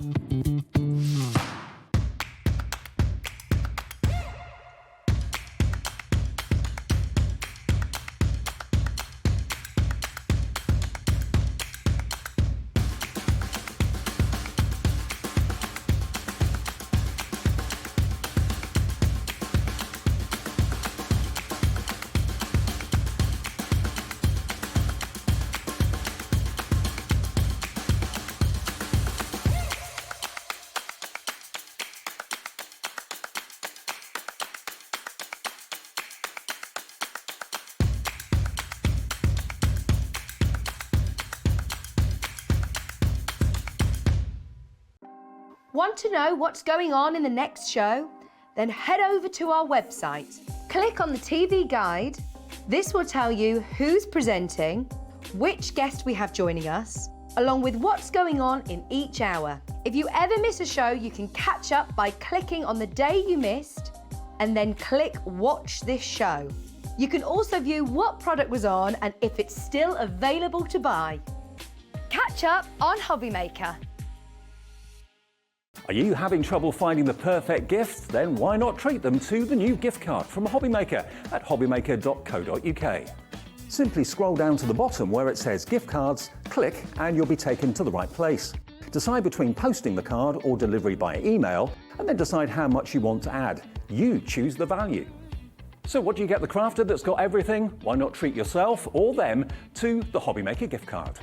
Speaker 4: Want to know what's going on in the next show? Then head over to our website. Click on the TV guide. This will tell you who's presenting, which guest we have joining us, along with what's going on in each hour. If you ever miss a show, you can catch up by clicking on the day you missed and then click Watch This Show. You can also view what product was on and if it's still available to buy. Catch up on Hobby Maker.
Speaker 2: Are you having trouble finding the perfect gift? Then why not treat them to the new gift card from Hobby Maker at hobbymaker.co.uk. Simply scroll down to the bottom where it says gift cards, click and you'll be taken to the right place. Decide between posting the card or delivery by email and then decide how much you want to add. You choose the value. So what do you get the crafter that's got everything? Why not treat yourself or them to the Hobby Maker gift card?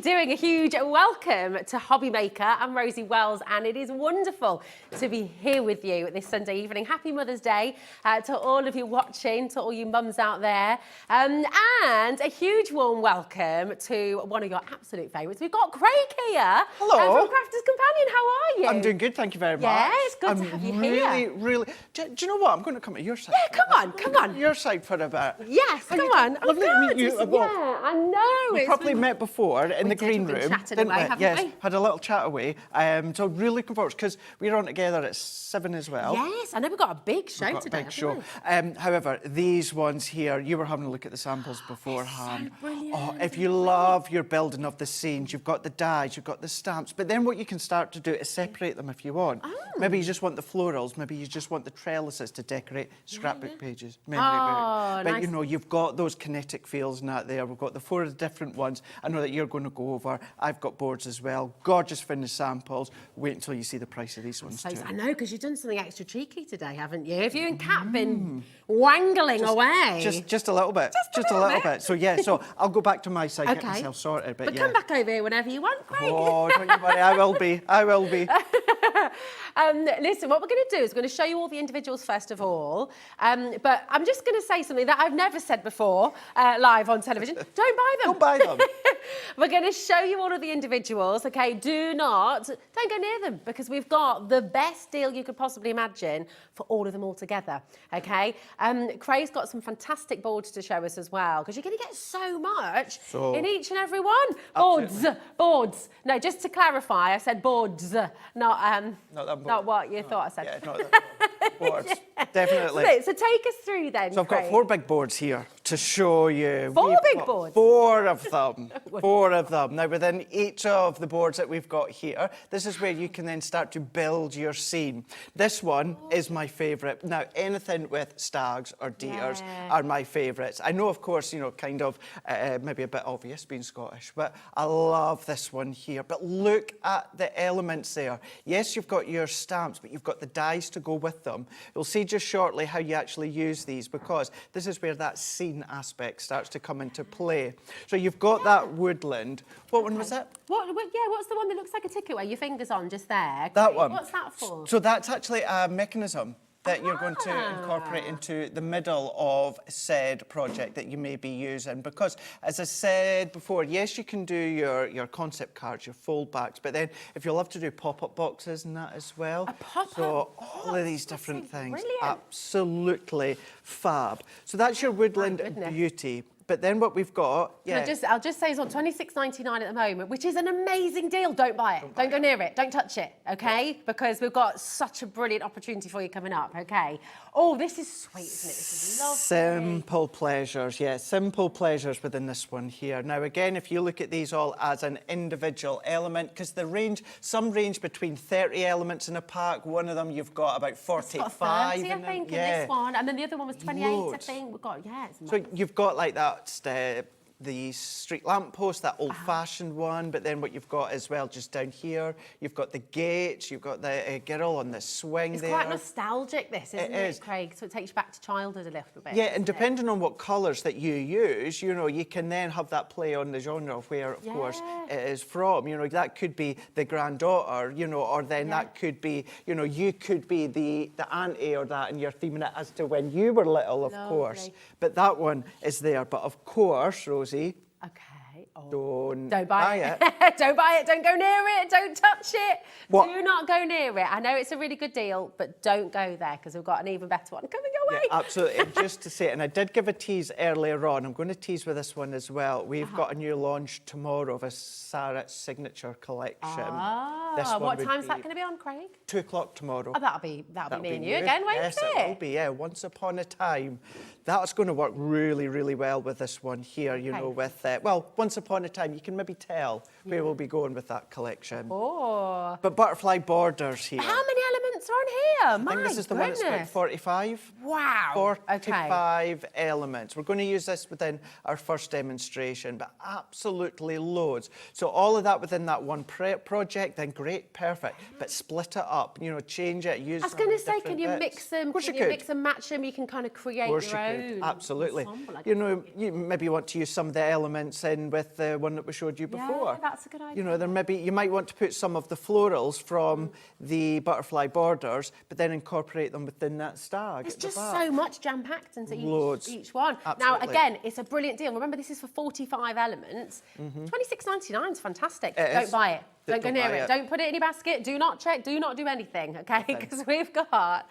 Speaker 7: Doing a huge welcome to Hobby Maker. I'm Rosie Wells and it is wonderful to be here with you this Sunday evening. Happy Mother's Day to all of you watching, to all you mums out there. And a huge warm welcome to one of your absolute favourites. We've got Craig here.
Speaker 6: Hello.
Speaker 7: From Crafter's Companion. How are you?
Speaker 6: I'm doing good, thank you very much.
Speaker 7: Yeah, it's good to have you here.
Speaker 6: Really, do you know what? I'm going to come at your side.
Speaker 7: Yeah, come on.
Speaker 6: Your side for a bit.
Speaker 7: Yes, come on.
Speaker 6: Lovely to meet you.
Speaker 7: Yeah, I know.
Speaker 6: We probably met before in the green room,
Speaker 7: didn't we?
Speaker 6: Yes, had a little chat away. So really looking forward, because we're on together at 7 as well.
Speaker 7: Yes, I know we've got a big show today.
Speaker 6: Big show. However, these ones here, you were having a look at the samples beforehand.
Speaker 7: So brilliant.
Speaker 6: Oh, if you love your building of the scenes, you've got the dies, you've got the stamps, but then what you can start to do is separate them if you want.
Speaker 7: Oh.
Speaker 6: Maybe you just want the florals, maybe you just want the trellises to decorate scrapbook pages. Memory
Speaker 7: Oh,
Speaker 6: but
Speaker 7: nice.
Speaker 6: you know, you've got those kinetic feels and that there. We've got the 4 different ones. I know that you're going to go over. I've got boards as well. Gorgeous finished samples. Wait until you see the price of these ones too.
Speaker 7: I know, because you've done something extra cheeky today, haven't you? Have you and Kat been wangling away?
Speaker 6: Just a little bit. Just a little bit. So yeah, so I'll go back to my side, get myself sorted. But yeah.
Speaker 7: Come back over here whenever you want, Craig.
Speaker 6: Oh, don't you worry. I will be. I will be.
Speaker 7: Listen, what we're going to do is we're going to show you all the individuals first of all. But I'm just going to say something that I've never said before live on television. Don't buy them.
Speaker 6: Don't buy them.
Speaker 7: We're going to show you all of the individuals, okay? Don't go near them, because we've got the best deal you could possibly imagine for all of them all together, okay? Craig's got some fantastic boards to show us as well, because you're going to get so much in each and every one. Boards. No, just to clarify, I said boards, not what you thought I said.
Speaker 6: Yeah, not that boards. Definitely.
Speaker 7: So take us through then,
Speaker 6: So I've got 4 big boards here to show you.
Speaker 7: Four big boards?
Speaker 6: 4 of them. 4 of them. Now, within each of the boards that we've got here, this is where you can then start to build your scene. This one is my favourite. Now, anything with stags or deers are my favourites. I know, of course, you know, kind of maybe a bit obvious being Scottish, but I love this one here. But look at the elements there. Yes, you've got your stamps, but you've got the dies to go with them. You'll see just shortly how you actually use these, because this is where that scene aspect starts to come into play. So you've got that woodland. What one was it?
Speaker 7: What's the one that looks like a ticket where your finger's on just there?
Speaker 6: That one.
Speaker 7: What's that for?
Speaker 6: So that's actually a mechanism that you're going to incorporate into the middle of said project that you may be using. Because, as I said before, yes, you can do your concept cards, your foldbacks, but then if you love to do pop-up boxes and that as well.
Speaker 7: A pop-up
Speaker 6: So all of these different things.
Speaker 7: Brilliant.
Speaker 6: Absolutely fab. So that's your woodland beauty. But then what we've got,
Speaker 7: I'll just say it's on £26.99 at the moment, which is an amazing deal. Don't buy it. Don't go near it. Don't touch it, okay? Because we've got such a brilliant opportunity for you coming up, okay? Oh, this is sweet, isn't it? This is lovely.
Speaker 6: Simple pleasures, simple pleasures within this one here. Now, again, if you look at these all as an individual element, because some range between 30 elements in a pack. One of them you've got about 45.
Speaker 7: It's got 30, I think, in this one. And then the other one was 28, I think. We've got, it's
Speaker 6: so you've got like that, the street lamp post, that old-fashioned one, but then what you've got as well just down here, you've got the gates, you've got the girl on the swing
Speaker 7: it's
Speaker 6: there.
Speaker 7: It's quite nostalgic, this, isn't it, Craig? So it takes you back to childhood a little bit.
Speaker 6: Yeah, and depending on what colours that you use, you know, you can then have that play on the genre of where, of course, it is from. You know, that could be the granddaughter, you know, or then that could be, you know, you could be the auntie or that, and you're theming it as to when you were little, of course. But that one is there. But of course, Rosie,
Speaker 7: okay.
Speaker 6: Don't buy it.
Speaker 7: Don't buy it. Don't go near it. Don't touch it.
Speaker 6: What?
Speaker 7: Do not go near it. I know it's a really good deal, but don't go there because we've got an even better one coming your way.
Speaker 6: Yeah, absolutely. And just to say, and I did give a tease earlier on, I'm going to tease with this one as well. We've got a new launch tomorrow of a Sarah signature collection.
Speaker 7: What time's that going to be on, Craig?
Speaker 6: 2 o'clock tomorrow.
Speaker 7: Oh, that'll be me and you again, won't
Speaker 6: it? It will be, Once Upon a Time. That's going to work really, really well with this one here, you know, with, Once Upon a Time, you can maybe tell where we'll be going with that collection.
Speaker 7: Oh.
Speaker 6: But butterfly borders here.
Speaker 7: How many elements are on here?
Speaker 6: I think this is the one that's got 45.
Speaker 7: Wow.
Speaker 6: 45 elements. We're going to use this within our first demonstration, but absolutely loads. So all of that within that one project, then great, perfect. But split it up, you know, change it, use
Speaker 7: I was going to say, can you mix them?
Speaker 6: Of course
Speaker 7: can
Speaker 6: you
Speaker 7: you
Speaker 6: could.
Speaker 7: mix and match them? You can kind of create your own.
Speaker 6: Absolutely.
Speaker 7: Ensemble,
Speaker 6: you know, you maybe want to use some of the elements in with the one that we showed you before.
Speaker 7: Yeah, that's a good idea.
Speaker 6: You know, you might want to put some of the florals from the butterfly borders, but then incorporate them within that stag.
Speaker 7: There's just so much jam-packed into each one.
Speaker 6: Absolutely.
Speaker 7: Now, again, it's a brilliant deal. Remember, this is for 45 elements. £26.99 is fantastic. Don't buy it. Don't go near it. Don't put it in your basket. Do not check. Do not do anything, okay? Because we've got,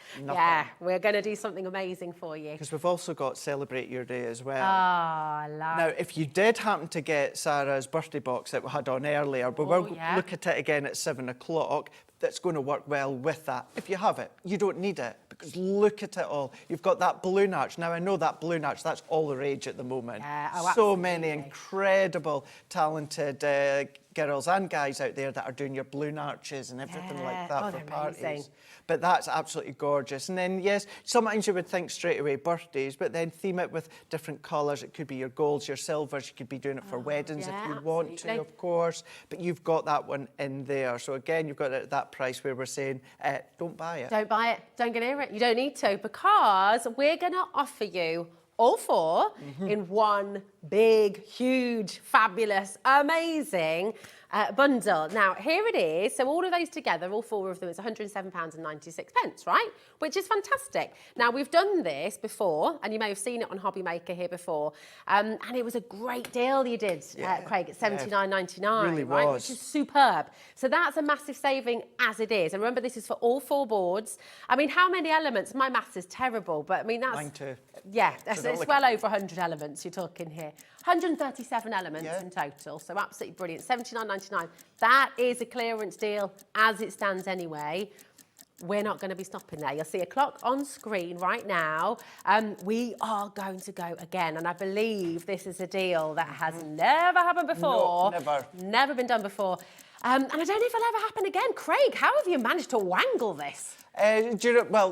Speaker 7: we're going to do something amazing for you.
Speaker 6: Because we've also got Celebrate Your Day as well.
Speaker 7: Oh, I love
Speaker 6: Now, if you did happen to get Sarah's birthday box that we had on earlier, but we'll look at it again at 7 o'clock, that's going to work well with that. If you have it, you don't need it, because look at it all. You've got that balloon arch. Now, I know that balloon arch, that's all the rage at the moment.
Speaker 7: Yeah,
Speaker 6: so many incredible, talented girls and guys out there that are doing your balloon arches and everything like that for parties.
Speaker 7: Amazing.
Speaker 6: But that's absolutely gorgeous. And then, yes, sometimes you would think straight away birthdays, but then theme it with different colours. It could be your golds, your silvers. You could be doing it for weddings if you want to, of course. But you've got that one in there. So again, you've got it at that price where we're saying, don't buy it.
Speaker 7: Don't buy it. Don't get near it. You don't need to, because we're going to offer you all four in one big, huge, fabulous, amazing bundle. Now, here it is. So all of those together, all four of them, it's £107.96, right? Which is fantastic. Now, we've done this before, and you may have seen it on Hobby Maker here before, and it was a great deal you did, Craig, at $79.99,
Speaker 6: really
Speaker 7: right?
Speaker 6: was.
Speaker 7: Which is superb. So that's a massive saving as it is. And remember, this is for all four boards. I mean, how many elements? My maths is terrible, but I mean, that's...
Speaker 6: Mine too.
Speaker 7: Yeah, it's well over 100 elements you're talking here. 137 elements in total, so absolutely brilliant. $79.99. That is a clearance deal as it stands anyway. We're not going to be stopping there. You'll see a clock on screen right now. We are going to go again, and I believe this is a deal that has never happened before.
Speaker 6: No, never.
Speaker 7: Never been done before. And I don't know if it'll ever happen again. Craig, how have you managed to wangle this?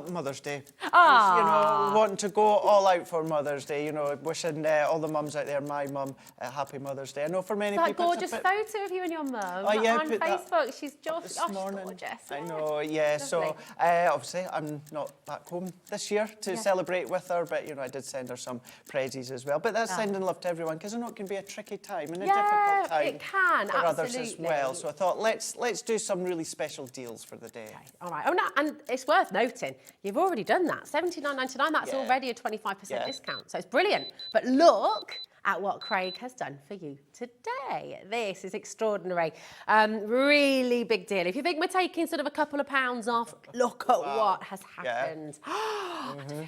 Speaker 6: Mother's Day. You know, wanting to go all out for Mother's Day, you know, wishing all the mums out there, my mum, happy Mother's Day. I know for many
Speaker 7: That
Speaker 6: people
Speaker 7: gorgeous photo of you and your mum on
Speaker 6: put
Speaker 7: Facebook. She's just
Speaker 6: this morning.
Speaker 7: gorgeous.
Speaker 6: I know, so obviously I'm not back home this year to celebrate with her, but, you know, I did send her some prezzies as well. But that's sending love to everyone, because I know it can be a tricky time and a difficult time
Speaker 7: it can,
Speaker 6: for others as well. So I thought, let's do some really special deals for the day.
Speaker 7: Okay. All right. Oh, no, and it's worth noting, you've already done that. $79.99, that's already a 25% discount. So it's brilliant. But look at what Craig has done for you today. This is extraordinary. Really big deal. If you think we're taking sort of a couple of pounds off, look at what has happened. £150.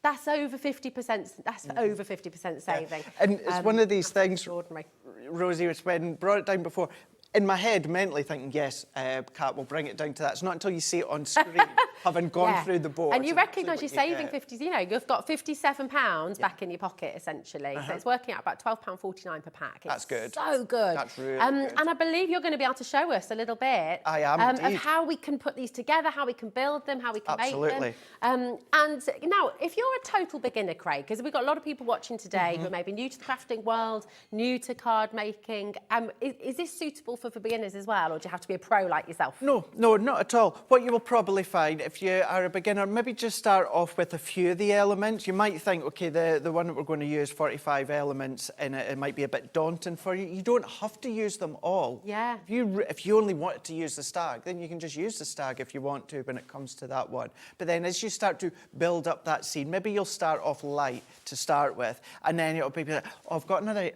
Speaker 7: That's over 50%. That's over 50% saving.
Speaker 6: Yeah. And it's one of these things,
Speaker 7: extraordinary.
Speaker 6: Rosie was when brought it down before. In my head, mentally thinking, yes, Kat will bring it down to that. It's not until you see it on screen, having gone through the board.
Speaker 7: And you recognise you're saving 50, you know, you've got £57 back in your pocket, essentially. So it's working out about £12.49 per pack.
Speaker 6: That's good.
Speaker 7: So good.
Speaker 6: That's really good.
Speaker 7: And I believe you're going to be able to show us a little bit
Speaker 6: I am,
Speaker 7: of
Speaker 6: indeed.
Speaker 7: how we can put these together, how we can build them, how we can
Speaker 6: Absolutely.
Speaker 7: make them. And now, if you're a total beginner, Craig, because we've got a lot of people watching today who are maybe new to the crafting world, new to card making, is this suitable for beginners as well? Or do you have to be a pro like yourself?
Speaker 6: No, not at all. What you will probably find if you are a beginner, maybe just start off with a few of the elements. You might think, okay, the one that we're going to use, 45 elements in it, it might be a bit daunting for you. You don't have to use them all.
Speaker 7: Yeah.
Speaker 6: If you only wanted to use the stag, then you can just use the stag if you want to when it comes to that one. But then as you start to build up that scene, maybe you'll start off light to start with, and then it'll be like, oh, I've got another,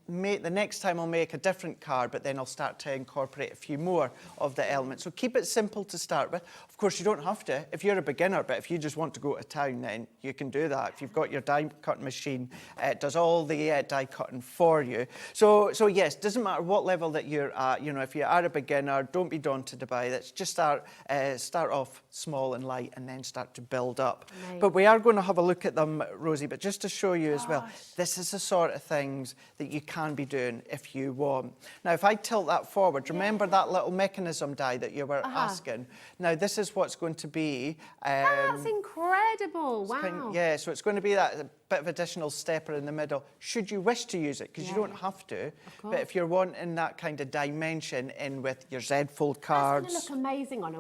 Speaker 6: the next time I'll make a different card, but then I'll start to incorporate a few more of the elements. So keep it simple to start with. Of course, you don't have to if you're a beginner, but if you just want to go to town, then you can do that. If you've got your die cutting machine, it does all the die cutting for you. So yes, doesn't matter what level that you're at. You know, if you are a beginner, don't be daunted by it. Just start off small and light, and then start to build up.
Speaker 7: Amazing.
Speaker 6: But we are going to have a look at them, Rosie. But just to show you as well, this is the sort of things that you can be doing if you want. Now, if I tilt that forward, remember that little mechanism die that you were asking? Now, this is what's going to be...
Speaker 7: That's incredible. Wow.
Speaker 6: Yeah, so it's going to be that bit of additional stepper in the middle, should you wish to use it, because you don't have to. But if you're wanting that kind of dimension in with your Z-fold cards...
Speaker 7: That's going to look amazing on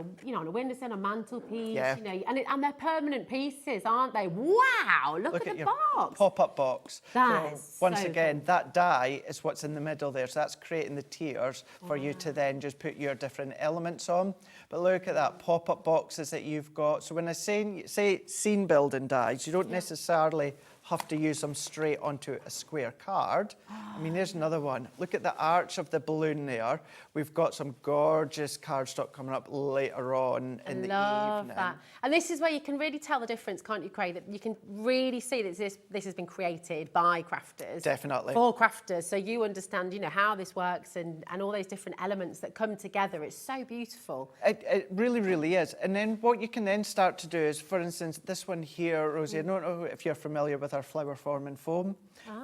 Speaker 7: a windowsill, a mantelpiece,
Speaker 6: Yeah.
Speaker 7: you know, and they're permanent pieces, aren't they? Wow, look at the
Speaker 6: your
Speaker 7: box.
Speaker 6: pop-up box.
Speaker 7: That is
Speaker 6: once
Speaker 7: so
Speaker 6: again,
Speaker 7: cool.
Speaker 6: that die is what's in the middle there, so that's creating the tiers for you to then just put your different elements on. But look at that, pop-up boxes that you've got. So when I say scene building dies, you don't necessarily have to use them straight onto a square card. I mean, there's another one. Look at the arch of the balloon there. We've got some gorgeous cardstock coming up later on in the evening.
Speaker 7: Love that. And this is where you can really tell the difference, can't you, Craig? That you can really see that this has been created by crafters.
Speaker 6: Definitely.
Speaker 7: For crafters. So you understand, you know, how this works and all those different elements that come together. It's so beautiful.
Speaker 6: It really, really is. And then what you can then start to do is, for instance, this one here, Rosie, I don't know if you're familiar with our flower forming foam.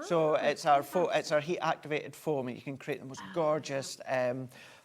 Speaker 6: So it's our heat activated foam, and you can create the most gorgeous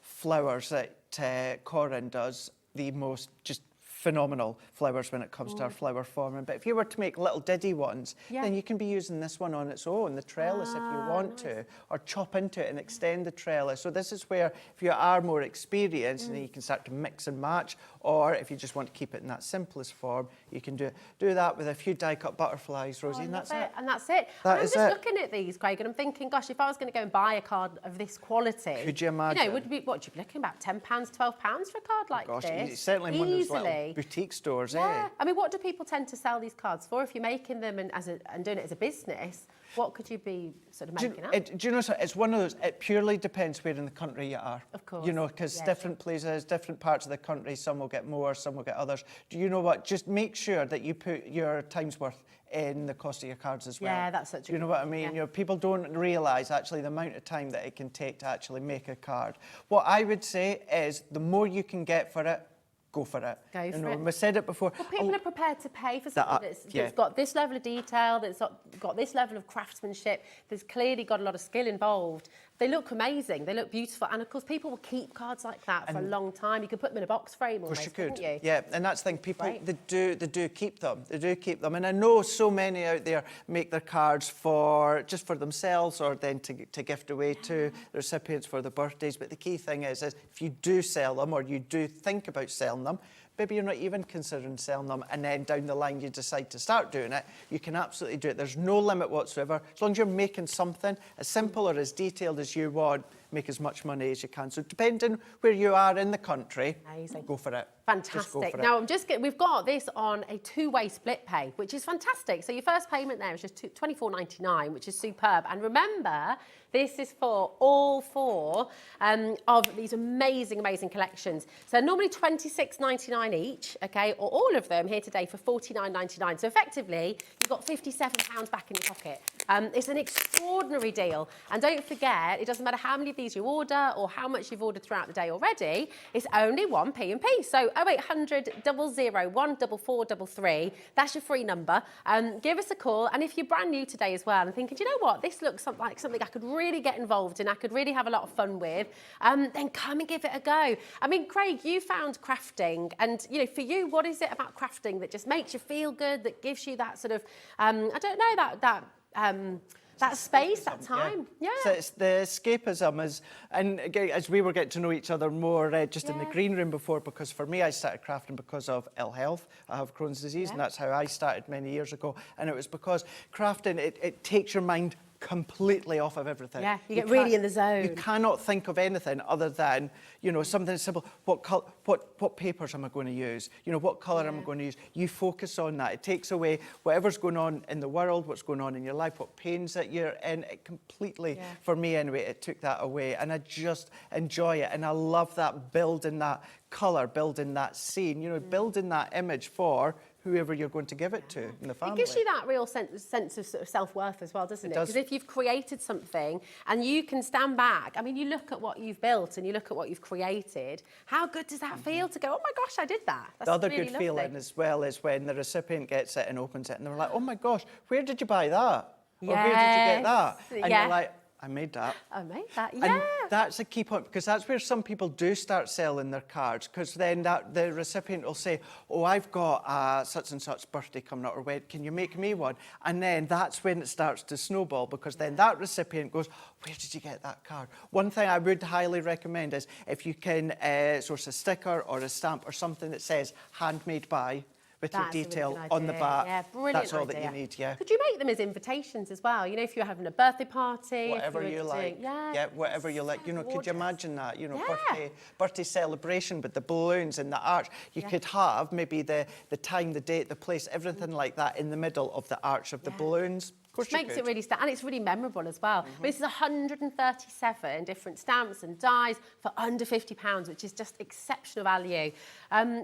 Speaker 6: flowers that Corin does, the most just phenomenal flowers when it comes to our flower forming. But if you were to make little diddy ones, then you can be using this one on its own, the trellis, if you want to, or chop into it and extend the trellis. So this is where, if you are more experienced, then you can start to mix and match, or if you just want to keep it in that simplest form, you can do that with a few die-cut butterflies, Rosie, and that's it.
Speaker 7: And that's it.
Speaker 6: That
Speaker 7: I'm
Speaker 6: is
Speaker 7: just
Speaker 6: it.
Speaker 7: looking at these, Craig, and I'm thinking, gosh, if I was going to go and buy a card of this quality...
Speaker 6: Could you imagine?
Speaker 7: You know, would be, what, you'd be looking about £10, £12 for a card like
Speaker 6: Gosh,
Speaker 7: this?
Speaker 6: it's certainly one of those little
Speaker 7: Easily.
Speaker 6: boutique stores,
Speaker 7: Yeah. I mean, what do people tend to sell these cards for? If you're making them and doing it as a business, what could you be sort of making up?
Speaker 6: Do you know, it's one of those, it purely depends where in the country you are.
Speaker 7: Of course.
Speaker 6: You know, because different places, different parts of the country, some will get more, some will get others. Do you know what? Just make sure that you put your time's worth in the cost of your cards as well.
Speaker 7: Yeah, that's such a
Speaker 6: You know
Speaker 7: good
Speaker 6: what I
Speaker 7: point,
Speaker 6: mean?
Speaker 7: yeah.
Speaker 6: You know, people don't realise actually the amount of time that it can take to actually make a card. What I would say is the more you can get for it, go for it.
Speaker 7: Go for it.
Speaker 6: We said it before.
Speaker 7: Well, people are prepared to pay for something that's got this level of detail, that's got this level of craftsmanship, that's clearly got a lot of skill involved. They look amazing, they look beautiful, and of course people will keep cards like that for a long time. You could put them in a box frame almost,
Speaker 6: Of course you could.
Speaker 7: couldn't you?
Speaker 6: Yeah, and that's the thing, people,
Speaker 7: Right.
Speaker 6: they do keep them. They do keep them. And I know so many out there make their cards just for themselves, or then to gift away to the recipients for their birthdays. But the key thing is if you do sell them, or you do think about selling them, maybe you're not even considering selling them, and then down the line you decide to start doing it, you can absolutely do it. There's no limit whatsoever. As long as you're making something as simple or as detailed as you want, make as much money as you can. So depending where you are in the country,
Speaker 7: Amazing.
Speaker 6: go for it.
Speaker 7: Fantastic. Now, we've got this on a two-way split pay, which is fantastic. So your first payment there is just $24.99, which is superb. And remember, this is for all 4 of these amazing, amazing collections. So normally $26.99 each, okay, or all of them here today for $49.99. So effectively, you've got £57 back in your pocket. It's an extraordinary deal. And don't forget, it doesn't matter how many of these you order or how much you've ordered throughout the day already, it's only 1 P&P. So 0800 001 4433, that's your free number. Give us a call. And if you're brand new today as well and thinking, do you know what, this looks like something I could really get involved in, I could really have a lot of fun with, then come and give it a go. I mean, Craig, you found crafting, and you know, for you, what is it about crafting that just makes you feel good, that gives you that sort of, I don't know, that space, that time? Yeah.
Speaker 6: So it's the escapism, and again, as we were getting to know each other more just in the green room before, because for me, I started crafting because of ill health. I have Crohn's disease, and that's how I started many years ago. And it was because crafting, it takes your mind completely off of everything.
Speaker 7: Yeah, you get really in the zone.
Speaker 6: You cannot think of anything other than, you know, something simple. What papers am I going to use? You know, what colour am I going to use? You focus on that. It takes away whatever's going on in the world, what's going on in your life, what pains that you're in. It completely, for me anyway, it took that away. And I just enjoy it. And I love that, building that colour, building that scene, you know, building that image for whoever you're going to give it to in the family.
Speaker 7: It gives you that real sense of sort of self-worth as well, doesn't it? Because if you've created something and you can stand back, I mean, you look at what you've built and you look at what you've created, how good does that feel to go, oh my gosh, I did that? That's
Speaker 6: the other
Speaker 7: really
Speaker 6: good
Speaker 7: lovely.
Speaker 6: feeling as well is when the recipient gets it and opens it and they're like, oh my gosh, where did you buy that? Or where did you get that? And you're like, I made that.
Speaker 7: I made that,
Speaker 6: And that's a key point, because that's where some people do start selling their cards, because then the recipient will say, oh, I've got such and such birthday coming up, or when, can you make me one? And then that's when it starts to snowball, because then that recipient goes, where did you get that card? One thing I would highly recommend is if you can source a sticker or a stamp or something that says handmade by, with your detail
Speaker 7: really
Speaker 6: on the back.
Speaker 7: Yeah, brilliant
Speaker 6: That's all
Speaker 7: idea.
Speaker 6: that you need,
Speaker 7: Could you make them as invitations as well? You know, if you're having a birthday party.
Speaker 6: Whatever you like. Whatever you like. You know, could you imagine that? You know, birthday celebration with the balloons and the arch. You could have maybe the time, the date, the place, everything like that in the middle of the arch of the balloons.
Speaker 7: Which makes it really and it's really memorable as well. I mean, this is 137 different stamps and dies for under £50, which is just exceptional value.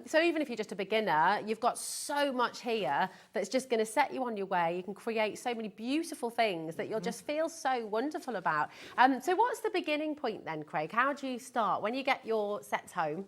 Speaker 7: So even if you're just a beginner, you've got so much here that's just going to set you on your way. You can create so many beautiful things that you'll just feel so wonderful about. So what's the beginning point then, Craig? How do you start? When you get your sets home,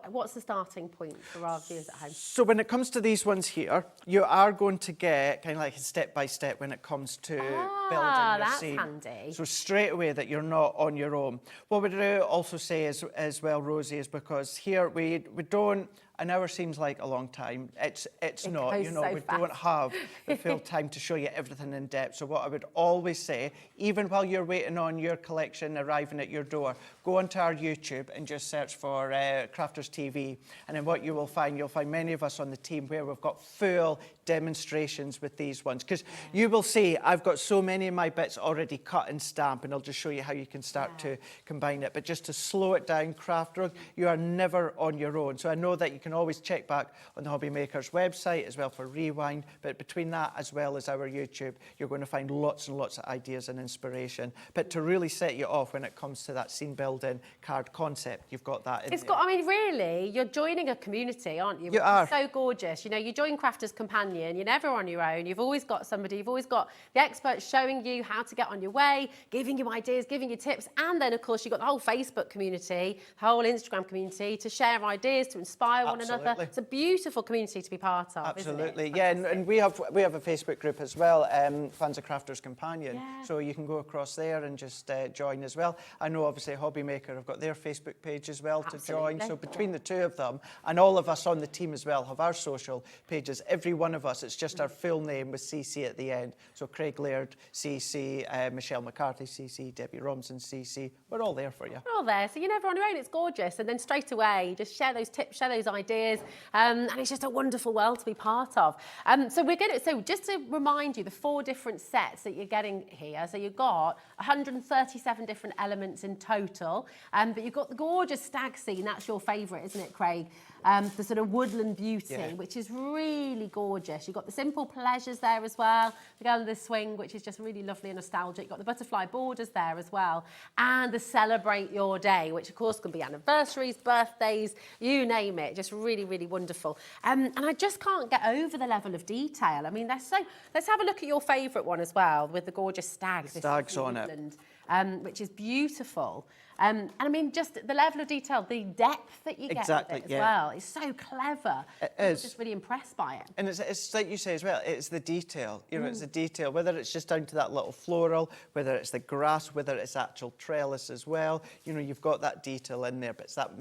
Speaker 7: what's the starting point for our viewers at home?
Speaker 6: So when it comes to these ones here, you are going to get kind of like a step-by-step when it comes to building your scene.
Speaker 7: That's handy.
Speaker 6: So straight away that you're not on your own. What we do also say as well, Rosie, is because here we don't, an hour seems like a long time. It's not, you know, we don't have the full time to show you everything in depth. So what I would always say, even while you're waiting on your collection arriving at your door, go onto our YouTube and just search for Crafters TV. And then what you'll find many of us on the team where we've got full demonstrations with these ones. Because you will see, I've got so many of my bits already cut and stamped, and I'll just show you how you can start to combine it. But just to slow it down, Craft Rug, you are never on your own. So I know that you can always check back on the Hobby Maker's website as well for Rewind, but between that as well as our YouTube, you're going to find lots and lots of ideas and inspiration. But to really set you off when it comes to that scene building card concept, you've got that in there.
Speaker 7: I mean, really, you're joining a community, aren't you?
Speaker 6: You are.
Speaker 7: So gorgeous. You know, you join Crafters Companion, you're never on your own. You've always got somebody, you've always got the experts showing you how to get on your way, giving you ideas, giving you tips. And then, of course, you've got the whole Facebook community, the whole Instagram community to share ideas, to inspire one another. It's a beautiful community to be part of.
Speaker 6: Absolutely,
Speaker 7: isn't it?
Speaker 6: yeah, and we have a Facebook group as well, Fans of Crafters Companion. So you can go across there and just join as well. I know obviously Hobby Maker have got their Facebook page as well to join. So between the two of them, and all of us on the team as well have our social pages. Every one of us, it's just our full name with CC at the end. So Craig Laird, CC, Michelle McCarthy, CC, Debbie Robinson, CC. We're all there for you.
Speaker 7: We're all there, so you're never on your own. It's gorgeous. And then straight away, just share those tips, share those ideas. And it's just a wonderful world to be part of. So just to remind you, the 4 different sets that you're getting here. So you've got 137 different elements in total. But you've got the gorgeous stag scene. That's your favourite, isn't it, Craig? the sort of woodland beauty, which is really gorgeous. You've got the simple pleasures there as well. The girl in the swing, which is just really lovely and nostalgic. You've got the butterfly borders there as well. And the celebrate your day, which of course can be anniversaries, birthdays, you name it. Just really, really wonderful. And I just can't get over the level of detail. I mean, they're so... Let's have a look at your favourite one as well, with the gorgeous stags.
Speaker 6: Stags on it.
Speaker 7: Which is beautiful. And I mean, just the level of detail, the depth that you get with it as well. It's so clever.
Speaker 6: It
Speaker 7: I'm
Speaker 6: is.
Speaker 7: just really impressed by it.
Speaker 6: And it's like you say as well, it's the detail. You know, it's the detail, whether it's just down to that little floral, whether it's the grass, whether it's actual trellis as well. You know, you've got that detail in there, but it's that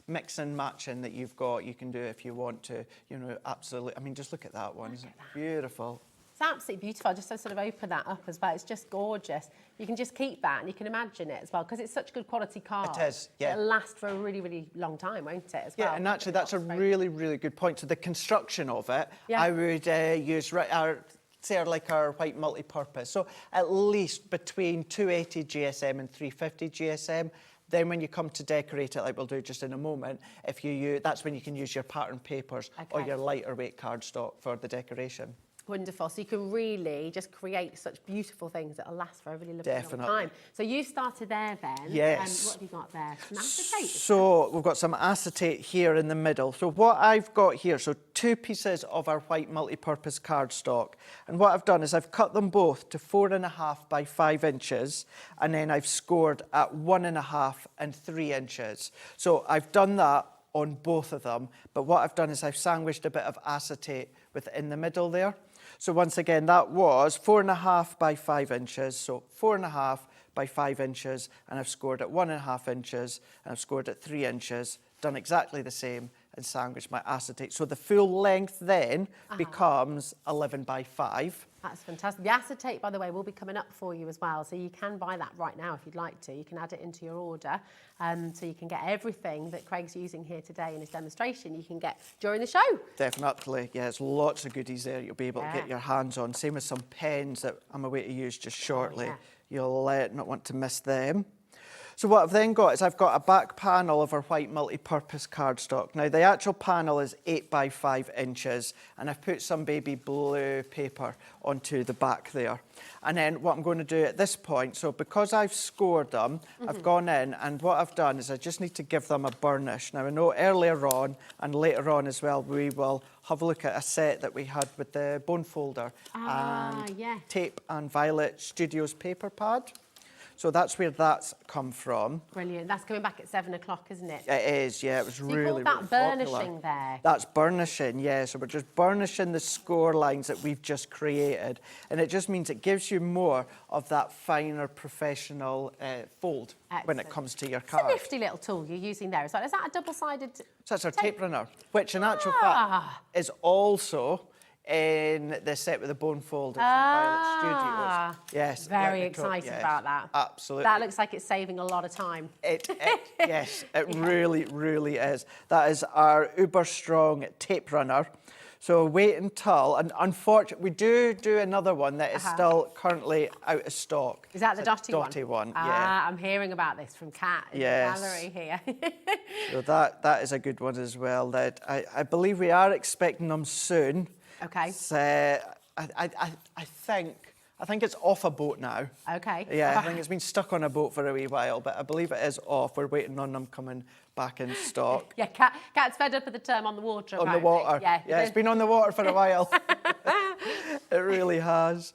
Speaker 6: mix and matching that you've got, you can do if you want to, you know, absolutely. I mean, just look at that one. Isn't it beautiful?
Speaker 7: It's absolutely beautiful. Just to sort of open that up as well. It's just gorgeous. You can just keep that and you can imagine it as well, because it's such good quality card.
Speaker 6: It is, yeah.
Speaker 7: It'll last for a really, really long time, won't it, as well?
Speaker 6: Yeah, and actually that's a really, really good point. So the construction of it, I would use our white multi-purpose. So at least between 280 GSM and 350 GSM. Then when you come to decorate it, like we'll do just in a moment, if you use, that's when you can use your pattern papers or your lighter weight cardstock for the decoration.
Speaker 7: Wonderful. So you can really just create such beautiful things that'll last for a really long time. So you started there then.
Speaker 6: Yes.
Speaker 7: What have you got there? Some acetate?
Speaker 6: So we've got some acetate here in the middle. So what I've got here, so 2 pieces of our white multi-purpose cardstock. And what I've done is I've cut them both to 4.5 by 5 inches. And then I've scored at 1.5 and 3 inches. So I've done that on both of them. But what I've done is I've sandwiched a bit of acetate within the middle there. So once again, that was 4.5 by 5 inches. So 4.5 by 5 inches, and I've scored at 1.5 inches, and I've scored at 3 inches, done exactly the same, and sandwiched my acetate. So the full length then becomes 11 by 5.
Speaker 7: That's fantastic. The acetate, by the way, will be coming up for you as well. So you can buy that right now if you'd like to. You can add it into your order. So you can get everything that Craig's using here today in his demonstration, you can get during the show.
Speaker 6: Definitely. Yeah, there's lots of goodies there you'll be able to get your hands on. Same with some pens that I'm away to use just shortly. You'll not want to miss them. So what I've then got is I've got a back panel of our white multi-purpose cardstock. Now the actual panel is 8 by 5 inches, and I've put some baby blue paper onto the back there. And then what I'm going to do at this point, so because I've scored them, I've gone in, and what I've done is I just need to give them a burnish. Now I know earlier on and later on as well, we will have a look at a set that we had with the bone folder and tape and Violet Studios paper pad. So that's where that's come from.
Speaker 7: Brilliant. That's coming back at 7 o'clock, isn't it?
Speaker 6: It is, yeah. It was really,
Speaker 7: that burnishing there.
Speaker 6: That's burnishing, yeah. So we're just burnishing the score lines that we've just created. And it just means it gives you more of that finer professional fold when it comes to your card.
Speaker 7: It's a nifty little tool you're using there as well. Is that a double-sided
Speaker 6: So that's our tape runner, which in actual fact is also in the set with the bone folder from Violet Studios. Yes.
Speaker 7: Very excited about that.
Speaker 6: Absolutely.
Speaker 7: That looks like it's saving a lot of time.
Speaker 6: Yes, it really, really is. That is our uber strong tape runner. So wait until, and unfortunately, we do another one that is still currently out of stock.
Speaker 7: Is that the dotty one?
Speaker 6: Dotty one, yeah.
Speaker 7: I'm hearing about this from Kat in the gallery here. So
Speaker 6: that is a good one as well. That I believe we are expecting them soon.
Speaker 7: Okay.
Speaker 6: So I think it's off a boat now.
Speaker 7: Okay.
Speaker 6: Yeah, I think it's been stuck on a boat for a wee while, but I believe it is off. We're waiting on them coming back in stock.
Speaker 7: Yeah, Kat's fed up with the term on the water.
Speaker 6: On the water. Yeah, it's been on the water for a while. It really has.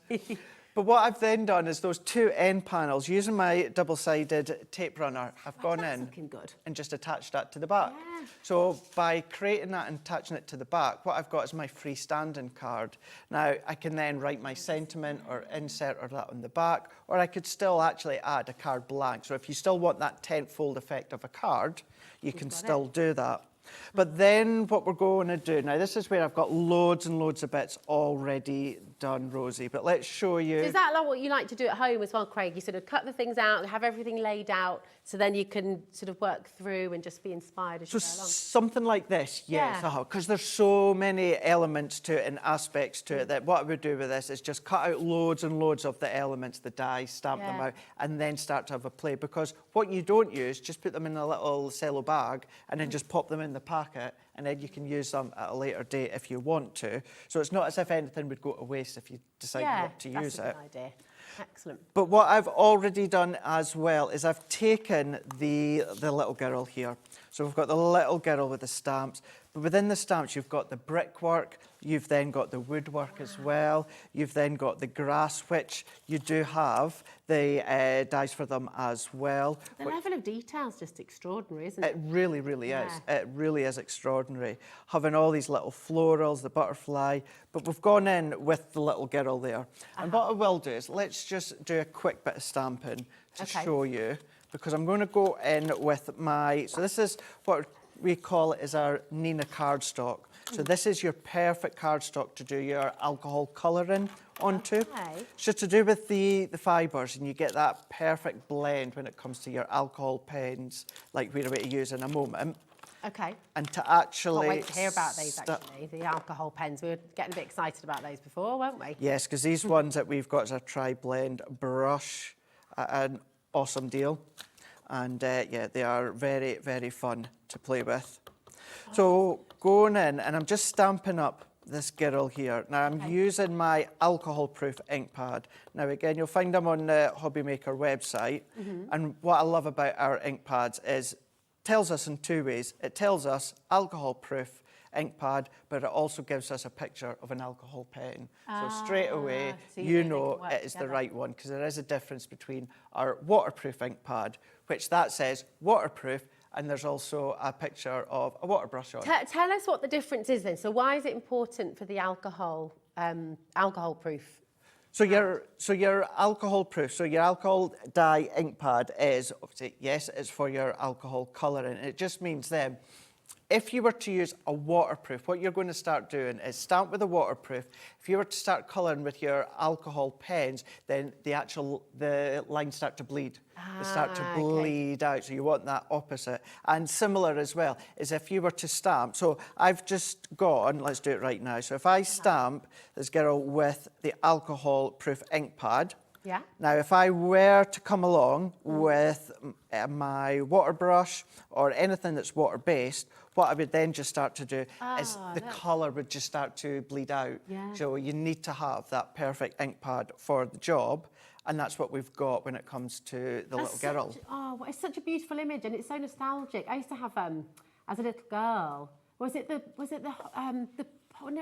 Speaker 6: But what I've then done is those 2 end panels, using my double-sided tape runner, I've gone in and just attached that to the back. Yeah. So by creating that and attaching it to the back, what I've got is my freestanding card. Now, I can then write my sentiment or insert or that on the back, or I could still actually add a card blank. So if you still want that 10-fold effect of a card, you can still do that. But then what we're going to do, now this is where I've got loads and loads of bits already done, Rosie, but let's show you.
Speaker 7: So is that like what you like to do at home as well, Craig? You sort of cut the things out, have everything laid out, so then you can sort of work through and just be inspired as you go along?
Speaker 6: Something like this, yes, because there's so many elements to it and aspects to it that what I would do with this is just cut out loads and loads of the elements, the dies, stamp them out, and then start to have a play, because what you don't use, just put them in a little cello bag and then just pop them in in the packet, and then you can use them at a later date if you want to. So it's not as if anything would go to waste if you decide not to use it.
Speaker 7: That's a good idea. Excellent.
Speaker 6: But what I've already done as well is I've taken the little girl here. So we've got the little girl with the stamps, but within the stamps you've got the brickwork, you've then got the woodwork as well, you've then got the grass, which you do have the dies for them as well.
Speaker 7: The level of detail is just extraordinary, isn't it?
Speaker 6: It really, really is. It really is extraordinary. Having all these little florals, the butterfly, but we've gone in with the little girl there. And what I will do is let's just do a quick bit of stamping to show you, because I'm going to go in with my, so this is what we call it is our Nina cardstock. So this is your perfect cardstock to do your alcohol colouring onto. It's just to do with the fibres, and you get that perfect blend when it comes to your alcohol pens, like we're about to use in a moment.
Speaker 7: Okay.
Speaker 6: And to actually...
Speaker 7: Can't wait to hear about these, actually, the alcohol pens. We were getting a bit excited about those before, weren't we?
Speaker 6: Yes, because these ones that we've got is a tri-blend brush, an awesome deal. And yeah, they are very, very fun to play with. So going in, and I'm just stamping up this girl here. Now I'm using my alcohol-proof ink pad. Now again, you'll find them on the Hobby Maker website. And what I love about our ink pads is, it tells us in two ways. It tells us alcohol-proof ink pad, but it also gives us a picture of an alcohol pen. So straight away,
Speaker 7: so
Speaker 6: you know it is the right one, because there is a difference between our waterproof ink pad, which that says waterproof, and there's also a picture of a water brush on.
Speaker 7: Tell us what the difference is then. So why is it important for the alcohol proof?
Speaker 6: So your alcohol proof, so your alcohol dye ink pad is, obviously, yes, it's for your alcohol colouring. It just means then, if you were to use a waterproof, what you're going to start doing is stamp with a waterproof. If you were to start colouring with your alcohol pens, then the lines start to bleed. They start to bleed out, so you want that opposite. And similar as well is if you were to stamp. So I've just gone, let's do it right now. So if I stamp this girl with the alcohol-proof ink pad, now, if I were to come along with my water brush or anything that's water-based, what I would then just start to do is the colour would just start to bleed out. So you need to have that perfect ink pad for the job, and that's what we've got when it comes to the little girl.
Speaker 7: It's such a beautiful image, and it's so nostalgic. I used to have, as a little girl, no,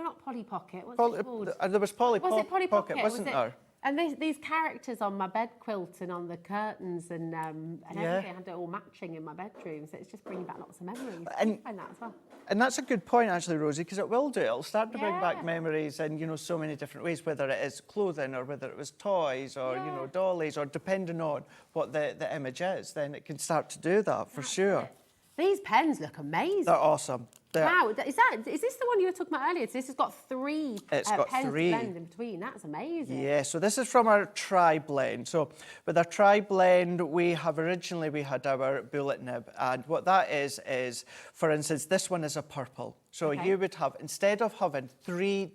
Speaker 7: not Polly Pocket. What's it called?
Speaker 6: There was Polly
Speaker 7: Was it Polly Pocket?
Speaker 6: Wasn't there?
Speaker 7: And these characters on my bed quilt and on the curtains and everything, I had it all matching in my bedroom. So it's just bringing back lots of memories. I find that as well.
Speaker 6: And that's a good point, actually, Rosie, because it will do. It'll start to bring back memories in, you know, so many different ways, whether it is clothing or whether it was toys or, you know, dollies, or depending on what the image is, then it can start to do that for sure.
Speaker 7: These pens look amazing.
Speaker 6: They're awesome.
Speaker 7: Wow, is this the one you were talking about earlier? So this has got three pens to blend in between. That's amazing.
Speaker 6: Yeah, so this is from our tri-blend. So with our tri-blend, we had our bullet nib. And what that is, for instance, this one is a purple. So you would have, instead of having three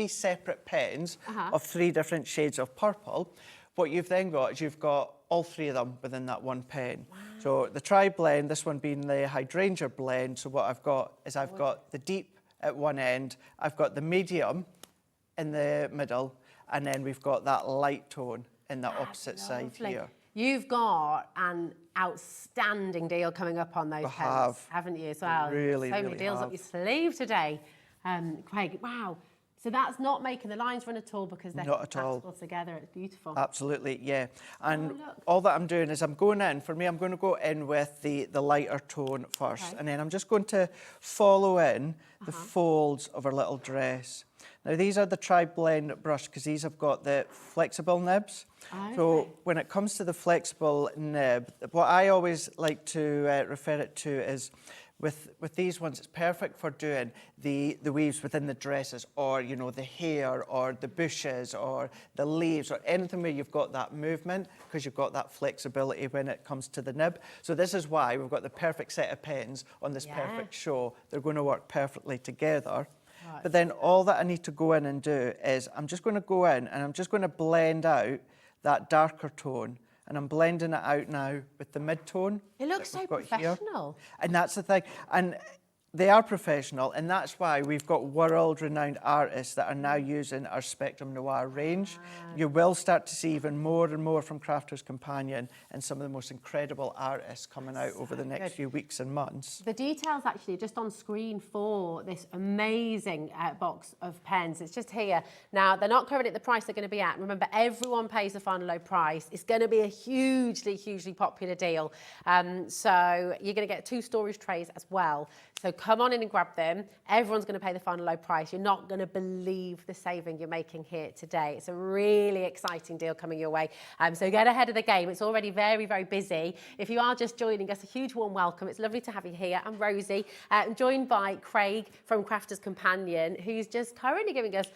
Speaker 6: separate pens of three different shades of purple, what you've then got is you've got all three of them within that one pen. Wow. So the tri-blend, this one being the hydrangea blend, so what I've got is I've got the deep at one end, I've got the medium in the middle, and then we've got that light tone in the opposite side here.
Speaker 7: You've got an outstanding deal coming up on those pens, haven't you, as well?
Speaker 6: Really,
Speaker 7: so many deals up your sleeve today. Craig, wow. So that's not making the lines run at all, because they're compatible together. It's beautiful.
Speaker 6: Absolutely, yeah. And all that I'm doing is I'm going to go in with the lighter tone first. And then I'm just going to follow in the folds of our little dress. Now, these are the tri-blend brush, because these have got the flexible nibs. So when it comes to the flexible nib, what I always like to refer it to is, with these ones, it's perfect for doing the weaves within the dresses, or, you know, the hair or the bushes or the leaves or anything where you've got that movement, because you've got that flexibility when it comes to the nib. So this is why we've got the perfect set of pens on this perfect show. They're going to work perfectly together. But then all that I need to go in and do is I'm just going to go in and I'm just going to blend out that darker tone. And I'm blending it out now with the mid-tone.
Speaker 7: It looks so professional.
Speaker 6: And that's the thing. And They are professional, and that's why we've got world-renowned artists that are now using our Spectrum Noir range. You will start to see even more and more from Crafter's Companion and some of the most incredible artists coming out over the next few weeks and months.
Speaker 7: The details actually just on screen for this amazing box of pens. It's just here. Now, they're not currently at the price they're going to be at. Remember, everyone pays the final low price. It's going to be a hugely, hugely popular deal. So you're going to get 2 storage trays as well. So come on in and grab them. Everyone's going to pay the final low price. You're not going to believe the saving you're making here today. It's a really exciting deal coming your way. So get ahead of the game. It's already very, very busy. If you are just joining us, a huge warm welcome. It's lovely to have you here. I'm Rosie. I'm joined by Craig from Crafter's Companion, who's just currently giving us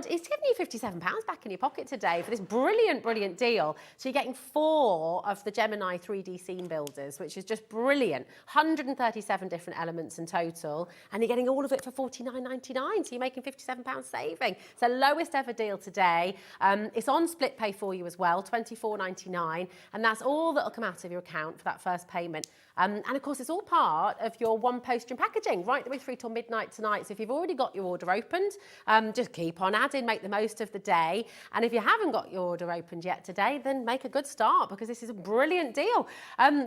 Speaker 7: he's giving you £57 back in your pocket today for this brilliant, brilliant deal. So you're getting 4 of the Gemini 3D scene builders, which is just brilliant. 137 different elements in total, and you're getting all of it for £49.99. So you're making £57 saving. It's the lowest ever deal today. It's on split pay for you as well, £24.99, and that's all that'll come out of your account for that first payment. And of course, it's all part of your one postage and packaging right the way through till midnight tonight. So if you've already got your order opened, just keep on adding, make the most of the day. And if you haven't got your order opened yet today, then make a good start, because this is a brilliant deal.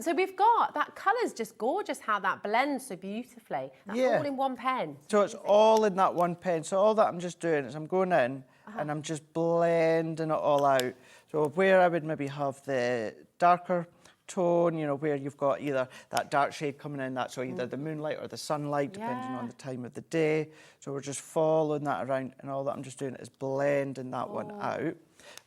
Speaker 7: So we've got, that colour's just gorgeous how that blends so beautifully. That's all in one pen.
Speaker 6: So it's all in that one pen. So all that I'm just doing is I'm going in and I'm just blending it all out. So where I would maybe have the darker tone, you know, where you've got either that dark shade coming in, that's either the moonlight or the sunlight, depending on the time of the day. So we're just following that around, and all that I'm just doing is blending that one out.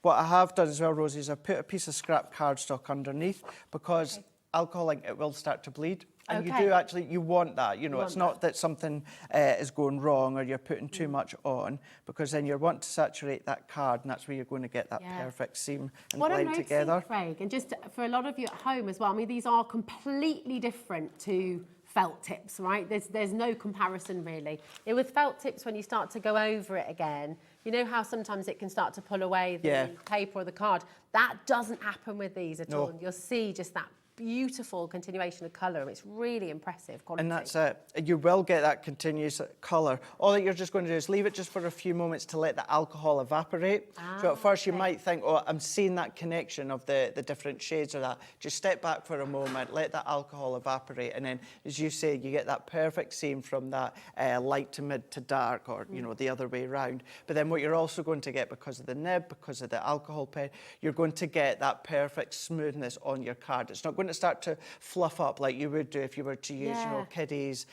Speaker 6: What I have done as well, Rosie, is I've put a piece of scrap cardstock underneath, because alcohol ink, it will start to bleed. And you do actually, you want that, you know, it's not that something is going wrong or you're putting too much on, because then you want to saturate that card, and that's where you're going to get that perfect seam and blend together.
Speaker 7: Craig, and just for a lot of you at home as well, I mean, these are completely different to felt tips, right? There's no comparison really. With felt tips, when you start to go over it again, you know how sometimes it can start to pull away the paper or the card. That doesn't happen with these at all. And you'll see just that beautiful continuation of colour. It's really impressive quality.
Speaker 6: And that's it. You will get that continuous colour. All that you're just going to do is leave it just for a few moments to let the alcohol evaporate. So at first you might think, oh, I'm seeing that connection of the different shades or that. Just step back for a moment, let that alcohol evaporate, and then, as you say, you get that perfect seam from that light to mid to dark, or, you know, the other way around. But then what you're also going to get, because of the nib, because of the alcohol pen, you're going to get that perfect smoothness on your card. It's not going to start to fluff up like you would do if you were to use, you know, kiddies,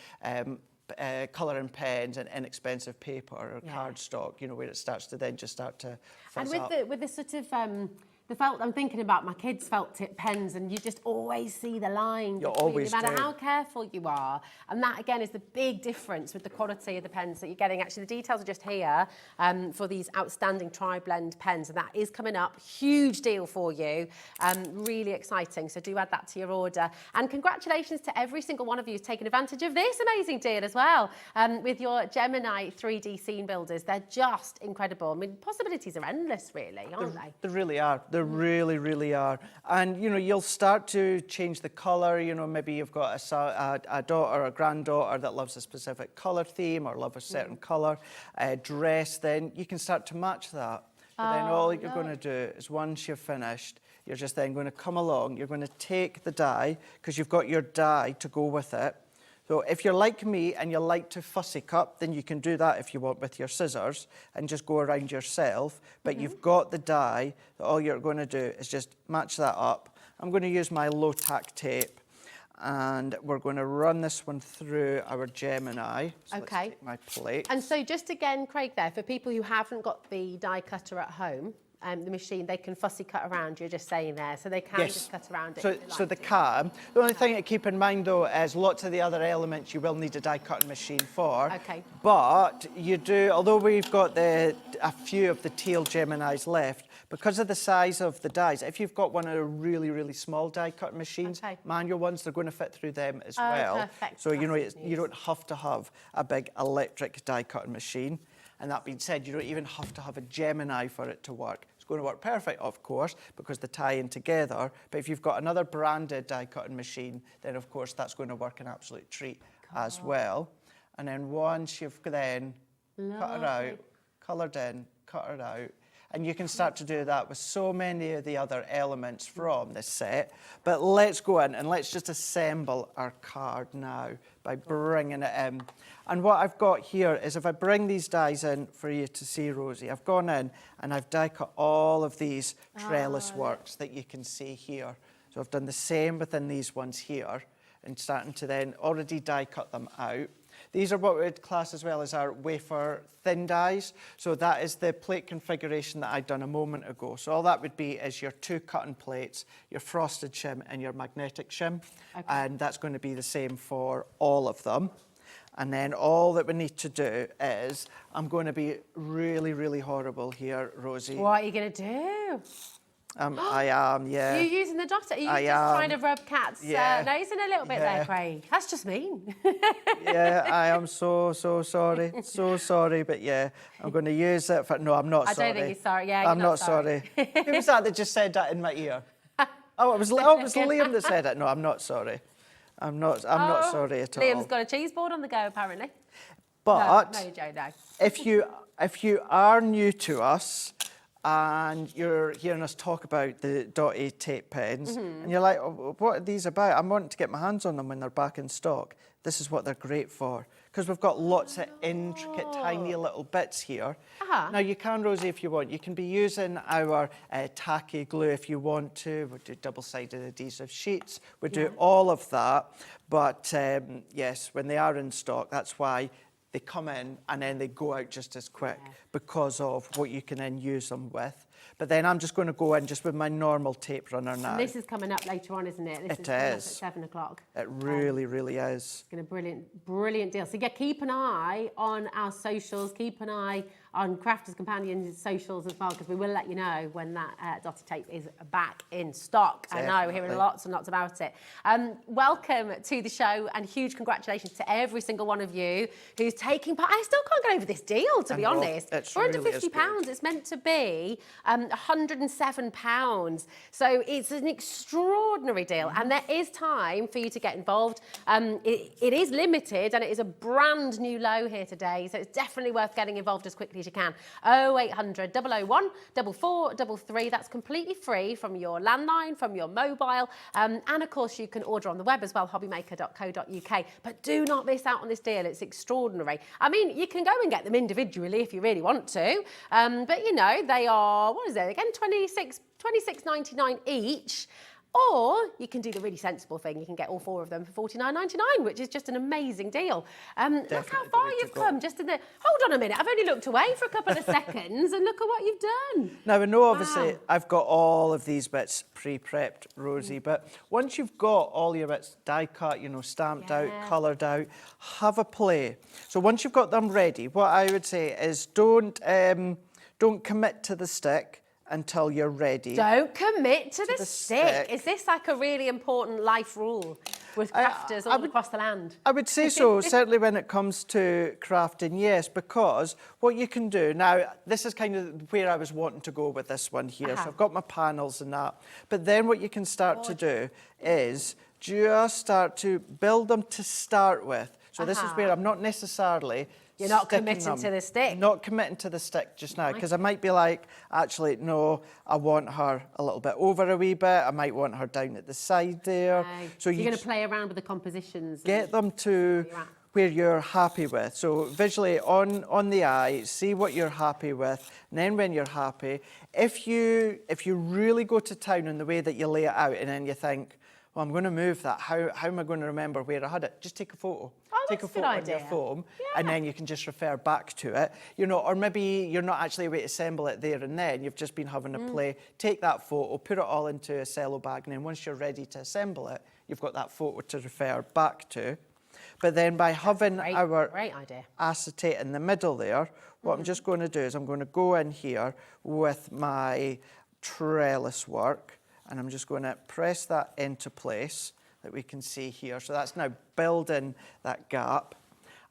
Speaker 6: colouring pens and inexpensive paper or cardstock, you know, where it starts to then just start to fuzz up.
Speaker 7: And with the sort of the felt, I'm thinking about my kids' felt tip pens, and you just always see the line between, no matter how careful you are. And that, again, is the big difference with the quality of the pens that you're getting. Actually, the details are just here for these outstanding tri-blend pens, and that is coming up. Huge deal for you. Really exciting. So do add that to your order. And congratulations to every single one of you who's taken advantage of this amazing deal as well with your Gemini 3D scene builders. They're just incredible. I mean, possibilities are endless, really, aren't they?
Speaker 6: They really are. They really, really are. And, you know, you'll start to change the colour. You know, maybe you've got a daughter or a granddaughter that loves a specific colour theme or love a certain colour dress, then you can start to match that. But then all you're going to do is, once you're finished, you're just then going to come along, you're going to take the die, because you've got your die to go with it. So if you're like me and you like to fussy cut, then you can do that if you want with your scissors and just go around yourself. But you've got the die, all you're going to do is just match that up. I'm going to use my low tack tape, and we're going to run this one through our Gemini. So let's take my plate.
Speaker 7: And so just again, Craig, there, for people who haven't got the die cutter at home, the machine, they can fussy cut around, you're just saying there, so they can just cut around it.
Speaker 6: So they can. The only thing to keep in mind, though, is lots of the other elements you will need a die cutting machine for. But you do, although we've got a few of the teal Geminis left, because of the size of the dies, if you've got one of the really, really small die cutting machines, manual ones, they're going to fit through them as well. So, you know, you don't have to have a big electric die cutting machine. And that being said, you don't even have to have a Gemini for it to work. It's going to work perfect, of course, because they tie in together. But if you've got another branded die-cutting machine, then, of course, that's going to work an absolute treat as well. And then once you've then cut her out, coloured in, cut her out, and you can start to do that with so many of the other elements from this set. But let's go in and let's just assemble our card now by bringing it in. And what I've got here is if I bring these dies in for you to see, Rosie, I've gone in and I've die cut all of these trellis works that you can see here. So I've done the same within these ones here and starting to then already die cut them out. These are what we would class as well as our wafer thin dies. So that is the plate configuration that I'd done a moment ago. So all that would be is your 2 cutting plates, your frosted shim and your magnetic shim. Okay. And that's going to be the same for all of them. And then all that we need to do is, I'm going to be really, really horrible here, Rosie.
Speaker 7: What are you going to do?
Speaker 6: I am, yeah.
Speaker 7: You're using the dotter? Are you just trying to rub Kat's nose in a little bit there, Craig? That's just mean.
Speaker 6: Yeah, I am so sorry. So sorry, but yeah, I'm going to use it for... No, I'm not sorry.
Speaker 7: I don't think you're sorry. Yeah,
Speaker 6: I'm not sorry. Who was that just said that in my ear? Oh, it was Liam that said it. No, I'm not sorry. I'm not sorry at all.
Speaker 7: Liam's got a cheese board on the go, apparently.
Speaker 6: But
Speaker 7: no, Joe, no.
Speaker 6: if you are new to us, and you're hearing us talk about the .A tape pens, and you're like, oh, what are these about? I'm wanting to get my hands on them when they're back in stock. This is what they're great for, because we've got lots of intricate, tiny little bits here. Now, you can, Rosie, if you want. You can be using our tacky glue if you want to. We'll do double-sided adhesive sheets. We do all of that. But, yes, when they are in stock, that's why they come in and then they go out just as quick because of what you can then use them with. But then I'm just going to go in just with my normal tape runner now.
Speaker 7: And this is coming up later on, isn't it? This is
Speaker 6: coming up
Speaker 7: at 7 o'clock.
Speaker 6: It really, really is.
Speaker 7: It's going to brilliant deal. So yeah, keep an eye on our socials. Keep an eye on Crafters Companion's socials as well, because we will let you know when that dotted tape is back in stock.
Speaker 6: Definitely.
Speaker 7: I know, we're hearing lots and lots about it. Welcome to the show, and huge congratulations to every single one of you who's taking part. I still can't get over this deal, to be honest. For under £50, it's meant to be £107. So it's an extraordinary deal, and there is time for you to get involved. It is limited, and it is a brand new low here today, so it's definitely worth getting involved as quickly as you can. 0800 001 4433. That's completely free from your landline, from your mobile, and of course you can order on the web as well, hobbymaker.co.uk. But do not miss out on this deal. It's extraordinary. I mean, you can go and get them individually if you really want to, but you know, they are, what is it again, $26.99 each. Or you can do the really sensible thing. You can get all 4 of them for $49.99, which is just an amazing deal. Look how far you've come. Just in the... Hold on a minute. I've only looked away for a couple of seconds, and look at what you've done.
Speaker 6: Now, I know, obviously, I've got all of these bits pre-prepped, Rosie, but once you've got all your bits die-cut, you know, stamped out, coloured out, have a play. So once you've got them ready, what I would say is don't commit to the stick until you're ready.
Speaker 7: Don't commit to the stick. Is this like a really important life rule with crafters all across the land? I
Speaker 6: would say so, certainly when it comes to crafting, yes, because what you can do, now this is kind of where I was wanting to go with this one here, so I've got my panels and that, but then what you can start to do is just start to build them to start with. So this is where I'm not necessarily...
Speaker 7: You're not committing to the stick?
Speaker 6: Not committing to the stick just now, because I might be like, actually, no, I want her a little bit over a wee bit. I might want her down at the side there.
Speaker 7: So you're going to play around with the compositions.
Speaker 6: Get them to where you're happy with. So visually on the eye, see what you're happy with. And then when you're happy, if you really go to town on the way that you lay it out and then you think, well, I'm going to move that. How am I going to remember where I had it? Just take a photo. Take a photo on your phone, and then you can just refer back to it. You know, or maybe you're not actually able to assemble it there and then. You've just been having a play. Take that photo, put it all into a cello bag, and then once you're ready to assemble it, you've got that photo to refer back to. But then by having our acetate in the middle there, what I'm just going to do is I'm going to go in here with my trellis work, and I'm just going to press that into place that we can see here. So that's now building that gap.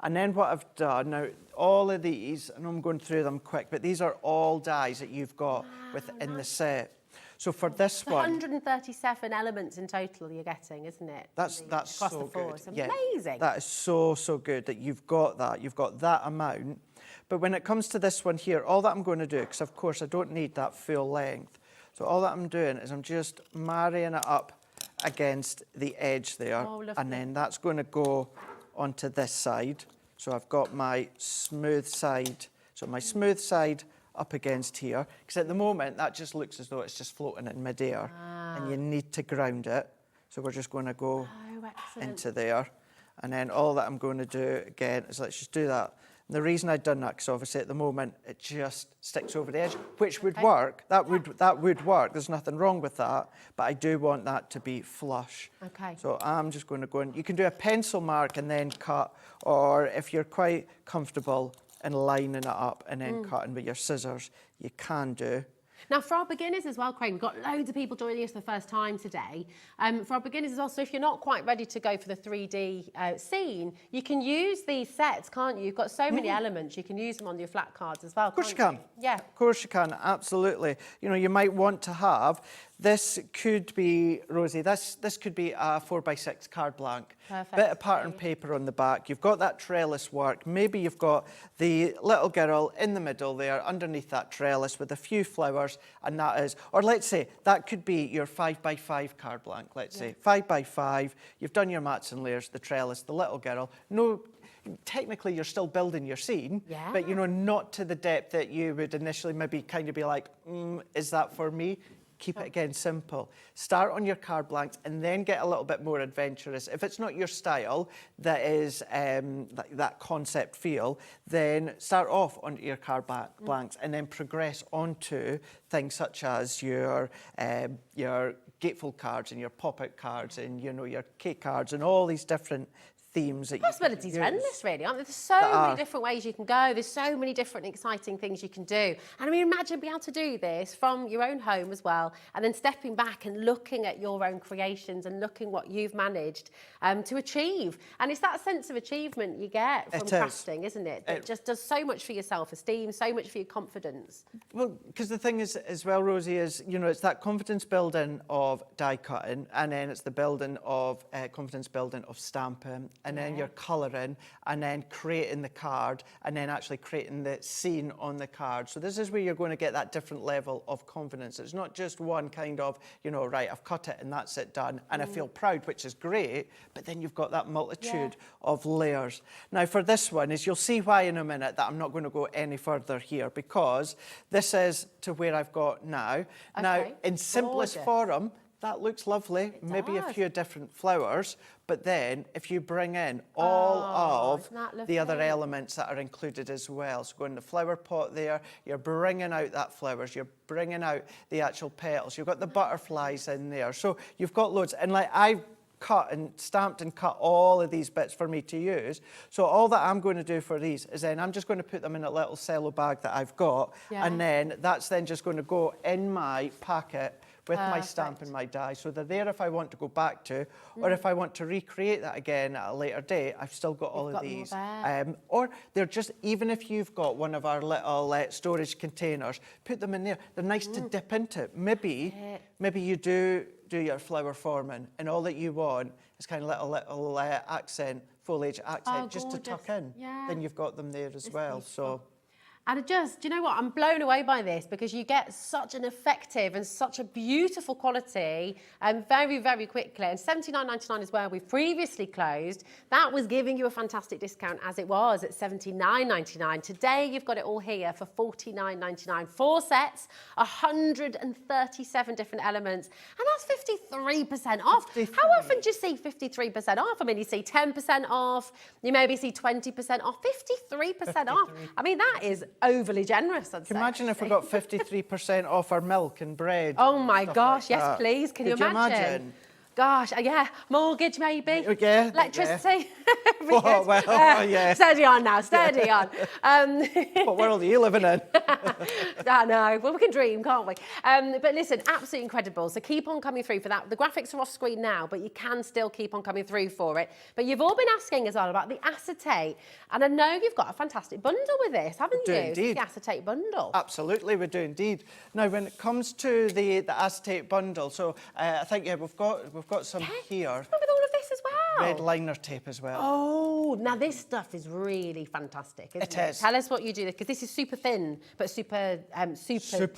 Speaker 6: And then what I've done, now all of these, and I'm going through them quick, but these are all dies that you've got within the set. So for this one,
Speaker 7: 137 elements in total you're getting, isn't it?
Speaker 6: That's
Speaker 7: across
Speaker 6: so
Speaker 7: the floor.
Speaker 6: good.
Speaker 7: It's amazing.
Speaker 6: That is so good that you've got that amount. But when it comes to this one here, all that I'm going to do, because of course I don't need that full length. So all that I'm doing is I'm just marrying it up against the edge there.
Speaker 7: Oh, lovely.
Speaker 6: And then that's going to go onto this side. So I've got my smooth side. So my smooth side up against here, because at the moment that just looks as though it's just floating in midair, and you need to ground it. So we're just going to go into there, and then all that I'm going to do again is let's just do that. And the reason I've done that, because obviously at the moment it just sticks over the edge, which would work. That would work. There's nothing wrong with that, but I do want that to be flush.
Speaker 7: Okay.
Speaker 6: So I'm just going to go in. You can do a pencil mark and then cut, or if you're quite comfortable and lining it up and then cutting with your scissors, you can do.
Speaker 7: Now, for our beginners as well, Craig, we've got loads of people joining us for the first time today. For our beginners as well, so if you're not quite ready to go for the 3D scene, you can use these sets, can't you? You've got so many elements, you can use them on your flat cards as well,
Speaker 6: Of course you can.
Speaker 7: Yeah.
Speaker 6: Of course you can, absolutely. You know, you might want to have, this could be, Rosie, this could be a 4x6 card blank.
Speaker 7: Perfect.
Speaker 6: Bit of pattern paper on the back. You've got that trellis work. Maybe you've got the little girl in the middle there, underneath that trellis with a few flowers, and that is, or let's say, that could be your 5x5 card blank, let's say. 5x5, you've done your mats and layers, the trellis, the little girl. No, technically you're still building your scene, but you know, not to the depth that you would initially maybe kind of be like, is that for me? Keep it again simple. Start on your card blanks and then get a little bit more adventurous. If it's not your style, that is that concept feel, then start off onto your card blanks and then progress onto things such as your gatefold cards and your pop-out cards and your cake cards and all these different themes that
Speaker 7: possibilities are endless, really, aren't there? There's so many different ways you can go. There's so many different exciting things you can do. And I mean, imagine being able to do this from your own home as well, and then stepping back and looking at your own creations and looking what you've managed to achieve. And it's that sense of achievement you get from crafting, isn't it? That just does so much for your self-esteem, so much for your confidence.
Speaker 6: Well, because the thing is, as well, Rosie, is, it's that confidence building of die cutting, and then it's the building of confidence building of stamping, and then you're colouring, and then creating the card, and then actually creating the scene on the card. So this is where you're going to get that different level of confidence. It's not just one kind of, right, I've cut it and that's it done, and I feel proud, which is great, but then you've got that multitude of layers. Now for this one, you'll see why in a minute that I'm not going to go any further here, because this is to where I've got now. Okay. Now, in simplest form, that looks lovely, maybe a few different flowers, but then if you bring in all of the other elements that are included as well, so go in the flower pot there, you're bringing out that flowers, you're bringing out the actual petals, you've got the butterflies in there, so you've got loads, and like I've cut and stamped and cut all of these bits for me to use. So all that I'm going to do for these is then I'm just going to put them in a little cello bag that I've got, and then that's then just going to go in my packet with my stamp and my die. So they're there if I want to go back to, or if I want to recreate that again at a later date, I've still got all of these. Or they're just, even if you've got one of our little storage containers, put them in there. They're nice to dip into. Maybe you do your flower forming, and all that you want is kind of little accent, foliage accent, just to tuck in. Then you've got them there as well. So.
Speaker 7: And do you know what? I'm blown away by this, because you get such an effective and such a beautiful quality very, very quickly. And $79.99 is where we've previously closed. That was giving you a fantastic discount as it was at $79.99. Today, you've got it all here for $49.99. 4 sets, 137 different elements. And that's 53% off. How often do you see 53% off? I mean, you see 10% off, you maybe see 20% off, 53% off. I mean, that is overly generous, I'd say.
Speaker 6: Imagine if we got 53% off our milk and bread.
Speaker 7: Oh my gosh, yes, please. Can you imagine? Gosh, yeah, mortgage maybe.
Speaker 6: Yeah.
Speaker 7: Electricity.
Speaker 6: Oh, well, yeah.
Speaker 7: Steady on now, steady on.
Speaker 6: What world are you living in?
Speaker 7: I know. Well, we can dream, can't we? But listen, absolutely incredible. So keep on coming through for that. The graphics are off screen now, but you can still keep on coming through for it. But you've all been asking as well about the acetate. And I know you've got a fantastic bundle with this, haven't you?
Speaker 6: Indeed.
Speaker 7: The acetate bundle.
Speaker 6: Absolutely, we do indeed. Now, when it comes to the acetate bundle, so I think, yeah, we've got some here.
Speaker 7: With all of this as well.
Speaker 6: Red liner tape as well.
Speaker 7: Oh, now this stuff is really fantastic, isn't it?
Speaker 6: It is.
Speaker 7: Tell us what you do, because this is super thin, but super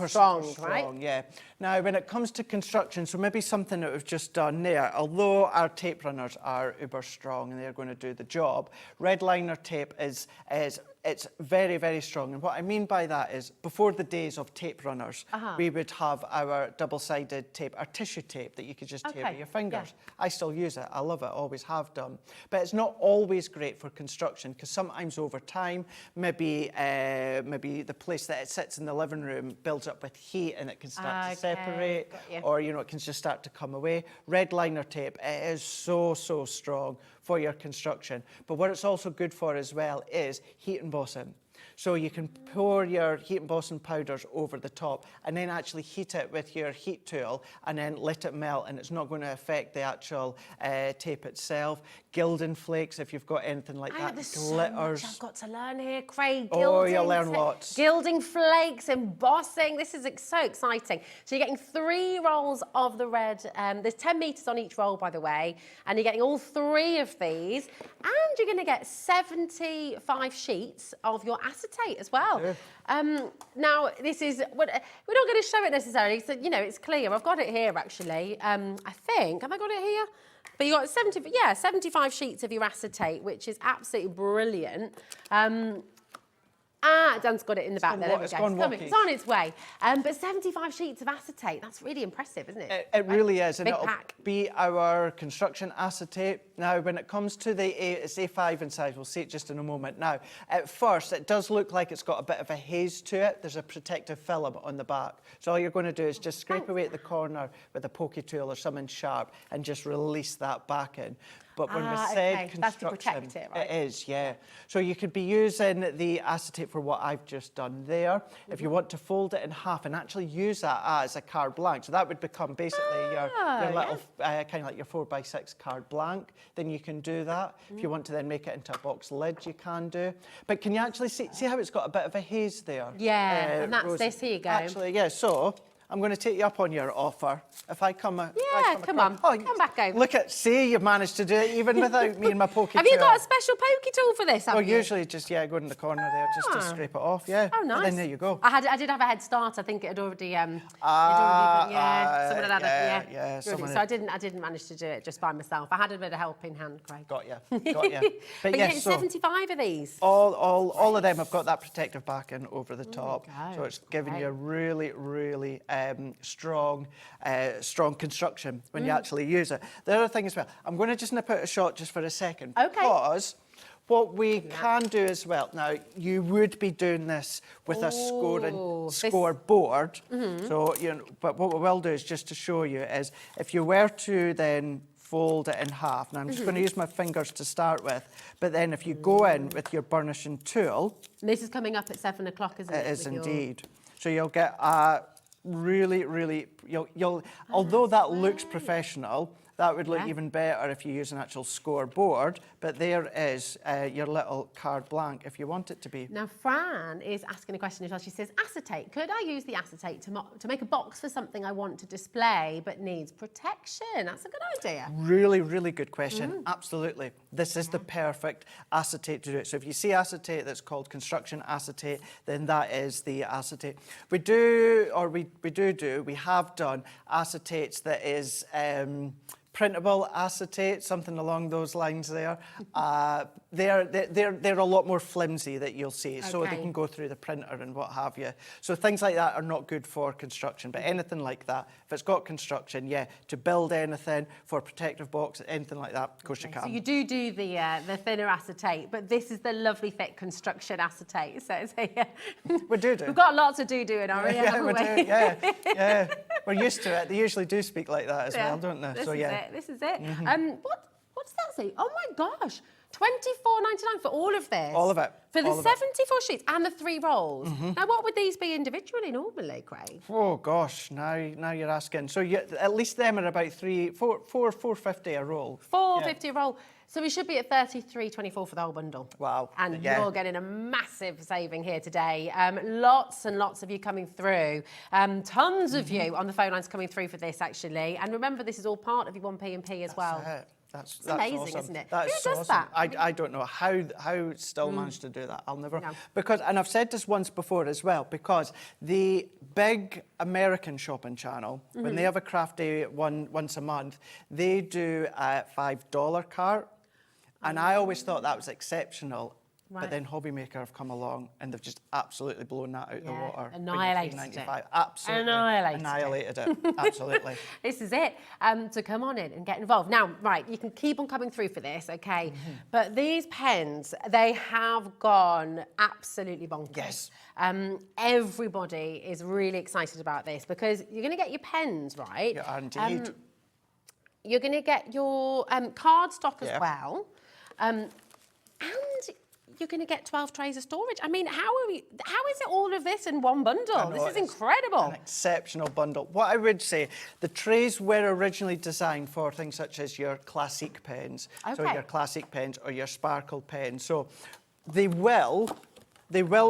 Speaker 7: strong, right?
Speaker 6: Yeah. Now, when it comes to construction, so maybe something that we've just done there, although our tape runners are uber strong and they're going to do the job, red liner tape is it's very, very strong. And what I mean by that is, before the days of tape runners, we would have our double-sided tape, our tissue tape that you could just tear with your fingers. Yeah. I still use it. I love it. Always have done. But it's not always great for construction, because sometimes over time, maybe the place that it sits in the living room builds up with heat and it can start to separate, or it can just start to come away. Red liner tape, it is so, so strong for your construction. But what it's also good for as well is heat embossing. So you can pour your heat embossing powders over the top and then actually heat it with your heat tool and then let it melt, and it's not going to affect the actual tape itself. Gilding flakes, if you've got anything like that.
Speaker 7: There's
Speaker 6: glitters.
Speaker 7: so much I've got to learn here, Craig.
Speaker 6: Oh, you'll learn lots.
Speaker 7: Gilding flakes, embossing. This is so exciting. So you're getting 3 rolls of the red. There's 10 metres on each roll, by the way, and you're getting all 3 of these, and you're going to get 75 sheets of your acetate as well. Yeah. Now, this is, we're not going to show it necessarily, so, it's clear. I've got it here, actually. I think, have I got it here? But you got 75 sheets of your acetate, which is absolutely brilliant. Dan's got it in the back there. There we go. It's on its way. But 75 sheets of acetate, that's really impressive, isn't it?
Speaker 6: It really is. And it'll
Speaker 7: pack.
Speaker 6: Be our construction acetate. Now, when it comes to it's A5 in size, we'll see it just in a moment. Now, at first, it does look like it's got a bit of a haze to it. There's a protective film on the back. So all you're going to do is just scrape away at the corner with a pokey tool or something sharp and just release that back in. But when we said construction,
Speaker 7: that's to protect it, right?
Speaker 6: It is, yeah. So you could be using the acetate for what I've just done there. If you want to fold it in half and actually use that as a carte blanche, so that would become basically your little, kind of like your 4x6 carte blanche, then you can do that. If you want to then make it into a box lid, you can do. But can you actually see how it's got a bit of a haze there?
Speaker 7: Yeah, and that's
Speaker 6: Rosie?
Speaker 7: this, here you go.
Speaker 6: Actually, yeah, so I'm going to take you up on your offer. If I come...
Speaker 7: come on. Come back over.
Speaker 6: See, you've managed to do it even without me and my pokey tool.
Speaker 7: Have you got a special pokey tool for this,
Speaker 6: Usually just, go in the corner there just to scrape it off, yeah.
Speaker 7: Oh, nice.
Speaker 6: And then there you go.
Speaker 7: I did have a head start. I think it had already... someone had
Speaker 6: yeah.
Speaker 7: So I didn't manage to do it just by myself. I had a bit of helping hand, Craig.
Speaker 6: Got you. But
Speaker 7: you're getting 75 of these.
Speaker 6: All of them have got that protective backing over the top. So it's giving you a really, really strong construction when you actually use it. The other thing as well, I'm going to just nip out a shot just for a second.
Speaker 7: Okay.
Speaker 6: Because what we can do as well, now you would be doing this with a scoreboard. So, but what we will do is just to show you is if you were to then fold it in half. Now I'm just going to use my fingers to start with, but then if you go in with your burnishing tool...
Speaker 7: This is coming up at 7 o'clock, isn't it?
Speaker 6: It is indeed. So you'll get a really, although that looks professional, that would look even better if you use an actual scoreboard, but there is your little carte blanche if you want it to be.
Speaker 7: Now, Fran is asking a question as well. She says, acetate, could I use the acetate to make a box for something I want to display but needs protection? That's a good idea.
Speaker 6: Really, really good question. Absolutely. This is the perfect acetate to do it. So if you see acetate that's called construction acetate, then that is the acetate. We have done acetates that is... printable acetate, something along those lines there. They're a lot more flimsy that you'll see, so they can go through the printer and what have you. So things like that are not good for construction, but anything like that, if it's got construction, to build anything for a protective box, anything like that, of course you can.
Speaker 7: So you do the thinner acetate, but this is the lovely thick construction acetate. So
Speaker 6: we do.
Speaker 7: We've got lots of do in our
Speaker 6: we do, yeah. We're used to it. They usually do speak like that as well, don't they?
Speaker 7: This
Speaker 6: So
Speaker 7: is
Speaker 6: yeah.
Speaker 7: it. This is it. What does that say? Oh my gosh. £24.99 for all of this.
Speaker 6: All of it.
Speaker 7: For the
Speaker 6: All of it.
Speaker 7: 74 sheets and the 3 rolls. Now, what would these be individually normally, Craig?
Speaker 6: Oh gosh, now you're asking. So at least them are about £4.50 a roll.
Speaker 7: £4.50 a roll. So we should be at £33.24 for the whole bundle.
Speaker 6: Wow.
Speaker 7: And
Speaker 6: Yeah.
Speaker 7: you're getting a massive saving here today. Lots and lots of you coming through. Tons of you on the phone lines coming through for this, actually. And remember, this is all part of your 1P&P as well.
Speaker 6: That's it. That's
Speaker 7: amazing,
Speaker 6: awesome.
Speaker 7: isn't it?
Speaker 6: That
Speaker 7: Who
Speaker 6: is
Speaker 7: does
Speaker 6: awesome.
Speaker 7: that?
Speaker 6: I don't know how still managed to do that. I'll never.
Speaker 7: No.
Speaker 6: Because, and I've said this once before as well, because the big American shopping channel, when they have a crafty once a month, they do a $5 cart. And I always thought that was exceptional.
Speaker 7: Right.
Speaker 6: But then Hobby Maker have come along and they've just absolutely blown that out the water.
Speaker 7: Annihilated it.
Speaker 6: Absolutely. Annihilated it. Absolutely.
Speaker 7: This is it. So come on in and get involved. Now, right, you can keep on coming through for this, okay? But these pens, they have gone absolutely bonkers.
Speaker 6: Yes.
Speaker 7: Everybody is really excited about this because you're going to get your pens, right?
Speaker 6: Yeah, indeed.
Speaker 7: You're going to get your card stock as well. And you're going to get 12 trays of storage. I mean, how is it all of this in one bundle? This is incredible.
Speaker 6: An exceptional bundle. What I would say, the trays were originally designed for things such as your classic pens.
Speaker 7: Okay.
Speaker 6: So your classic pens or your sparkle pens. So they will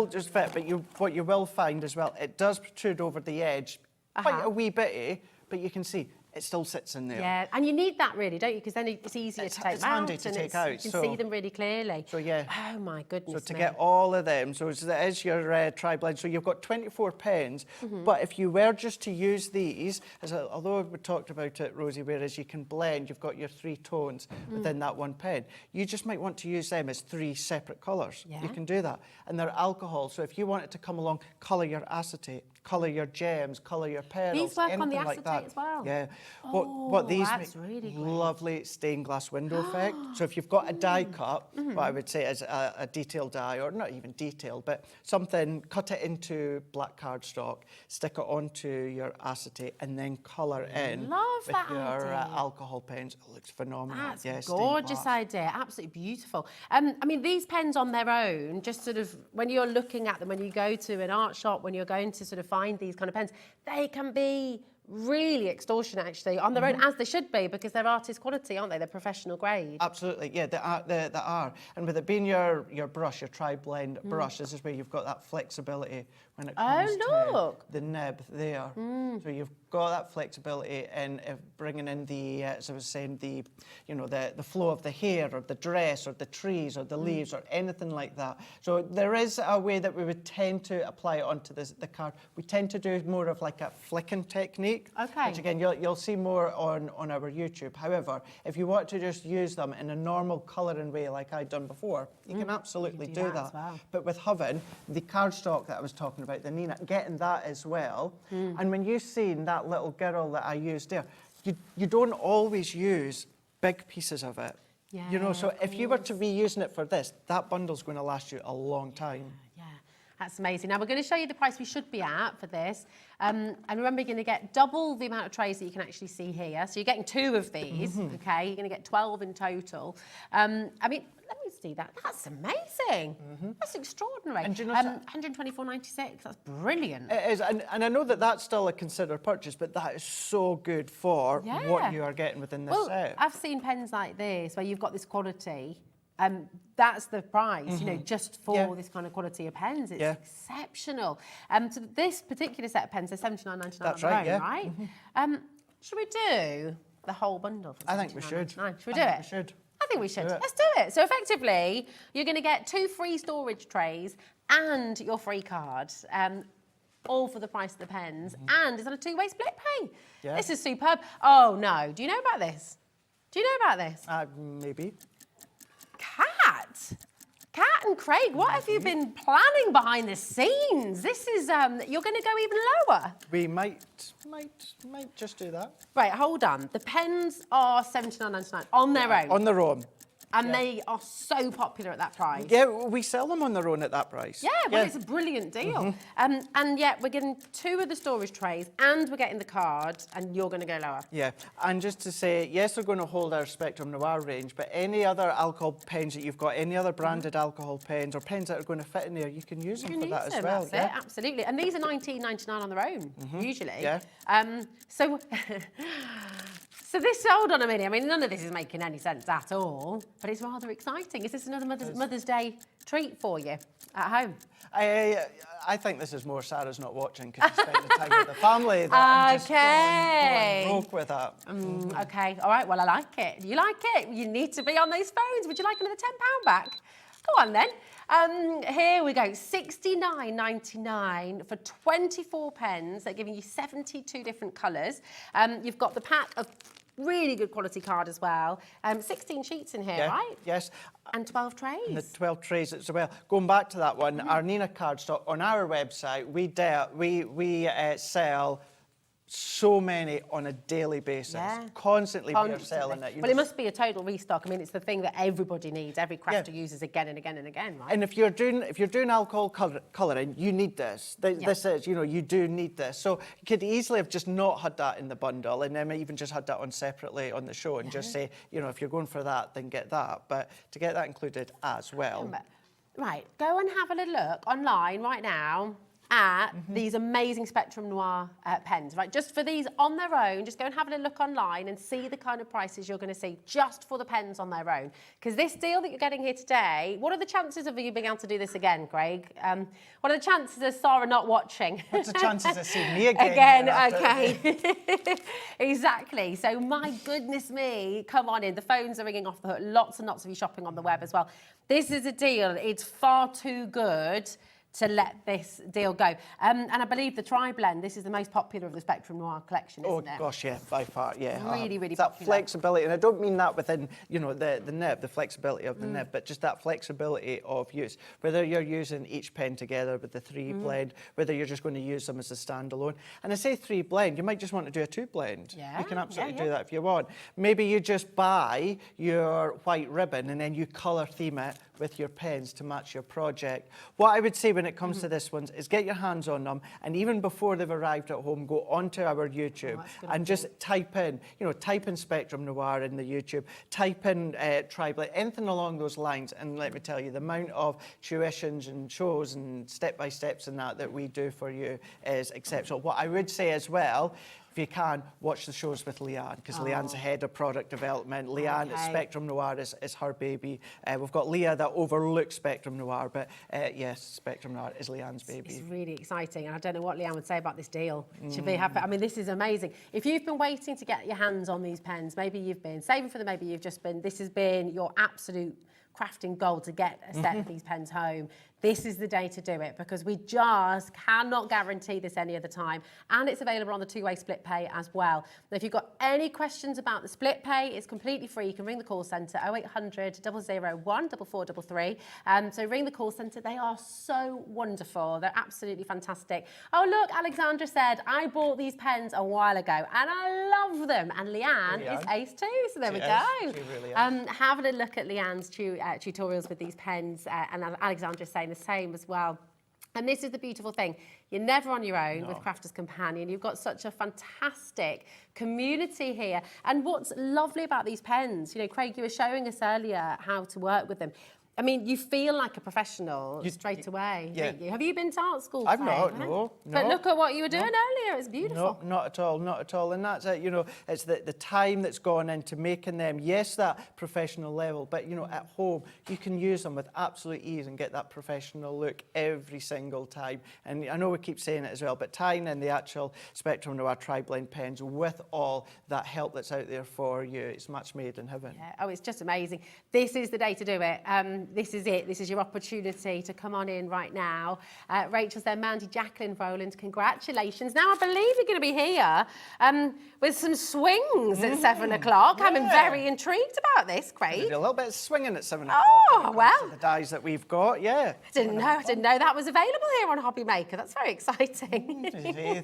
Speaker 6: just fit, but what you will find as well, it does protrude over the edge quite a wee bitty, but you can see it still sits in there.
Speaker 7: Yeah, and you need that really, don't you? Because then it's easier to take
Speaker 6: it's
Speaker 7: out.
Speaker 6: handy to take out.
Speaker 7: You can see them really clearly.
Speaker 6: So yeah.
Speaker 7: Oh my goodness.
Speaker 6: So to get all of them, so it is your tri-blend. So you've got 24 pens, but if you were just to use these, although we talked about it, Rosie, whereas you can blend, you've got your 3 tones within that one pen. You just might want to use them as 3 separate colours.
Speaker 7: Yeah.
Speaker 6: You can do that. And they're alcohol, so if you want it to come along, colour your acetate, colour your gems, colour your pearls,
Speaker 7: These work on the
Speaker 6: anything like that.
Speaker 7: acetate as well?
Speaker 6: Yeah.
Speaker 7: Oh,
Speaker 6: what these
Speaker 7: that's
Speaker 6: make
Speaker 7: really great.
Speaker 6: lovely stained glass window effect. So if you've got a die cut, what I would say is a detailed die, or not even detailed, but something, cut it into black cardstock, stick it onto your acetate, and then colour in
Speaker 7: Love
Speaker 6: with
Speaker 7: that
Speaker 6: your
Speaker 7: idea.
Speaker 6: alcohol pens. It looks phenomenal.
Speaker 7: That's
Speaker 6: Yeah,
Speaker 7: a
Speaker 6: stained
Speaker 7: gorgeous
Speaker 6: glass.
Speaker 7: idea, absolutely beautiful. I mean, these pens on their own, just sort of, when you're looking at them, when you go to an art shop, when you're going to sort of find these kind of pens, they can be really extortionate, actually, on their own, as they should be, because they're artist quality, aren't they? They're professional grade.
Speaker 6: Absolutely, yeah, they are. And with it being your brush, your tri-blend brush, this is where you've got that flexibility when it comes to the nib there. So you've got that flexibility in bringing in the, as I was saying, the flow of the hair or the dress or the trees or the leaves or anything like that. So there is a way that we would tend to apply it onto the card. We tend to do more of like a flicking technique.
Speaker 7: Okay.
Speaker 6: Which again, you'll see more on our YouTube. However, if you want to just use them in a normal colouring way like I'd done before, you can absolutely
Speaker 7: do
Speaker 6: do
Speaker 7: that
Speaker 6: that.
Speaker 7: as well.
Speaker 6: But with Hoven, the cardstock that I was talking about, the Nina, getting that as well. And when you've seen that little girl that I used there, you don't always use big pieces of it.
Speaker 7: Yeah,
Speaker 6: So if you were to be using it for this, that bundle's going to last you a long time.
Speaker 7: Yeah, that's amazing. Now, we're going to show you the price we should be at for this. And remember, you're going to get double the amount of trays that you can actually see here. So you're getting 2 of these, okay? You're going to get 12 in total. I mean, let me see that. That's amazing. That's extraordinary.
Speaker 6: And do you know
Speaker 7: 124.96. That's brilliant.
Speaker 6: It is, and I know that that's still a considered purchase, but that is so good for what you are getting within this set.
Speaker 7: I've seen pens like this where you've got this quality. That's the price, just for this kind of quality of pens. It's exceptional. So this particular set of pens, they're $79.99
Speaker 6: That's
Speaker 7: on
Speaker 6: right,
Speaker 7: their own, right? Should we do the whole bundle for
Speaker 6: I think we should.
Speaker 7: $79.99? Should we do it?
Speaker 6: We should.
Speaker 7: I think we should.
Speaker 6: Do it.
Speaker 7: Let's do it. So effectively, you're going to get 2 free storage trays and your free card. All for the price of the pens. And it's on a 2-way split pay.
Speaker 6: Yeah.
Speaker 7: This is superb. Oh, no. Do you know about this? Do you know about this?
Speaker 6: Maybe.
Speaker 7: Kat and Craig, what have you been planning behind the scenes? This is, you're going to go even lower.
Speaker 6: We might just do that.
Speaker 7: Right, hold on. The pens are $79.99 on their own.
Speaker 6: On their own.
Speaker 7: And they are so popular at that price.
Speaker 6: Yeah, we sell them on their own at that price.
Speaker 7: Yeah, well, it's a brilliant deal. And yet we're getting 2 of the storage trays and we're getting the card and you're going to go lower.
Speaker 6: Yeah, and just to say, yes, we're going to hold our Spectrum Noir range, but any other alcohol pens that you've got, any other branded alcohol pens or pens that are going to fit in there, you can use them for that as well.
Speaker 7: That's it, absolutely. And these are $19.99 on their own, usually.
Speaker 6: Yeah.
Speaker 7: So... So this, hold on a minute, I mean, none of this is making any sense at all, but it's rather exciting. Is this another Mother's Day treat for you at home?
Speaker 6: I think this is more Sarah's not watching because she's spending time with the family. That I'm just going broke with that.
Speaker 7: Okay, all right, well, I like it. You like it? You need to be on those phones. Would you like another £10 back? Go on then. Here we go, $69.99 for 24 pens. They're giving you 72 different colours. You've got the pack of really good quality card as well. 16 sheets in here, right?
Speaker 6: Yes.
Speaker 7: And 12 trays.
Speaker 6: And the 12 trays as well. Going back to that one, our Nina cardstock, on our website, we sell so many on a daily basis. Constantly we are selling it.
Speaker 7: Well, it must be a total restock. I mean, it's the thing that everybody needs. Every crafter uses again and again and again, right?
Speaker 6: And if you're doing alcohol colouring, you need this. This is, you do need this. So you could easily have just not had that in the bundle and then even just had that on separately on the show and just say, if you're going for that, then get that. But to get that included as well.
Speaker 7: Right, go and have a little look online right now at these amazing Spectrum Noir pens, right? Just for these on their own, just go and have a little look online and see the kind of prices you're going to see just for the pens on their own. Because this deal that you're getting here today, what are the chances of you being able to do this again, Craig? What are the chances of Sarah not watching?
Speaker 6: What's the chances of seeing me again?
Speaker 7: Okay. Exactly. So my goodness me, come on in. The phones are ringing off the hook. Lots and lots of you shopping on the web as well. This is a deal. It's far too good to let this deal go. And I believe the tri-blend, this is the most popular of the Spectrum Noir collection, isn't it?
Speaker 6: Oh, gosh, yeah, by far, yeah.
Speaker 7: Really, really
Speaker 6: that
Speaker 7: popular.
Speaker 6: flexibility, and I don't mean that within, the nib, the flexibility of the nib, but just that flexibility of use. Whether you're using each pen together with the 3-blend, whether you're just going to use them as a standalone. And I say 3-blend, you might just want to do a 2-blend.
Speaker 7: Yeah,
Speaker 6: you can absolutely do that if you want. Maybe you just buy your white ribbon and then you colour theme it with your pens to match your project. What I would say when it comes to this one is get your hands on them, and even before they've arrived at home, go onto our YouTube and just type in Spectrum Noir in the YouTube, type in tri-blend, anything along those lines, and let me tell you, the amount of tuitions and shows and step-by-steps and that we do for you is exceptional. What I would say as well, if you can, watch the shows with Leanne, because Leanne's the head of product development. Leanne at Spectrum Noir is her baby. We've got Leah that overlooks Spectrum Noir, but yes, Spectrum Noir is Leanne's baby.
Speaker 7: It's really exciting, and I don't know what Leanne would say about this deal. She'll be happy. I mean, this is amazing. If you've been waiting to get your hands on these pens, maybe you've been saving for them, maybe you've just been, this has been your absolute crafting goal to get a set of these pens home. This is the day to do it, because we just cannot guarantee this any other time. And it's available on the 2-way split pay as well. Now, if you've got any questions about the split pay, it's completely free. You can ring the call centre, 0800 001 4433. So ring the call centre. They are so wonderful. They're absolutely fantastic. Oh, look, Alexandra said, I bought these pens a while ago and I love them. And Leanne is ace too, so there we go.
Speaker 6: She really is.
Speaker 7: Having a look at Leanne's tutorials with these pens, and Alexandra's saying the same as well. And this is the beautiful thing. You're never on your own with Crafters Companion. You've got such a fantastic community here. And what's lovely about these pens, Craig, you were showing us earlier how to work with them. I mean, you feel like a professional straight away, don't you? Have you been to art school?
Speaker 6: I've not, no.
Speaker 7: But look at what you were doing earlier. It's beautiful.
Speaker 6: No, not at all, not at all. And that's it, it's the time that's gone into making them, yes, that professional level, but, at home, you can use them with absolute ease and get that professional look every single time. And I know we keep saying it as well, but tying in the actual Spectrum Noir tri-blend pens with all that help that's out there for you, it's match made in heaven.
Speaker 7: Yeah. Oh, it's just amazing. This is the day to do it. This is it. This is your opportunity to come on in right now. Rachel's there, Mandy, Jacqueline, Roland, congratulations. Now I believe you're going to be here with some swings at 7 o'clock. I'm very intrigued about this, Craig.
Speaker 6: A little bit of swinging at 7 o'clock.
Speaker 7: Oh, well.
Speaker 6: The dies that we've got, yeah.
Speaker 7: I didn't know that was available here on Hobby Maker. That's very exciting.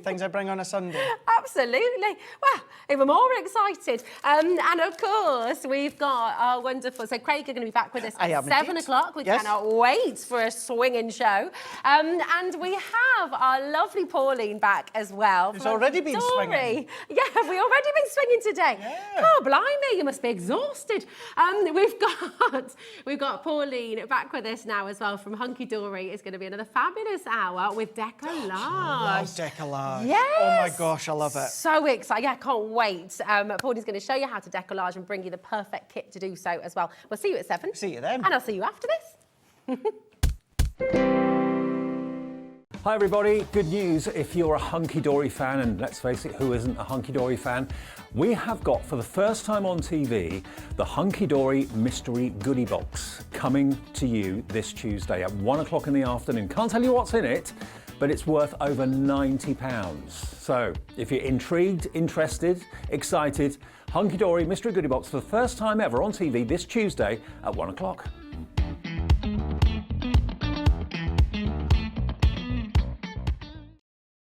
Speaker 6: Things I bring on a Sunday.
Speaker 7: absolutely. Well, even more excited. And of course, we've got our wonderful... So Craig, you're going to be back with us at 7 o'clock. We cannot wait for a swinging show. And we have our lovely Pauline back as well.
Speaker 6: It's already been swinging.
Speaker 7: Yeah, have we already been swinging today?
Speaker 6: Yeah.
Speaker 7: Oh, blimey, you must be exhausted. We've got Pauline back with us now as well from Hunkydory. It's going to be another fabulous hour with decollage.
Speaker 6: I love decollage.
Speaker 7: Yes.
Speaker 6: Oh my gosh, I love it.
Speaker 7: So excited. Yeah, I can't wait. Pauline's going to show you how to decollage and bring you the perfect kit to do so as well. We'll see you at 7.
Speaker 6: See you then.
Speaker 7: And I'll see you after this.
Speaker 2: Hi everybody, good news if you're a Hunkydory fan, and let's face it, who isn't a Hunkydory fan? We have got, for the first time on TV, the Hunkydory Mystery Goodie Box coming to you this Tuesday at 1 o'clock in the afternoon. Can't tell you what's in it, but it's worth over £90. So if you're intrigued, interested, excited, Hunkydory Mystery Goodie Box for the first time ever on TV this Tuesday at 1 o'clock.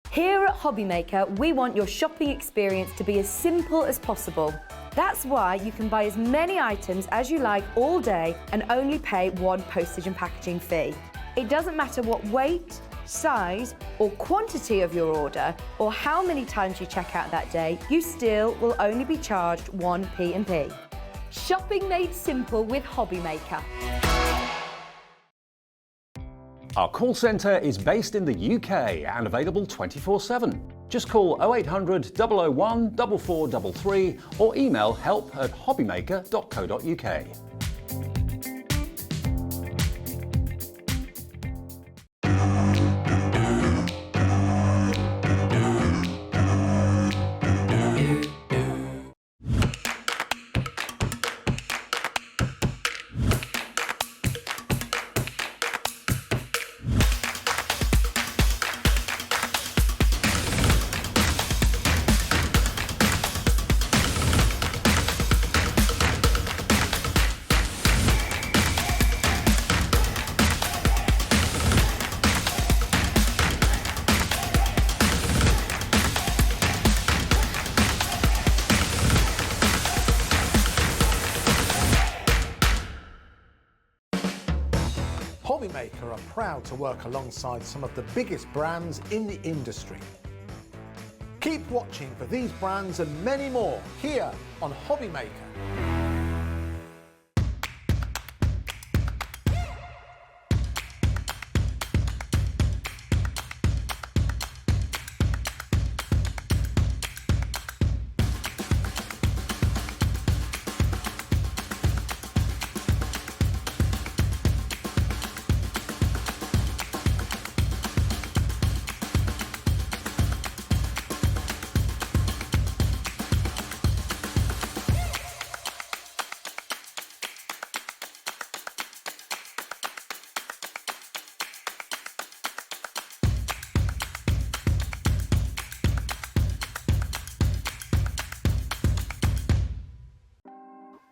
Speaker 4: Here at Hobbymaker, we want your shopping experience to be as simple as possible. That's why you can buy as many items as you like all day and only pay one postage and packaging fee. It doesn't matter what weight, size or quantity of your order or how many times you check out that day, you still will only be charged one P&P. Shopping made simple with Hobbymaker.
Speaker 2: Our call centre is based in the UK and available 24/7. Just call 0800 001 4433 or email help@hobbymaker.co.uk.
Speaker 5: Hobbymaker are proud to work alongside some of the biggest brands in the industry. Keep watching for these brands and many more here on Hobbymaker.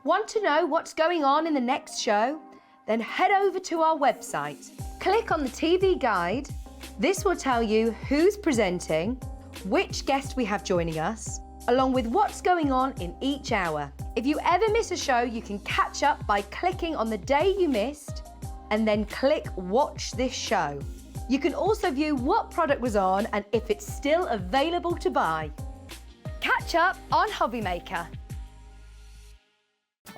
Speaker 4: Want to know what's going on in the next show? Then head over to our website. Click on the TV guide. This will tell you who's presenting, which guest we have joining us, along with what's going on in each hour. If you ever miss a show, you can catch up by clicking on the day you missed and then click Watch This Show. You can also view what product was on and if it's still available to buy. Catch up on Hobbymaker.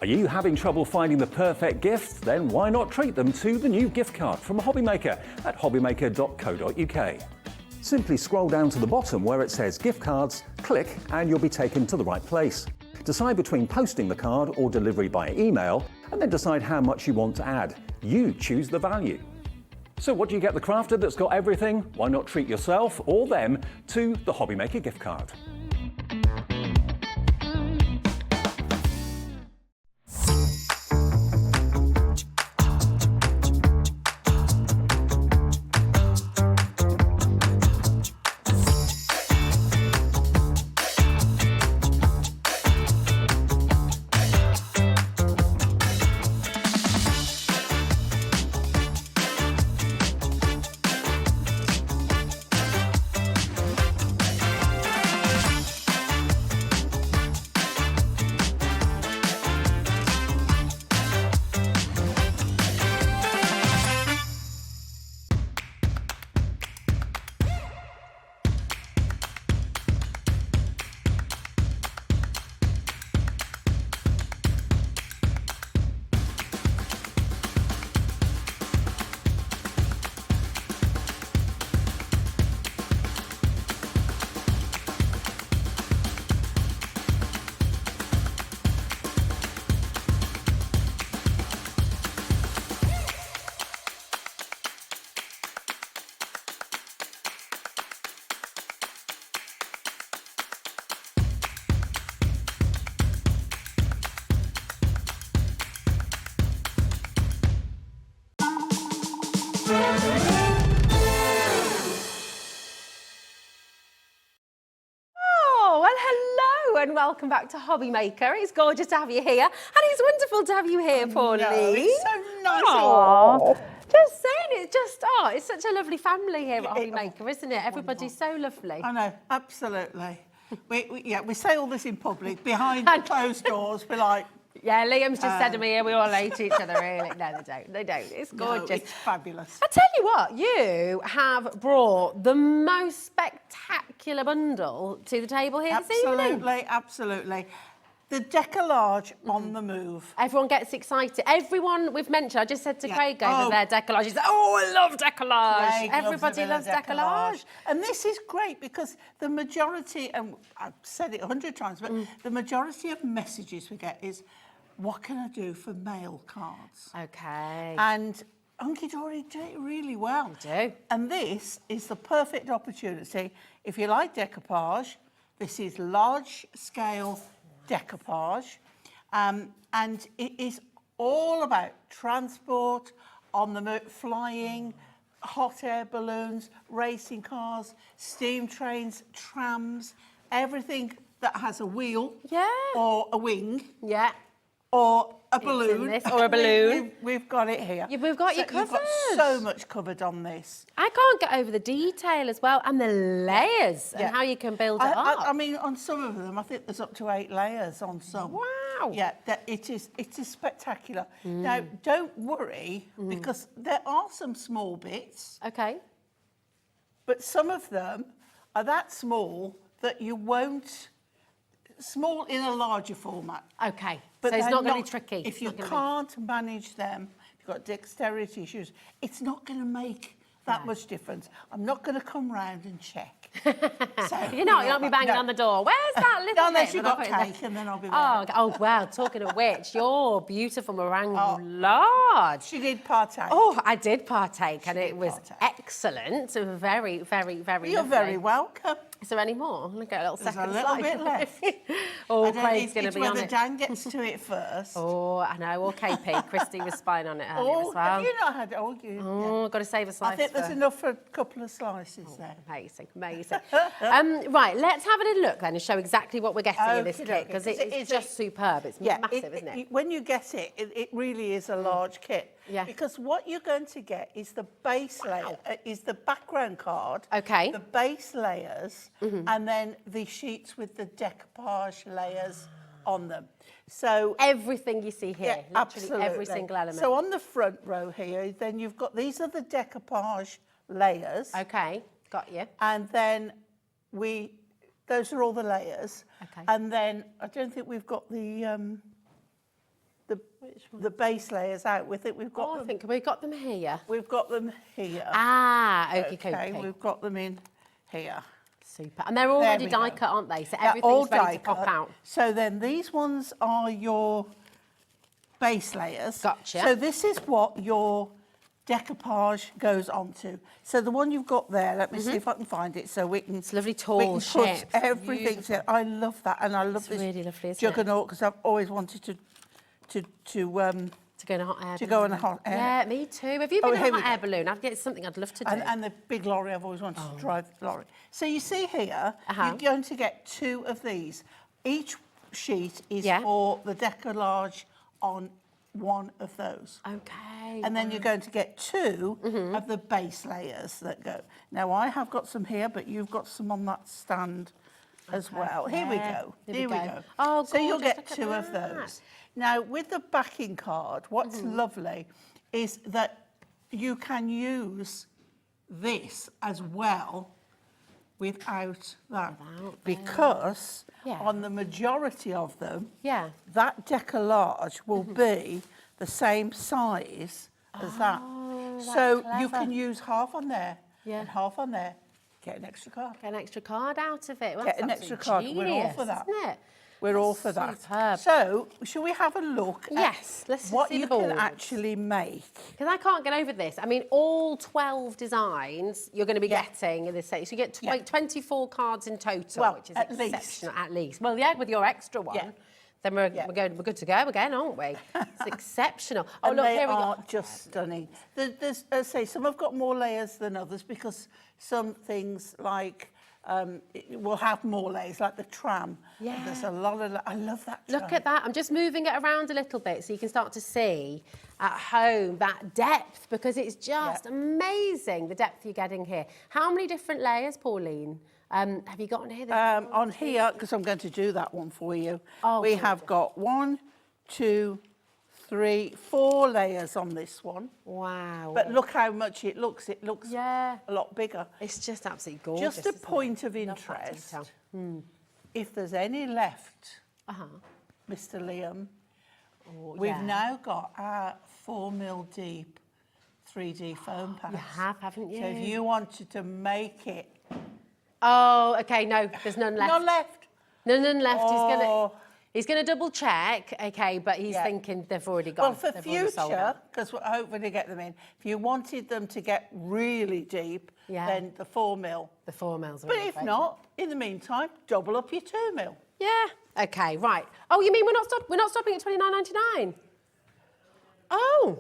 Speaker 2: Are you having trouble finding the perfect gift? Then why not treat them to the new gift card from Hobbymaker at hobbymaker.co.uk. Simply scroll down to the bottom where it says gift cards, click and you'll be taken to the right place. Decide between posting the card or delivery by email and then decide how much you want to add. You choose the value. So what do you get the crafter that's got everything? Why not treat yourself or them to the Hobbymaker gift card?
Speaker 7: Oh, well, hello and welcome back to Hobby Maker. It's gorgeous to have you here, and it's wonderful to have you here, Pauline.
Speaker 3: It's so nice.
Speaker 7: Aww. Just saying, it's such a lovely family here at Hobby Maker, isn't it? Everybody's so lovely.
Speaker 3: I know, absolutely. We say all this in public, behind closed doors, we're like...
Speaker 7: Yeah, Liam's just said to me, we all hate each other, really. No, they don't. It's gorgeous.
Speaker 3: No, it's fabulous.
Speaker 7: I tell you what, you have brought the most spectacular bundle to the table here this evening.
Speaker 3: Absolutely. The decollage on the move.
Speaker 7: Everyone gets excited. Everyone we've mentioned, I just said to Craig over there, decollage. He said, oh, I love decollage. Everybody loves decollage.
Speaker 3: And this is great because the majority, and I've said it 100 times, but the majority of messages we get is, what can I do for mail cards?
Speaker 7: Okay.
Speaker 3: And Hunkydory do it really well.
Speaker 7: They do.
Speaker 3: And this is the perfect opportunity. If you like decoupage, this is large scale decoupage, and it is all about transport, on the move, flying, hot air balloons, racing cars, steam trains, trams, everything that has a wheel or a wing or a balloon.
Speaker 7: Or a balloon.
Speaker 3: We've got it here.
Speaker 7: We've got you covered.
Speaker 3: You've got so much covered on this.
Speaker 7: I can't get over the detail as well, and the layers and how you can build it up.
Speaker 3: I mean, on some of them, I think there's up to 8 layers on some.
Speaker 7: Wow.
Speaker 3: Yeah, it is spectacular. Now, don't worry, because there are some small bits.
Speaker 7: Okay.
Speaker 3: But some of them are that small that you won't... Small in a larger format.
Speaker 7: Okay,
Speaker 3: but
Speaker 7: so it's not going to be tricky.
Speaker 3: If you can't manage them, if you've got dexterity issues, it's not going to make that much difference. I'm not going to come round and check. So,
Speaker 7: you're not be banging on the door. Where's that little bit?
Speaker 3: Unless you've got cake, and then I'll be there.
Speaker 7: Oh, well, talking of which, your beautiful meringue large.
Speaker 3: She did partake.
Speaker 7: Oh, I did partake, and it was excellent. Very, very, very
Speaker 3: You're
Speaker 7: lovely.
Speaker 3: very welcome.
Speaker 7: Is there any more? Look at a little second
Speaker 3: There's a little
Speaker 7: slice.
Speaker 3: bit left.
Speaker 7: Oh, Craig's going to be on
Speaker 3: whether
Speaker 7: it.
Speaker 3: Dan gets to it first.
Speaker 7: Oh, I know. Or KP. Christy was spying on it earlier as well.
Speaker 3: Have you not had it?
Speaker 7: Oh, got to save a slice.
Speaker 3: I think there's enough for a couple of slices there.
Speaker 7: Amazing, amazing. Right, let's have a little look then and show exactly what we're getting in this kit, because it's just superb. It's massive, isn't it?
Speaker 3: When you get it, it really is a large kit.
Speaker 7: Yeah.
Speaker 3: Because what you're going to get is the base layer, is the background card,
Speaker 7: Okay.
Speaker 3: the base layers, and then the sheets with the decoupage layers on them. So
Speaker 7: everything you see here, literally
Speaker 3: absolutely.
Speaker 7: every single element.
Speaker 3: So on the front row here, then you've got, these are the decoupage layers.
Speaker 7: Okay, got you.
Speaker 3: And then those are all the layers.
Speaker 7: Okay.
Speaker 3: And then I don't think we've got the base layers out with it. We've got
Speaker 7: I think we've got them here.
Speaker 3: We've got them here.
Speaker 7: Ah,
Speaker 3: Okay, we've got them in here.
Speaker 7: Super. And they're already die cut, aren't they? So everything's ready to pop out.
Speaker 3: So then these ones are your base layers.
Speaker 7: Gotcha.
Speaker 3: So this is what your decoupage goes onto. So the one you've got there, let me see if I can find it so we can...
Speaker 7: It's lovely tall shape.
Speaker 3: Everything. I love that, and I love this
Speaker 7: really lovely, isn't
Speaker 3: juggernaut, because I've always wanted to
Speaker 7: go in a hot air balloon.
Speaker 3: To go in a hot air.
Speaker 7: Yeah, me too. Have you been in a
Speaker 3: here we
Speaker 7: hot air balloon? It's something I'd love to do.
Speaker 3: And the big lorry, I've always wanted to drive the lorry. So you see here, you're going to get 2 of these. Each sheet is for the decollage on one of those.
Speaker 7: Okay.
Speaker 3: And then you're going to get 2 of the base layers that go. Now, I have got some here, but you've got some on that stand as well. Here we go. Here we go.
Speaker 7: Oh,
Speaker 3: so you'll
Speaker 7: gorgeous.
Speaker 3: get 2 of those. Now, with the backing card, what's lovely is that you can use this as well without that. Because on the majority of them, that decollage will be the same size as that. So you can use half on there and half on there. Get an extra card.
Speaker 7: Get an extra card out of it. Well,
Speaker 3: Get an extra card. We're all for that.
Speaker 7: Isn't it?
Speaker 3: We're all for that.
Speaker 7: Superb.
Speaker 3: So, shall we have a look at
Speaker 7: let's
Speaker 3: what
Speaker 7: see
Speaker 3: you
Speaker 7: the
Speaker 3: can
Speaker 7: boards.
Speaker 3: actually make?
Speaker 7: Because I can't get over this. I mean, all 12 designs you're going to be getting in this set. So you get 24 cards in total, which is exceptional, at least. Well, with your extra one, then we're good to go again, aren't we? It's exceptional. Oh,
Speaker 3: and
Speaker 7: look,
Speaker 3: they
Speaker 7: here we
Speaker 3: are
Speaker 7: go.
Speaker 3: just stunning. There's, as I say, some have got more layers than others because some things like will have more layers, like the tram.
Speaker 7: Yeah.
Speaker 3: There's a lot of. I love that tram.
Speaker 7: Look at that. I'm just moving it around a little bit so you can start to see at home that depth, because it's just amazing, the depth you're getting here. How many different layers, Pauline? Have you got on here?
Speaker 3: On here, because I'm going to do that one for you.
Speaker 7: Oh,
Speaker 3: we have got 1, 2, 3, 4 layers on this one.
Speaker 7: Wow.
Speaker 3: But look how much it looks. It looks a lot bigger.
Speaker 7: It's just absolutely gorgeous.
Speaker 3: Just a point of interest. If there's any left, Mr. Liam, we've now got our 4mm deep 3D foam pads.
Speaker 7: You have, haven't you?
Speaker 3: So if you wanted to make it.
Speaker 7: Oh, okay, no, there's none left.
Speaker 3: None left.
Speaker 7: None left.
Speaker 3: Oh.
Speaker 7: He's gonna double check, okay, but he's thinking they've already gone.
Speaker 3: Well, for future, because we're hoping to get them in, if you wanted them to get really deep, then the 4mm.
Speaker 7: The 4mm.
Speaker 3: But if not, in the meantime, double up your 2mm.
Speaker 7: Yeah. Okay. Right. Oh, you mean we're not stopping at $29.99? Oh.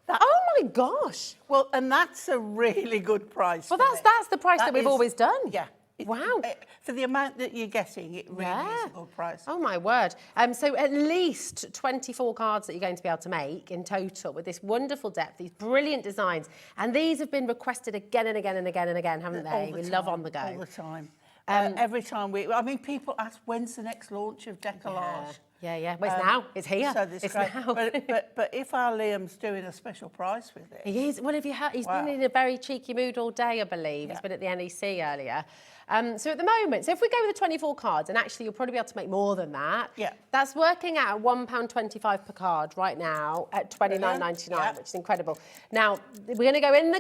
Speaker 7: Oh my gosh.
Speaker 3: Well, and that's a really good price.
Speaker 7: Well, that's the price that we've always done.
Speaker 3: Yeah.
Speaker 7: Wow.
Speaker 3: For the amount that you're getting, it really is a good price.
Speaker 7: Oh, my word. So at least 24 cards that you're going to be able to make in total with this wonderful depth, these brilliant designs. And these have been requested again and again and again and again, haven't they? We love On The Go.
Speaker 3: All the time. Every time people ask, when's the next launch of Decollage?
Speaker 7: Yeah. Well, it's now. It's here.
Speaker 3: So
Speaker 7: it's now.
Speaker 3: But if our Liam's doing a special price with it.
Speaker 7: He is. Well, he's been in a very cheeky mood all day, I believe. He's been at the NEC earlier. So at the moment, so if we go with the 24 cards, and actually you'll probably be able to make more than that. Yeah. That's working out at £1.25 per card right now at $29.99, which is incredible. Now, we're going to go in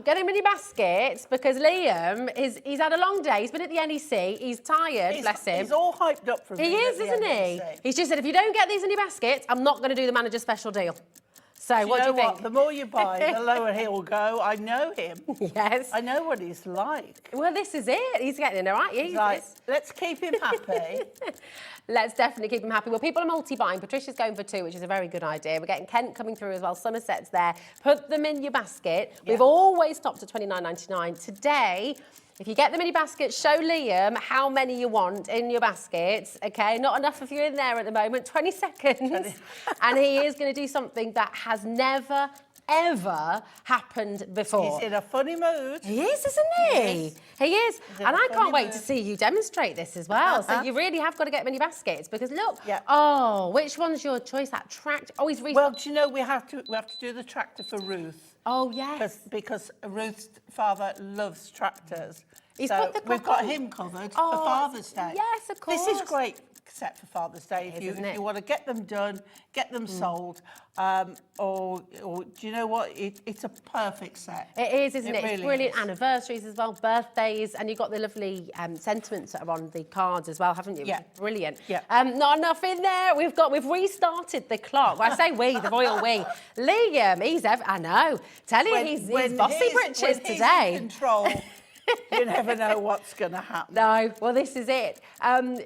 Speaker 7: get him in your baskets because Liam, he's had a long day. He's been at the NEC. He's tired, bless him.
Speaker 3: He's all hyped up for
Speaker 7: He is, isn't he? He's just said, if you don't get these in your baskets, I'm not going to do the manager's special deal. So what do you think?
Speaker 3: The more you buy, the lower he'll go. I know him.
Speaker 7: Yes.
Speaker 3: I know what he's like.
Speaker 7: Well, this is it. He's getting in, all right?
Speaker 3: He's like, let's keep him happy.
Speaker 7: Let's definitely keep him happy. Well, people are multi-buying. Patricia's going for 2, which is a very good idea. We're getting Kent coming through as well. Somerset's there. Put them in your basket. We've always stopped at $29.99. Today, if you get them in your basket, show Liam how many you want in your baskets, okay? Not enough of you in there at the moment, 20 seconds. And he is going to do something that has never, ever happened before.
Speaker 3: He's in a funny mood.
Speaker 7: He is, isn't he? He is. And I can't wait to see you demonstrate this as well. So you really have got to get them in your baskets because look, oh, which one's your choice? That tractor. Oh, he's
Speaker 3: Well, do you know we have to do the tractor for Ruth.
Speaker 7: Oh, yes.
Speaker 3: Because Ruth's father loves tractors.
Speaker 7: We've
Speaker 3: got him covered for Father's Day.
Speaker 7: Yes, of course.
Speaker 3: This is great set for Father's Day. If you want to get them done, get them sold, or do you know what? It's a perfect set.
Speaker 7: It is, isn't it?
Speaker 3: Really
Speaker 7: it's brilliant.
Speaker 3: is.
Speaker 7: Anniversaries as well, birthdays, and you've got the lovely sentiments that are on the cards as well, haven't you?
Speaker 3: Yeah.
Speaker 7: Brilliant.
Speaker 3: Yeah.
Speaker 7: Not enough in there. We've restarted the clock. Well, I say we, the royal we. Liam, I know. Tell you, he's bossy britches today.
Speaker 3: He's in control. You never know what's going to happen.
Speaker 7: No, well, this is it.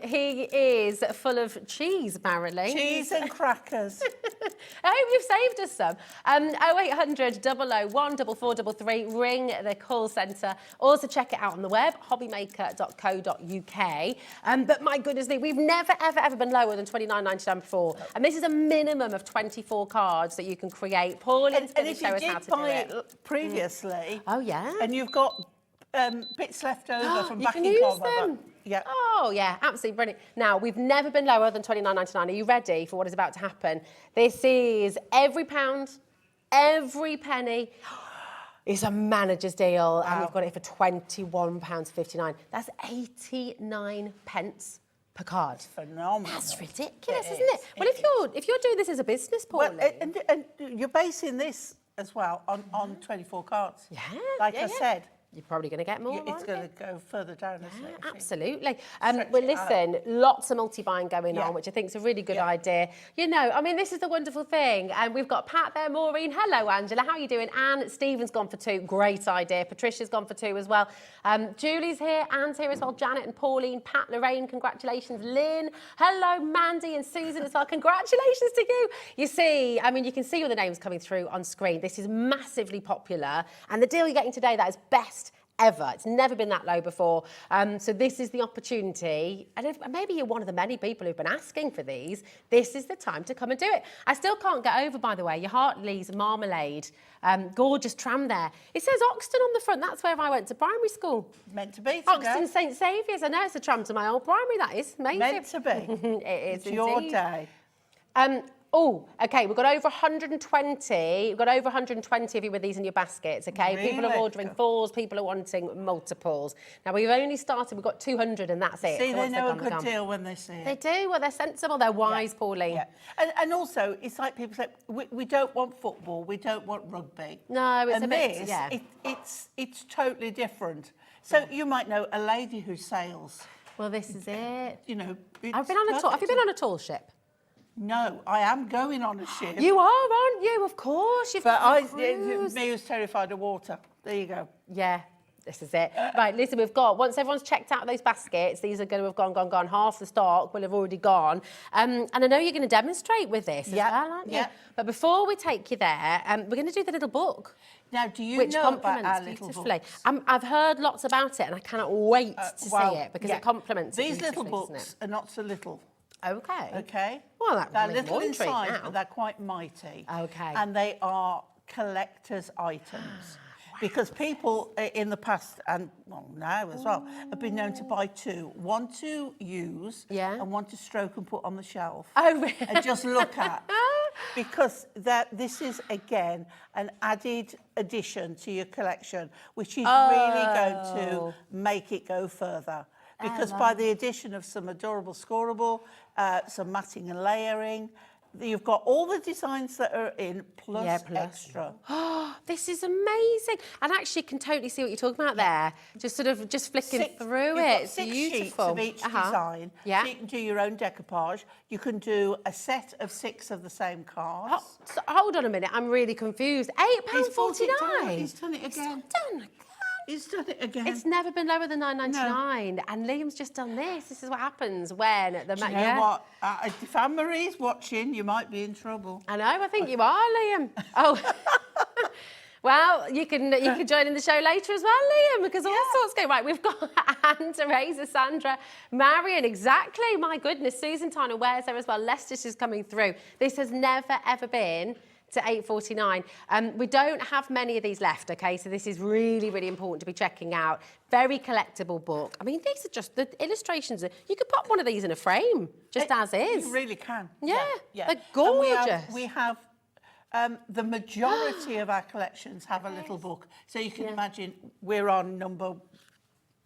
Speaker 7: He is full of cheese, apparently.
Speaker 3: Cheese and crackers.
Speaker 7: I hope you've saved us some. 0800 001 4433. Ring the call centre. Also check it out on the web, hobbymaker.co.uk. But my goodness me, we've never, ever been lower than $29.99 before. And this is a minimum of 24 cards that you can create. Pauline's going to show us how to do it.
Speaker 3: Previously.
Speaker 7: Oh, yeah.
Speaker 3: And you've got bits left over from back in
Speaker 7: You can use them.
Speaker 3: Yeah.
Speaker 7: Oh, yeah, absolutely brilliant. Now, we've never been lower than $29.99. Are you ready for what is about to happen? This is every pound, every penny. It's a manager's deal, and we've got it for £21.59. That's 89 pence per card.
Speaker 3: Phenomenal.
Speaker 7: That's ridiculous, isn't it? Well, if you're doing this as a business, Pauline.
Speaker 3: Well, and you're basing this as well on 24 cards.
Speaker 7: Yeah.
Speaker 3: Like I said,
Speaker 7: you're probably going to get more.
Speaker 3: It's going to go further down, isn't it?
Speaker 7: Absolutely. Well, listen, lots of multi-buying going on, which I think is a really good idea. You know, I mean, this is the wonderful thing. And we've got Pat there, Maureen. Hello, Angela. How are you doing? Anne, Stephen's gone for 2. Great idea. Patricia's gone for 2 as well. Julie's here. Anne's here as well. Janet and Pauline. Pat, Lorraine, congratulations. Lynn. Hello, Mandy and Susan as well. Congratulations to you. You see, I mean, you can see all the names coming through on screen. This is massively popular. And the deal you're getting today, that is best ever. It's never been that low before. So this is the opportunity. And if maybe you're one of the many people who've been asking for these, this is the time to come and do it. I still can't get over, by the way, your Hartley's marmalade. Gorgeous tram there. It says Oxton on the front. That's where I went to primary school.
Speaker 3: Meant to be.
Speaker 7: Oxton St Saviour's. I know it's a tram to my old primary. That is amazing.
Speaker 3: Meant to be.
Speaker 7: It is
Speaker 3: it's your day.
Speaker 7: Oh, okay, we've got over 120. We've got over 120 of you with these in your baskets, okay?
Speaker 3: Really?
Speaker 7: People are ordering 4s, people are wanting multiples. Now, we've only started, we've got 200 and that's it.
Speaker 3: See,
Speaker 7: So
Speaker 3: they
Speaker 7: once
Speaker 3: know a
Speaker 7: they're gone,
Speaker 3: good deal when they see it.
Speaker 7: They do, well, they're sensible, they're wise, Pauline.
Speaker 3: Yeah. And also, it's like people say, we don't want football, we don't want rugby.
Speaker 7: No, it's
Speaker 3: and
Speaker 7: a bit,
Speaker 3: this,
Speaker 7: yeah.
Speaker 3: It's totally different. So you might know a lady who sails.
Speaker 7: Well, this is it.
Speaker 3: You know,
Speaker 7: Have you been on a tall ship?
Speaker 3: No, I am going on a ship.
Speaker 7: You are, aren't you? Of course.
Speaker 3: But me who's terrified of water. There you go.
Speaker 7: Yeah, this is it. Right, listen, we've got, once everyone's checked out those baskets, these are going to have gone. Half the stock will have already gone. And I know you're going to demonstrate with this as well, aren't you?
Speaker 3: Yeah.
Speaker 7: But before we take you there, we're going to do the little book.
Speaker 3: Now, do you
Speaker 7: which
Speaker 3: know about
Speaker 7: complements
Speaker 3: our little
Speaker 7: beautifully.
Speaker 3: books?
Speaker 7: I've heard lots about it and I cannot wait to see it because it complements it
Speaker 3: These little
Speaker 7: beautifully,
Speaker 3: books are not so little.
Speaker 7: Okay.
Speaker 3: Okay.
Speaker 7: Well, that
Speaker 3: they're
Speaker 7: will make
Speaker 3: little
Speaker 7: more
Speaker 3: in
Speaker 7: intrigue
Speaker 3: size,
Speaker 7: now.
Speaker 3: but they're quite mighty.
Speaker 7: Okay.
Speaker 3: And they are collector's items. Because people in the past, and well, now as well, have been known to buy 2. One to use and one to stroke and put on the shelf.
Speaker 7: Oh, really?
Speaker 3: And just look at. Because this is, again, an added addition to your collection, which is really going to make it go further. Because by the addition of some adorable scoreable, some matting and layering, you've got all the designs that are in plus extra.
Speaker 7: Oh, this is amazing. And actually can totally see what you're talking about there. Just sort of flicking through it. It's
Speaker 3: 6
Speaker 7: beautiful.
Speaker 3: sheets of each design.
Speaker 7: Yeah.
Speaker 3: So you can do your own decoupage. You can do a set of 6 of the same cards.
Speaker 7: Oh, so, hold on a minute, I'm really confused. £8.49.
Speaker 3: He's done it again. He's done it again.
Speaker 7: It's never been lower than £9.99. No. And Liam's just done this. This is what happens when the
Speaker 3: Do you know what? If Anne-Marie's watching, you might be in trouble.
Speaker 7: I know. I think you are, Liam. Oh. Well, you can join in the show later as well, Liam, because all sorts go. Right, we've got Anne, Teresa, Sandra, Marion, exactly. My goodness, Susan Tyner Ware's there as well. Leicester's is coming through. This has never, ever been to £8.49. We don't have many of these left, okay? So this is really, really important to be checking out. Very collectible book. I mean, these are just the illustrations. You could pop one of these in a frame, just as is.
Speaker 3: You really can.
Speaker 7: Yeah. They're gorgeous.
Speaker 3: And we have the majority of our collections have a little book. So you can imagine we're on number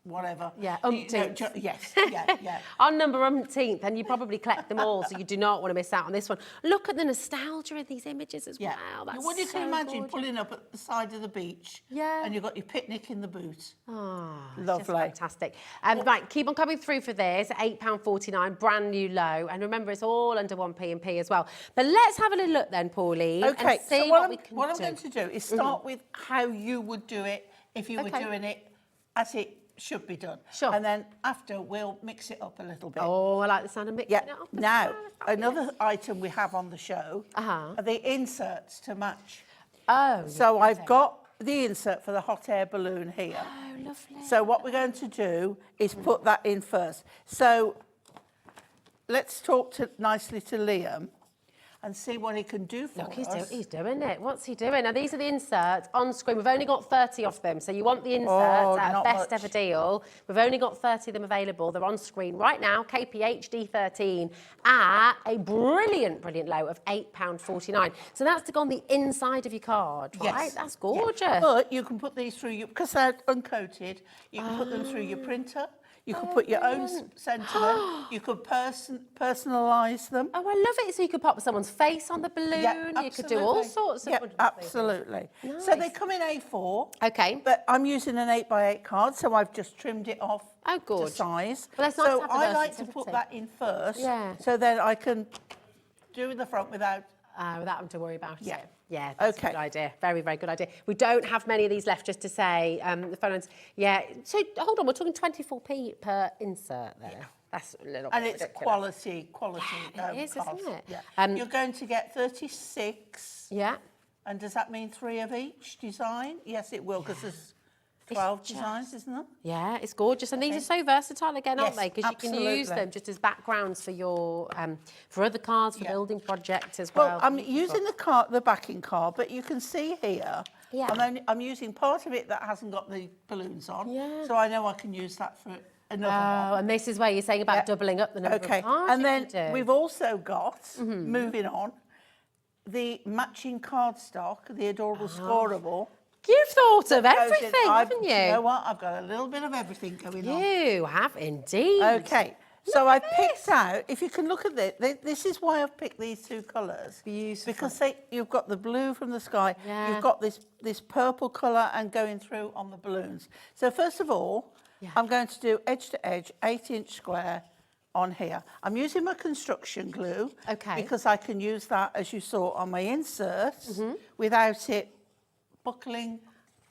Speaker 3: whatever.
Speaker 7: Yeah, umpteenth.
Speaker 3: Yes, yeah.
Speaker 7: On number umpteenth, and you probably collect them all, so you do not want to miss out on this one. Look at the nostalgia in these images as well. That's
Speaker 3: Well, you
Speaker 7: so
Speaker 3: can imagine
Speaker 7: gorgeous.
Speaker 3: pulling up at the side of the beach.
Speaker 7: Yeah.
Speaker 3: And you've got your picnic in the boot.
Speaker 7: Oh,
Speaker 3: lovely.
Speaker 7: Just fantastic. Right, keep on coming through for this. £8.49, brand new low. And remember, it's all under 1p&p as well. But let's have a little look then, Pauline.
Speaker 3: Okay,
Speaker 7: and see
Speaker 3: so
Speaker 7: what
Speaker 3: I'm going to do is start with how you would do it if you were doing it as it should be done.
Speaker 7: Sure.
Speaker 3: And then after, we'll mix it up a little bit.
Speaker 7: Oh, I like the sound of mixing it up.
Speaker 3: Now, another item we have on the show are the inserts to match.
Speaker 7: Oh,
Speaker 3: so I've got the insert for the hot air balloon here.
Speaker 7: Oh, lovely.
Speaker 3: So what we're going to do is put that in first. So let's talk nicely to Liam and see what he can do for us.
Speaker 7: Look, he's doing it. What's he doing? Now, these are the inserts on screen. We've only got 30 of them, so you want the inserts at a best ever deal. We've only got 30 of them available. They're on screen right now, KPHD 13, at a brilliant low of £8.49. So that's to go on the inside of your card, right?
Speaker 3: Yes.
Speaker 7: That's gorgeous.
Speaker 3: Yeah. But you can put these through because they're uncoated, you can put them through your printer. You could put your own sentiment. You could personalise them.
Speaker 7: Oh, I love it. So you could pop someone's face on the balloon.
Speaker 3: Yeah,
Speaker 7: you could do all sorts of
Speaker 3: wonderful absolutely.
Speaker 7: Nice.
Speaker 3: So they come in A4.
Speaker 7: Okay.
Speaker 3: But I'm using an 8x8 card, so I've just trimmed it off to size.
Speaker 7: Well, that's nice
Speaker 3: so
Speaker 7: to have the
Speaker 3: I like to
Speaker 7: versatility.
Speaker 3: put that in first,
Speaker 7: Yeah.
Speaker 3: so then I can do the front without
Speaker 7: having to worry about it. Yeah, that's a
Speaker 3: Okay.
Speaker 7: good idea. Very, very good idea. We don't have many of these left, just to say. The phone lines, so hold on, we're talking 24p per insert there. Yeah. That's a little bit
Speaker 3: And it's
Speaker 7: ridiculous.
Speaker 3: quality.
Speaker 7: Yeah, it is,
Speaker 3: cost.
Speaker 7: isn't it?
Speaker 3: Yeah. You're going to get 36.
Speaker 7: Yeah.
Speaker 3: And does that mean 3 of each design? Yes, it will, because there's 12 designs, isn't there?
Speaker 7: Yeah, it's gorgeous, and these are so versatile again, aren't
Speaker 3: Yes,
Speaker 7: they? Because you can use
Speaker 3: absolutely.
Speaker 7: them just as backgrounds for your for other cards, for building projects as
Speaker 3: Well,
Speaker 7: well.
Speaker 3: I'm using the backing card, but you can see here,
Speaker 7: Yeah.
Speaker 3: I'm using part of it that hasn't got the balloons on,
Speaker 7: Yeah.
Speaker 3: so I know I can use that for another one.
Speaker 7: And this is where you're saying about doubling up the number of cards
Speaker 3: and
Speaker 7: you
Speaker 3: then
Speaker 7: can do.
Speaker 3: we've also got, moving on, the matching cardstock, the adorable scoreable.
Speaker 7: You've thought of
Speaker 3: that goes in.
Speaker 7: everything, haven't you?
Speaker 3: You know what? I've got a little bit of everything going on.
Speaker 7: You have indeed.
Speaker 3: Okay, so I picked out, if you can look at this, this is why I've picked these two colours.
Speaker 7: Beautiful.
Speaker 3: Because you've got the blue from the sky,
Speaker 7: Yeah.
Speaker 3: you've got this purple colour and going through on the balloons. So first of all, I'm going to do edge to edge, 8-inch square on here. I'm using my construction glue because I can use that, as you saw, on my inserts without it buckling,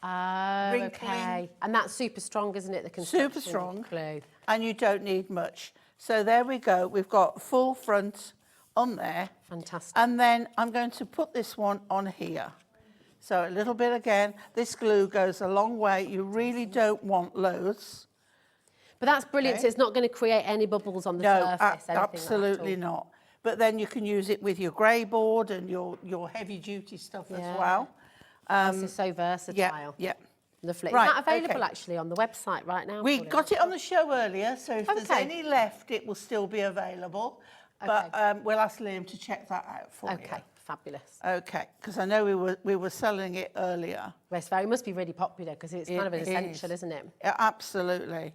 Speaker 3: wrinkling.
Speaker 7: Okay. And that's super strong, isn't it? The construction
Speaker 3: Super strong.
Speaker 7: glue.
Speaker 3: And you don't need much. So there we go. We've got full front on there.
Speaker 7: Fantastic.
Speaker 3: And then I'm going to put this one on here. So a little bit again. This glue goes a long way. You really don't want loads.
Speaker 7: But that's brilliant. So it's not going to create any bubbles on the surface. anything
Speaker 3: absolutely
Speaker 7: like that at all.
Speaker 3: not. But then you can use it with your grey board and your heavy duty stuff as well.
Speaker 7: This is so versatile.
Speaker 3: Yeah.
Speaker 7: Lovely.
Speaker 3: Right,
Speaker 7: Is that available
Speaker 3: okay.
Speaker 7: actually on the website right now?
Speaker 3: We
Speaker 7: Pauline?
Speaker 3: got it on the show earlier, so if there's
Speaker 7: Okay.
Speaker 3: any left, it will still be available. But we'll ask Liam to check that out for you.
Speaker 7: Okay, fabulous.
Speaker 3: Okay, because I know we were selling it earlier.
Speaker 7: Well, it must be really popular because it's kind of an essential, isn't it?
Speaker 3: Yeah, absolutely.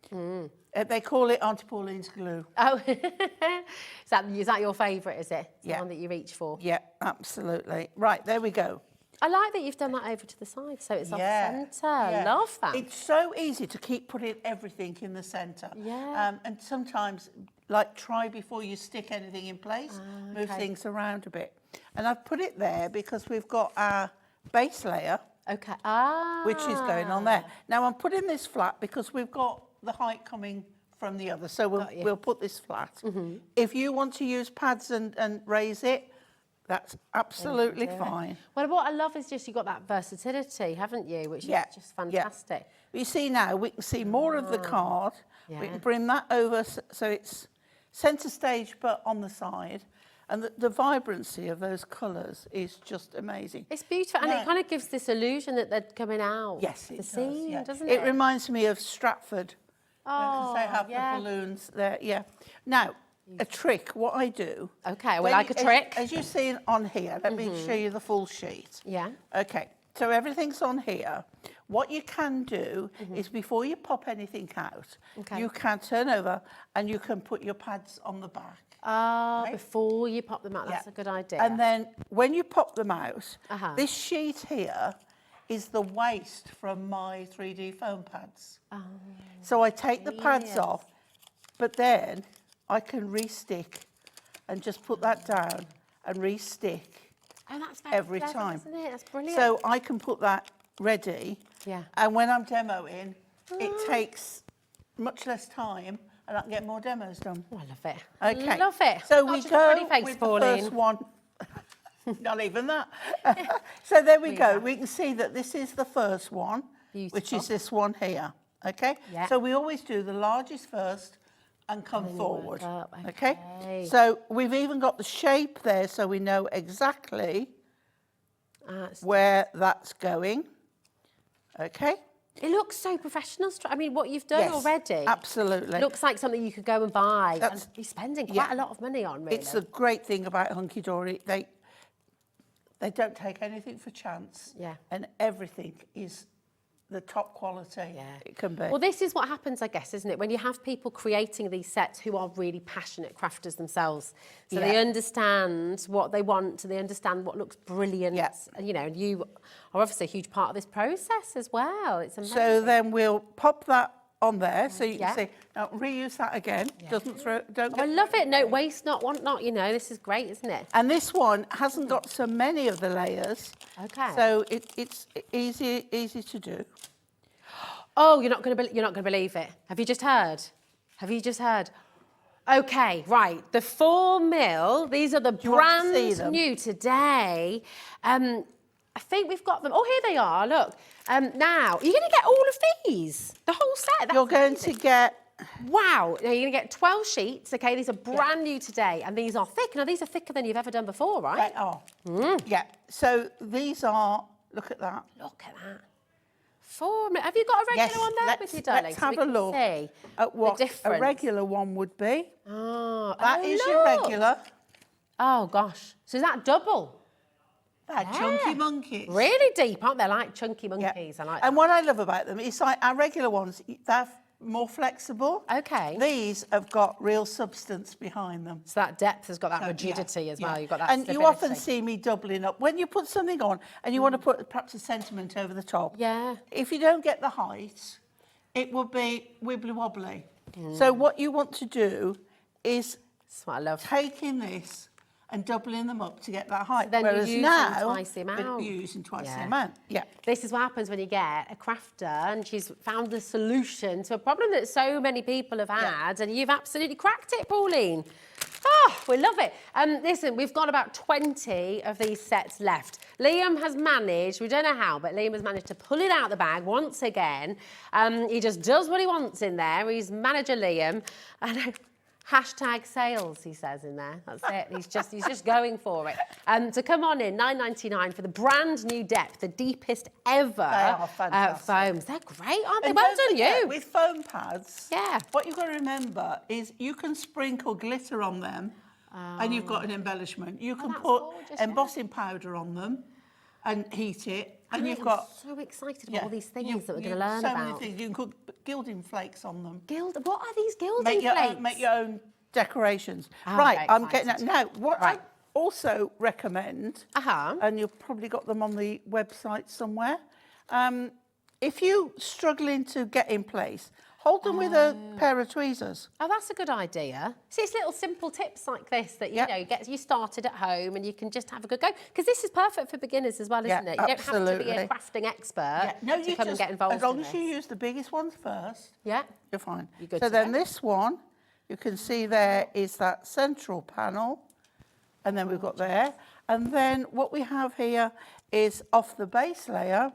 Speaker 3: They call it Auntie Pauline's glue.
Speaker 7: Oh, is that your favourite, is it? It's the one that you reach for?
Speaker 3: Yeah, absolutely. Right, there we go.
Speaker 7: I like that you've done that over to the side, so it's off centre. Love that.
Speaker 3: It's so easy to keep putting everything in the centre.
Speaker 7: Yeah.
Speaker 3: And sometimes, like, try before you stick anything in place, move things around a bit. And I've put it there because we've got our base layer, which is going on there. Now, I'm putting this flat because we've got the height coming from the other, so we'll put this flat. If you want to use pads and raise it, that's absolutely fine.
Speaker 7: Well, what I love is just you've got that versatility, haven't you? Which is just fantastic.
Speaker 3: Yeah. You see now, we can see more of the card. We can bring that over so it's centre stage but on the side. And the vibrancy of those colours is just amazing.
Speaker 7: It's beautiful, and it kind of gives this illusion that they're coming out.
Speaker 3: Yes, it
Speaker 7: the
Speaker 3: does.
Speaker 7: scene, doesn't it?
Speaker 3: It reminds me of Stratford.
Speaker 7: Oh,
Speaker 3: because they have the balloons there. Yeah. Now, a trick, what I do...
Speaker 7: Okay, we like a trick.
Speaker 3: As you've seen on here, let me show you the full sheet.
Speaker 7: Yeah.
Speaker 3: Okay, so everything's on here. What you can do is before you pop anything out, you can turn over and you can put your pads on the back.
Speaker 7: Before you pop them out, that's a good idea.
Speaker 3: And then when you pop them out, this sheet here is the waste from my 3D foam pads. So I take the pads off, but then I can re-stick and just put that down and re-stick
Speaker 7: that's very
Speaker 3: every
Speaker 7: clever,
Speaker 3: time.
Speaker 7: isn't it? That's brilliant.
Speaker 3: So I can put that ready.
Speaker 7: Yeah.
Speaker 3: And when I'm demoing, it takes much less time and I can get more demos done.
Speaker 7: Oh, I love it.
Speaker 3: Okay.
Speaker 7: Love it.
Speaker 3: So
Speaker 7: Not
Speaker 3: we
Speaker 7: just a
Speaker 3: go
Speaker 7: pretty face,
Speaker 3: with the
Speaker 7: Pauline.
Speaker 3: first one. Not even that. So there we go. We can see that this is the first one, which is this one here. Okay?
Speaker 7: Yeah.
Speaker 3: So we always do the largest first and come forward.
Speaker 7: Okay.
Speaker 3: So we've even got the shape there so we know exactly where that's going. Okay?
Speaker 7: It looks so professional. I mean, what you've done already.
Speaker 3: Absolutely.
Speaker 7: Looks like something you could go and buy and be spending quite a lot of money on, really.
Speaker 3: It's the great thing about Hunkydory. They don't take anything for chance.
Speaker 7: Yeah.
Speaker 3: And everything is the top quality it can be.
Speaker 7: Well, this is what happens, I guess, isn't it? When you have people creating these sets who are really passionate crafters themselves. So they understand what they want and they understand what looks brilliant. And, you know, and you are obviously a huge part of this process as well. It's amazing.
Speaker 3: So then we'll pop that on there so you can see. Now, reuse that again. Doesn't throw, don't
Speaker 7: I love it. No, waste not, want not, you know. This is great, isn't it?
Speaker 3: And this one hasn't got so many of the layers.
Speaker 7: Okay.
Speaker 3: So it's easy to do.
Speaker 7: Oh, you're not going to believe it. Have you just heard? Have you just heard? Okay, right. The 4 mil. These are the brand new today. I think we've got them. Oh, here they are. Look. Now, you're going to get all of these. The whole set. That's
Speaker 3: you're going
Speaker 7: amazing.
Speaker 3: to get.
Speaker 7: Wow. Now, you're going to get 12 sheets. Okay, these are brand new today, and these are thick. Now, these are thicker than you've ever done before, right?
Speaker 3: They are. Yeah. So these are. Look at that.
Speaker 7: Look at that. 4 mil. Have you got a regular one there with you, darling?
Speaker 3: Let's have a look at what a regular one would be.
Speaker 7: Oh,
Speaker 3: that is your regular.
Speaker 7: Oh, gosh. So is that double?
Speaker 3: They're chunky monkeys.
Speaker 7: Really deep, aren't they? Like chunky monkeys. I like
Speaker 3: and what I love about them is like our regular ones, they're more flexible.
Speaker 7: Okay.
Speaker 3: These have got real substance behind them.
Speaker 7: So that depth has got that rigidity as well. You've got that
Speaker 3: and
Speaker 7: stability.
Speaker 3: you often see me doubling up. When you put something on and you want to put perhaps a sentiment over the top.
Speaker 7: Yeah.
Speaker 3: If you don't get the height, it will be wibbly wobbly. So what you want to do is
Speaker 7: that's what I love.
Speaker 3: taking this and doubling them up to get that height.
Speaker 7: So then
Speaker 3: Whereas
Speaker 7: you're using
Speaker 3: now,
Speaker 7: twice the amount.
Speaker 3: we're using twice the amount. Yeah.
Speaker 7: This is what happens when you get a crafter and she's found the solution to a problem that so many people have had, and you've absolutely cracked it, Pauline. Oh, we love it. Listen, we've got about 20 of these sets left. Liam has managed, we don't know how, but Liam has managed to pull it out of the bag once again. He just does what he wants in there. He's manager Liam. Hashtag sales, he says in there. That's it. He's just going for it. So come on in, $9.99 for the brand new depth, the deepest ever foams. They're great, aren't they?
Speaker 3: And
Speaker 7: well done, you.
Speaker 3: With foam pads, what you've got to remember is you can sprinkle glitter on them, and you've got an embellishment. You can put embossing powder on them and heat it, and you've got.
Speaker 7: So excited about all these things that we're going to learn about.
Speaker 3: So many things. You can put gilding flakes on them.
Speaker 7: What are these gilding flakes?
Speaker 3: Make your own decorations. Right, I'm getting that now. What I also recommend, and you've probably got them on the website somewhere. If you're struggling to get in place, hold them with a pair of tweezers.
Speaker 7: Oh, that's a good idea. See, it's little simple tips like this that you know get you started at home, and you can just have a good go. Because this is perfect for beginners as well, isn't it? You don't have to be a crafting expert to come and get involved.
Speaker 3: As long as you use the biggest ones first, you're fine.
Speaker 7: You're good
Speaker 3: so then this one, you can see there is that central panel, and then we've got there, and then what we have here is off the base layer.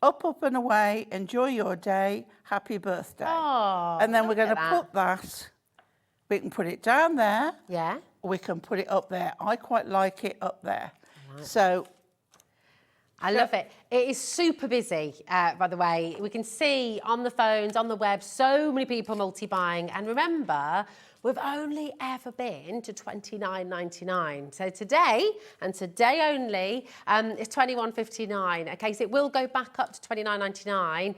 Speaker 3: Up, up and away, enjoy your day, happy birthday.
Speaker 7: Oh,
Speaker 3: and then we're going to put that, we can put it down there. Or we can put it up there. I quite like it up there. So.
Speaker 7: I love it. It is super busy, by the way. We can see on the phones, on the web, so many people multi-buying. And remember, we've only ever been to $29.99. So today, and today only, is $21.59. Okay, so it will go back up to $29.99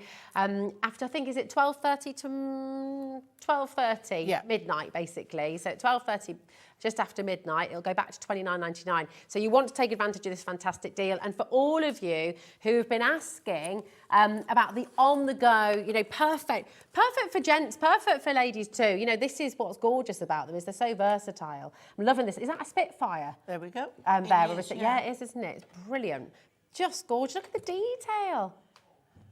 Speaker 7: after, I think, is it 12:30 to 12:30 midnight, basically. So at 12:30, just after midnight, it'll go back to $29.99. So you want to take advantage of this fantastic deal. And for all of you who have been asking about the on-the-go, you know, perfect for gents, perfect for ladies too. You know, this is what's gorgeous about them, is they're so versatile. I'm loving this. Is that a Spitfire?
Speaker 3: There we go.
Speaker 7: Yeah, it is, isn't it? It's brilliant. Just gorgeous. Look at the detail.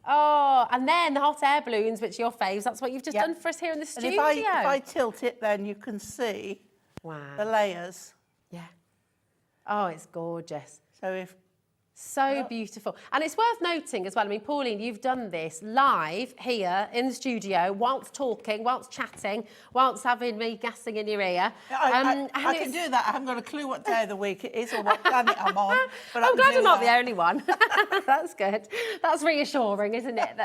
Speaker 7: Oh, and then the hot air balloons, which are your faves. That's what you've just done for us here in the studio.
Speaker 3: And if I tilt it, then you can see the layers.
Speaker 7: Oh, it's gorgeous.
Speaker 3: So
Speaker 7: beautiful. And it's worth noting as well, I mean, Pauline, you've done this live here in the studio, whilst talking, whilst chatting, whilst having me gassing in your ear.
Speaker 3: I can do that. I haven't got a clue what day of the week it is or what planet I'm on. But
Speaker 7: I'm glad I'm not the only one. That's good. That's reassuring, isn't it?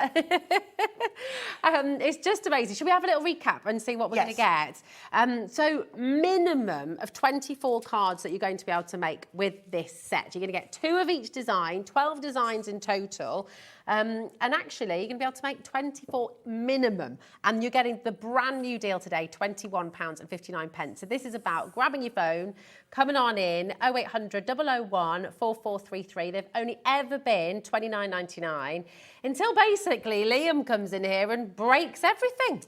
Speaker 7: It's just amazing. Should we have a little recap and see what we're going to get? So minimum of 24 cards that you're going to be able to make with this set. You're going to get 2 of each design. design, 12 designs in total. And actually, you're going to be able to make 24 minimum. And you're getting the brand new deal today, £21.59. So this is about grabbing your phone, coming on in, 0800 001 4433. They've only ever been £29.99 until basically Liam comes in here and breaks everything.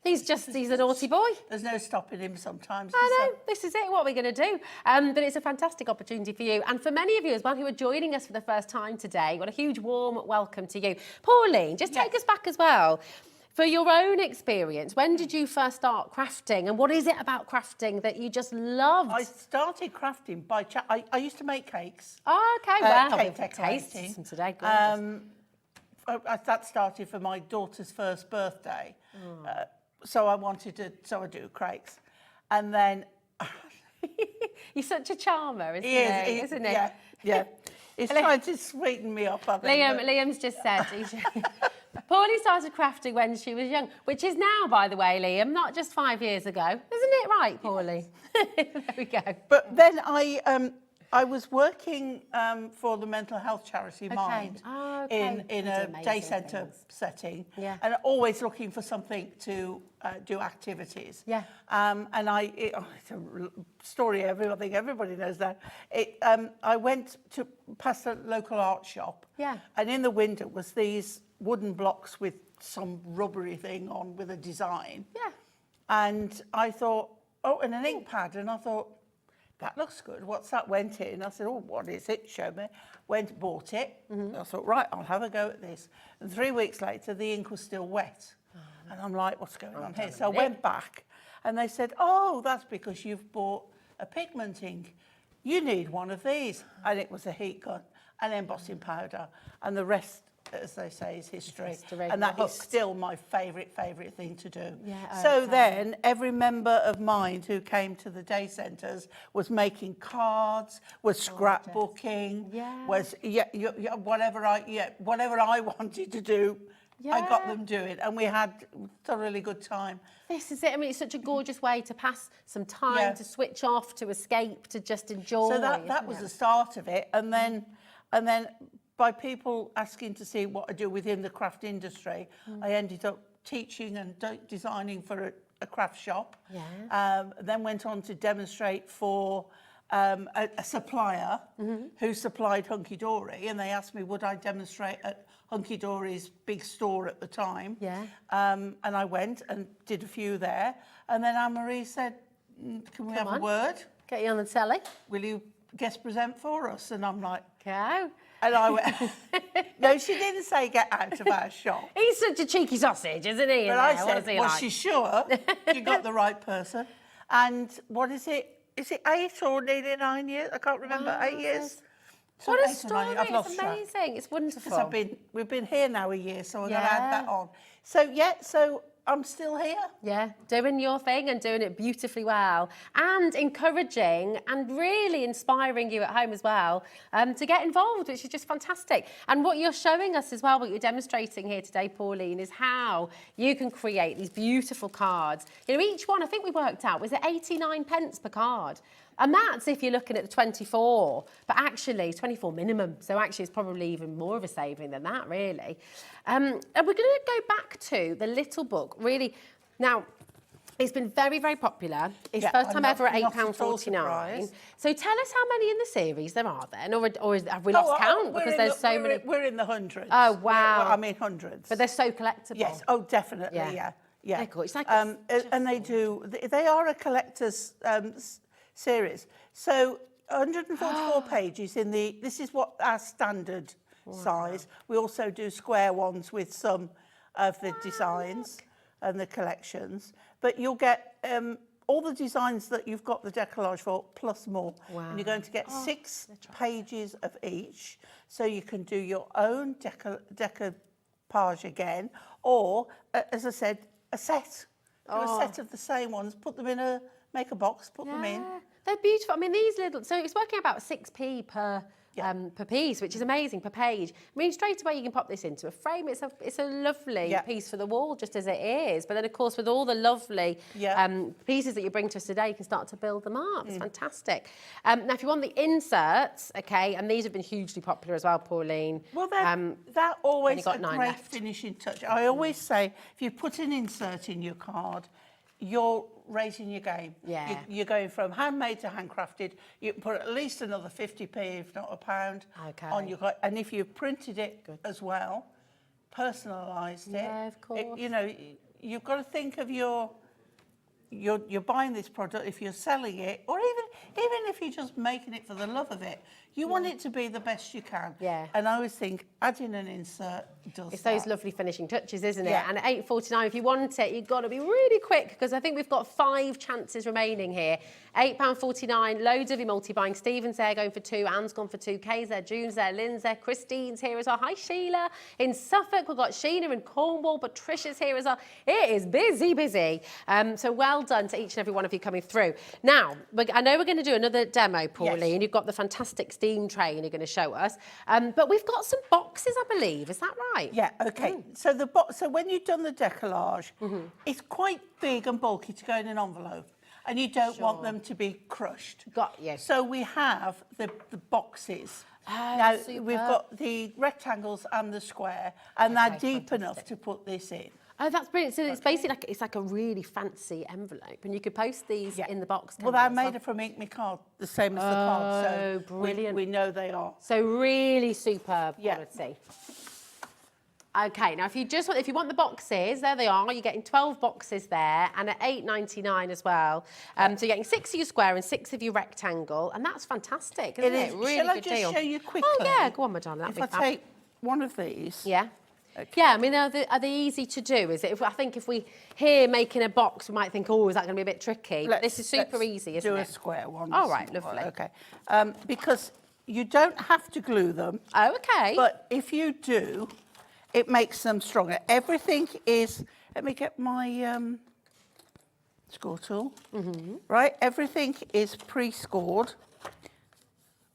Speaker 7: He's a naughty boy.
Speaker 3: There's no stopping him sometimes.
Speaker 7: I know, this is it, what we're going to do. But it's a fantastic opportunity for you. And for many of you as well who are joining us for the first time today, what a huge warm welcome to you. Pauline, just take us back as well. For your own experience, when did you first start crafting? And what is it about crafting that you just loved?
Speaker 3: I started crafting by... I used to make cakes.
Speaker 7: Oh, okay, well,
Speaker 3: cake
Speaker 7: we've tasted some today.
Speaker 3: That started for my daughter's first birthday. So I wanted to, so I do cakes. And then...
Speaker 7: You're such a charmer, isn't he? Isn't he?
Speaker 3: Yeah, yeah. He's trying to sweeten me up, I think.
Speaker 7: Liam's just said... Pauline started crafting when she was young, which is now, by the way, Liam, not just 5 years ago. Isn't it right, Pauline? There we go.
Speaker 3: But then I was working for the mental health charity Mind in a day centre setting, and always looking for something to do activities.
Speaker 7: Yeah.
Speaker 3: And it's a story everybody knows that. I went to past a local art shop, and in the window was these wooden blocks with some rubbery thing on with a design. Yeah. And I thought, and an ink pad, and I thought, that looks good. What's that? Went in. I said, what is it? Show me. Bought it. I thought, right, I'll have a go at this. And 3 weeks later, the ink was still wet. And I'm like, what's going on here? So I went back, and they said, that's because you've bought a pigment ink. You need one of these. And it was a heat gun, and embossing powder, and the rest, as they say, is history. And that is still my favourite thing to do. So then every member of Mind who came to the day centres was making cards, was scrapbooking, was whatever I wanted to do, I got them doing, and we had a thoroughly good time.
Speaker 7: This is it. I mean, it's such a gorgeous way to pass some time, to switch off, to escape, to just enjoy.
Speaker 3: So that was the start of it, and then by people asking to see what I do within the craft industry, I ended up teaching and designing for a craft shop. Then went on to demonstrate for a supplier who supplied Hunkydory, and they asked me would I demonstrate at Hunkydory's big store at the time. And I went and did a few there. And then Anne-Marie said, can we have a word?
Speaker 7: Get you on the telly.
Speaker 3: Will you guest present for us? And I'm like,
Speaker 7: go.
Speaker 3: And I went, no, she didn't say get out of our shop.
Speaker 7: He's such a cheeky sausage, isn't he?
Speaker 3: But I said, was she sure you got the right person? And what is it? Is it 8 or nearly 9 years? I can't remember. 8 years.
Speaker 7: So what a story! It's amazing. It's wonderful.
Speaker 3: Because we've been here now a year, so I'm going to add that on. So so I'm still here.
Speaker 7: Yeah, doing your thing and doing it beautifully well, and encouraging and really inspiring you at home as well to get involved, which is just fantastic. And what you're showing us as well, what you're demonstrating here today, Pauline, is how you can create these beautiful cards. You know, each one, I think we worked out, was it 89 pence per card? And that's if you're looking at the 24, but actually 24 minimum. So actually it's probably even more of a saving than that, really. And we're going to go back to the little book, really. Now, it's been very, very popular. It's first time ever at £8.49. So tell us how many in the series there are then, or have we lost count? Because there's so many.
Speaker 3: We're in the hundreds.
Speaker 7: Oh, wow.
Speaker 3: I mean hundreds.
Speaker 7: But they're so collectible.
Speaker 3: Yes, definitely, yeah.
Speaker 7: They're cool. It's like
Speaker 3: and they are a collector's series. So 144 pages in this is what our standard size. We also do square ones with some of the designs and the collections. But you'll get all the designs that you've got the decollage for, plus more. And you're going to get 6 pages of each. So you can do your own decoupage again. Or, as I said, a set. Do a set of the same ones, put them in make a box, put them in.
Speaker 7: They're beautiful. I mean, these little, so it's working about 6p per per piece, which is amazing, per page. I mean, straight away you can pop this into a frame. It's a lovely piece for the wall, just as it is. But then, of course, with all the lovely pieces that you bring to us today, you can start to build them up. It's fantastic. Now, if you want the inserts, okay, and these have been hugely popular as well, Pauline.
Speaker 3: Well, that always a
Speaker 7: great
Speaker 3: left. Finishing touch. I always say, if you put an insert in your card, you're raising your game.
Speaker 7: Yeah.
Speaker 3: You're going from handmade to handcrafted. You can put at least another 50p, if not a pound, on your card. And if you've printed it as well, personalised it.
Speaker 7: Yeah, of course.
Speaker 3: You know, you've got to think of you're buying this product, if you're selling it, or even if you're just making it for the love of it, you want it to be the best you can.
Speaker 7: Yeah.
Speaker 3: And I always think adding an insert does
Speaker 7: It's
Speaker 3: that.
Speaker 7: those lovely finishing touches, isn't it?
Speaker 3: Yeah.
Speaker 7: And at £8.49, if you want it, you've got to be really quick, because I think we've got 5 chances remaining here. £8.49, loads of you multi-buying. Stephen's there going for 2, Anne's gone for 2, Kay's there, June's there, Lynn's there, Christine's here as well. Hi, Sheila. In Suffolk, we've got Sheena in Cornwall, Patricia's here as well. It is busy, busy. So well done to each and every one of you coming through. Now, I know we're going to do another demo, Pauline.
Speaker 3: Yes.
Speaker 7: You've got the fantastic steam tray and you're going to show us. But we've got some boxes, I believe. Is that right?
Speaker 3: Yeah, okay. So so when you've done the decollage, it's quite big and bulky to go in an envelope, and you don't want them to be crushed.
Speaker 7: Got you.
Speaker 3: So we have the boxes.
Speaker 7: Oh,
Speaker 3: now,
Speaker 7: superb.
Speaker 3: we've got the rectangles and the square, and they're deep enough to put this in.
Speaker 7: Oh, that's brilliant. So it's basically like a really fancy envelope, and you could post these in the box.
Speaker 3: Well, they're made from Ink Me Card, the same as the card. So
Speaker 7: brilliant.
Speaker 3: We know they are.
Speaker 7: So really superb quality. Okay, now if you want the boxes, there they are. You're getting 12 boxes there, and at £8.99 as well. So you're getting 6 of your square and 6 of your rectangle, and that's fantastic, isn't it? Really
Speaker 3: Shall I
Speaker 7: good
Speaker 3: just
Speaker 7: deal.
Speaker 3: show you quickly?
Speaker 7: Oh yeah, go on, my darling.
Speaker 3: If I take one of these.
Speaker 7: Yeah.
Speaker 3: Okay.
Speaker 7: Yeah, I mean, are they easy to do? Is it? I think if we hear making a box, we might think, oh, is that going to be a bit tricky? But this is super easy, isn't it?
Speaker 3: Do a square one.
Speaker 7: All right, lovely.
Speaker 3: Okay. Because you don't have to glue them.
Speaker 7: Oh, okay.
Speaker 3: But if you do, it makes them stronger. Everything is. Let me get my score tool. Right, everything is pre-scored.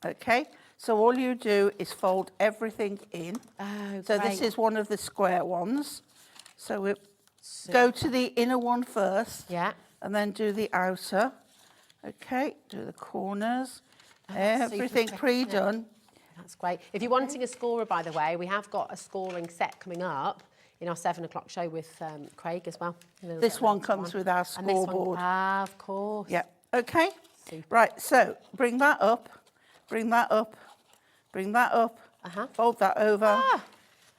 Speaker 3: Okay. So all you do is fold everything in.
Speaker 7: Oh,
Speaker 3: so
Speaker 7: great.
Speaker 3: this is one of the square ones. So we go to the inner one first.
Speaker 7: Yeah.
Speaker 3: And then do the outer. Okay, do the corners. Everything
Speaker 7: super quick,
Speaker 3: pre-done.
Speaker 7: That's great. If you're wanting a scorer, by the way, we have got a scoring set coming up in our 7 o'clock show with Craig as well.
Speaker 3: This one comes with our
Speaker 7: And this one,
Speaker 3: scoreboard.
Speaker 7: of course.
Speaker 3: Yeah, okay.
Speaker 7: Super.
Speaker 3: Right, so bring that up, bring that up, bring that up, fold that over,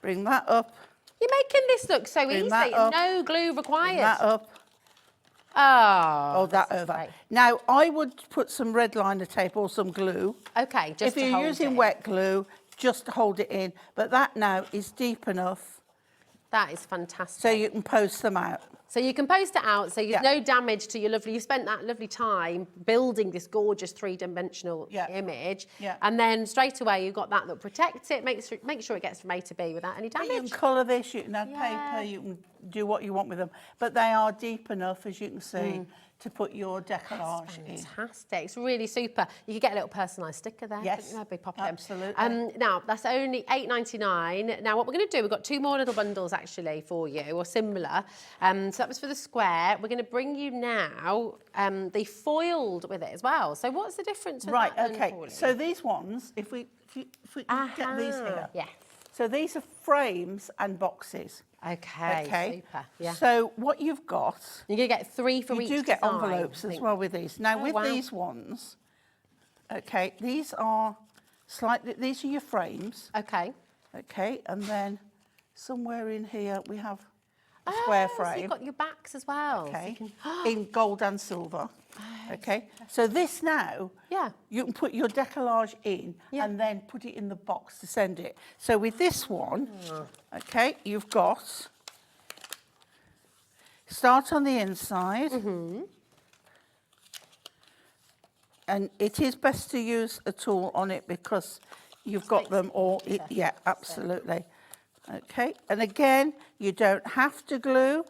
Speaker 3: bring that up.
Speaker 7: You're making this look so
Speaker 3: Bring
Speaker 7: easy.
Speaker 3: that up.
Speaker 7: No glue required.
Speaker 3: Bring that up.
Speaker 7: Oh.
Speaker 3: Fold that over.
Speaker 7: Great.
Speaker 3: Now, I would put some red liner tape or some glue.
Speaker 7: Okay, just
Speaker 3: If
Speaker 7: to
Speaker 3: you're
Speaker 7: hold
Speaker 3: using
Speaker 7: it.
Speaker 3: wet glue, just to hold it in. But that now is deep enough
Speaker 7: That is fantastic.
Speaker 3: so you can post them out.
Speaker 7: So you can post it out, so there's no damage to your lovely... You spent that lovely time building this gorgeous three-dimensional image, and then straight away you've got that protects it, make sure it gets from A to B without any damage.
Speaker 3: You can colour this, you can add paper, you can do what you want with them. But they are deep enough, as you can see, to put your decollage in.
Speaker 7: Fantastic. It's really super. You could get a little personalised sticker there.
Speaker 3: Yes,
Speaker 7: Be pop
Speaker 3: absolutely.
Speaker 7: Now, that's only £8.99. Now, what we're going to do, we've got 2 more little bundles, actually, for you, or similar. So that was for the square. We're going to bring you now the foiled with it as well. So what's the difference with
Speaker 3: Right,
Speaker 7: that
Speaker 3: okay.
Speaker 7: Pauline?
Speaker 3: So these ones, if we get these here.
Speaker 7: Yes.
Speaker 3: So these are frames and boxes.
Speaker 7: Okay, super. Yeah.
Speaker 3: So what you've got...
Speaker 7: You're going to get 3 for each
Speaker 3: You do get
Speaker 7: design,
Speaker 3: envelopes
Speaker 7: I
Speaker 3: as
Speaker 7: think.
Speaker 3: well with these. Now, with
Speaker 7: wow.
Speaker 3: these ones, okay, these are these are your frames.
Speaker 7: Okay.
Speaker 3: Okay, and then somewhere in here we have a square frame.
Speaker 7: So you've got your backs as well.
Speaker 3: Okay,
Speaker 7: So you can...
Speaker 3: in gold and silver. Okay, so this now, you can put your decollage in and then put it in the box to send it. So with this one, okay, you've got, start on the inside, and it is best to use a tool on it because you've got them all, yeah, absolutely. Okay, and again, you don't have to glue,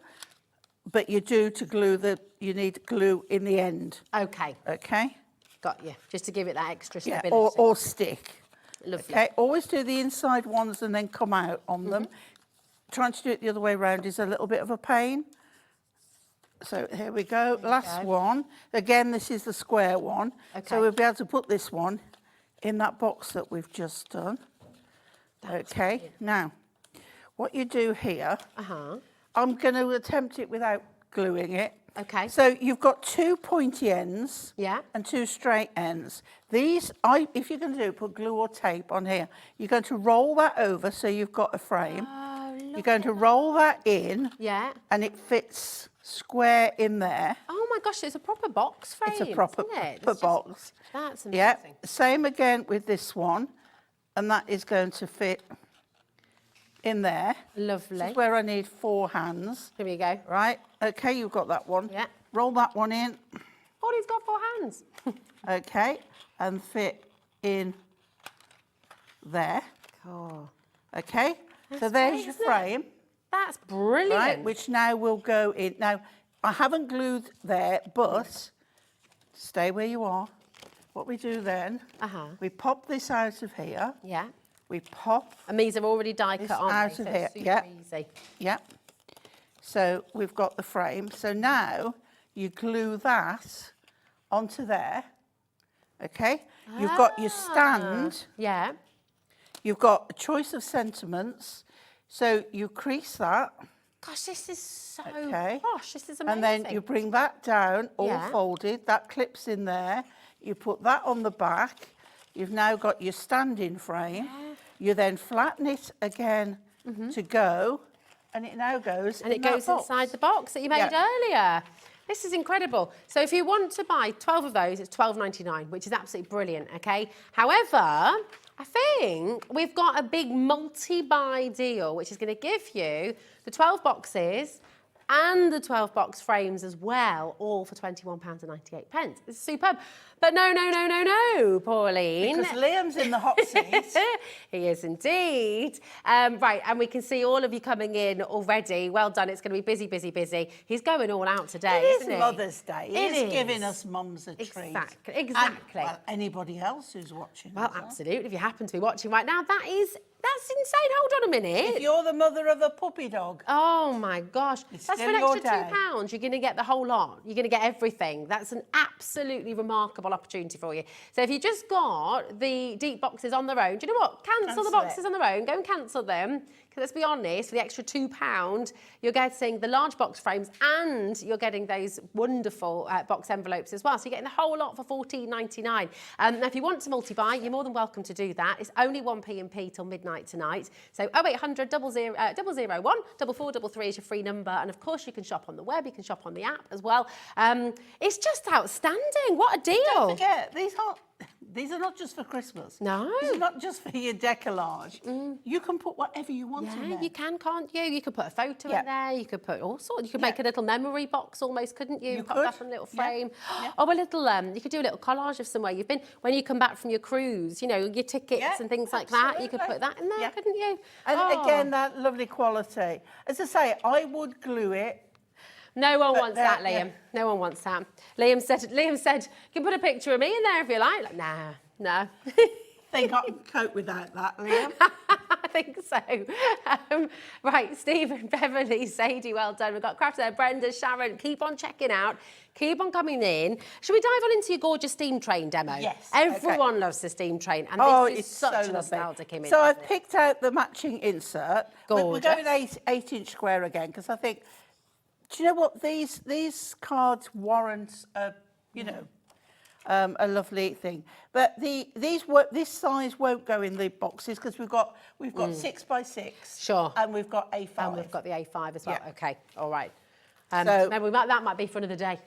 Speaker 3: but you do to glue you need glue in the end.
Speaker 7: Okay.
Speaker 3: Okay?
Speaker 7: Got you. Just to give it that extra
Speaker 3: Yeah,
Speaker 7: stability.
Speaker 3: or stick.
Speaker 7: Lovely.
Speaker 3: Okay, always do the inside ones and then come out on them. Trying to do it the other way around is a little bit of a pain. So here we go, last one. Again, this is the square one.
Speaker 7: Okay.
Speaker 3: So we'll be able to put this one in that box that we've just done. Okay, now, what you do here, I'm going to attempt it without gluing it.
Speaker 7: Okay.
Speaker 3: So you've got 2 pointy ends and 2 straight ends. These, if you're going to do it, put glue or tape on here. You're going to roll that over so you've got a frame.
Speaker 7: Oh,
Speaker 3: You're going to roll that in.
Speaker 7: Yeah.
Speaker 3: And it fits square in there.
Speaker 7: Oh my gosh, it's a proper box frame.
Speaker 3: It's a proper box.
Speaker 7: That's amazing.
Speaker 3: Yeah. Same again with this one. And that is going to fit in there.
Speaker 7: Lovely.
Speaker 3: This is where I need 4 hands.
Speaker 7: Here we go.
Speaker 3: Right. Okay, you've got that one.
Speaker 7: Yeah.
Speaker 3: Roll that one in.
Speaker 7: Paulie's got 4 hands.
Speaker 3: Okay. And fit in there.
Speaker 7: Oh.
Speaker 3: Okay. So
Speaker 7: That's
Speaker 3: there's
Speaker 7: great,
Speaker 3: your
Speaker 7: isn't it?
Speaker 3: frame.
Speaker 7: That's brilliant.
Speaker 3: Right, which now will go in. Now, I haven't glued there, but stay where you are. What we do then, we pop this out of here.
Speaker 7: Yeah.
Speaker 3: We pop
Speaker 7: And these are already die
Speaker 3: this
Speaker 7: cut, aren't
Speaker 3: out
Speaker 7: they?
Speaker 3: of
Speaker 7: So
Speaker 3: here.
Speaker 7: it's super
Speaker 3: Yeah.
Speaker 7: easy.
Speaker 3: Yeah. So we've got the frame. So now you glue that onto there. Okay. You've got your stand.
Speaker 7: Yeah.
Speaker 3: You've got a choice of sentiments. So you crease that.
Speaker 7: Gosh, this is so posh. This is amazing.
Speaker 3: And then you bring that down, all
Speaker 7: Yeah.
Speaker 3: folded. That clips in there. You put that on the back. You've now got your standing frame.
Speaker 7: Yeah.
Speaker 3: You then flatten it again to go, and it now goes
Speaker 7: And it goes inside the box that you made earlier. This is incredible. So if you want to buy 12 of those, it's £12.99, which is absolutely brilliant, okay? However, I think we've got a big multi-buy deal, which is going to give you the 12 boxes and the 12 box frames as well, all for £21.98. It's superb. But no, Pauline.
Speaker 3: Because Liam's in the hot seat.
Speaker 7: He is indeed. Right, and we can see all of you coming in already. Well done. It's going to be busy, busy, busy. He's going all out today,
Speaker 3: It
Speaker 7: isn't
Speaker 3: is
Speaker 7: he?
Speaker 3: Mother's Day.
Speaker 7: It
Speaker 3: He's
Speaker 7: is.
Speaker 3: giving us mums a treat.
Speaker 7: Exactly.
Speaker 3: And, well, anybody else who's watching.
Speaker 7: Well,
Speaker 3: as well.
Speaker 7: absolutely. If you happen to be watching right now, that's insane. Hold on a minute.
Speaker 3: If you're the mother of a puppy dog.
Speaker 7: Oh my gosh.
Speaker 3: It's
Speaker 7: That's for
Speaker 3: still
Speaker 7: an
Speaker 3: your
Speaker 7: extra
Speaker 3: day.
Speaker 7: £2. You're going to get the whole lot. You're going to get everything. That's an absolutely remarkable opportunity for you. So if you just got the deep boxes on their own, do you know what? Cancel the boxes on their own. Go and cancel them. Because let's be honest, for the extra £2, you're getting the large box frames and you're getting those wonderful box envelopes as well. So you're getting the whole lot for £14.99. Now, if you want to multi-buy, you're more than welcome to do that. It's only 1p&p till midnight tonight. So 0800 001 4433 is your free number. And of course, you can shop on the web. You can shop on the app as well. It's just outstanding. What a deal.
Speaker 3: Don't forget, these are not just for Christmas.
Speaker 7: No.
Speaker 3: These are not just for your decollage. You can put whatever you want in
Speaker 7: Yeah,
Speaker 3: there.
Speaker 7: you can, can't you? You could put a photo in there. You could put all sorts. You could make a little memory box almost, couldn't you?
Speaker 3: You
Speaker 7: Pop
Speaker 3: could.
Speaker 7: that on a little
Speaker 3: Yeah.
Speaker 7: frame.
Speaker 3: Yeah.
Speaker 7: Oh, a little. You could do a little collage of somewhere you've been when you come back from your cruise. You know, your tickets and things like that. You could put that in there, couldn't you?
Speaker 3: And again, that lovely quality. As I say, I would glue it.
Speaker 7: No one wants that,
Speaker 3: yeah.
Speaker 7: Liam. No one wants that. Liam said, you can put a picture of me in there if you like. Like, nah, no.
Speaker 3: Think I can cope without that, Liam.
Speaker 7: I think so. Right, Stephen, Beverly, Sadie, well done. We've got Crafty there, Brenda, Sharon. Keep on checking out. Keep on coming in. Should we dive on into your gorgeous steam train demo?
Speaker 3: Yes.
Speaker 7: Everyone loves the steam train. And this is
Speaker 3: it's
Speaker 7: such
Speaker 3: so
Speaker 7: a nostalgic image.
Speaker 3: So
Speaker 7: isn't
Speaker 3: I've
Speaker 7: it?
Speaker 3: picked out the matching insert. We're
Speaker 7: Gorgeous.
Speaker 3: going 8-inch square again because I think, do you know what? These cards warrant a lovely thing. But this size won't go in the boxes because we've got 6 by 6.
Speaker 7: Sure.
Speaker 3: And we've got A5.
Speaker 7: And we've got the A5 as well.
Speaker 3: Yeah.
Speaker 7: Okay, all right.
Speaker 3: So-
Speaker 7: maybe that might be for another day.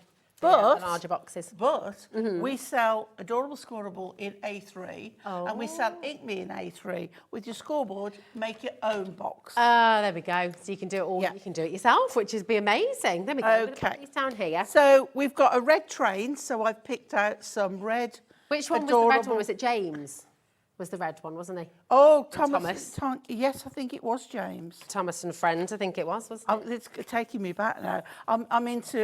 Speaker 3: But
Speaker 7: the larger boxes.
Speaker 3: But we sell Adorable Scoreable in A3 and we sell Ink Me in A3. With your scoreboard, make your own box.
Speaker 7: There we go. So you can do it all.
Speaker 3: Yeah.
Speaker 7: You can do it yourself, which would be amazing. There we go. I'm gonna
Speaker 3: Okay.
Speaker 7: put these down here.
Speaker 3: So we've got a red train, so I've picked out some red.
Speaker 7: Which one was the red one? Was it James? Was the red one, wasn't he?
Speaker 3: Oh,
Speaker 7: Thomas.
Speaker 3: Yes, I think it was James.
Speaker 7: Thomas and Friend, I think it was, wasn't it?
Speaker 3: It's taking me back now. I'm into.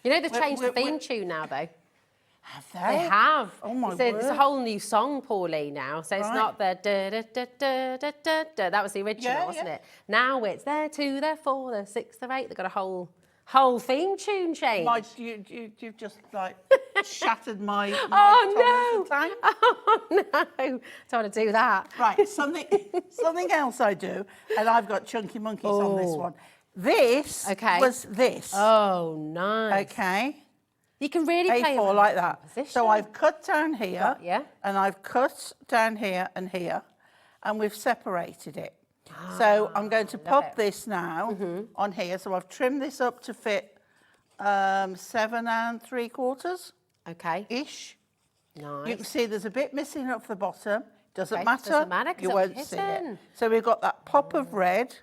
Speaker 7: You know they've
Speaker 3: We're-
Speaker 7: changed the
Speaker 3: we're-
Speaker 7: theme tune now, though.
Speaker 3: Have they?
Speaker 7: They have.
Speaker 3: Oh my
Speaker 7: It's a
Speaker 3: word.
Speaker 7: whole new song, Pauline, now. So it's not the da-da-da-da-da-da-da. That was the original,
Speaker 3: Yeah,
Speaker 7: wasn't
Speaker 3: yeah.
Speaker 7: it? Now it's there 2, there 4, there 6, there 8. They've got a whole theme tune change.
Speaker 3: You've just like shattered my
Speaker 7: Oh,
Speaker 3: tolerance
Speaker 7: no.
Speaker 3: of time.
Speaker 7: Oh, no. Don't want to do that.
Speaker 3: Right, something else I do, and I've got chunky monkeys on this one. This was this.
Speaker 7: Oh, nice.
Speaker 3: Okay.
Speaker 7: You can really play
Speaker 3: A4
Speaker 7: around
Speaker 3: like
Speaker 7: with
Speaker 3: that.
Speaker 7: composition.
Speaker 3: So I've cut down here,
Speaker 7: Got ya.
Speaker 3: and I've cut down here and here, and we've separated it. So I'm going to pop this now on here. So I've trimmed this up to fit 7 3/4
Speaker 7: Okay.
Speaker 3: ish.
Speaker 7: Nice.
Speaker 3: You can see there's a bit missing up the bottom. Doesn't
Speaker 7: Okay,
Speaker 3: matter.
Speaker 7: doesn't matter 'cause
Speaker 3: You
Speaker 7: it'll
Speaker 3: won't
Speaker 7: be
Speaker 3: see it.
Speaker 7: hidden.
Speaker 3: So we've got that pop of red,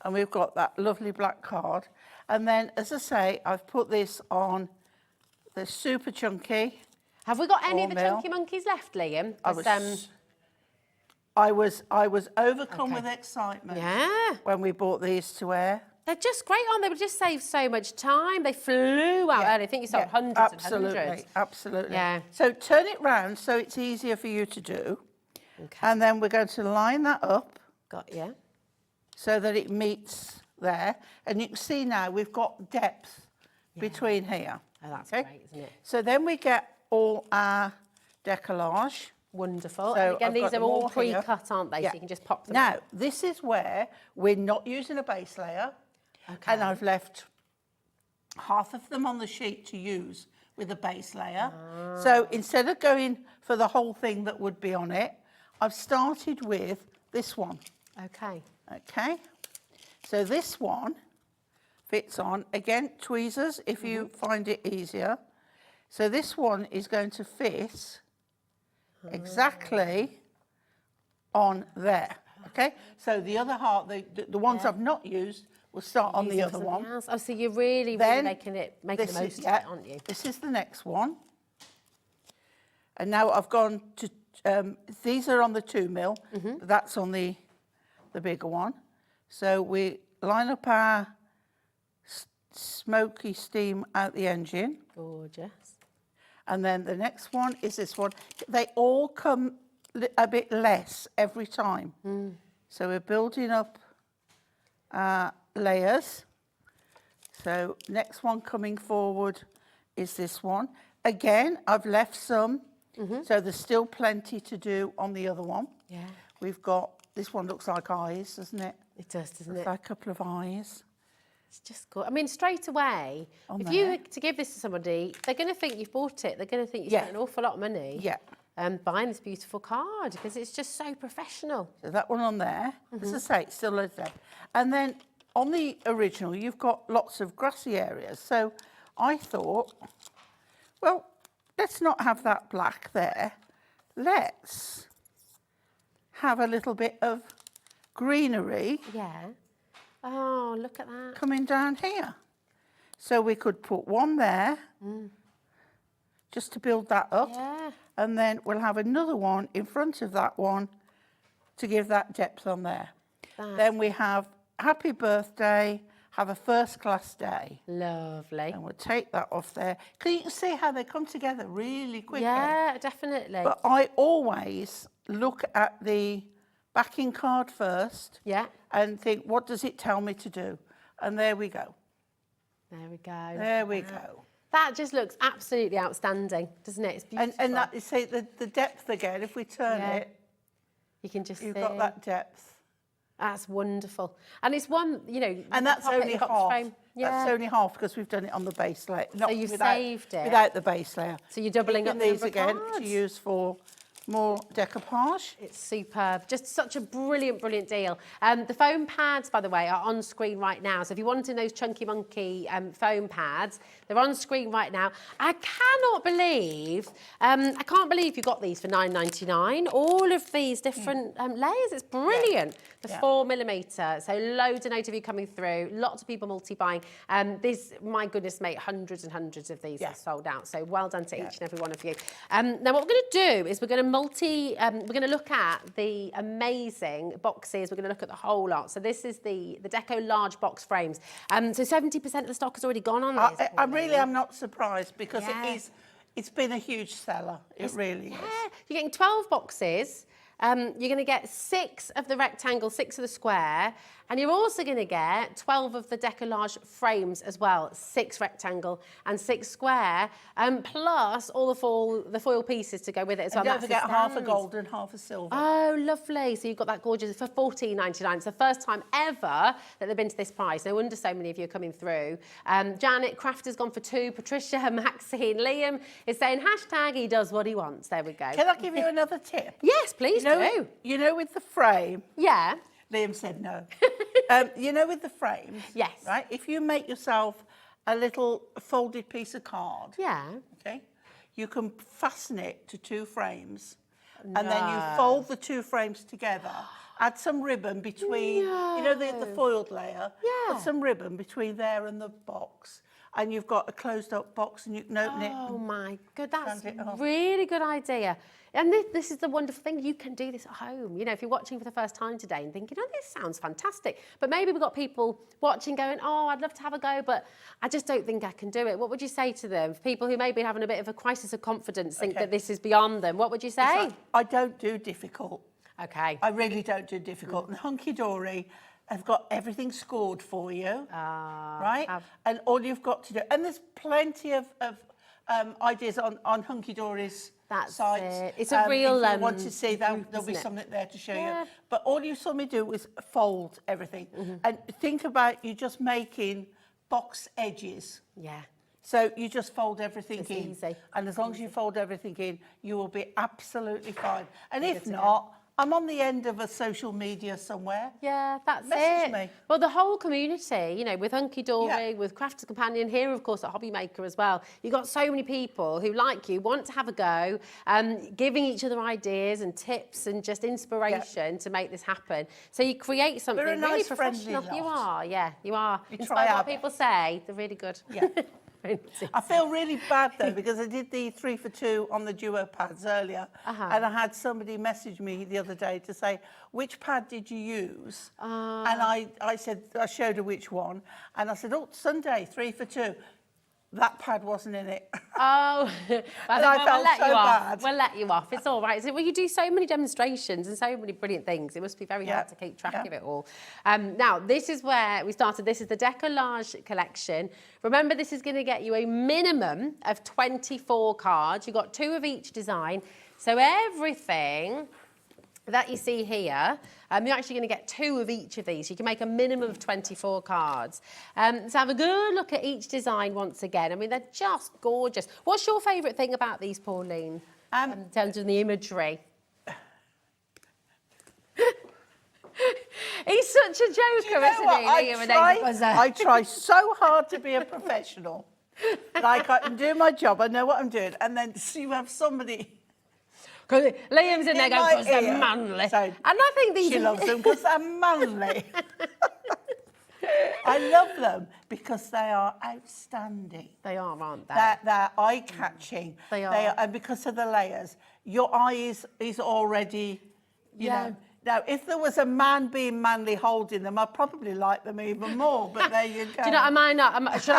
Speaker 3: and we've got that lovely black card. And then, as I say, I've put this on the super chunky.
Speaker 7: Have we got any of the
Speaker 3: 4 mil.
Speaker 7: chunky monkeys left, Liam?
Speaker 3: I was overcome with excitement
Speaker 7: yeah.
Speaker 3: when we bought these to wear.
Speaker 7: They're just great, aren't they? They just save so much time. They flew out early. I think you sold hundreds and hundreds.
Speaker 3: Absolutely.
Speaker 7: Yeah.
Speaker 3: So turn it round so it's easier for you to do.
Speaker 7: Okay.
Speaker 3: And then we're going to line that up
Speaker 7: Yeah.
Speaker 3: so that it meets there. And you can see now we've got depth between here.
Speaker 7: Oh, that's great, isn't it?
Speaker 3: So then we get all our decollage.
Speaker 7: Wonderful.
Speaker 3: So
Speaker 7: And again,
Speaker 3: I've
Speaker 7: these
Speaker 3: got
Speaker 7: are
Speaker 3: them
Speaker 7: all
Speaker 3: all here.
Speaker 7: pre-cut, aren't they?
Speaker 3: Yeah.
Speaker 7: So you can just pop them
Speaker 3: Now,
Speaker 7: in.
Speaker 3: this is where we're not using a base layer.
Speaker 7: Okay.
Speaker 3: And I've left half of them on the sheet to use with a base layer. So instead of going for the whole thing that would be on it, I've started with this one.
Speaker 7: Okay.
Speaker 3: Okay. So this one fits on, again, tweezers if you find it easier. So this one is going to fit exactly on there. Okay. So the other half, the ones I've not used, will start on the
Speaker 7: Using
Speaker 3: other
Speaker 7: something
Speaker 3: one.
Speaker 7: else. Oh, so you're really
Speaker 3: Then
Speaker 7: making the
Speaker 3: this
Speaker 7: most
Speaker 3: is,
Speaker 7: of it, aren't you?
Speaker 3: This is the next one. And now I've gone to, these are on the 2 mil, but that's on the bigger one. So we line up our smoky steam out the engine.
Speaker 7: Gorgeous.
Speaker 3: And then the next one is this one. They all come a bit less every time. So we're building up layers. So next one coming forward is this one. Again, I've left some, so there's still plenty to do on the other one.
Speaker 7: Yeah.
Speaker 3: We've got, this one looks like eyes, doesn't it?
Speaker 7: It does, doesn't
Speaker 3: Looks
Speaker 7: it?
Speaker 3: like a couple of eyes.
Speaker 7: It's just good. I mean, straight away, if you were to give this to somebody, they're going to think you've bought it. They're going to think you spent an awful lot of money buying this beautiful card because it's just so professional.
Speaker 3: So that one on there, as I say, it's still loads there. And then on the original, you've got lots of grassy areas. So I thought, well, let's not have that black there. Let's have a little bit of greenery
Speaker 7: Yeah. Oh, look at that.
Speaker 3: coming down here. So we could put one there, just to build that up.
Speaker 7: Yeah.
Speaker 3: And then we'll have another one in front of that one to give that depth on there. Then we have happy birthday, have a first class day.
Speaker 7: Lovely.
Speaker 3: And we'll take that off there. Because you can see how they come together really quickly.
Speaker 7: Yeah, definitely.
Speaker 3: But I always look at the backing card first
Speaker 7: Yeah.
Speaker 3: and think, what does it tell me to do? And there we go.
Speaker 7: There we go.
Speaker 3: There we go.
Speaker 7: That just looks absolutely outstanding, doesn't it? It's beautiful.
Speaker 3: And that, you see, the depth again, if we turn it,
Speaker 7: you can just
Speaker 3: you've
Speaker 7: see.
Speaker 3: got that depth.
Speaker 7: That's wonderful. And it's one, you know...
Speaker 3: And that's
Speaker 7: pop it in
Speaker 3: only
Speaker 7: the box
Speaker 3: half.
Speaker 7: frame. Yeah.
Speaker 3: That's only half because we've done it on the base layer. Not
Speaker 7: you've
Speaker 3: without,
Speaker 7: saved it.
Speaker 3: without the base layer.
Speaker 7: So you're doubling up
Speaker 3: Keeping
Speaker 7: the
Speaker 3: these
Speaker 7: number of
Speaker 3: again to
Speaker 7: cards.
Speaker 3: use for more decoupage.
Speaker 7: It's superb. Just such a brilliant, brilliant deal. The foam pads, by the way, are on screen right now. So if you're wanting those Chunky Monkey foam pads, they're on screen right now. I can't believe you got these for $9.99. All of these different layers. It's brilliant. The 4mm. So loads of you coming through. Lots of people multi-buying. This, my goodness, mate, hundreds and hundreds of these have sold out. So well done to each and every one of you. Now what we're going to do is we're going to we're going to look at the amazing boxes. We're going to look at the whole lot. So this is the Deco large box frames. So 70% of the stock has already gone on this.
Speaker 3: I really am not surprised because It's been a huge seller. It really is.
Speaker 7: You're getting 12 boxes. You're going to get 6 of the rectangle, 6 of the square, and you're also going to get 12 of the decollage frames as well, 6 rectangle and 6 square, plus all the foil pieces to go with it as well.
Speaker 3: Don't forget half a gold and half a silver.
Speaker 7: Oh, lovely. So you've got that gorgeous for $14.99. It's the first time ever that they've been to this price. No wonder so many of you are coming through. Janet Craft has gone for 2. Patricia, Maxine, Liam is saying hashtag he does what he wants. There we go.
Speaker 3: Can I give you another tip?
Speaker 7: Yes, please do.
Speaker 3: You know, with the frame.
Speaker 7: Yeah.
Speaker 3: Liam said no. You know, with the frames.
Speaker 7: Yes.
Speaker 3: Right. If you make yourself a little folded piece of card.
Speaker 7: Yeah.
Speaker 3: Okay. You can fasten it to 2 frames, and then you fold the 2 frames together. Add some ribbon between, you know, the foiled layer.
Speaker 7: Yeah.
Speaker 3: Put some ribbon between there and the box, and you've got a closed-up box, and you can open it.
Speaker 7: Oh my God, that's
Speaker 3: stand it off.
Speaker 7: really good idea. And this is the wonderful thing, you can do this at home. You know, if you're watching for the first time today and thinking, oh, this sounds fantastic, but maybe we've got people watching going, oh, I'd love to have a go, but I just don't think I can do it. What would you say to them? For people who may be having a bit of a crisis of confidence, think that this is beyond them, what would you say?
Speaker 3: I don't do difficult.
Speaker 7: Okay.
Speaker 3: I really don't do difficult. And Hunkydory have got everything scored for you, right? And all you've got to do, and there's plenty of ideas on Hunkydory's sites.
Speaker 7: It's a real.
Speaker 3: If you want to see that, there'll be something there to show you. But all you saw me do was fold everything, and think about you just making box edges.
Speaker 7: Yeah.
Speaker 3: So you just fold everything
Speaker 7: It's
Speaker 3: in,
Speaker 7: easy.
Speaker 3: and as long as you fold everything in, you will be absolutely fine. And if not, I'm on the end of a social media somewhere.
Speaker 7: Yeah, that's
Speaker 3: Message
Speaker 7: it.
Speaker 3: me.
Speaker 7: Well, the whole community, you know, with Hunkydory,
Speaker 3: Yeah.
Speaker 7: with Crafters Companion, here, of course, at Hobby Maker as well. You've got so many people who, like you, want to have a go, giving each other ideas and tips and just inspiration to make this happen. So you create something
Speaker 3: We're a
Speaker 7: really
Speaker 3: nice, friendly
Speaker 7: professional. You
Speaker 3: lot.
Speaker 7: are, yeah, you are.
Speaker 3: We
Speaker 7: In
Speaker 3: try
Speaker 7: spite of
Speaker 3: our
Speaker 7: what people
Speaker 3: best.
Speaker 7: say, they're really good.
Speaker 3: Yeah. I feel really bad though because I did the 3 for 2 on the duo pads earlier, and I had somebody message me the other day to say, which pad did you use? And I said, I showed her which one, and I said, oh, Sunday 3 for 2. That pad wasn't in it.
Speaker 7: Oh,
Speaker 3: I felt so bad.
Speaker 7: We'll let you off. It's all right. Well, you do so many demonstrations and so many brilliant things. It must be very hard to keep track of it all. Now, this is where we started. This is the Decollage collection. Remember, this is going to get you a minimum of 24 cards. You've got 2 of each design. So everything that you see here, you're actually going to get 2 of each of these. You can make a minimum of 24 cards. So have a good look at each design once again. I mean, they're just gorgeous. What's your favourite thing about these, Pauline, in terms of the imagery? He's such a joker, isn't he?
Speaker 3: I try so hard to be a professional. Like I can do my job, I know what I'm doing, and then you have somebody...
Speaker 7: Because Liam's in there going, because they're manly.
Speaker 3: So
Speaker 7: and I think these...
Speaker 3: She loves them because they're manly. I love them because they are outstanding.
Speaker 7: They are, aren't they?
Speaker 3: They're eye-catching.
Speaker 7: They are.
Speaker 3: And because of the layers, your eye is already, you know... Now, if there was a man being manly holding them, I'd probably like them even more, but there you go.
Speaker 7: Do you know, I might not.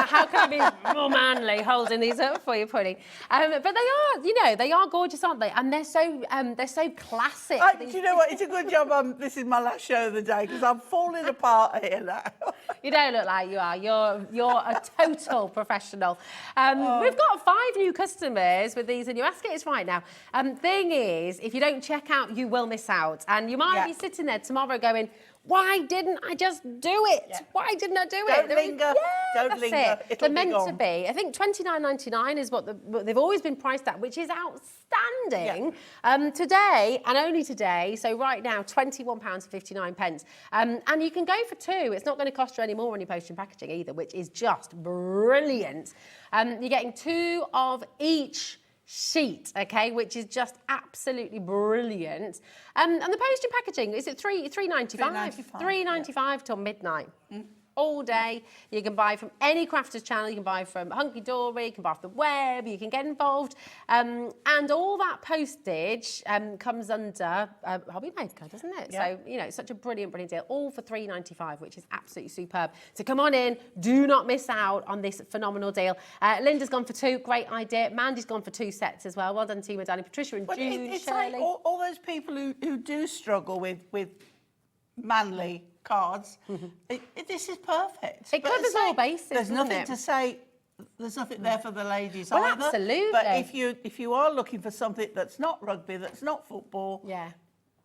Speaker 7: How can I be more manly holding these up for you, Pauline? But they are, you know, they are gorgeous, aren't they? And they're so classic.
Speaker 3: Do you know what? It's a good job this is my last show of the day, because I'm falling apart here now.
Speaker 7: You don't look like you are. You're a total professional. We've got 5 new customers with these, and you're asking us right now. Thing is, if you don't check out, you will miss out. And you might be sitting there tomorrow going, why didn't I just do it? Yeah. Why didn't I do it?
Speaker 3: Don't linger. Don't linger.
Speaker 7: They're meant to be. I think $29.99 is what they've always been priced at, which is outstanding. Yeah. Today, and only today, so right now, £21.59. And you can go for 2. It's not going to cost you any more on your postage and packaging either, which is just brilliant. You're getting 2 of each sheet, okay, which is just absolutely brilliant. And the postage and packaging, is it $3.95? $3.95 till midnight. all day. You can buy from any crafter's channel. You can buy from Hunkydory, you can buy off the web, you can get involved. And all that postage comes under Hobby Maker, doesn't it?
Speaker 3: Yeah.
Speaker 7: So, you know, it's such a brilliant, brilliant deal. All for £3.95, which is absolutely superb. So come on in. Do not miss out on this phenomenal deal. Linda's gone for 2. Great idea. Mandy's gone for 2 sets as well. Well done to you, Danny, Patricia and June,
Speaker 3: It's
Speaker 7: Shirley.
Speaker 3: like all those people who do struggle with manly cards. This is perfect.
Speaker 7: It covers all bases,
Speaker 3: There's
Speaker 7: doesn't
Speaker 3: nothing
Speaker 7: it?
Speaker 3: to say. There's nothing there for the ladies
Speaker 7: Well,
Speaker 3: either.
Speaker 7: absolutely.
Speaker 3: But if you are looking for something that's not rugby, that's not football,
Speaker 7: Yeah.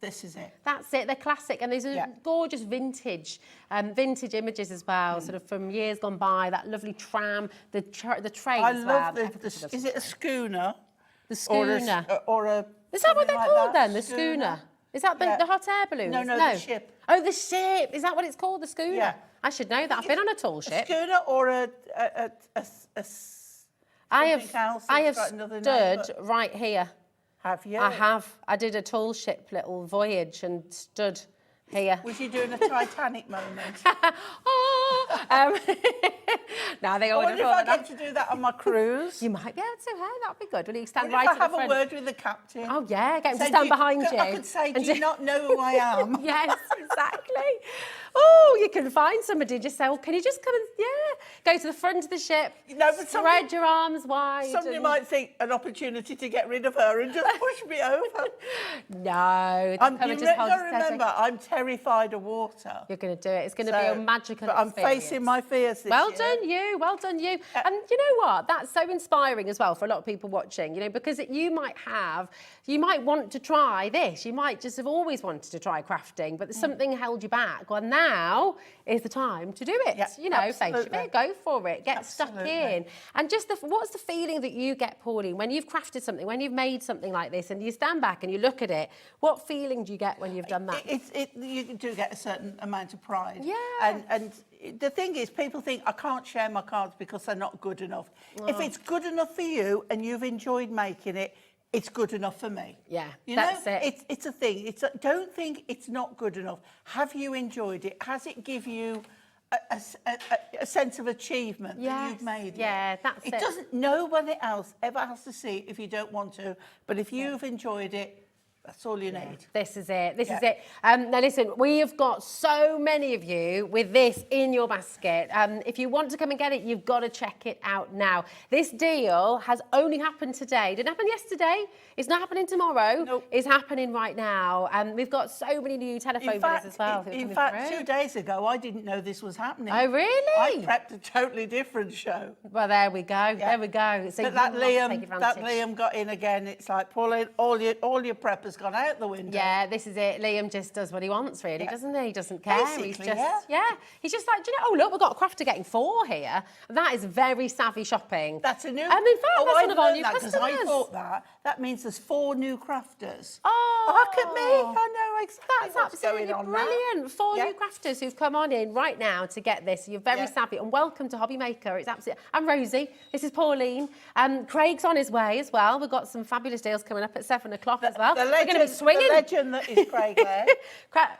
Speaker 3: this is it.
Speaker 7: That's it, they're classic, and these are gorgeous vintage images as well, sort of from years gone by, that lovely tram, the train
Speaker 3: I
Speaker 7: as
Speaker 3: love
Speaker 7: well.
Speaker 3: is it a schooner?
Speaker 7: The schooner.
Speaker 3: Or a
Speaker 7: Is that what they're
Speaker 3: something like
Speaker 7: called
Speaker 3: that?
Speaker 7: then, the schooner? Is that the hot air balloon?
Speaker 3: No, the ship.
Speaker 7: Oh, the ship. Is that what it's called, the schooner?
Speaker 3: Yeah.
Speaker 7: I should know that. I've been on a tall ship.
Speaker 3: A schooner or
Speaker 7: I have
Speaker 3: got another name,
Speaker 7: stood right here.
Speaker 3: Have you?
Speaker 7: I have. I did a tall ship little voyage and stood here.
Speaker 3: Was you doing a Titanic moment?
Speaker 7: No, they
Speaker 3: I
Speaker 7: all
Speaker 3: wonder if I get to do that on my cruise.
Speaker 7: You might be able to, hey? That'd be good. Will you stand
Speaker 3: What
Speaker 7: right
Speaker 3: if I
Speaker 7: at the
Speaker 3: have
Speaker 7: front?
Speaker 3: a word with the captain?
Speaker 7: Oh, yeah, get him to
Speaker 3: Say,
Speaker 7: stand behind you.
Speaker 3: I could say,
Speaker 7: and
Speaker 3: do you not know who I am?
Speaker 7: Yes, exactly. Oh, you can find somebody, just say, well, can you just come and, go to the front of the ship,
Speaker 3: No, but
Speaker 7: spread your arms wide.
Speaker 3: Somebody
Speaker 7: and-
Speaker 3: might think an opportunity to get rid of her and just push me over.
Speaker 7: No,
Speaker 3: You've
Speaker 7: come and
Speaker 3: got
Speaker 7: just hold
Speaker 3: to
Speaker 7: it steady.
Speaker 3: remember, I'm terrified of water.
Speaker 7: You're going to do it. It's going to be a magical
Speaker 3: But I'm
Speaker 7: experience.
Speaker 3: facing my fears this
Speaker 7: Well
Speaker 3: year.
Speaker 7: done you, well done you. And you know what? That's so inspiring as well for a lot of people watching, you know, because you might want to try this. You might just have always wanted to try crafting, but something held you back. Well, now is the time to do it.
Speaker 3: Yeah,
Speaker 7: you know, face your
Speaker 3: absolutely.
Speaker 7: fear, go for it, get stuck
Speaker 3: Absolutely.
Speaker 7: in. And just what's the feeling that you get, Pauline, when you've crafted something, when you've made something like this and you stand back and you look at it, what feeling do you get when you've done that?
Speaker 3: You do get a certain amount of pride.
Speaker 7: Yeah.
Speaker 3: And the thing is, people think I can't share my cards because they're not good enough. If it's good enough for you and you've enjoyed making it, it's good enough for me.
Speaker 7: Yeah,
Speaker 3: you
Speaker 7: that's
Speaker 3: know,
Speaker 7: it.
Speaker 3: It's a thing. Don't think it's not good enough. Have you enjoyed it? Has it give you a sense of achievement that you've made it?
Speaker 7: Yeah, that's it.
Speaker 3: It doesn't. Nobody else ever has to see it if you don't want to. But if you've enjoyed it, that's all you need.
Speaker 7: This is it. This is it. Now, listen, we have got so many of you with this in your basket. If you want to come and get it, you've got to check it out now. This deal has only happened today. Didn't happen yesterday. It's not happening tomorrow.
Speaker 3: Nope.
Speaker 7: It's happening right now. We've got so many new telephone bidders as well. who are
Speaker 3: In
Speaker 7: coming
Speaker 3: fact,
Speaker 7: through.
Speaker 3: 2 days ago, I didn't know this was happening.
Speaker 7: Oh, really?
Speaker 3: I prepped a totally different show.
Speaker 7: Well, there we go. There we go. So
Speaker 3: But that
Speaker 7: you must take
Speaker 3: Liam
Speaker 7: advantage.
Speaker 3: got in again. It's like, Pauline, all your prep has gone out the window.
Speaker 7: Yeah, this is it. Liam just does what he wants, really, doesn't he? He doesn't care. He's
Speaker 3: Basically,
Speaker 7: just, He's just like, do you know, oh, look, we've got a crafter getting 4 here. That is very savvy shopping.
Speaker 3: That's a new...
Speaker 7: In fact, that's one of our new
Speaker 3: Because
Speaker 7: customers.
Speaker 3: I thought that means there's 4 new crafters.
Speaker 7: Oh,
Speaker 3: look at me. I know exactly
Speaker 7: That's
Speaker 3: what's
Speaker 7: absolutely
Speaker 3: going on
Speaker 7: brilliant.
Speaker 3: now.
Speaker 7: 4
Speaker 3: Yeah.
Speaker 7: new crafters who've come on in right now to get this. You're very savvy. And welcome to Hobby Maker. It's absolutely... I'm Rosie. This is Pauline. Craig's on his way as well. We've got some fabulous deals coming up at 7 o'clock as well. We're going to be swinging.
Speaker 3: The legend that is Craig there.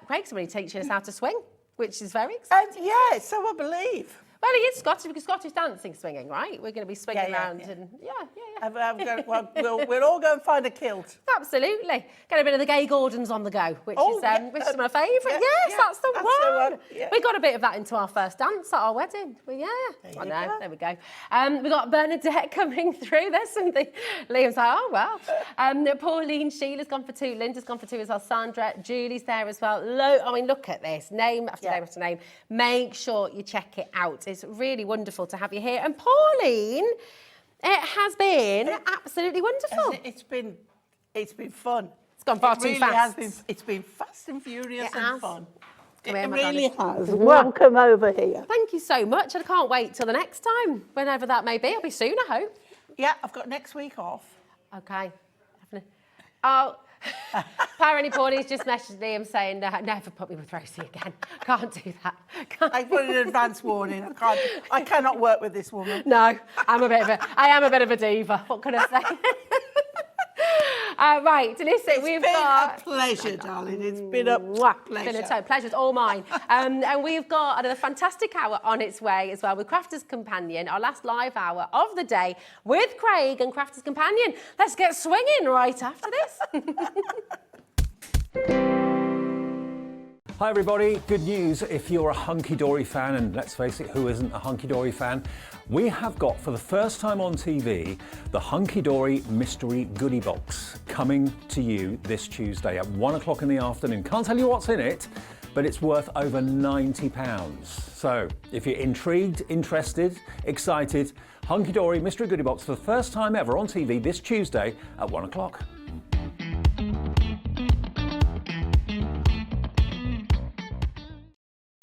Speaker 7: Craig's really teaching us how to swing, which is very exciting.
Speaker 3: Yeah, so I believe.
Speaker 7: Well, he is Scottish because Scottish dancing swinging, right? We're going to be swinging around and
Speaker 3: We'll all go and find a kilt.
Speaker 7: Absolutely. Get a bit of the Gay Gordons on the go, which is my favourite.
Speaker 3: yeah,
Speaker 7: Yes, that's the one.
Speaker 3: Yeah.
Speaker 7: We got a bit of that into our first dance at our wedding. Well, there we go. We got Bernadette coming through. There's something. Liam's like, oh, well. Pauline, Sheila's gone for 2. Linda's gone for 2 as well. Sandra, Julie's there as well. I mean, look at this. Name after name after name. Make sure you check it out. It's really wonderful to have you here. And Pauline, it has been absolutely wonderful.
Speaker 3: It's been fun.
Speaker 7: It's gone far too fast.
Speaker 3: It's been fast and furious
Speaker 7: It
Speaker 3: and
Speaker 7: has.
Speaker 3: fun.
Speaker 7: Come here,
Speaker 3: It
Speaker 7: my
Speaker 3: really
Speaker 7: darling.
Speaker 3: has. Welcome over here.
Speaker 7: Thank you so much. I can't wait till the next time, whenever that may be. It'll be soon, I hope.
Speaker 3: Yeah, I've got next week off.
Speaker 7: Okay. Oh, apparently Pauline's just messaged Liam saying, never put me with Rosie again. Can't do that.
Speaker 3: I put an advance warning. I cannot work with this woman.
Speaker 7: No, I am a bit of a diva. What can I say? Right, listen, we've got...
Speaker 3: It's been a pleasure, darling. It's been a pleasure.
Speaker 7: Been a total pleasure. It's all mine. And we've got another fantastic hour on its way as well with Crafter's Companion, our last live hour of the day with Craig and Crafter's Companion. Let's get swinging right after this.
Speaker 2: Hi everybody, good news if you're a Hunkydory fan, and let's face it, who isn't a Hunkydory fan? We have got, for the first time on TV, the Hunkydory Mystery Goodie Box coming to you this Tuesday at 1 o'clock in the afternoon. Can't tell you what's in it, but it's worth over £90. So if you're intrigued, interested, excited, Hunkydory Mystery Goodie Box for the first time ever on TV this Tuesday at 1 o'clock.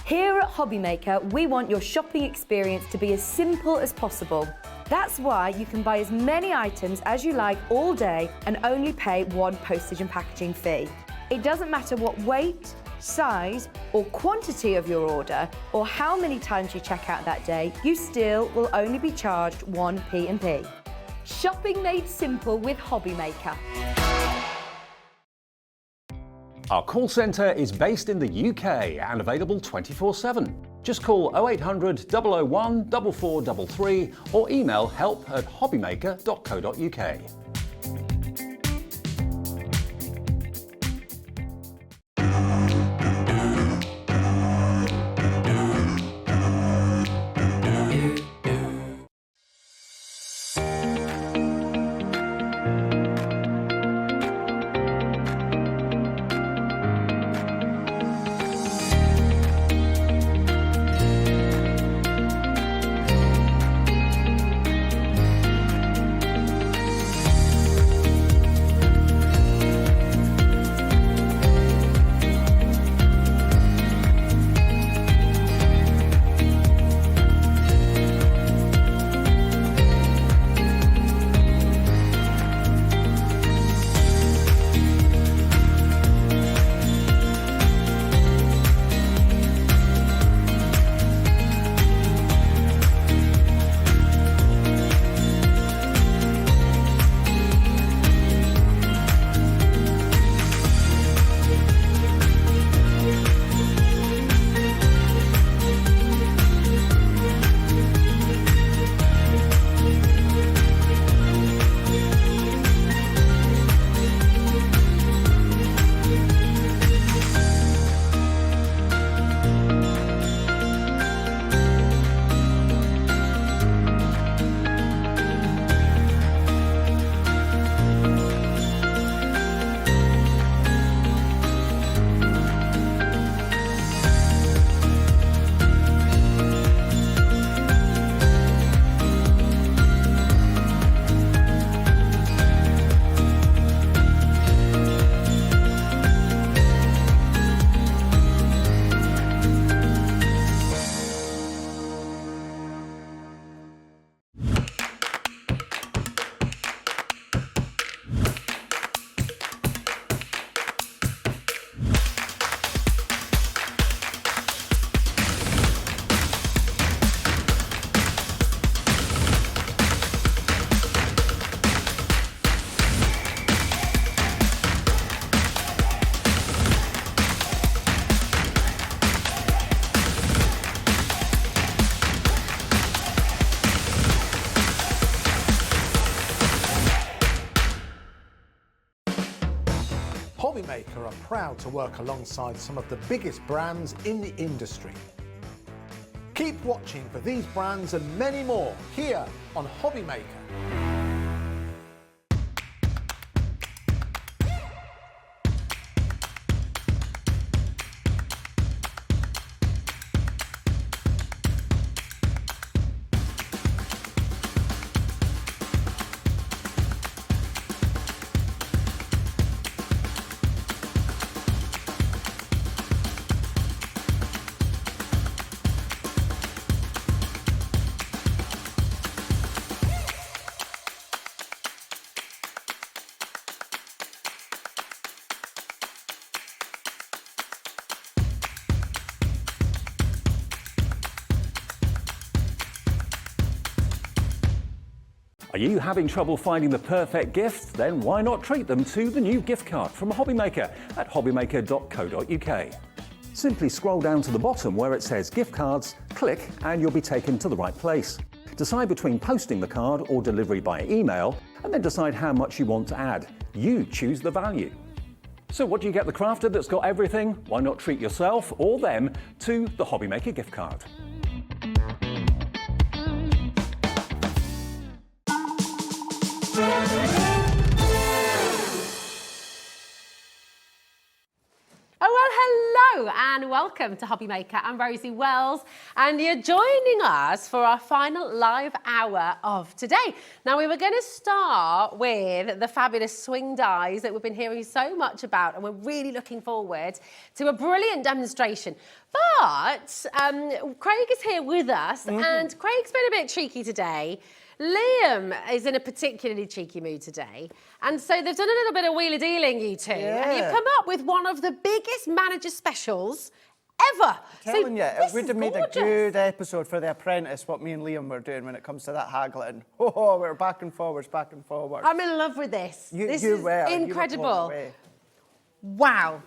Speaker 4: Here at Hobbymaker, we want your shopping experience to be as simple as possible. That's why you can buy as many items as you like all day and only pay one postage and packaging fee. It doesn't matter what weight, size or quantity of your order or how many times you check out that day, you still will only be charged one P&P. Shopping made simple with Hobbymaker.
Speaker 2: Our call centre is based in the UK and available 24/7. Just call 0800 001 4433 or email help@hobbymaker.co.uk.
Speaker 5: Hobbymaker are proud to work alongside some of the biggest brands in the industry. Keep watching for these brands and many more here on Hobbymaker.
Speaker 2: Are you having trouble finding the perfect gift? Then why not treat them to the new gift card from Hobbymaker at hobbymaker.co.uk. Simply scroll down to the bottom where it says gift cards, click and you'll be taken to the right place. Decide between posting the card or delivery by email and then decide how much you want to add. You choose the value. So what do you get the crafter that's got everything? Why not treat yourself or them to the Hobbymaker gift card?
Speaker 7: Oh, well, hello and welcome to Hobbymaker. I'm Rosie Wells and you're joining us for our final live hour of today. Now, we were going to start with the fabulous swing dies that we've been hearing so much about, and we're really looking forward to a brilliant demonstration. But Craig is here with us and Craig's been a bit cheeky today. Liam is in a particularly cheeky mood today, and so they've done a little bit of wheeler dealing, you two, and you've come up with one of the biggest manager specials ever.
Speaker 6: I'm telling you, it would have made a good episode for The Apprentice, what me and Liam were doing when it comes to that haggling. Oh, we're back and forwards, back and forwards.
Speaker 7: I'm in love with this. This is incredible. Wow.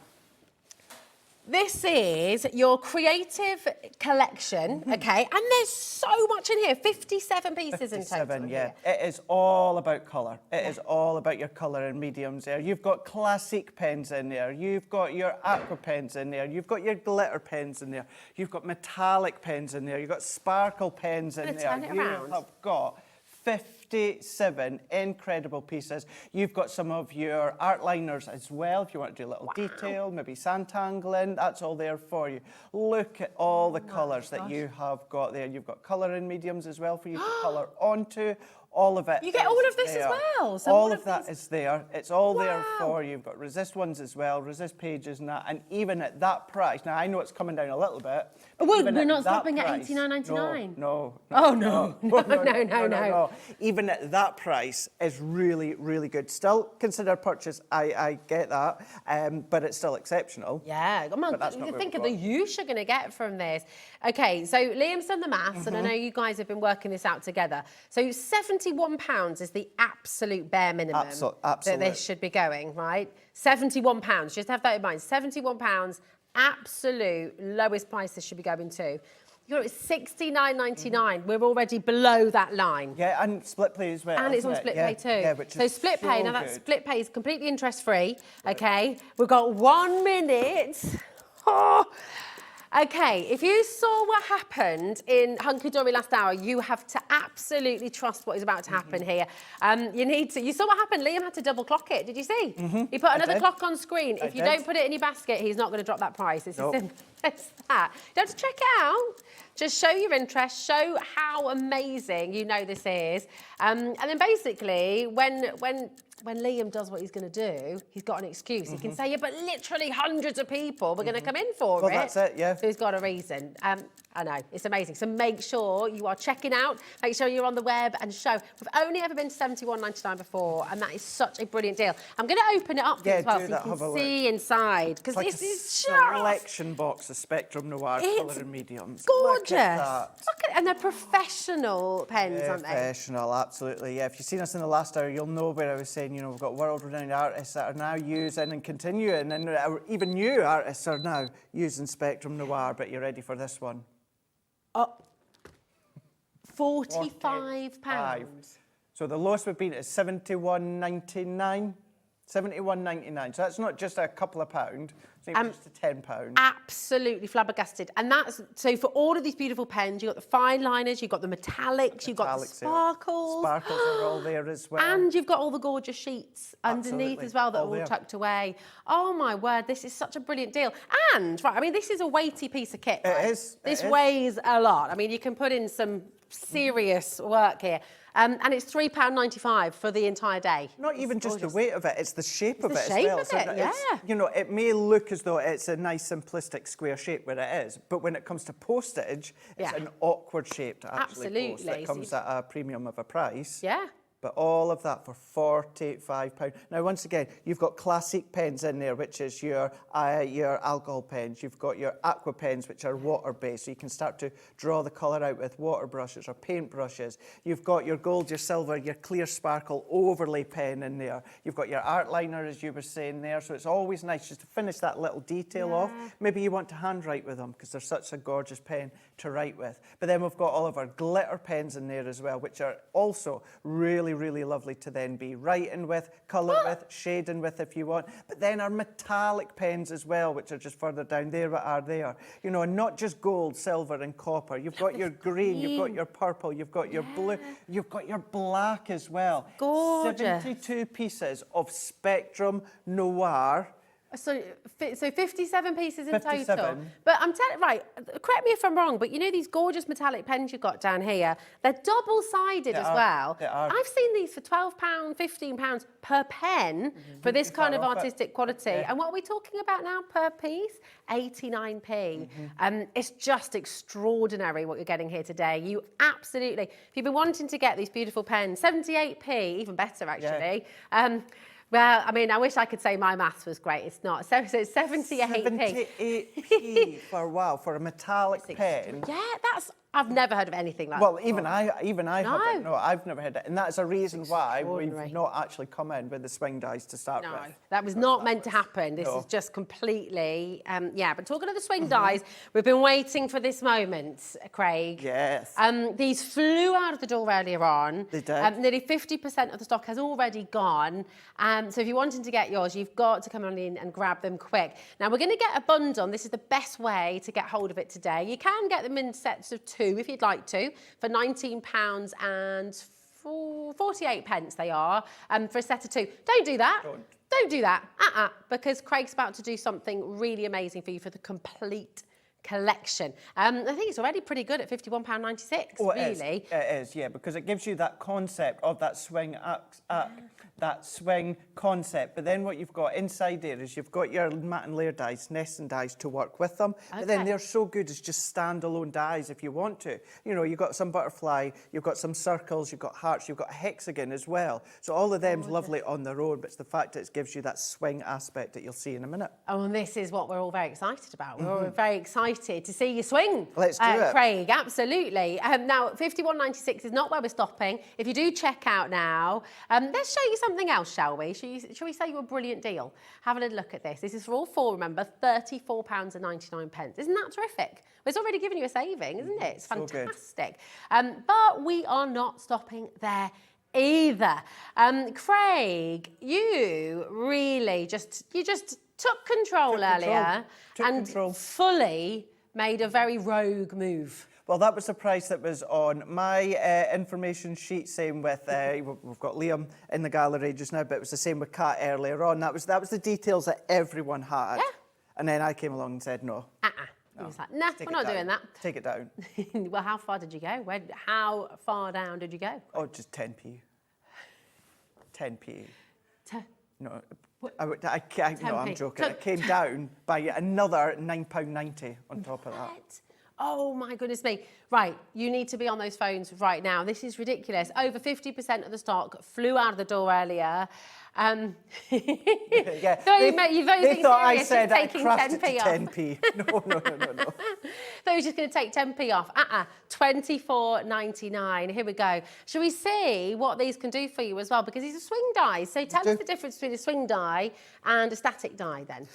Speaker 7: This is your creative collection, okay? And there's so much in here, 57 pieces in total.
Speaker 6: Yeah. It is all about colour. It is all about your colour and mediums there. You've got classic pens in there. You've got your aqua pens in there. You've got your glitter pens in there. You've got metallic pens in there. You've got sparkle pens in there.
Speaker 7: Turn it around.
Speaker 6: You have got 57 incredible pieces. You've got some of your art liners as well, if you want to do a little detail, maybe sandtangling, that's all there for you. Look at all the colours that you have got there. You've got colour in mediums as well for you to colour onto. All of it.
Speaker 7: You get all of this
Speaker 6: there.
Speaker 7: as well. So
Speaker 6: all of that is there. It's all there for you. You've got resist ones as well, resist pages and that. And even at that price, now I know it's coming down a little bit.
Speaker 7: Well, we're not stopping at £89.99.
Speaker 6: No.
Speaker 7: Oh, no.
Speaker 6: Even at that price is really, really good. Still consider purchase, I get that, but it's still exceptional.
Speaker 7: Yeah, think of the use you're going to get from this. Okay, so Liam's done the maths, and I know you guys have been working this out together. So £71 is the absolute bare minimum that this should be going, right? £71, just have that in mind. £71, absolute lowest price this should be going to. You know, it's $69.99. We're already below that line.
Speaker 6: Yeah, and split pay as well.
Speaker 7: And it's on split pay too.
Speaker 6: Yeah, which
Speaker 7: so
Speaker 6: is
Speaker 7: split pay, now that
Speaker 6: good.
Speaker 7: split pay is completely interest-free, okay? We've got 1 minute. Oh. Okay, if you saw what happened in Hunkydory last hour, you have to absolutely trust what is about to happen here. You saw what happened, Liam had to double clock it, did you see? He put another clock on screen. If you don't put it in your basket, he's not going to drop that price. It's as simple as that. You have to check it out. Just show your interest, show how amazing you know this is. And then basically, when Liam does what he's going to do, he's got an excuse. He can say, yeah, but literally hundreds of people were going to come in for it.
Speaker 6: Well, that's it, yeah.
Speaker 7: So he's got a reason. I know, it's amazing. So make sure you are checking out, make sure you're on the web and show. We've only ever been to £71.99 before, and that is such a brilliant deal. I'm going to open it up for you as well so you can see inside, because this is just...
Speaker 6: selection box of Spectrum Noir colour and mediums.
Speaker 7: Gorgeous.
Speaker 6: Look at that.
Speaker 7: And they're professional pens, aren't they?
Speaker 6: Professional, absolutely. Yeah, if you've seen us in the last hour, you'll know where I was saying, you know, we've got world-renowned artists that are now using and continuing, and even new artists are now using Spectrum Noir, but you're ready for this one.
Speaker 7: £45.
Speaker 6: So the lowest we've been is £71.99. £71.99. So that's not just a couple of pounds. It's just £10.
Speaker 7: Absolutely flabbergasted. And that's, so for all of these beautiful pens, you've got the fine liners, you've got the metallics, you've got the sparkles.
Speaker 6: Sparkles are all there as well.
Speaker 7: And you've got all the gorgeous sheets underneath as well that are all tucked away. Oh my word, this is such a brilliant deal. And, right, I mean, this is a weighty piece of kit. Right?
Speaker 6: It is.
Speaker 7: This weighs a lot. I mean, you can put in some serious work here. And it's £3.95 for the entire day.
Speaker 6: Not even just the weight of it, it's the shape of it as well.
Speaker 7: The shape of it, yeah.
Speaker 6: You know, it may look as though it's a nice simplistic square shape where it is, but when it comes to postage, it's an awkward shape to actually post. It comes at a premium of a price.
Speaker 7: Yeah.
Speaker 6: But all of that for £45. Now, once again, you've got classic pens in there, which is your alcohol pens. You've got your aqua pens, which are water-based, so you can start to draw the colour out with water brushes or paint brushes. You've got your gold, your silver, your clear sparkle overlay pen in there. You've got your art liner, as you were saying there, so it's always nice just to finish that little detail off. Maybe you want to handwrite with them because they're such a gorgeous pen to write with. But then we've got all of our glitter pens in there as well, which are also really, really lovely to then be writing with, colour with, shading with if you want. But then our metallic pens as well, which are just further down there, what are there. You know, and not just gold, silver and copper. You've got your green, you've got your purple, you've got your blue, you've got your black as well.
Speaker 7: Gorgeous.
Speaker 6: 72 pieces of Spectrum Noir.
Speaker 7: So 57 pieces in
Speaker 6: 57.
Speaker 7: total. But I'm telling, right, correct me if I'm wrong, but you know these gorgeous metallic pens you've got down here, they're double-sided as well.
Speaker 6: They are.
Speaker 7: I've seen these for £12, £15 per pen for this kind of artistic quality. And what are we talking about now per piece? 89p. It's just extraordinary what you're getting here today. You absolutely, if you've been wanting to get these beautiful pens, 78p, even better actually. Well, I mean, I wish I could say my maths was great. It's not. So it's 78p.
Speaker 6: 78p for a metallic pen.
Speaker 7: Yeah, that's. I've never heard of anything like
Speaker 6: Well,
Speaker 7: that.
Speaker 6: even I haven't. No, I've never heard it. And that's a reason why we've
Speaker 7: extraordinary.
Speaker 6: not actually come in with the swing dies to start
Speaker 7: No,
Speaker 6: with.
Speaker 7: that was not meant to happen. This is just completely, yeah. But talking of the swing dies, we've been waiting for this moment, Craig.
Speaker 6: Yes.
Speaker 7: These flew out of the door earlier on.
Speaker 6: They did.
Speaker 7: Nearly 50% of the stock has already gone. So if you're wanting to get yours, you've got to come on in and grab them quick. Now, we're going to get a bundle. This is the best way to get hold of it today. You can get them in sets of 2 if you'd like to, for £19 and 48 pence they are, for a set of 2. Don't do that. Don't do that. Because Craig's about to do something really amazing for you for the complete collection. I think it's already pretty good at £51.96, really.
Speaker 6: It is, yeah, because it gives you that concept of that swing that swing concept. But then what you've got inside there is you've got your matte and layer dies, nesting dies to work with them. But then they're so good as just standalone dies if you want to. You know, you've got some butterfly, you've got some circles, you've got hearts, you've got a hexagon as well. So all of them's lovely on their own, but it's the fact that it gives you that swing aspect that you'll see in a minute.
Speaker 7: Oh, and this is what we're all very excited about. We're all very excited to see you swing.
Speaker 6: Let's do it.
Speaker 7: Craig, absolutely. Now, £51.96 is not where we're stopping. If you do check out now, let's show you something else, shall we? Shall we say you a brilliant deal? Have a little look at this. This is for all 4, remember, £34.99. Isn't that terrific? Well, it's already given you a saving, isn't it? It's fantastic. But we are not stopping there either. Craig, you really just took control earlier and fully made a very rogue move.
Speaker 6: Well, that was the price that was on my information sheet. Same with, we've got Liam in the gallery just now, but it was the same with Kat earlier on. That was the details that everyone had. Yeah. And then I came along and said, no.
Speaker 7: He was like, nah, we're not doing that.
Speaker 6: Take it down.
Speaker 7: Well, how far did you go? How far down did you go?
Speaker 6: Oh, just 10p. 10p. No.
Speaker 7: What?
Speaker 6: No, I'm joking. It came down by another £9.90 on top of that.
Speaker 7: Oh my goodness me. Right, you need to be on those phones right now. This is ridiculous. Over 50% of the stock flew out of the door earlier.
Speaker 6: Yeah,
Speaker 7: they
Speaker 6: thought I said I
Speaker 7: taking
Speaker 6: crafted
Speaker 7: 10p
Speaker 6: to
Speaker 7: off.
Speaker 6: 10p. No.
Speaker 7: Thought you were just going to take 10p off. £24.99. Here we go. Shall we see what these can do for you as well? Because these are swing dies. So tell us the difference between a swing die and a static die then.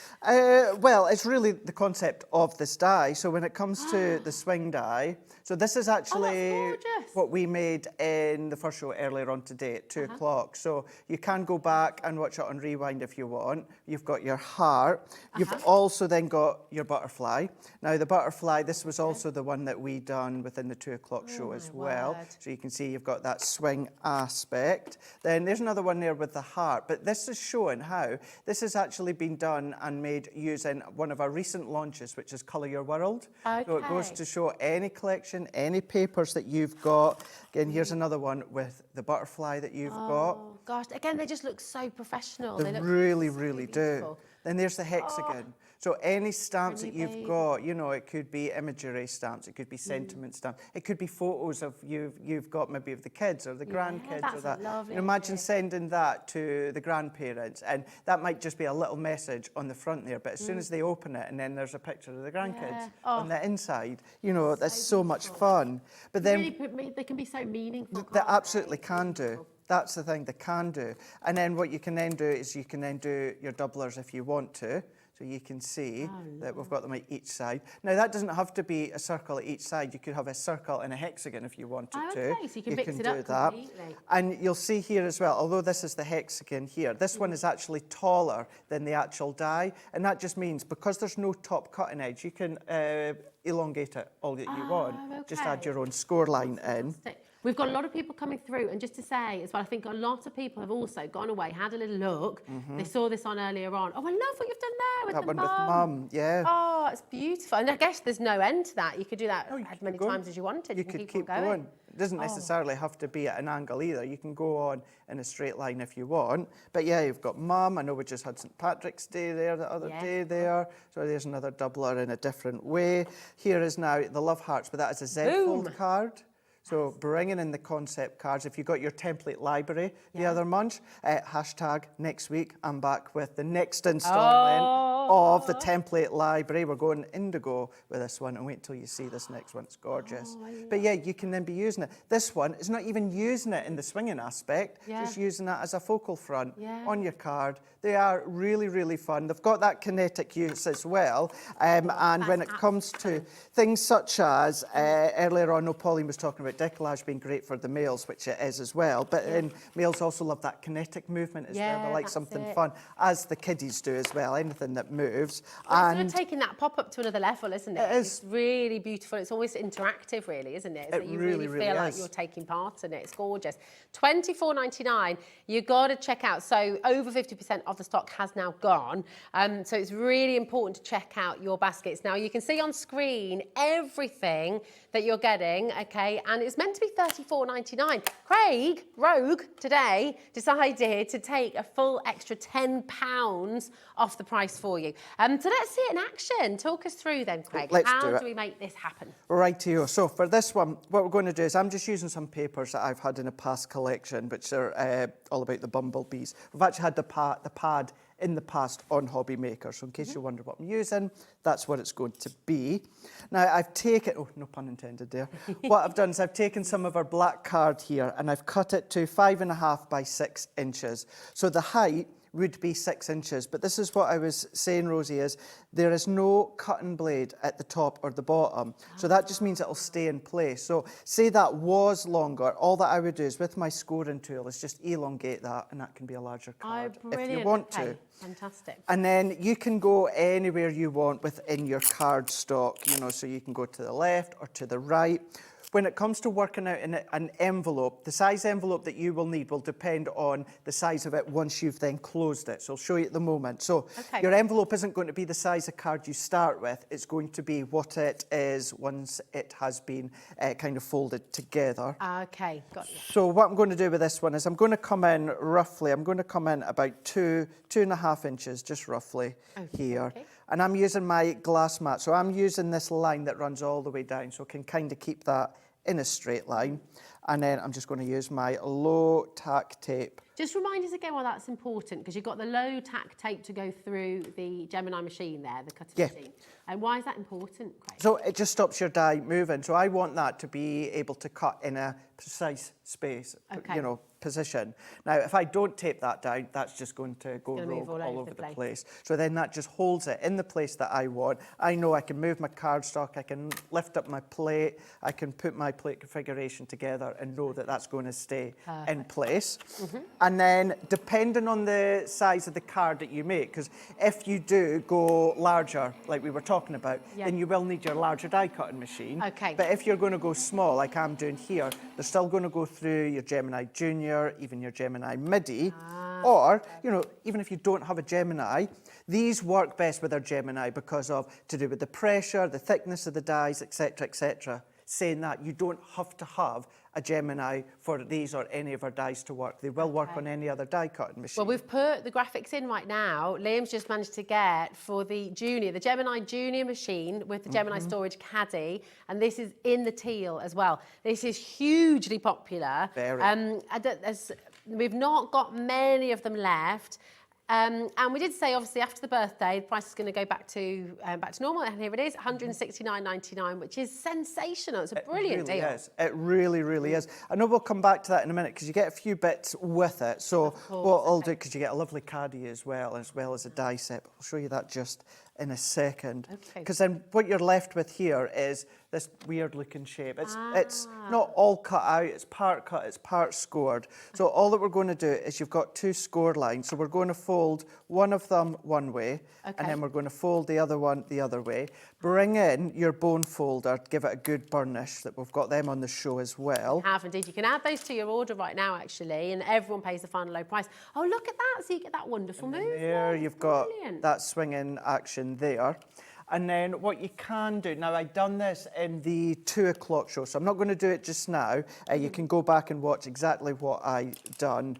Speaker 6: Well, it's really the concept of this die. So when it comes to the swing die, so this is actually what we made in the first show earlier on today at 2 o'clock. So you can go back and watch it on rewind if you want. You've got your heart. You've also then got your butterfly. Now the butterfly, this was also the one that we done within the 2 o'clock show as well. So you can see you've got that swing aspect. Then there's another one there with the heart. But this is showing how this has actually been done and made using one of our recent launches, which is Colour Your World. So it goes to show any collection, any papers that you've got. Again, here's another one with the butterfly that you've got.
Speaker 7: Oh gosh, again, they just look so professional.
Speaker 6: They really, really do. Then there's the hexagon. So any stamps that you've got, you know, it could be imagery stamps, it could be sentiment stamps, it could be photos of you've got maybe of the kids or the grandkids or that.
Speaker 7: Lovely.
Speaker 6: Imagine sending that to the grandparents, and that might just be a little message on the front there, but as soon as they open it and then there's a picture of the grandkids on the inside, you know, that's so much fun. But then
Speaker 7: Really, they can be so meaningful.
Speaker 6: they absolutely can do. That's the thing, they can do. And then what you can then do is you can then do your doublers if you want to. So you can see that we've got them at each side. Now, that doesn't have to be a circle at each side. You could have a circle and a hexagon if you wanted to.
Speaker 7: Okay, so you can mix it up completely.
Speaker 6: And you'll see here as well, although this is the hexagon here, this one is actually taller than the actual die. And that just means because there's no top cutting edge, you can elongate it all that you want. Just add your own score line in.
Speaker 7: We've got a lot of people coming through, and just to say as well, I think a lot of people have also gone away, had a little look. They saw this on earlier on. Oh, I love what you've done there with
Speaker 6: That
Speaker 7: the
Speaker 6: one
Speaker 7: mum.
Speaker 6: with mum, yeah.
Speaker 7: Oh, it's beautiful. And I guess there's no end to that. You could do that
Speaker 6: No, you
Speaker 7: as
Speaker 6: could
Speaker 7: many
Speaker 6: go.
Speaker 7: times as you wanted.
Speaker 6: You
Speaker 7: can
Speaker 6: could
Speaker 7: keep
Speaker 6: keep
Speaker 7: on
Speaker 6: going. It doesn't necessarily have to be at an angle either. You can go on in a straight line if you want. But yeah, you've got mum. I know we just had St Patrick's Day there the other day there. So there's another doubler in a different way. Here is now the Love Hearts, but that is a Z-fold card. So bringing in the concept cards. If you got your template library the other month, hashtag next week, I'm back with the next instalment of the template library. We're going indigo with this one, and wait until you see this next one. It's gorgeous. But yeah, you can then be using it. This one is not even using it in the swinging aspect, just using it as a focal front on your card. They are really, really fun. They've got that kinetic use as well. And when it comes to things such as, earlier on, Pauline was talking about decollage being great for the males, which it is as well. But males also love that kinetic movement as well. They like something fun, as the kiddies do as well, anything that moves.
Speaker 7: Well, it's sort of taking that pop-up to another level, isn't it?
Speaker 6: It is.
Speaker 7: It's really beautiful. It's always interactive, really, isn't it? So you
Speaker 6: really
Speaker 7: feel like
Speaker 6: is.
Speaker 7: you're taking part in it. It's gorgeous. $24.99. You got to check out. So over 50% of the stock has now gone. So it's really important to check out your baskets. Now, you can see on screen everything that you're getting, okay? And it's meant to be $34.99. Craig, Rogue, today decided to take a full extra £10 off the price for you. So let's see it in action. Talk us through then, Craig. How do we make this happen?
Speaker 6: Rightio. So for this one, what we're going to do is I'm just using some papers that I've had in a past collection, which are all about the bumblebees. We've actually had the pad in the past on Hobby Maker. So in case you wonder what I'm using, that's what it's going to be. Now I've taken, oh, no pun intended there. What I've done is I've taken some of our black card here and I've cut it to 5.5 by 6 inches. So the height would be 6 inches. But this is what I was saying, Rosie, is there is no cutting blade at the top or the bottom. So that just means it'll stay in place. So say that was longer, all that I would do is with my scoring tool is just elongate that, and that can be a larger card if you want to.
Speaker 7: Fantastic.
Speaker 6: And then you can go anywhere you want within your card stock, you know, so you can go to the left or to the right. When it comes to working out an envelope, the size envelope that you will need will depend on the size of it once you've then closed it. So I'll show you at the moment. So your envelope isn't going to be the size of card you start with. It's going to be what it is once it has been kind of folded together.
Speaker 7: Okay, got you.
Speaker 6: So what I'm going to do with this one is I'm going to come in roughly, I'm going to come in about 2.5 inches, just roughly here. Okay. And I'm using my glass mat. So I'm using this line that runs all the way down, so I can kind of keep that in a straight line. And then I'm just going to use my low tack tape.
Speaker 7: Just remind us again why that's important, because you've got the low tack tape to go through the Gemini machine there, the cutting machine. And why is that important, Craig?
Speaker 6: So it just stops your die moving. So I want that to be able to cut in a precise space, you know, position. Now, if I don't tape that down, that's just going to go rogue all over the place. So then that just holds it in the place that I want. I know I can move my cardstock, I can lift up my plate, I can put my plate configuration together and know that that's going to stay in place. And then depending on the size of the card that you make, because if you do go larger, like we were talking about, then you will need your larger die cutting machine. But if you're going to go small, like I'm doing here, they're still going to go through your Gemini Junior, even your Gemini Midi, or, you know, even if you don't have a Gemini, these work best with our Gemini because of to do with the pressure, the thickness of the dies, etc., etc. saying that you don't have to have a Gemini for these or any of our dies to work. They will work on any other die cutting machine.
Speaker 7: Well, we've put the graphics in right now. Liam's just managed to get for the Gemini Junior machine with the Gemini Storage Caddy, and this is in the teal as well. This is hugely popular.
Speaker 6: Very.
Speaker 7: We've not got many of them left. And we did say, obviously, after the birthday, the price is going to go back to normal, and here it is, £169.99, which is sensational. It's a brilliant deal.
Speaker 6: It really, really is. I know we'll come back to that in a minute because you get a few bits with it. So what I'll do, because you get a lovely caddy as well as a die set. I'll show you that just in a second. Because then what you're left with here is this weird looking shape. It's not all cut out, it's part cut, it's part scored. So all that we're going to do is you've got two score lines. So we're going to fold one of them one way, and then we're going to fold the other one the other way. Bring in your bone folder, give it a good burnish, that we've got them on the show as well.
Speaker 7: You have indeed. You can add those to your order right now, actually, and everyone pays the final low price. Oh, look at that. So you get that wonderful movement.
Speaker 6: There you've got that swinging action there. And then what you can do, now I've done this in the 2 o'clock show, so I'm not going to do it just now. You can go back and watch exactly what I done.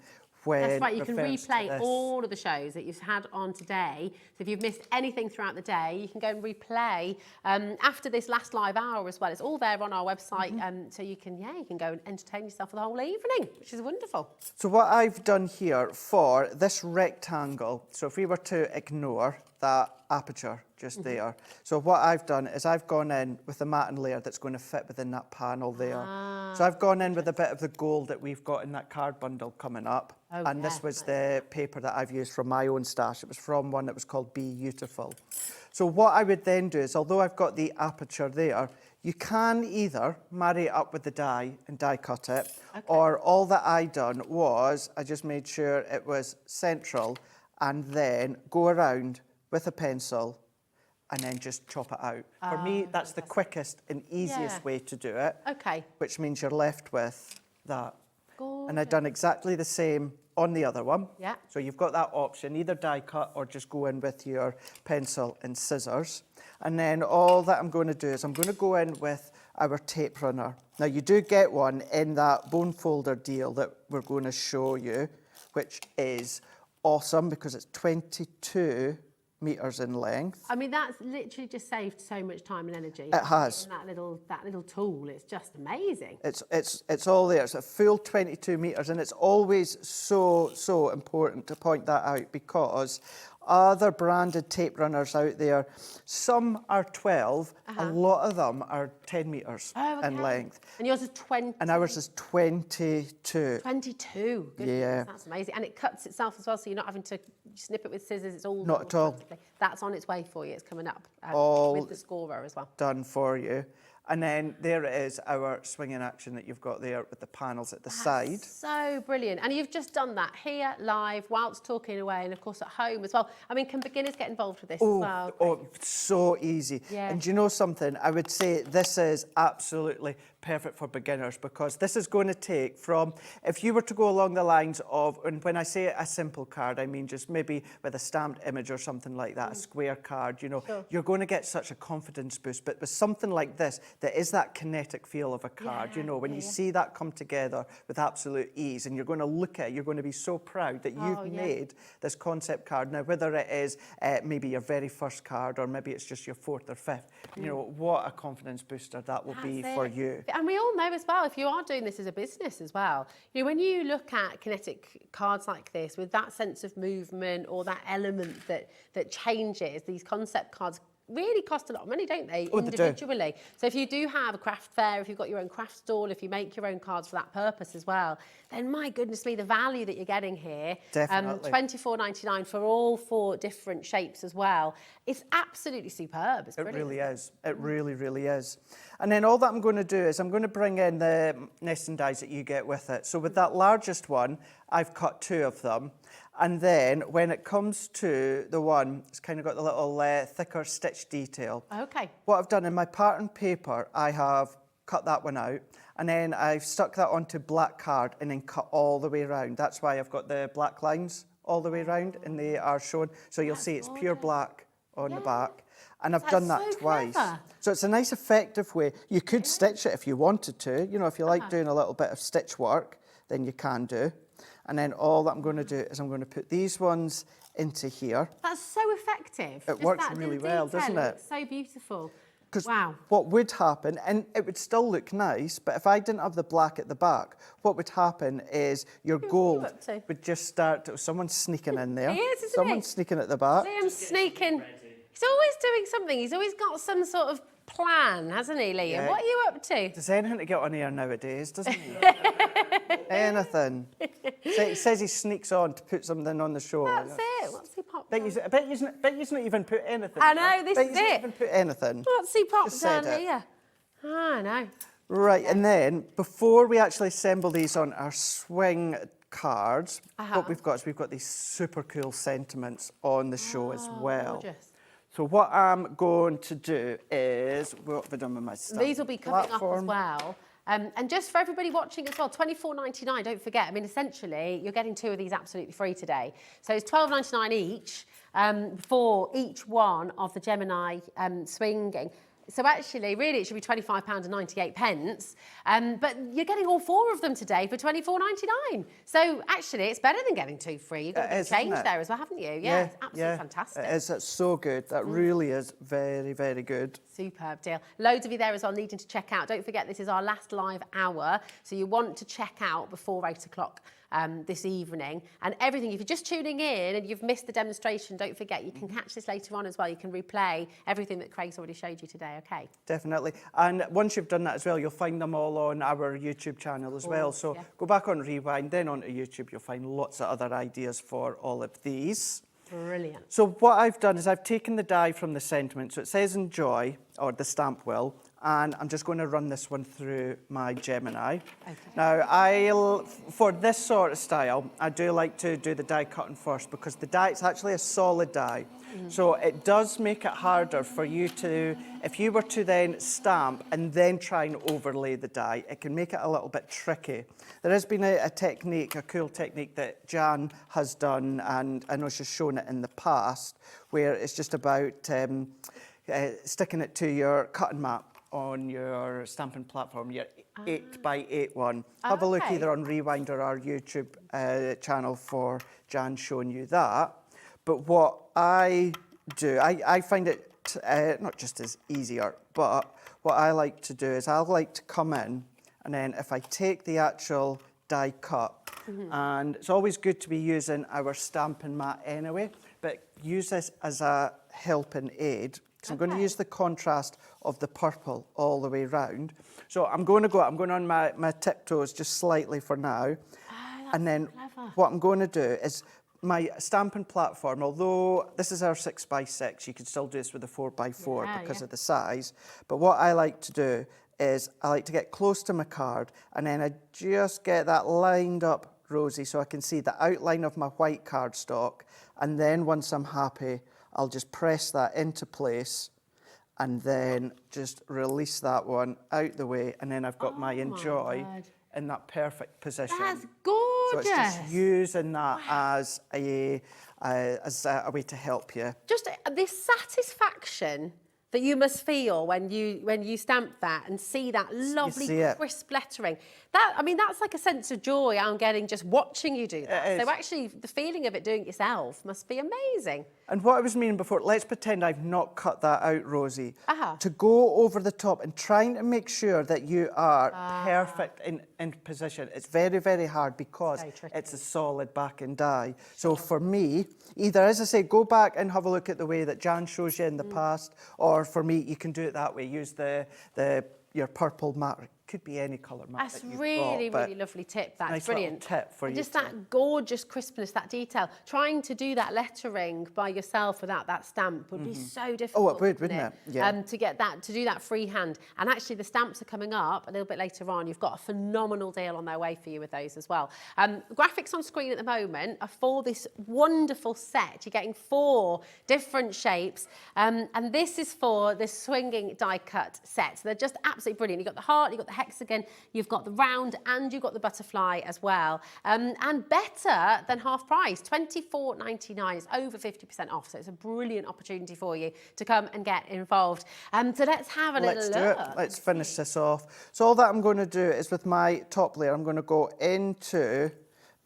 Speaker 7: That's right, you can replay all of the shows that you've had on today. So if you've missed anything throughout the day, you can go and replay after this last live hour as well. It's all there on our website, so you can go and entertain yourself for the whole evening, which is wonderful.
Speaker 6: So what I've done here for this rectangle, so if we were to ignore that aperture just there. So what I've done is I've gone in with a matten layer that's going to fit within that panel there. So I've gone in with a bit of the gold that we've got in that card bundle coming up. And this was the paper that I've used from my own stash. It was from one that was called Be Beautiful. So what I would then do is, although I've got the aperture there, you can either marry it up with the die and die cut it, or all that I done was I just made sure it was central and then go around with a pencil and then just chop it out. For me, that's the quickest and easiest way to do it. Which means you're left with that. Gorgeous. And I've done exactly the same on the other one. So you've got that option, either die cut or just go in with your pencil and scissors. And then all that I'm going to do is I'm going to go in with our tape runner. Now you do get one in that bone folder deal that we're going to show you, which is awesome because it's 22 metres in length.
Speaker 7: I mean, that's literally just saved so much time and energy.
Speaker 6: It has.
Speaker 7: That little tool, it's just amazing.
Speaker 6: It's all there. It's a full 22 metres, and it's always so important to point that out because other branded tape runners out there, some are 12, a lot of them are 10 metres in length.
Speaker 7: And yours is 20?
Speaker 6: And ours is 22.
Speaker 7: 22, goodness, that's amazing. And it cuts itself as well, so you're not having to snip it with scissors, it's all...
Speaker 6: Not at all.
Speaker 7: That's on its way for you, it's coming up with the scorer as well.
Speaker 6: Done for you. And then there it is, our swinging action that you've got there with the panels at the side.
Speaker 7: So brilliant. And you've just done that here, live, whilst talking away, and of course at home as well. I mean, can beginners get involved with this as well?
Speaker 6: Oh, so easy. And do you know something? I would say this is absolutely perfect for beginners because this is going to take from, if you were to go along the lines of, and when I say a simple card, I mean just maybe with a stamped image or something like that, a square card, you know, you're going to get such a confidence boost. But with something like this, there is that kinetic feel of a card, you know, when you see that come together with absolute ease and you're going to look at it, you're going to be so proud that you've made this concept card. Now, whether it is maybe your very first card or maybe it's just your 4th or 5th, you know, what a confidence booster that will be for you.
Speaker 7: And we all know as well, if you are doing this as a business as well, you know, when you look at kinetic cards like this with that sense of movement or that element that changes, these concept cards really cost a lot of money, don't they, individually?
Speaker 6: They do.
Speaker 7: So if you do have a craft fair, if you've got your own craft stall, if you make your own cards for that purpose as well, then my goodness me, the value that you're getting here,
Speaker 6: definitely.
Speaker 7: $24.99 for all 4 different shapes as well, it's absolutely superb. It's brilliant.
Speaker 6: It really is. It really, really is. And then all that I'm going to do is I'm going to bring in the nesting dies that you get with it. So with that largest one, I've cut 2 of them. And then when it comes to the one, it's kind of got the little thicker stitch detail. What I've done in my pattern paper, I have cut that one out. And then I've stuck that onto black card and then cut all the way around. That's why I've got the black lines all the way around and they are shown. So you'll see it's pure black on the back. And I've done that twice.
Speaker 7: Clever.
Speaker 6: So it's a nice effective way. You could stitch it if you wanted to. You know, if you like doing a little bit of stitch work, then you can do. And then all that I'm going to do is I'm going to put these ones into here.
Speaker 7: That's so effective.
Speaker 6: It works really well, doesn't it?
Speaker 7: It's so beautiful.
Speaker 6: Because
Speaker 7: wow.
Speaker 6: what would happen, and it would still look nice, but if I didn't have the black at the back, what would happen is your gold would just start to... Someone's sneaking in there.
Speaker 7: He is, isn't
Speaker 6: Someone's sneaking at the back.
Speaker 7: Liam's sneaking. He's always doing something. He's always got some sort of plan, hasn't he, Liam?
Speaker 6: Yeah.
Speaker 7: What are you up to?
Speaker 6: Does anything to get on air nowadays, doesn't he? Anything. So he says he sneaks on to put something on the show.
Speaker 7: That's it. What's he popped down?
Speaker 6: I bet he's not even put anything.
Speaker 7: I know, this is
Speaker 6: he's not
Speaker 7: it.
Speaker 6: even put anything.
Speaker 7: What's he popped
Speaker 6: Just
Speaker 7: down
Speaker 6: said it.
Speaker 7: here? I know.
Speaker 6: Right, and then before we actually assemble these on our swing cards, what we've got is we've got these super cool sentiments on the show as well.
Speaker 7: Gorgeous.
Speaker 6: So what I'm going to do is, what have I done with my stuff?
Speaker 7: These will be coming up as well. And just for everybody watching as well, $24.99, don't forget. I mean, essentially, you're getting 2 of these absolutely free today. So it's $12.99 each for each one of the Gemini swinging. So actually, really, it should be £25.98. But you're getting all 4 of them today for $24.99. So actually, it's better than getting 2 free. You've got a change there as well, haven't you? Yeah, it's absolutely fantastic.
Speaker 6: It is. It's so good. That really is very, very good.
Speaker 7: Superb deal. Loads of you there as well needing to check out. Don't forget, this is our last live hour. So you want to check out before 8 o'clock this evening. And everything, if you're just tuning in and you've missed the demonstration, don't forget, you can catch this later on as well. You can replay everything that Craig's already showed you today, okay?
Speaker 6: Definitely. And once you've done that as well, you'll find them all on our YouTube channel as well. So go back on Rewind, then onto YouTube. You'll find lots of other ideas for all of these.
Speaker 7: Brilliant.
Speaker 6: So what I've done is I've taken the die from the sentiment. So it says enjoy, or the stamp will, and I'm just going to run this one through my Gemini. Okay. Now, for this sort of style, I do like to do the die cutting first because the die, it's actually a solid die. So it does make it harder for you to, if you were to then stamp and then try and overlay the die, it can make it a little bit tricky. There has been a technique, a cool technique that Jan has done, and I know she's shown it in the past, where it's just about sticking it to your cutting mat on your stamping platform, your 8x8 one. Have a look either on Rewind or our YouTube channel for Jan showing you that. But what I do, I find it not just as easier, but what I like to do is I like to come in, and then if I take the actual die cut, and it's always good to be using our stamping mat anyway, but use this as a helping aid, because I'm going to use the contrast of the purple all the way round. So I'm going on my tiptoes just slightly for now. And then what I'm going to do is my stamping platform, although this is our 6x6, you can still do this with a 4x4 because of the size. But what I like to do is I like to get close to my card, and then I just get that lined up rosy so I can see the outline of my white cardstock. And then once I'm happy, I'll just press that into place and then just release that one out the way. And then I've got my enjoy in that perfect position.
Speaker 7: That's gorgeous.
Speaker 6: So it's just using that as a way to help you.
Speaker 7: Just this satisfaction that you must feel when you stamp that and see that lovely crisp lettering. That's like a sense of joy I'm getting just watching you do that. So actually, the feeling of it doing it yourself must be amazing.
Speaker 6: And what I was meaning before, let's pretend I've not cut that out, Rosie. To go over the top and trying to make sure that you are perfect in position. It's very, very hard because it's a solid backing die. So for me, either, as I say, go back and have a look at the way that Jan shows you in the past, or for me, you can do it that way. Use your purple mat. Could be any colour mat.
Speaker 7: That's really lovely tip. That's
Speaker 6: nice
Speaker 7: brilliant.
Speaker 6: Tip for you.
Speaker 7: Just that gorgeous crispness, that detail. Trying to do that lettering by yourself without that stamp would be so difficult.
Speaker 6: Oh, it would, wouldn't it? Yeah.
Speaker 7: To do that freehand. And actually, the stamps are coming up a little bit later on. You've got a phenomenal deal on their way for you with those as well. Graphics on screen at the moment are for this wonderful set. You're getting 4 different shapes, and this is for the swinging die cut set. So they're just absolutely brilliant. You've got the heart, you've got the hexagon, you've got the round, and you've got the butterfly as well. And better than half price, £24.99. It's over 50% off, so it's a brilliant opportunity for you to come and get involved. So let's have a little look.
Speaker 6: Let's do it. Let's finish this off. So all that I'm going to do is with my top layer, I'm going to go into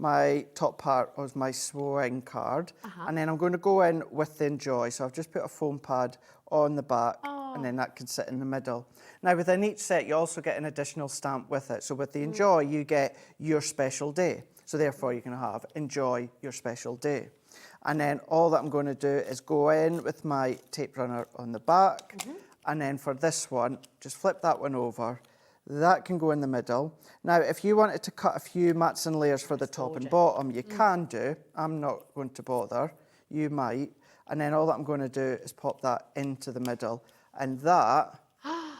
Speaker 6: my top part of my swing card, and then I'm going to go in with the Enjoy. So I've just put a foam pad on the back, and then that can sit in the middle. Now within each set, you also get an additional stamp with it. So with the Enjoy, you get your special day. So therefore, you can have Enjoy your special day. And then all that I'm going to do is go in with my tape runner on the back, and then for this one, just flip that one over. That can go in the middle. Now, if you wanted to cut a few mats and layers for the top and bottom, you can do. I'm not going to bother. You might. And then all that I'm going to do is pop that into the middle. And that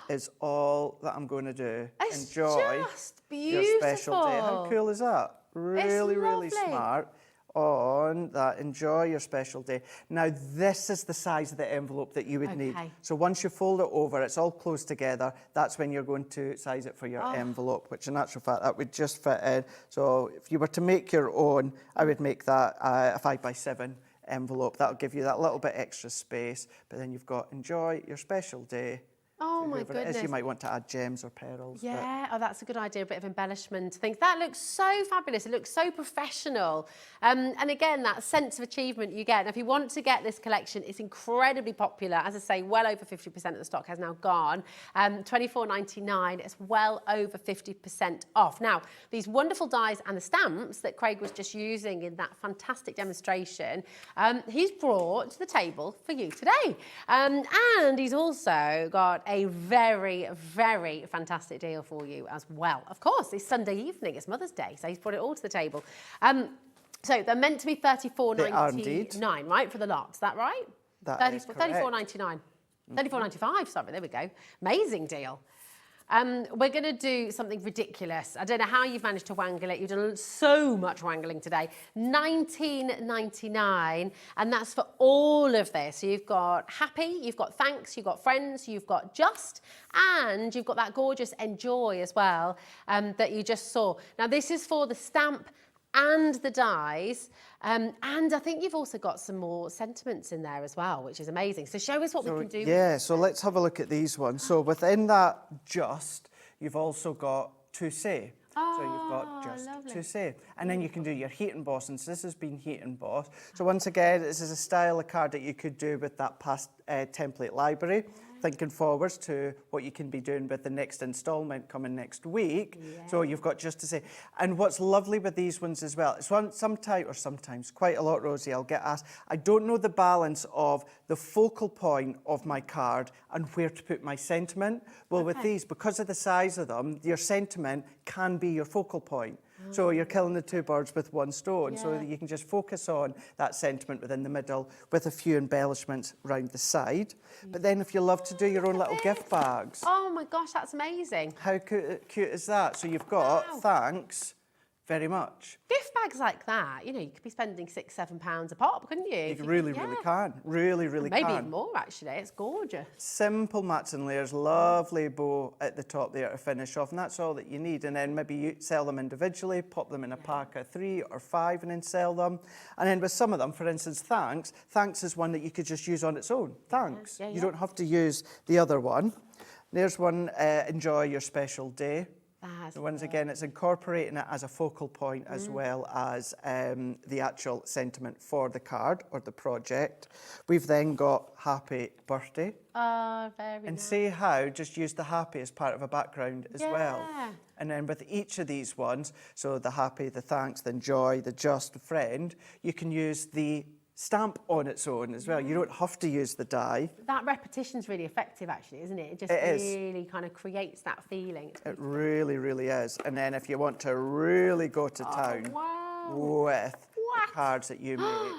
Speaker 6: is all that I'm going to do. Enjoy your special day. How cool is that? Really, really smart. On that, enjoy your special day. Now, this is the size of the envelope that you would need. So once you fold it over, it's all close together. That's when you're going to size it for your envelope, which in actual fact, that would just fit in. So if you were to make your own, I would make that a 5x7 envelope. That'll give you that little bit extra space. But then you've got enjoy your special day.
Speaker 7: Oh my goodness.
Speaker 6: It is, you might want to add gems or pearls.
Speaker 7: Yeah, oh, that's a good idea, a bit of embellishment. I think that looks so fabulous. It looks so professional. And again, that sense of achievement you get. And if you want to get this collection, it's incredibly popular. As I say, well over 50% of the stock has now gone. £24.99, it's well over 50% off. Now, these wonderful dies and the stamps that Craig was just using in that fantastic demonstration, he's brought to the table for you today. And he's also got a very, very fantastic deal for you as well. Of course, it's Sunday evening, it's Mother's Day, so he's brought it all to the table. So they're meant to be £34.99, right, for the lot? Is that right?
Speaker 6: That is correct.
Speaker 7: £34.99. £34.95, sorry, there we go. Amazing deal. We're going to do something ridiculous. I don't know how you've managed to wangle it. You've done so much wangling today. £19.99, and that's for all of this. So you've got happy, you've got thanks, you've got friends, you've got just, and you've got that gorgeous enjoy as well that you just saw. Now, this is for the stamp and the dies, and I think you've also got some more sentiments in there as well, which is amazing. So show us what we can do.
Speaker 6: Yeah, so let's have a look at these ones. So within that just, you've also got to say. So you've got just to say. And then you can do your heat emboss, and so this has been heat embossed. So once again, this is a style of card that you could do with that past template library. Thinking forwards to what you can be doing with the next instalment coming next week. So you've got just to say. And what's lovely with these ones as well, it's sometimes, quite a lot, Rosie, I'll get asked, I don't know the balance of the focal point of my card and where to put my sentiment. Well, with these, because of the size of them, your sentiment can be your focal point. So you're killing the two birds with one stone. So that you can just focus on that sentiment within the middle with a few embellishments around the side. But then if you love to do your own little gift bags.
Speaker 7: Oh my gosh, that's amazing.
Speaker 6: How cute is that? So you've got thanks very much.
Speaker 7: Gift bags like that, you know, you could be spending £6, £7 a pop, couldn't you?
Speaker 6: You really can. Really can.
Speaker 7: Maybe even more, actually. It's gorgeous.
Speaker 6: Simple mats and layers, lovely bow at the top there to finish off, and that's all that you need. And then maybe you sell them individually, pop them in a pack of 3 or 5 and then sell them. And then with some of them, for instance, thanks is one that you could just use on its own. Thanks. You don't have to use the other one. There's one, enjoy your special day. So once again, it's incorporating it as a focal point as well as the actual sentiment for the card or the project. We've then got happy birthday.
Speaker 7: Oh, very
Speaker 6: And
Speaker 7: nice.
Speaker 6: see how just use the happy as part of a background as well. And then with each of these ones, so the happy, the thanks, the enjoy, the just, the friend, you can use the stamp on its own as well. You don't have to use the die.
Speaker 7: That repetition's really effective, actually, isn't it? It just really kind of creates that feeling.
Speaker 6: It really, really is. And then if you want to really go to town with the cards that you make,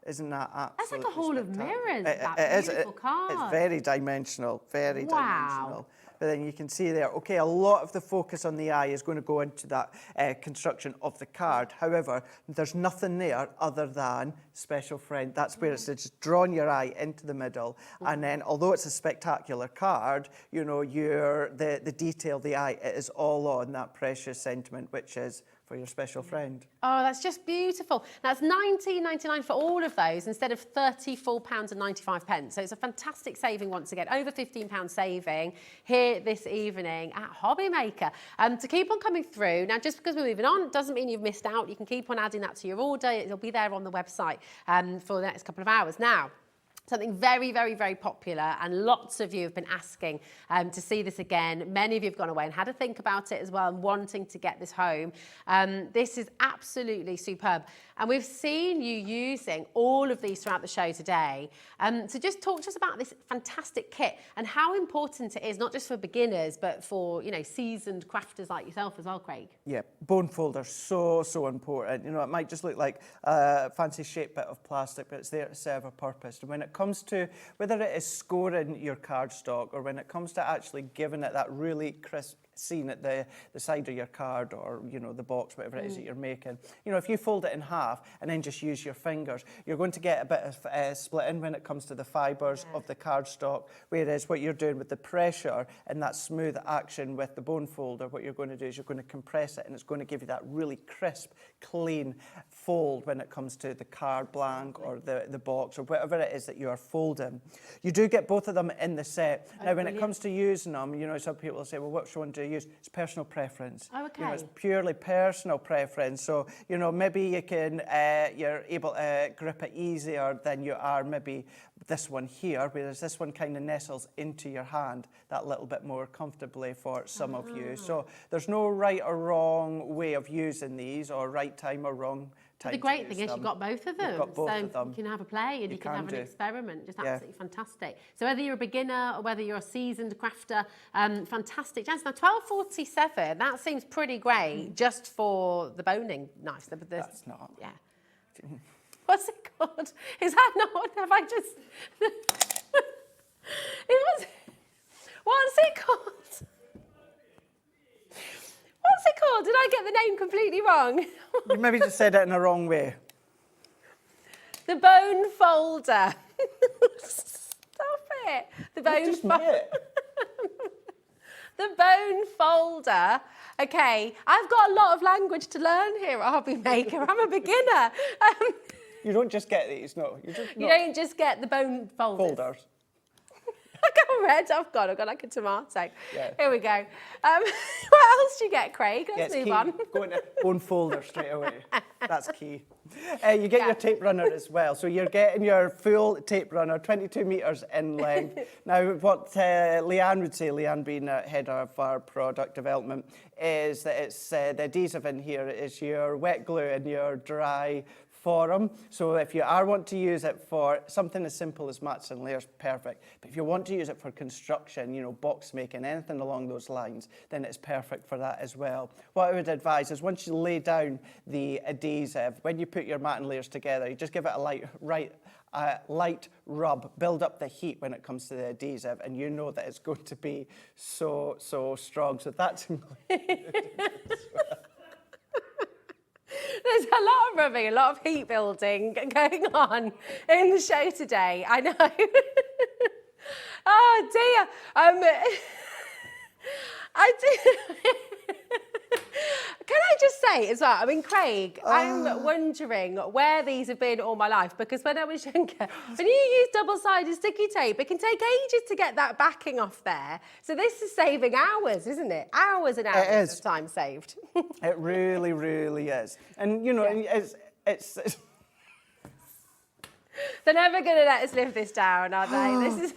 Speaker 6: isn't that absolutely
Speaker 7: That's like a hall of mirrors, that
Speaker 6: it is.
Speaker 7: beautiful card.
Speaker 6: It's very dimensional, very dimensional. But then you can see there, okay, a lot of the focus on the eye is going to go into that construction of the card. However, there's nothing there other than special friend. That's where it's just drawn your eye into the middle. And then, although it's a spectacular card, you know, the detail, the eye, it is all on that precious sentiment, which is for your special friend.
Speaker 7: Oh, that's just beautiful. That's £19.99 for all of those instead of £34.95. So it's a fantastic saving once again, over £15 saving here this evening at Hobby Maker. To keep on coming through, now just because we're moving on doesn't mean you've missed out. You can keep on adding that to your order. It'll be there on the website for the next couple of hours. Now, something very, very, very popular, and lots of you have been asking to see this again. Many of you have gone away and had a think about it as well and wanting to get this home. This is absolutely superb. And we've seen you using all of these throughout the show today. So just talk to us about this fantastic kit and how important it is, not just for beginners, but for, you know, seasoned crafters like yourself as well, Craig.
Speaker 6: Yeah, bone folder, so important. You know, it might just look like a fancy shaped bit of plastic, but it's there to serve a purpose. And when it comes to whether it is scoring your cardstock or when it comes to actually giving it that really crisp scene at the side of your card or, you know, the box, whatever it is that you're making. You know, if you fold it in half and then just use your fingers, you're going to get a bit of splitting when it comes to the fibres of the cardstock, whereas what you're doing with the pressure and that smooth action with the bone folder, what you're going to do is you're going to compress it and it's going to give you that really crisp, clean fold when it comes to the card blank or the box or whatever it is that you are folding. You do get both of them in the set. Now, when it comes to using them, you know, some people will say, well, which one do you use? It's personal preference.
Speaker 7: Oh, okay.
Speaker 6: You know, it's purely personal preference. So, you know, maybe you can, you're able to grip it easier than you are maybe this one here, whereas this one kind of nestles into your hand that little bit more comfortably for some of you. So there's no right or wrong way of using these, or right time or wrong time.
Speaker 7: The great thing is you've got both of them.
Speaker 6: You've got both of them.
Speaker 7: You can have a play and you can have an experiment. Just
Speaker 6: Yeah.
Speaker 7: absolutely fantastic. So whether you're a beginner or whether you're a seasoned crafter, fantastic. Jans, now 12.47, that seems pretty great just for the boning knives.
Speaker 6: That's not.
Speaker 7: Yeah. What's it called? Is that not? Have I just? What's it called? What's it called? Did I get the name completely wrong?
Speaker 6: You maybe just said it in the wrong way.
Speaker 7: The bone folder. Stop it. The bone folder. The bone folder. Okay, I've got a lot of language to learn here at Hobby Maker. I'm a beginner.
Speaker 6: You don't just get these, no.
Speaker 7: You don't just get the bone folders. I got red. I've got like a tomato.
Speaker 6: Yeah.
Speaker 7: Here we go. What else do you get, Craig? Let's move on.
Speaker 6: Go into bone folder straight away. That's key. You get your tape runner as well. So you're getting your full tape runner, 22 metres in length. Now, what Leanne would say, Leanne being head of our product development, is that it's the adhesive in here is your wet glue and your dry forum. So if you want to use it for something as simple as mats and layers, perfect. But if you want to use it for construction, you know, box making, anything along those lines, then it's perfect for that as well. What I would advise is once you lay down the adhesive, when you put your mat and layers together, you just give it a light rub, build up the heat when it comes to the adhesive, and you know that it's going to be so strong. So that's
Speaker 7: There's a lot of rubbing, a lot of heat building going on in the show today. I know. Oh dear. I do. Can I just say as well, I mean, Craig, I'm wondering where these have been all my life, because when I was younger, when you use double-sided sticky tape, it can take ages to get that backing off there. So this is saving hours, isn't it? Hours and hours of time saved.
Speaker 6: It really, really is. And, you know, it's
Speaker 7: They're never going to let us live this down, are they? This is...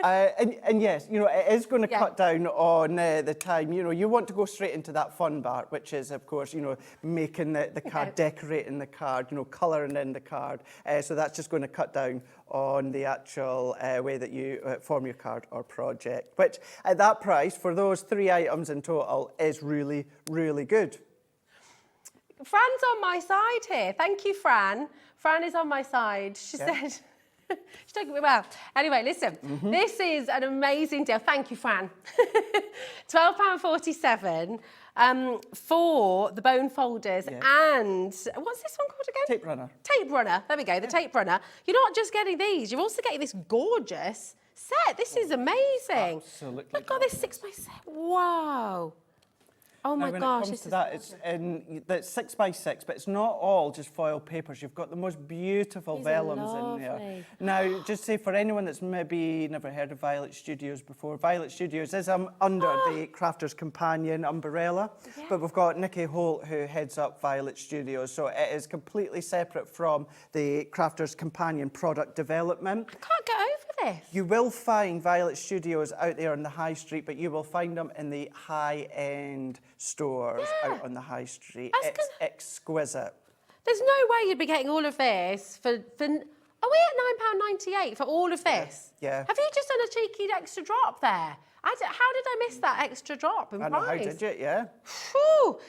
Speaker 6: and yes, you know, it is going to cut down on the time. You know, you want to go straight into that fun part, which is, of course, you know, making the card, decorating the card, you know, colouring in the card. So that's just going to cut down on the actual way that you form your card or project, which at that price, for those 3 items in total, is really, really good.
Speaker 7: Fran's on my side here. Thank you, Fran. Fran is on my side. She said, She's taking me well. Anyway, listen, this is an amazing deal. Thank you, Fran. £12.47 for the bone folders and what's this one called again?
Speaker 6: Tape runner.
Speaker 7: Tape runner. There we go, the tape runner. You're not just getting these, you're also getting this gorgeous set. This is amazing.
Speaker 6: Absolutely.
Speaker 7: Look at this 6x6. Wow. Oh my gosh,
Speaker 6: when it comes to that, it's 6x6, but it's not all just foil papers. You've got the most beautiful
Speaker 7: These are
Speaker 6: vellums in there.
Speaker 7: lovely.
Speaker 6: Now, just say for anyone that's maybe never heard of Violet Studios before, Violet Studios is under the Crafter's Companion umbrella, but we've got Nikki Holt who heads up Violet Studios, so it is completely separate from the Crafter's Companion product development.
Speaker 7: I can't get over this.
Speaker 6: You will find Violet Studios out there on the high street, but you will find them in the high-end stores out on the high street. It's exquisite.
Speaker 7: There's no way you'd be getting all of this for are we at £9.98 for all of this?
Speaker 6: Yeah.
Speaker 7: Have you just done a cheeky extra drop there? How did I miss that extra drop in
Speaker 6: I know, how
Speaker 7: price?
Speaker 6: did you? Yeah.
Speaker 7: Phew.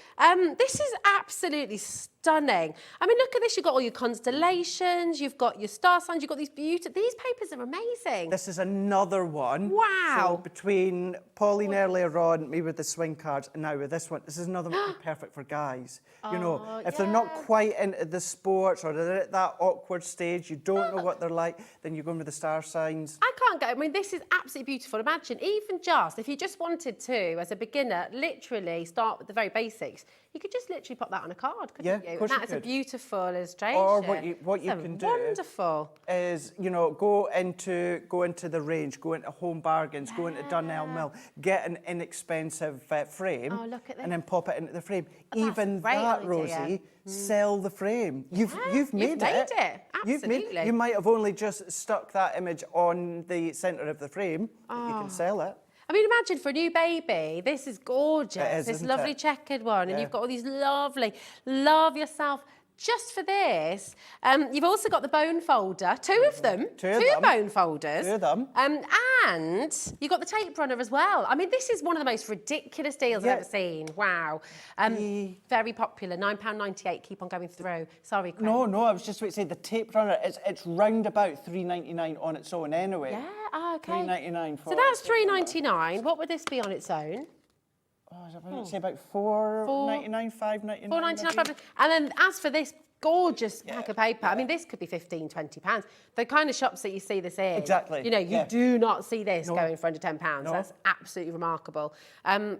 Speaker 7: This is absolutely stunning. I mean, look at this. You've got all your constellations, you've got your star signs, you've got these beautiful... These papers are amazing.
Speaker 6: This is another one.
Speaker 7: Wow.
Speaker 6: So between Pauline earlier on, me with the swing cards, and now with this one, this is another one perfect for guys. You know, if they're not quite into the sports or they're at that awkward stage, you don't know what they're like, then you're going with the star signs.
Speaker 7: I can't go. I mean, this is absolutely beautiful. Imagine, even just, if you just wanted to, as a beginner, literally start with the very basics, you could just literally put that on a card, couldn't you?
Speaker 6: Of course
Speaker 7: And
Speaker 6: you
Speaker 7: that's a
Speaker 6: could.
Speaker 7: beautiful illustration.
Speaker 6: Or what you
Speaker 7: That's
Speaker 6: can do
Speaker 7: wonderful.
Speaker 6: is, you know, go into the range, go into Home Bargains, go into Dunelm Mill, get an inexpensive frame,
Speaker 7: look at this.
Speaker 6: and then pop it into the frame.
Speaker 7: That's
Speaker 6: Even
Speaker 7: a great
Speaker 6: that,
Speaker 7: idea.
Speaker 6: Rosie, sell the frame. You've made it.
Speaker 7: Absolutely.
Speaker 6: You might have only just stuck that image on the centre of the frame, but you can sell it.
Speaker 7: I mean, imagine for a new baby, this is gorgeous.
Speaker 6: It is,
Speaker 7: this
Speaker 6: isn't
Speaker 7: lovely
Speaker 6: it?
Speaker 7: checkered one, and
Speaker 6: Yeah.
Speaker 7: you've got all these lovely, love yourself. Just for this, you've also got the bone folder, two of them,
Speaker 6: Two of them.
Speaker 7: bone folders.
Speaker 6: Two of them.
Speaker 7: And you've got the tape runner as well. I mean, this is one of the most ridiculous deals I've ever seen. Wow. Very popular, £9.98, keep on going through. Sorry, Craig.
Speaker 6: No, I was just about to say the tape runner, it's round about £3.99 on its own anyway.
Speaker 7: Yeah, okay.
Speaker 6: £3.99 for
Speaker 7: So that's £3.99. What would this be on its own?
Speaker 6: I would say about £4.99, £5.99.
Speaker 7: £4.99. And then as for this gorgeous pack of paper, I mean, this could be £15, £20. The kind of shops that you see this in.
Speaker 6: Exactly.
Speaker 7: You know, you do not see this going for under £10.
Speaker 6: No.
Speaker 7: That's absolutely remarkable. So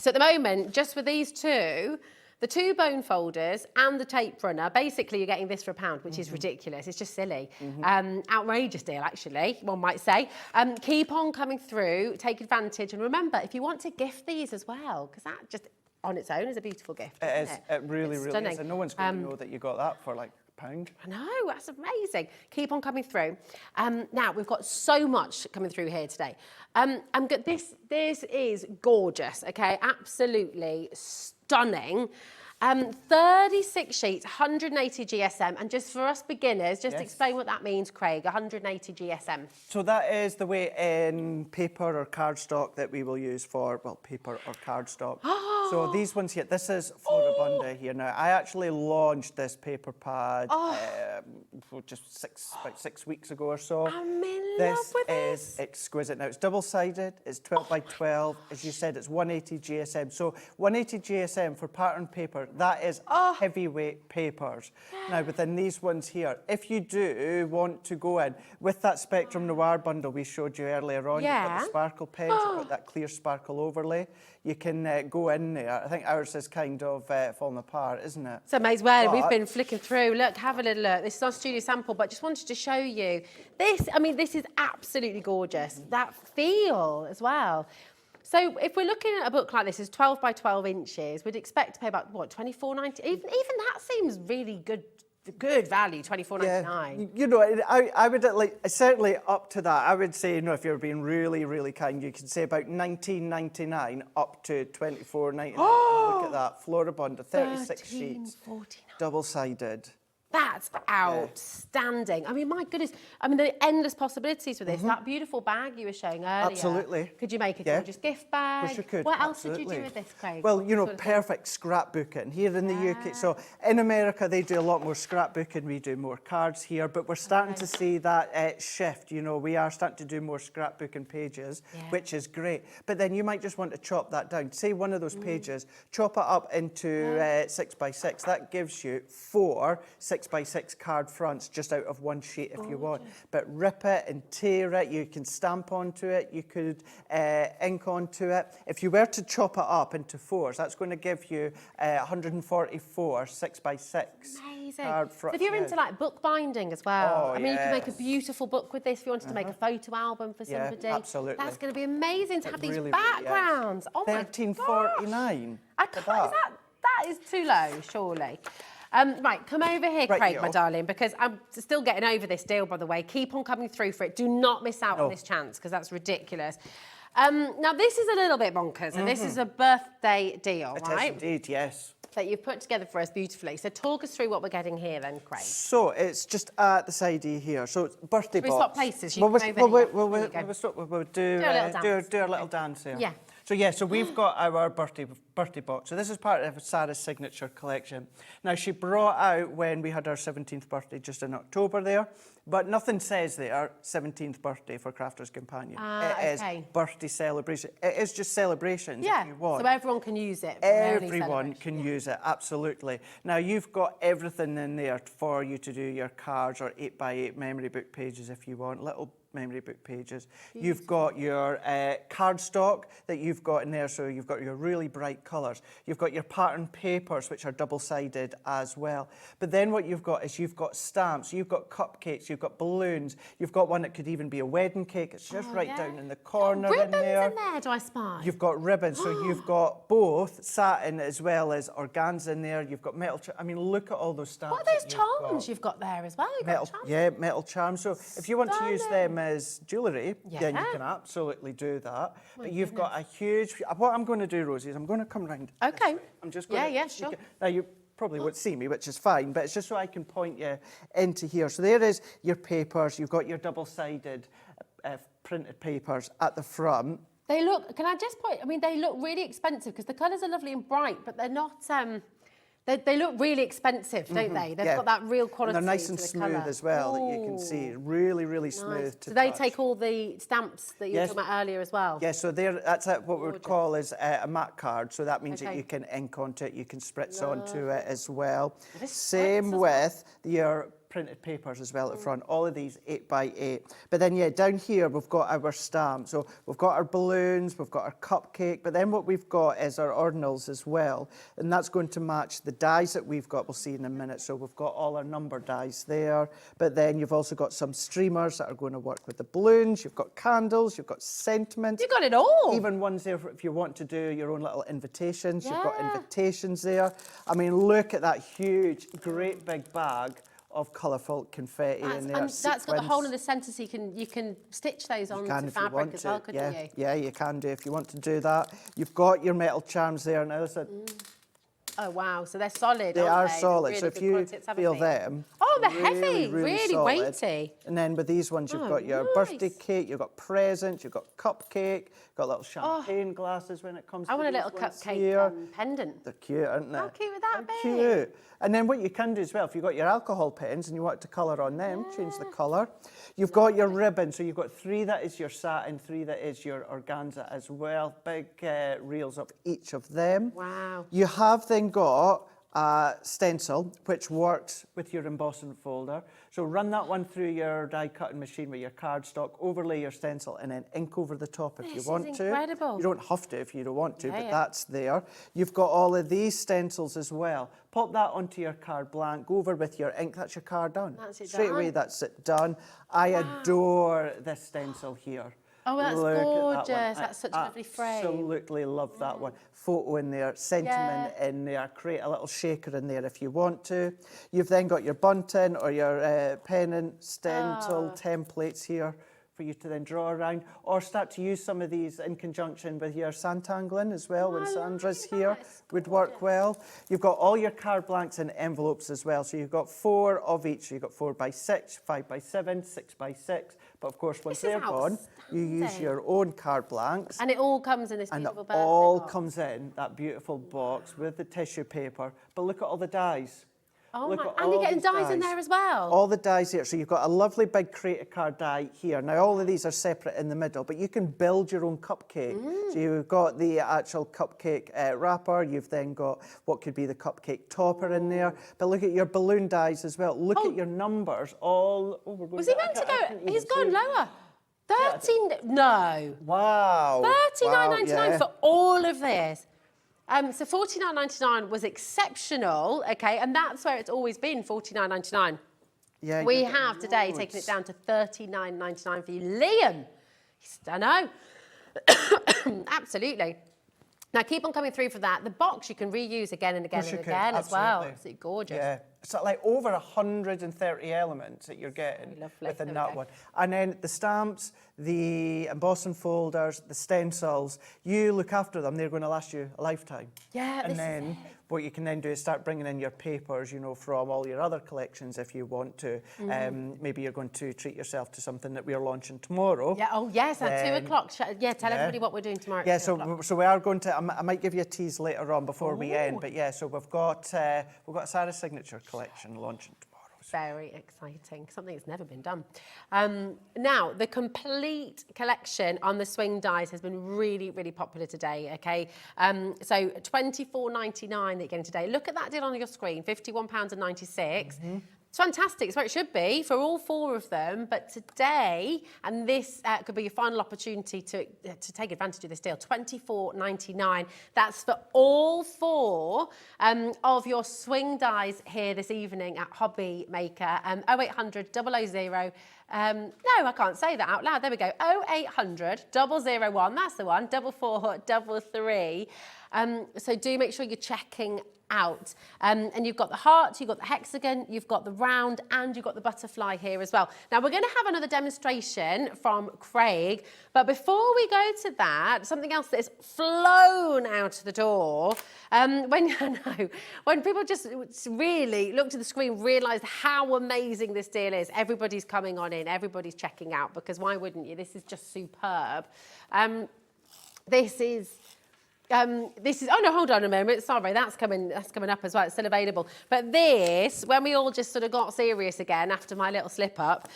Speaker 7: at the moment, just with these two, the two bone folders and the tape runner, basically you're getting this for £1, which is ridiculous. It's just silly. Outrageous deal, actually, one might say. Keep on coming through, take advantage. And remember, if you want to gift these as well, because that just on its own is a beautiful gift, isn't it?
Speaker 6: It really,
Speaker 7: It's
Speaker 6: really
Speaker 7: stunning.
Speaker 6: is. And no one's going to know that you got that for like £1.
Speaker 7: I know, that's amazing. Keep on coming through. Now, we've got so much coming through here today. This is gorgeous, okay? Absolutely stunning. 36 sheets, 180 GSM. And just for us beginners, just explain what that means, Craig, 180 GSM.
Speaker 6: So that is the weight in paper or cardstock that we will use for, well, paper or cardstock. So these ones here, this is Floribunda here now. I actually launched this paper pad just about 6 weeks ago or so.
Speaker 7: I'm in love with
Speaker 6: This
Speaker 7: this.
Speaker 6: is exquisite. Now, it's double-sided, it's 12 by 12. As you said, it's 180 GSM. So 180 GSM for pattern paper, that is heavyweight papers. Now, within these ones here, if you do want to go in with that Spectrum Noir bundle we showed you earlier on, you've got the sparkle pens, you've got that clear sparkle overlay, you can go in there. I think ours is kind of falling apart, isn't it?
Speaker 7: So amazing. Well, we've been flicking through. Look, have a little look. This is our studio sample, but just wanted to show you this. I mean, this is absolutely gorgeous. That feel as well. So if we're looking at a book like this, it's 12 by 12 inches. We'd expect to pay about, what, £24.90? Even that seems really good value, £24.99.
Speaker 6: You know, I would certainly up to that. I would say, you know, if you're being really, really kind, you could say about £19.99 up to £24.99. Look at that, Floribunda, 36 sheets, double-sided.
Speaker 7: That's outstanding. I mean, my goodness. I mean, the endless possibilities with this. That beautiful bag you were showing earlier.
Speaker 6: Absolutely.
Speaker 7: Could you make a gorgeous gift bag?
Speaker 6: Of course you could.
Speaker 7: What else
Speaker 6: Absolutely.
Speaker 7: did you do with this, Craig?
Speaker 6: Well,
Speaker 7: What
Speaker 6: you know,
Speaker 7: sort of
Speaker 6: perfect scrapbooking here in the UK. So in America, they do a lot more scrapbooking. We do more cards here, but we're starting to see that shift. You know, we are starting to do more scrapbooking pages, which is great. But then you might just want to chop that down. Say one of those pages, chop it up into 6x6. That gives you 4 6x6 card fronts just out of one sheet if you want. But rip it and tear it. You can stamp onto it. You could ink onto it. If you were to chop it up into 4s, that's going to give you 144 6x6
Speaker 7: amazing.
Speaker 6: card
Speaker 7: So
Speaker 6: fronts.
Speaker 7: if you're into like book binding as well,
Speaker 6: Oh,
Speaker 7: I mean, you could make a
Speaker 6: yes.
Speaker 7: beautiful book with this if you wanted to make a photo album for
Speaker 6: Yeah,
Speaker 7: somebody.
Speaker 6: absolutely.
Speaker 7: That's going to be amazing to have these
Speaker 6: really, really is.
Speaker 7: backgrounds. Oh my gosh.
Speaker 6: $13.49.
Speaker 7: I can't, that is too low, surely. Right, come over here,
Speaker 6: Right,
Speaker 7: Craig,
Speaker 6: yo.
Speaker 7: my darling, because I'm still getting over this deal, by the way. Keep on coming through for it. Do not miss out on this chance, because that's ridiculous. Now, this is a little bit bonkers, and this is a birthday deal,
Speaker 6: It is
Speaker 7: right?
Speaker 6: indeed, yes.
Speaker 7: That you've put together for us beautifully. So talk us through what we're getting here then, Craig.
Speaker 6: So it's just at the side here. So it's birthday
Speaker 7: Should we
Speaker 6: box.
Speaker 7: swap places? You come over here. There you go.
Speaker 6: We'll
Speaker 7: Do
Speaker 6: do
Speaker 7: a little dance.
Speaker 6: do a little dance here.
Speaker 7: Yeah.
Speaker 6: So yeah, so we've got our birthday box. So this is part of Sarah's signature collection. Now she brought out when we had our 17th birthday just in October there, but nothing says there 17th birthday for Crafter's Companion. It
Speaker 7: okay.
Speaker 6: is birthday celebration. It is just celebrations
Speaker 7: Yeah,
Speaker 6: if you want.
Speaker 7: so everyone can use it. For an early
Speaker 6: Everyone can use it, absolutely. Now, you've got everything in there for you to do your cards or 8x8 memory book pages if you want, little memory book pages. You've got your cardstock that you've got in there, so you've got your really bright colours. You've got your pattern papers, which are double-sided as well. But then what you've got is you've got stamps, you've got cupcakes, you've got balloons, you've got one that could even be a wedding cake. It's just down in the corner in there.
Speaker 7: Ribbons in there, do I spy?
Speaker 6: You've got ribbons, so you've got both satin as well as organza in there. You've got metal. I mean, look at all those stamps.
Speaker 7: What are those charms you've got there as well? You've got charms?
Speaker 6: Yeah, metal charms. So if you want to use them as jewellery, then you
Speaker 7: Yeah.
Speaker 6: can absolutely do that. But you've got a huge. What I'm going to do, Rosie, is I'm going to come round. this
Speaker 7: Okay.
Speaker 6: way. I'm just going to.
Speaker 7: Yeah, sure.
Speaker 6: Now you probably won't see me, which is fine, but it's just so I can point you into here. So there is your papers. You've got your double-sided printed papers at the front.
Speaker 7: They look, can I just point, I mean, they look really expensive because the colours are lovely and bright, but they're not, they look really expensive, don't they? They've got that real quality.
Speaker 6: And they're nice and
Speaker 7: to the
Speaker 6: smooth
Speaker 7: colour.
Speaker 6: as well, that you can see. Really, really smooth
Speaker 7: Nice.
Speaker 6: to
Speaker 7: So they
Speaker 6: touch.
Speaker 7: take all the stamps that you were
Speaker 6: Yes.
Speaker 7: talking about earlier as well?
Speaker 6: Yeah, so that's what we would call is a matte card. So that means that
Speaker 7: Okay.
Speaker 6: you can ink onto it, you can spritz onto it as well.
Speaker 7: This
Speaker 6: Same
Speaker 7: spritz as
Speaker 6: with your printed papers as well at the front, all of these 8x8. But then, yeah, down here we've got our stamps. So we've got our balloons, we've got our cupcake, but then what we've got is our ordinals as well. And that's going to match the dies that we've got, we'll see in a minute. So we've got all our number dies there. But then you've also got some streamers that are going to work with the balloons. You've got candles, you've got sentiments.
Speaker 7: You got it all.
Speaker 6: Even ones there if you want to do your own little invitations. You've got
Speaker 7: Yeah.
Speaker 6: invitations there. I mean, look at that huge, great big bag of colourful confetti in there.
Speaker 7: And that's got the hole in the
Speaker 6: sequins.
Speaker 7: centre, so you can stitch those
Speaker 6: You
Speaker 7: onto
Speaker 6: can if you
Speaker 7: fabric
Speaker 6: want
Speaker 7: as well,
Speaker 6: to.
Speaker 7: couldn't
Speaker 6: Yeah,
Speaker 7: you?
Speaker 6: yeah, you can do if you want to do that. You've got your metal charms there. Now, listen,
Speaker 7: Oh wow, so they're solid.
Speaker 6: they
Speaker 7: aren't
Speaker 6: are
Speaker 7: they?
Speaker 6: solid.
Speaker 7: Really
Speaker 6: so if
Speaker 7: good
Speaker 6: you
Speaker 7: quality. Let's have a
Speaker 6: feel
Speaker 7: feel.
Speaker 6: them,
Speaker 7: Oh, they're heavy, really
Speaker 6: solid.
Speaker 7: weighty.
Speaker 6: And then with these ones, you've
Speaker 7: Oh,
Speaker 6: got your
Speaker 7: nice.
Speaker 6: birthday cake, you've got presents, you've got cupcake, got little champagne glasses when it comes
Speaker 7: I
Speaker 6: to
Speaker 7: want a
Speaker 6: these
Speaker 7: little
Speaker 6: ones
Speaker 7: cupcake
Speaker 6: here.
Speaker 7: pendant.
Speaker 6: They're cute, aren't they?
Speaker 7: How cute would that
Speaker 6: How
Speaker 7: be?
Speaker 6: Cute. And then what you can do as well, if you've got your alcohol pens and you want to colour on them, change the colour. You've got your ribbon, so you've got 3 that is your satin, 3 that is your organza as well. Big reels of each of them.
Speaker 7: Wow.
Speaker 6: You have then got a stencil, which works with your embossing folder. So run that one through your die cutting machine with your cardstock, overlay your stencil, and then ink over the top if you
Speaker 7: This
Speaker 6: want
Speaker 7: is
Speaker 6: to.
Speaker 7: incredible.
Speaker 6: You don't have to if you don't want to,
Speaker 7: Yeah,
Speaker 6: but
Speaker 7: yeah.
Speaker 6: that's there. You've got all of these stencils as well. Pop that onto your card blank, go over with your ink, that's your card done.
Speaker 7: That's it
Speaker 6: Straight away,
Speaker 7: done.
Speaker 6: that's it done. I adore this stencil here.
Speaker 7: Oh, that's
Speaker 6: Look at that one.
Speaker 7: gorgeous. That's such a lovely frame.
Speaker 6: Absolutely love that one. Photo in there, sentiment in there, create a little shaker in there if you want to. You've then got your bunting or your pennant, stencil templates here. for you to then draw around, or start to use some of these in conjunction with your santangling as well. When Sandra's here, would work well. You've got all your card blanks and envelopes as well. So you've got 4 of each. So you've got 4x6, 5x7, 6x6. But of course, once they're gone, you use your own card blanks.
Speaker 7: And it all comes in this beautiful birthday box.
Speaker 6: And it all comes in that beautiful box with the tissue paper. But look at all the dies.
Speaker 7: Oh my, and you're getting dies in there as well.
Speaker 6: All the dies here. So you've got a lovely big creative card die here. Now, all of these are separate in the middle, but you can build your own cupcake. So you've got the actual cupcake wrapper. You've then got what could be the cupcake topper in there. But look at your balloon dies as well. Look at your numbers. All. Oh, we're going
Speaker 7: Was he meant to go? He's gone lower. 13. No.
Speaker 6: Wow.
Speaker 7: $39.99 for all of this. So $49.99 was exceptional, okay, and that's where it's always been, $49.99.
Speaker 6: Yeah,
Speaker 7: we have today taken it down to $39.99 for you. Liam, I know, absolutely. Now, keep on coming through for that. The box you can reuse again and again and again as well. Absolutely gorgeous.
Speaker 6: Yeah, it's like over 130 elements that you're getting within that one. And then the stamps, the embossing folders, the stencils, you look after them. They're going to last you a lifetime.
Speaker 7: Yeah,
Speaker 6: and then what you can then do is start bringing in your papers, you know, from all your other collections if you want to. Maybe you're going to treat yourself to something that we are launching tomorrow.
Speaker 7: Yeah. Oh, yes, at 2 o'clock. Yeah, tell everybody what we're doing tomorrow.
Speaker 6: Yeah, so we are going to. I might give you a tease later on before we end, but yeah, so we've got Sarah's signature collection launching tomorrow.
Speaker 7: Very exciting, something that's never been done. Now, the complete collection on the swing dies has been really, really popular today, okay? So $24.99 that you're getting today. Look at that deal on your screen, £51.96. It's fantastic. It's where it should be for all 4 of them. But today, and this could be your final opportunity to take advantage of this deal, $24.99. That's for all 4 of your swing dies here this evening at Hobby Maker. 0800 000. No, I can't say that out loud. There we go. 0800 001. That's the one. 4433. So do make sure you're checking out. And you've got the heart, you've got the hexagon, you've got the round, and you've got the butterfly here as well. Now, we're going to have another demonstration from Craig, but before we go to that, something else that has flown out the door, when people just really looked at the screen, realised how amazing this deal is, everybody's coming on in, everybody's checking out, because why wouldn't you? This is just superb. This is, oh no, hold on a moment, sorry, that's coming up as well, it's still available. But this, when we all just sort of got serious again after my little slip up,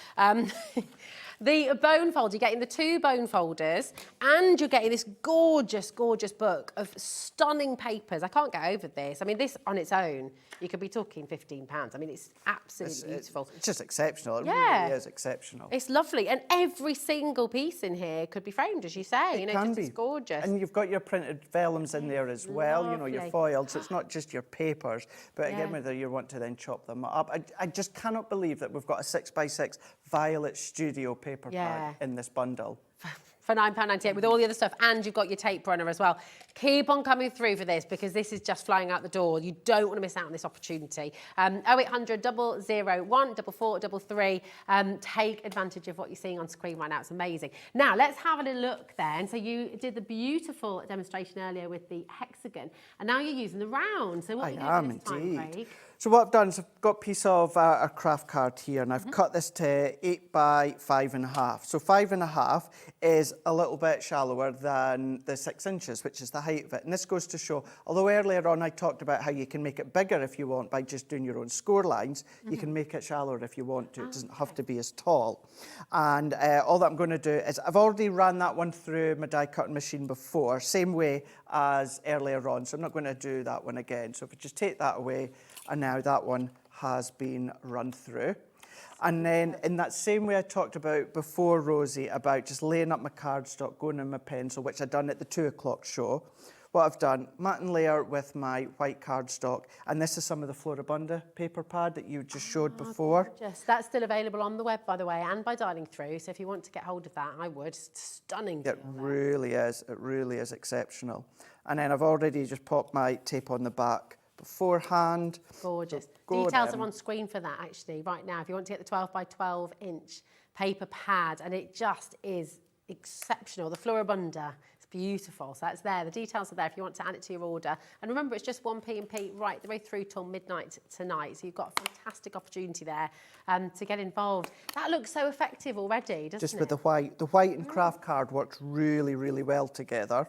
Speaker 7: the bone fold, you're getting the 2 bone folders and you're getting this gorgeous, gorgeous book of stunning papers. I can't get over this. I mean, this on its own, you could be talking £15. I mean, it's absolutely beautiful.
Speaker 6: It's just exceptional. It really is exceptional.
Speaker 7: It's lovely. And every single piece in here could be framed, as you say. It's gorgeous.
Speaker 6: And you've got your printed vellums in there as well, you know, your foiled. So it's not just your papers, but again, whether you want to then chop them up. I just cannot believe that we've got a 6x6 Violet Studio paper pad in this bundle.
Speaker 7: For £9.98 with all the other stuff, and you've got your tape runner as well. Keep on coming through for this because this is just flying out the door. You don't want to miss out on this opportunity. 0800 001 4433. Take advantage of what you're seeing on screen right now. It's amazing. Now, let's have a little look then. So you did the beautiful demonstration earlier with the hexagon, and now you're using the round. So what are you doing this time, Craig?
Speaker 6: So what I've done is I've got a piece of a craft card here, and I've cut this to 8 by 5.5. So 5.5 is a little bit shallower than the 6 inches, which is the height of it. And this goes to show, although earlier on I talked about how you can make it bigger if you want by just doing your own score lines, you can make it shallower if you want to. It doesn't have to be as tall. And all that I'm going to do is, I've already ran that one through my die cutting machine before, same way as earlier on. So I'm not going to do that one again. So if we just take that away, and now that one has been run through. And then in that same way I talked about before, Rosie, about just laying up my cardstock, going in my pencil, which I'd done at the 2 o'clock show, what I've done, mat and layer with my white cardstock, and this is some of the Floribunda paper pad that you just showed before.
Speaker 7: Gorgeous. That's still available on the web, by the way, and by dialing through, so if you want to get hold of that, I would. It's stunning.
Speaker 6: It really is exceptional. And then I've already just popped my tape on the back beforehand.
Speaker 7: Gorgeous. Details are on screen for that, actually, right now. If you want to get the 12 by 12 inch paper pad, and it just is exceptional. The Floribunda, it's beautiful. So that's there. The details are there if you want to add it to your order. And remember, it's just 1p&p right the way through till midnight tonight. So you've got a fantastic opportunity there to get involved. That looks so effective already, doesn't it?
Speaker 6: Just with the white. The white and craft card works really, really well together.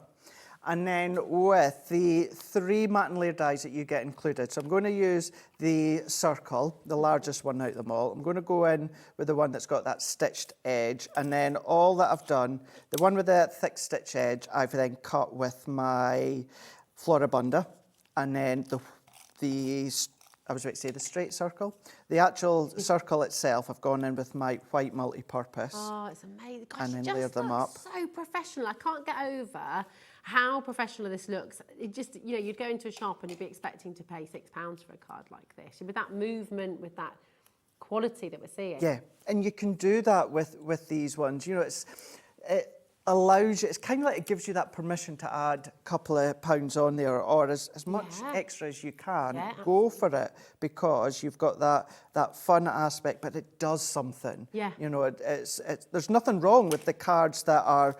Speaker 6: And then with the 3 matte and layer dies that you get included. So I'm going to use the circle, the largest one out of them all. I'm going to go in with the one that's got that stitched edge. And then all that I've done, the one with the thick stitch edge, I've then cut with my Floribunda. And then I was about to say the straight circle. The actual circle itself, I've gone in with my white multi-purpose.
Speaker 7: Oh, it's amazing. Gosh,
Speaker 6: and then
Speaker 7: it just
Speaker 6: layer them
Speaker 7: looks
Speaker 6: up.
Speaker 7: so professional. I can't get over how professional this looks. It just, you know, you'd go into a shop and you'd be expecting to pay £6 for a card like this. With that movement, with that quality that we're seeing.
Speaker 6: Yeah, and you can do that with these ones. You know, it allows you, it's kind of like it gives you that permission to add a couple of pounds on there, or as much extra as you can. Go for it, because you've got that fun aspect, but it does something.
Speaker 7: Yeah.
Speaker 6: You know, there's nothing wrong with the cards that are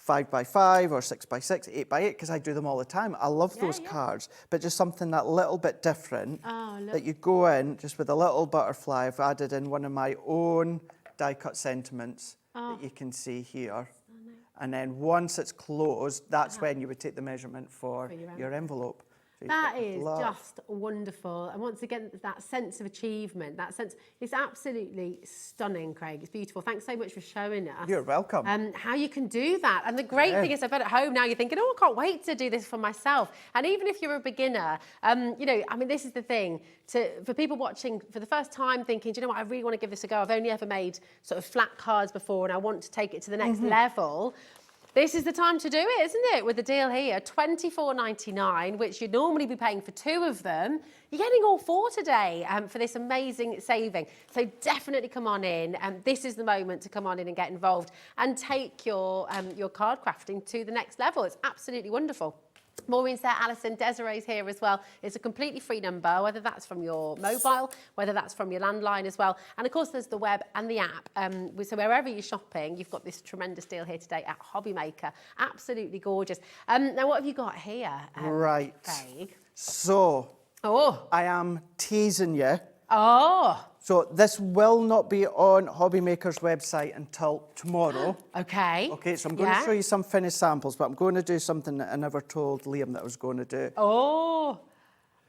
Speaker 6: 5x5 or 6x6, 8x8, because I do them all the time. I love those cards, but just something that little bit different, that you go in just with a little butterfly. I've added in one of my own die cut sentiments that you can see here. And then once it's closed, that's when you would take the measurement for your envelope. So
Speaker 7: that is just wonderful. And once again, that sense of achievement, that sense, it's absolutely stunning, Craig. It's beautiful. Thanks so much for showing us.
Speaker 6: You're welcome.
Speaker 7: How you can do that. And the great thing is, I bet at home now you're thinking, oh, I can't wait to do this for myself. And even if you're a beginner, you know, I mean, this is the thing, for people watching for the first time thinking, do you know what, I really want to give this a go. I've only ever made sort of flat cards before and I want to take it to the next level. This is the time to do it, isn't it? With the deal here, $24.99, which you'd normally be paying for 2 of them. You're getting all 4 today for this amazing saving. So definitely come on in. This is the moment to come on in and get involved and take your card crafting to the next level. It's absolutely wonderful. Maureen's there, Alison, Desiree's here as well. It's a completely free number, whether that's from your mobile, whether that's from your landline as well. And of course, there's the web and the app. So wherever you're shopping, you've got this tremendous deal here today at Hobbymaker. Absolutely gorgeous. Now, what have you got here,
Speaker 6: right.
Speaker 7: Craig?
Speaker 6: So, I am teasing you.
Speaker 7: Oh.
Speaker 6: So this will not be on Hobbymaker's website until tomorrow.
Speaker 7: Okay.
Speaker 6: Okay, so I'm going to show you some finished samples, but I'm going to do something that I never told Liam that I was going to do.
Speaker 7: Oh,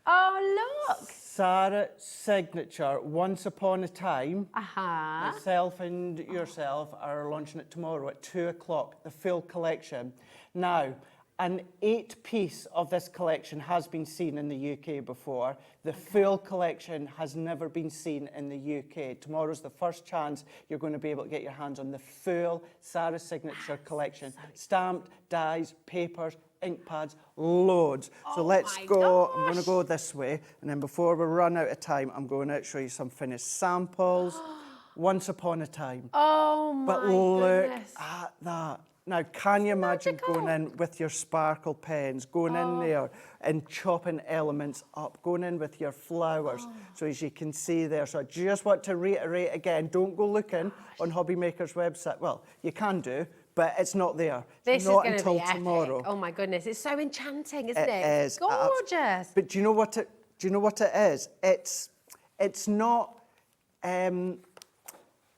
Speaker 7: look.
Speaker 6: Sarah signature, Once Upon a Time.
Speaker 7: Uh-huh.
Speaker 6: Myself and yourself are launching it tomorrow at 2 o'clock, the full collection. Now, an 8-piece of this collection has been seen in the UK before. The full collection has never been seen in the UK. Tomorrow's the first chance you're going to be able to get your hands on the full Sarah Signature collection. Stamped, dies, papers, ink pads, loads. So let's go. I'm going to go this way. And then before we run out of time, I'm going to show you some finished samples. Once Upon a Time.
Speaker 7: Oh, my
Speaker 6: But look
Speaker 7: goodness.
Speaker 6: at that. Now, can you imagine going in with your sparkle pens, going in there and chopping elements up, going in with your flowers? So as you can see there, so I just want to reiterate again, don't go looking on Hobbymaker's website. Well, you can do, but it's not there.
Speaker 7: This
Speaker 6: it's not
Speaker 7: is
Speaker 6: until
Speaker 7: be epic.
Speaker 6: tomorrow.
Speaker 7: Oh my goodness, it's so enchanting, isn't it?
Speaker 6: It is.
Speaker 7: Gorgeous.
Speaker 6: But do you know what it is? It's not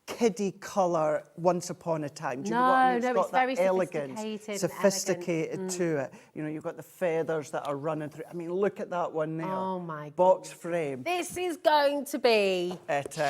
Speaker 6: kiddie colour Once Upon a Time. Do you know what I mean? It's got that
Speaker 7: very
Speaker 6: elegance,
Speaker 7: sophisticated and
Speaker 6: to it. You know, you've got the feathers that are running through. I mean, look at that one there.
Speaker 7: Oh my
Speaker 6: box frame.
Speaker 7: This is going to be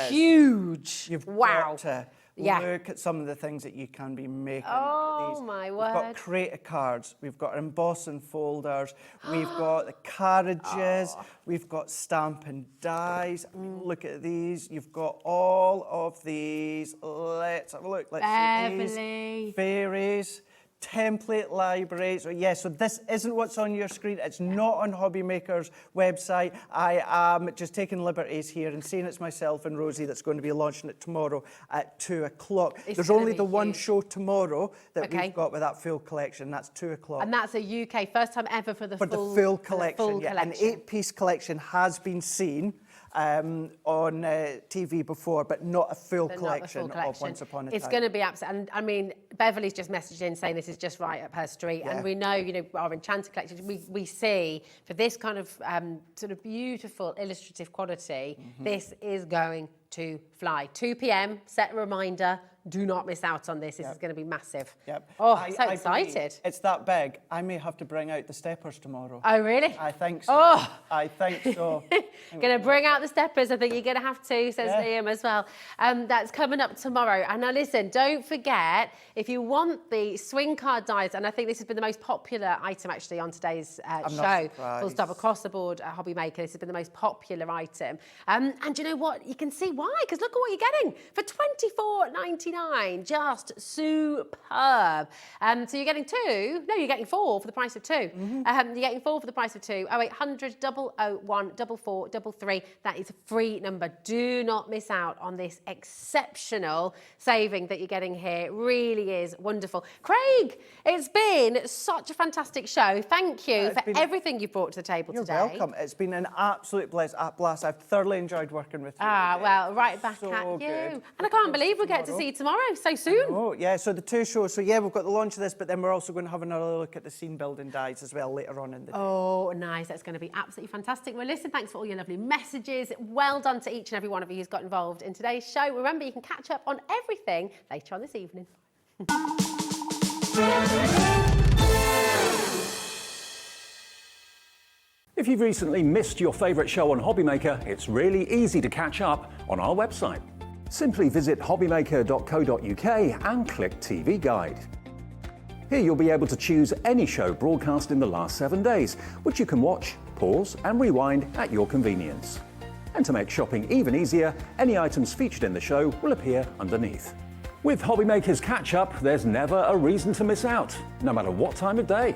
Speaker 6: huge. You've
Speaker 7: wow.
Speaker 6: got to look at some of the things that you can be making.
Speaker 7: Oh my word.
Speaker 6: We've got creator cards, we've got embossing folders, we've got the carriages, we've got stamp and dies. I mean, look at these. You've got all of these. Let's have a look. Let's see these. Fairies. Template library. So so this isn't what's on your screen. It's not on Hobbymaker's website. I am just taking liberties here and saying it's myself and Rosie that's going to be launching it tomorrow at 2 o'clock. There's only the one show tomorrow that we've got with that full collection. That's 2 o'clock.
Speaker 7: And that's a UK first time ever for the full
Speaker 6: collection. An 8-piece collection has been seen. on TV before, but not a full collection of Once Upon a Time.
Speaker 7: It's going to be absolutely, and I mean, Beverly's just messaged in saying this is just right up her street, and we know, you know, our Enchanted collection, we see for this kind of sort of beautiful illustrative quality, this is going to fly. 2 p.m, set a reminder. Do not miss out on this. This is going to be massive. Oh, so excited.
Speaker 6: It's that big. I may have to bring out the steppers tomorrow.
Speaker 7: Oh, really?
Speaker 6: I think so.
Speaker 7: Oh.
Speaker 6: I think so.
Speaker 7: Going to bring out the steppers. I think you're going to have to, says Liam as well. That's coming up tomorrow. And now listen, don't forget, if you want the swing card dies, and I think this has been the most popular item actually on today's show, full stop across the board at Hobby Maker. This has been the most popular item. And you know what? You can see why, because look at what you're getting for $24.99. Just superb. So you're getting 2. No, you're getting 4 for the price of 2. You're getting 4 for the price of 2. 0800 001 4433. That is a free number. Do not miss out on this exceptional saving that you're getting here. It really is wonderful. Craig, it's been such a fantastic show. Thank you for everything you've brought to the table today.
Speaker 6: You're welcome. It's been an absolute blast. I've thoroughly enjoyed working with you.
Speaker 7: Well, right back at you. And I can't believe we get to see you tomorrow so soon.
Speaker 6: Oh, yeah, so the 2 shows. So, yeah, we've got the launch of this, but then we're also going to have another look at the scene building dies as well later on in the day.
Speaker 7: Oh, nice. That's going to be absolutely fantastic. Well, listen, thanks for all your lovely messages. Well done to each and every one of you who's got involved in today's show. Remember, you can catch up on everything later on this evening.
Speaker 2: If you've recently missed your favourite show on Hobby Maker, it's really easy to catch up on our website. Simply visit hobbymaker.co.uk and click TV Guide. Here you'll be able to choose any show broadcast in the last 7 days, which you can watch, pause and rewind at your convenience. And to make shopping even easier, any items featured in the show will appear underneath. With Hobby Maker's Catch Up, there's never a reason to miss out, no matter what time of day.